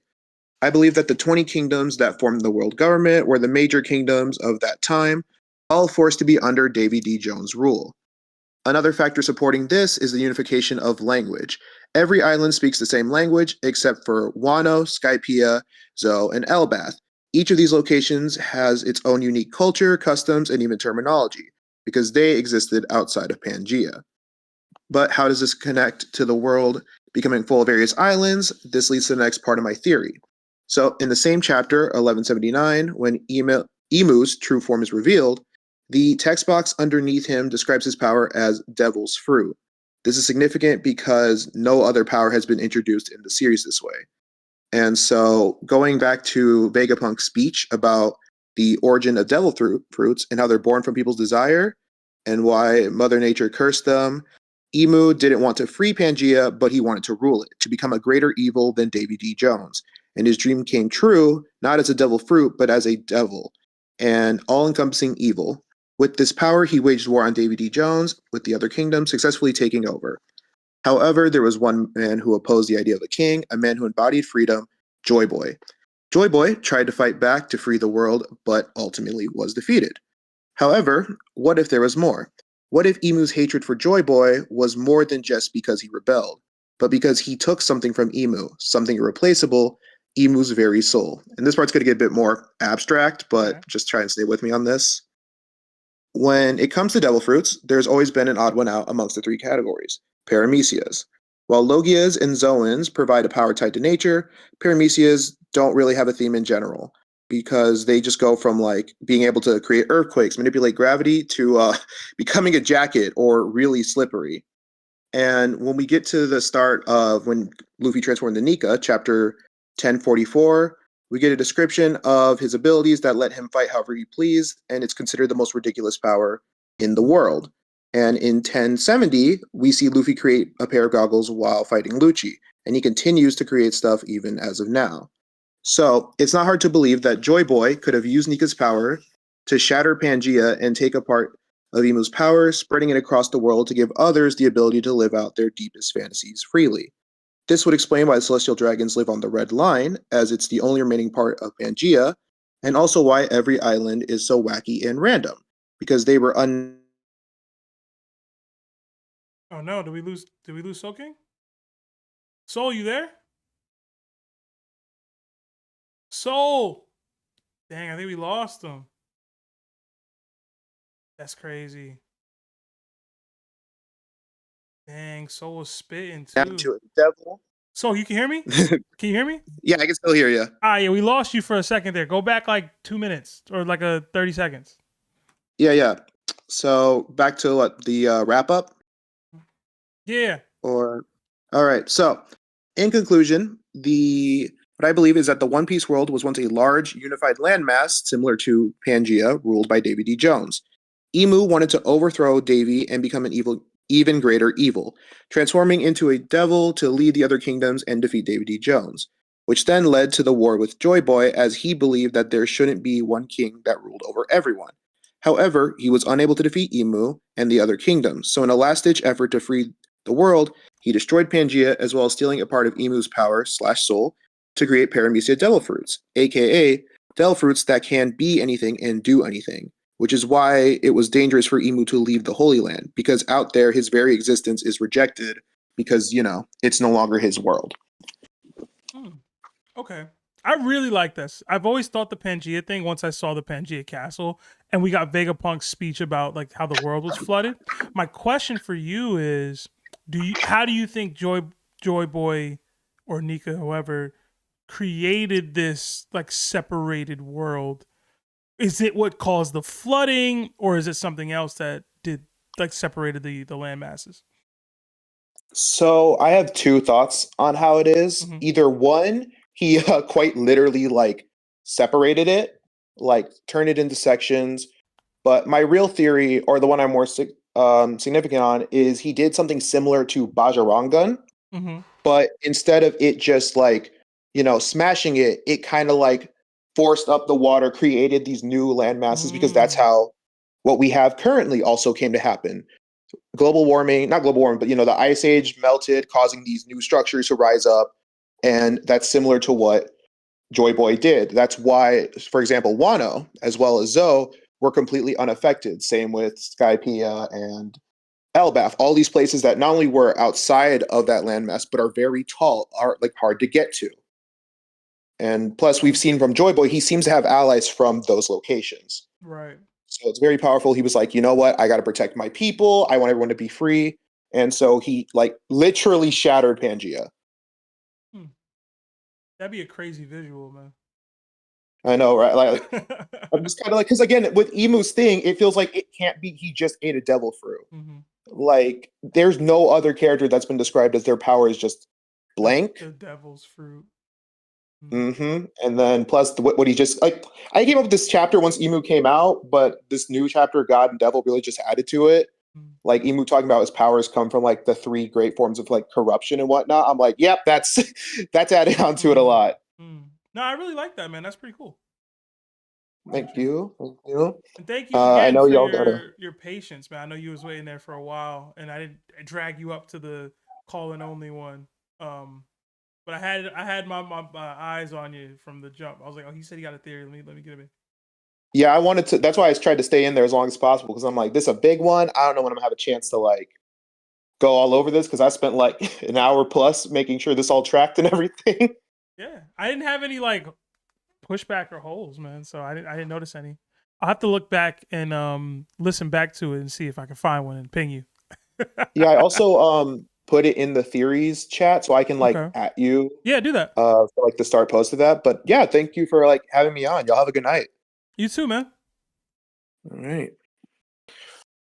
I believe that the 20 kingdoms that formed the world government were the major kingdoms of that time, all forced to be under Davy D. Jones' rule. Another factor supporting this is the unification of language. Every island speaks the same language except for Wano, Skypiea, Zo, and Elbath. Each of these locations has its own unique culture, customs, and even terminology, because they existed outside of Pangea. But how does this connect to the world becoming full of various islands? This leads to the next part of my theory. So in the same chapter, 1179, when Imu's true form is revealed, the text box underneath him describes his power as Devil's Fruit. This is significant because no other power has been introduced in the series this way. And so going back to Vegapunk's speech about the origin of devil fruits and how they're born from people's desire and why Mother Nature cursed them, Imu didn't want to free Pangea, but he wanted to rule it, to become a greater evil than Davy D. Jones. And his dream came true, not as a devil fruit, but as a devil, and all-encompassing evil. With this power, he waged war on Davy D. Jones, with the other kingdoms successfully taking over. However, there was one man who opposed the idea of a king, a man who embodied freedom, Joy Boy. Joy Boy tried to fight back to free the world, but ultimately was defeated. However, what if there was more? What if Imu's hatred for Joy Boy was more than just because he rebelled, but because he took something from Imu, something irreplaceable, Imu's very soul? And this part's going to get a bit more abstract, but just try and stay with me on this. When it comes to devil fruits, there's always been an odd one out amongst the three categories, Paramecias. While Logias and Zoans provide a power tied to nature, Paramecias don't really have a theme in general, because they just go from like being able to create earthquakes, manipulate gravity, to becoming a jacket or really slippery. And when we get to the start of when Luffy transformed into Nika, chapter 1044, we get a description of his abilities that let him fight however he pleased, and it's considered the most ridiculous power in the world. And in 1070, we see Luffy create a pair of goggles while fighting Lucci, and he continues to create stuff even as of now. So it's not hard to believe that Joy Boy could have used Nika's power to shatter Pangea and take a part of Imu's power, spreading it across the world to give others the ability to live out their deepest fantasies freely. This would explain why the Celestial Dragons live on the Red Line, as it's the only remaining part of Pangea, and also why every island is so wacky and random, because they were Oh no, did we lose Soul King? Soul, you there? Soul! Dang, I think we lost him. That's crazy. Dang, Soul was spitting too. Devil. Soul, you can hear me? Can you hear me? Yeah, I can still hear you. Yeah, we lost you for a second there. Go back like 2 minutes or like 30 seconds. Yeah. So back to what, the wrap up? Yeah. All right. So in conclusion, the What I believe is that the One Piece world was once a large, unified landmass similar to Pangea, ruled by Davy D. Jones. Imu wanted to overthrow Davy and become an even greater evil, transforming into a devil to lead the other kingdoms and defeat Davy D. Jones, which then led to the war with Joy Boy, as he believed that there shouldn't be one king that ruled over everyone. However, he was unable to defeat Imu and the other kingdoms, so in a last-ditch effort to free the world, he destroyed Pangea as well as stealing a part of Imu's power/soul to create Paramecia Devil Fruits, aka Devil Fruits that can be anything and do anything, which is why it was dangerous for Imu to leave the Holy Land, because out there his very existence is rejected because, it's no longer his world. Okay. I really like this. I've always thought the Pangea thing once I saw the Pangea Castle and we got Vegapunk's speech about like how the world was flooded. My question for you is, how do you think Joy Boy or Nika, whoever, created this like separated world? Is it what caused the flooding, or is it something else that did like separated the land masses? So I have two thoughts on how it is. Either one, he quite literally like separated it, like turned it into sections. But my real theory, or the one I'm more significant on, is he did something similar to Bajarangan, but instead of it just like, smashing it, it kind of like forced up the water, created these new land masses, because that's how what we have currently also came to happen. Global warming, not global warming, but the ice age melted, causing these new structures to rise up. And that's similar to what Joy Boy did. That's why, for example, Wano, as well as Zoe, were completely unaffected. Same with Skypiea and Elbaf. All these places that not only were outside of that landmass, but are very tall, are like hard to get to. And plus, we've seen from Joy Boy, he seems to have allies from those locations. Right. So it's very powerful. He was like, you know what? I got to protect my people. I want everyone to be free. And so he like literally shattered Pangea. That'd be a crazy visual, man. I know, right? Like, I'm just kind of like, because again, with Imu's thing, it feels like it can't be he just ate a devil fruit. Like, there's no other character that's been described as their power is just blank. The devil's fruit. And then plus what he just like, I came up with this chapter once Imu came out, but this new chapter, God and Devil, really just added to it. Like Imu talking about his powers come from like the three great forms of like corruption and whatnot. I'm like, yep, that's added onto it a lot. No, I really like that, man. That's pretty cool. Thank you. And thank you again I know for y'all your patience, man. I know you was waiting there for a while, and I didn't drag you up to the call-in only one. But I had my eyes on you from the jump. I was like, oh, he said he got a theory. Let me get him in. Yeah, I wanted to. That's why I tried to stay in there as long as possible, because I'm like, this is a big one. I don't know when I'm gonna have a chance to like go all over this, because I spent like an hour plus making sure this all tracked and everything. Yeah, I didn't have any like pushback or holes, man. So I didn't notice any. I'll have to look back and listen back to it and see if I can find one and ping you. Yeah, I also put it in the theories chat so I can like at you. Yeah, do that. For like the start post of that. But yeah, thank you for like having me on. Y'all have a good night. You too, man. All right.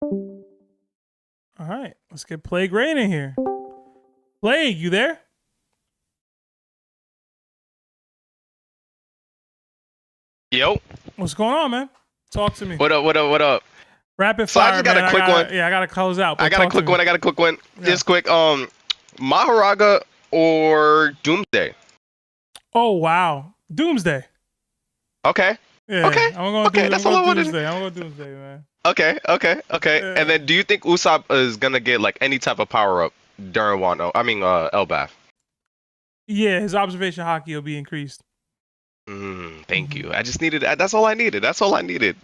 All right. Let's get Plague Rain in here. Plague, you there? Yo. What's going on, man? Talk to me. What up? Rapid So fire, I just got man. a quick one. Yeah, I got to close out. I got a quick one. Yeah. Just quick. Maharaga or Doomsday? Oh, wow. Doomsday. Okay. Yeah. Okay. I'm going to Doomsday. I'm going to Doomsday, man. Okay. Yeah. And then do you think Usopp is going to get like any type of power up during Wano? I mean, Elbaf. Yeah, his observation haki will be increased. Thank you. I just needed. That's all I needed. I appreciate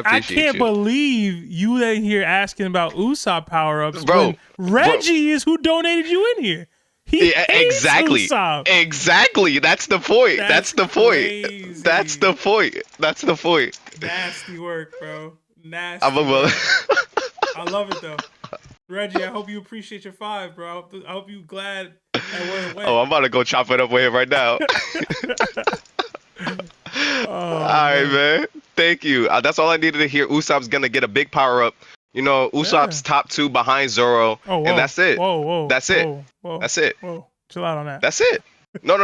I can't believe you ain't here asking about Usopp power ups, bro. Reggie is who donated you in here. Exactly. Usopp. Exactly. That's the point. That's the point. Crazy. That's the point. Nasty work, bro. Nasty. I love it though. Reggie, I hope you appreciate your 5, bro. I hope you glad at where it went. Oh, I'm about to go chop it up with him right now. All right, man. Thank you. That's all I needed to hear. Usopp's gonna get a big power up. You know, Usopp's top 2 behind Zoro, and that's it. Whoa. That's it. Whoa. That's it. Whoa. Chill out on that. That's it. No.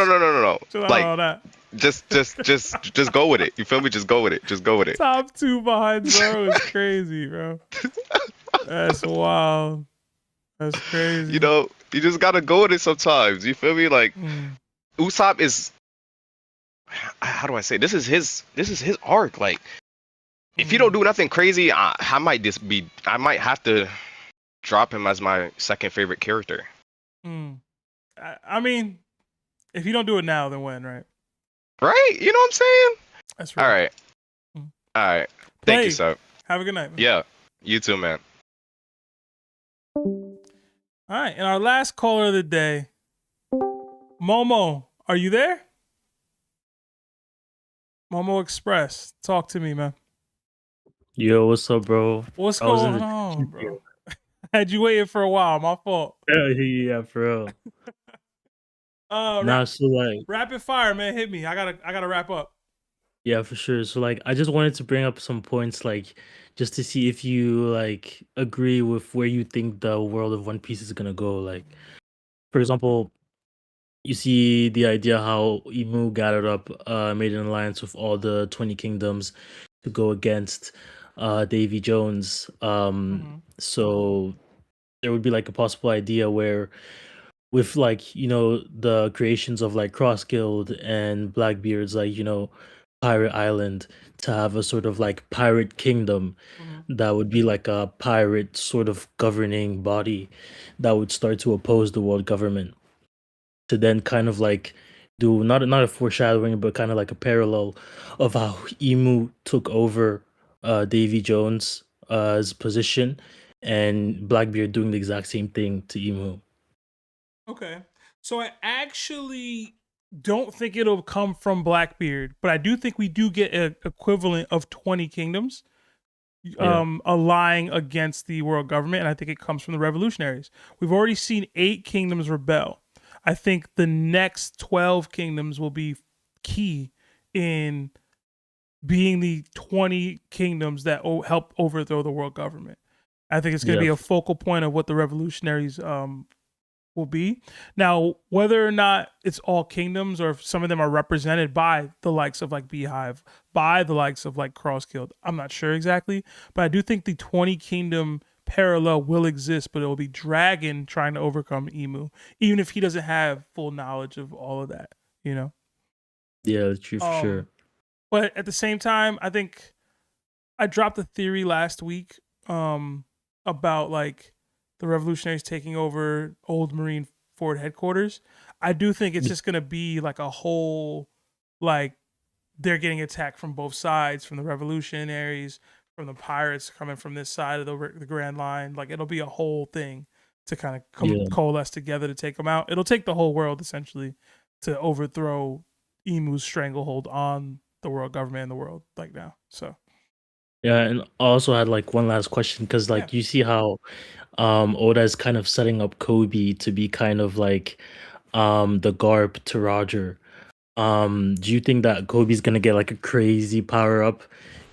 Chill out Like, on that. just go with it. You feel me? Just go with it. Just go with it. Top 2 behind Zoro is crazy, bro. That's wild. That's crazy. You know, you just gotta go with it sometimes. You feel me? Like, Usopp is. How do I say? This is his arc. Like, if you don't do nothing crazy, I might have to drop him as my second favorite character. I mean, if you don't do it now, then when, right? Right? You know what I'm saying? That's right. All right. All right. Thank you, sir. Have a good night, man. Yeah. You too, man. All right. And our last caller of the day, Momo, are you there? Momo Express, talk to me, man. Yo, what's up, bro? What's going on, bro? Had you waiting for a while. My fault. Yeah, for real. So like rapid fire, man. Hit me. I gotta wrap up. Yeah, for sure. So like I just wanted to bring up some points, like just to see if you like agree with where you think the world of One Piece is gonna go. Like, for example, you see the idea how Imu gathered up, made an alliance with all the 20 kingdoms to go against Davy Jones. So there would be like a possible idea where with like, you know, the creations of like Cross Guild and Blackbeard's like, you know, Pirate Island, to have a sort of like pirate kingdom that would be like a pirate sort of governing body that would start to oppose the world government, to then kind of like do not a foreshadowing, but kind of like a parallel of how Imu took over Davy Jones' position, and Blackbeard doing the exact same thing to Imu. Okay. So I actually don't think it'll come from Blackbeard, but I do think we do get an equivalent of 20 kingdoms allying against the world government, and I think it comes from the revolutionaries. We've already seen 8 kingdoms rebel. I think the next 12 kingdoms will be key in being the 20 kingdoms that help overthrow the world government. I think it's going to be a focal point of what the revolutionaries will be. Now, whether or not it's all kingdoms or if some of them are represented by the likes of like Beehive, by the likes of like Cross Guild, I'm not sure exactly, but I do think the 20 kingdom parallel will exist, but it will be Dragon trying to overcome Imu, even if he doesn't have full knowledge of all of that, you know? Yeah, that's true for sure. But at the same time, I think I dropped a theory last week about like the revolutionaries taking over Old Marine Ford headquarters. I do think it's just going to be like a whole, like they're getting attacked from both sides, from the revolutionaries, from the pirates coming from this side of the Grand Line. Like it'll be a whole thing to kind of coalesce together to take them out. It'll take the whole world essentially to overthrow Imu's stranglehold on the world government in the world like now. So yeah, and I also had like one last question, because like you see how Oda is kind of setting up Kobe to be kind of like the Garp to Roger. Do you think that Kobe's gonna get like a crazy power up,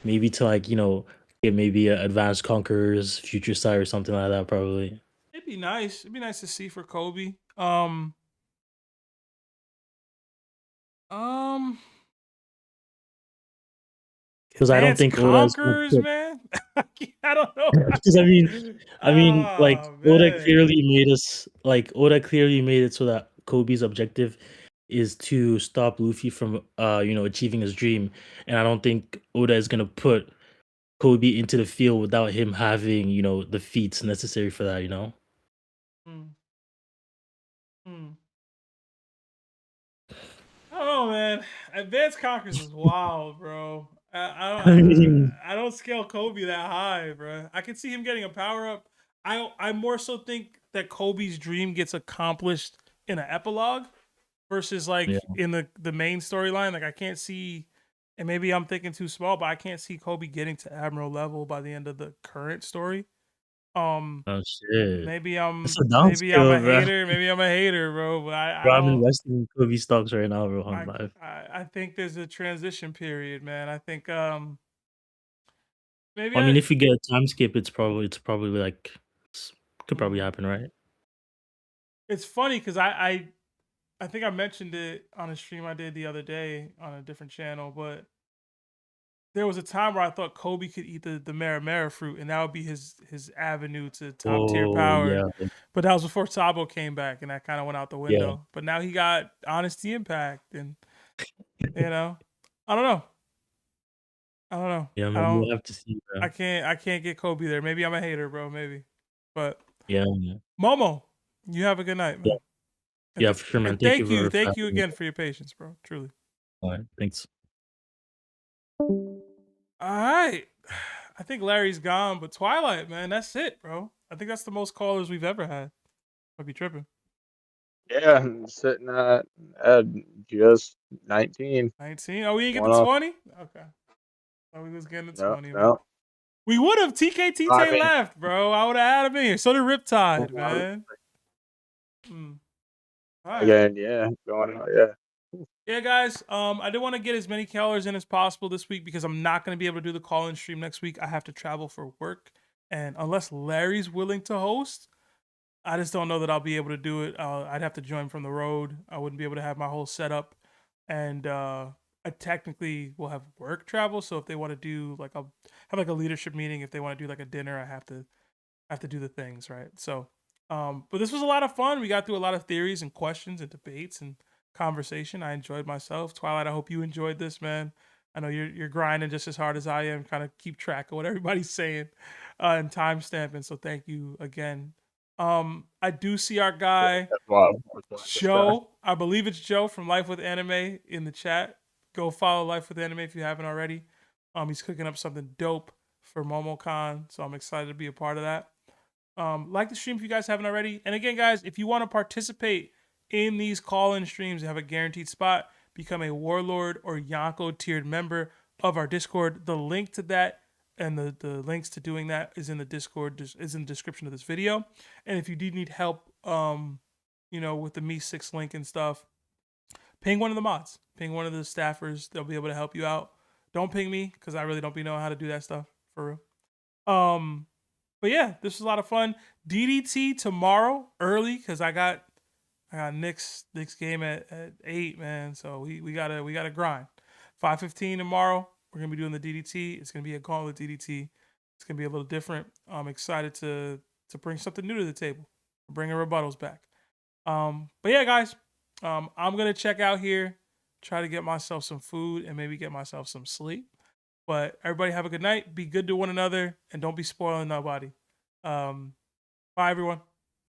maybe to like, you know, get maybe an Advanced Conquerors Future Sight or something like that? Probably. It'd be nice. It'd be nice to see for Kobe. Because I don't think Oda's Conquerors, man. I don't know. Because I mean, like Oda clearly made us like Oda clearly made it so that Kobe's objective is to stop Luffy from you know, achieving his dream, and I don't think Oda is gonna put Kobe into the field without him having, you know, the feats necessary for that, you know. I don't know, man. Advanced Conquerors is wild, bro. I don't scale Kobe that high, bro. I can see him getting a power up. I more so think that Kobe's dream gets accomplished in an epilogue versus like in the main storyline. Like I can't see, and maybe I'm thinking too small, but I can't see Kobe getting to Admiral level by the end of the current story. Oh shit. Maybe I'm a bro. hater. Maybe I'm a hater, bro. But I'm investing in Kobe stocks right now, bro. On live. I think there's a transition period, man. I think maybe. I mean, if you get a time skip, it's probably like could probably happen, right? It's funny because I I think I mentioned it on a stream I did the other day on a different channel, but there was a time where I thought Kobe could eat the Maramara fruit, and that would be his avenue to top tier power. Yeah. But that was before Sabo came back, and that kind of went out the Yeah. window. But now he got Honesty Impact, and you know, I don't know. Yeah, I man, don't. we'll have to see, bro. I can't get Kobe there. Maybe I'm a hater, bro. Maybe, but Yeah. Momo, you have a good night, man. Yeah, for sure, man. And Thank you for thank you having me. again for your patience, bro. Truly. All right, thanks. All right. I think Larry's gone, but Twilight, man, that's it, bro. I think that's the most callers we've ever had. Might be tripping. Yeah, I'm sitting at just 19. 19? Oh, we didn't get One the off. 20? Okay. Oh, we was getting the No, 20, man. no. We would have. TKT I mean- left, bro. I would have had him in here. So did Riptide, man. All right. Again, yeah, going on, yeah. Yeah, guys. I did want to get as many callers in as possible this week because I'm not going to be able to do the call-in stream next week. I have to travel for work, and unless Larry's willing to host, I just don't know that I'll be able to do it. I'd have to join from the road. I wouldn't be able to have my whole setup, and I technically will have work travel. So if they want to do like have like a leadership meeting, if they want to do like a dinner, I have to do the things right. So, but this was a lot of fun. We got through a lot of theories and questions and debates and conversation. I enjoyed myself. Twilight, I hope you enjoyed this, man. I know you're grinding just as hard as I am, kind of keep track of what everybody's saying and timestamping. So thank you again. I do see our guy Joe. I believe it's Joe from Life with Anime in the chat. Go follow Life with Anime if you haven't already. He's cooking up something dope for MomoCon, so I'm excited to be a part of that. Like the stream if you guys haven't already. And again, guys, if you want to participate in these call-in streams and have a guaranteed spot, become a Warlord or Yonko tiered member of our Discord. The link to that and the links to doing that is in the Discord, is in the description of this video. And if you do need help, with the Me6 link and stuff, ping one of the mods, ping one of the staffers. They'll be able to help you out. Don't ping me because I really don't be knowing how to do that stuff for real. But yeah, this was a lot of fun. DDT tomorrow early because I got Knicks game at 8, man. So we gotta grind. 5:15 tomorrow. We're gonna be doing the DDT. It's gonna be a gauntlet DDT. It's gonna be a little different. I'm excited to bring something new to the table. Bringing rebuttals back. But yeah, guys, I'm gonna check out here, try to get myself some food and maybe get myself some sleep. But everybody have a good night. Be good to one another and don't be spoiling nobody. Bye, everyone.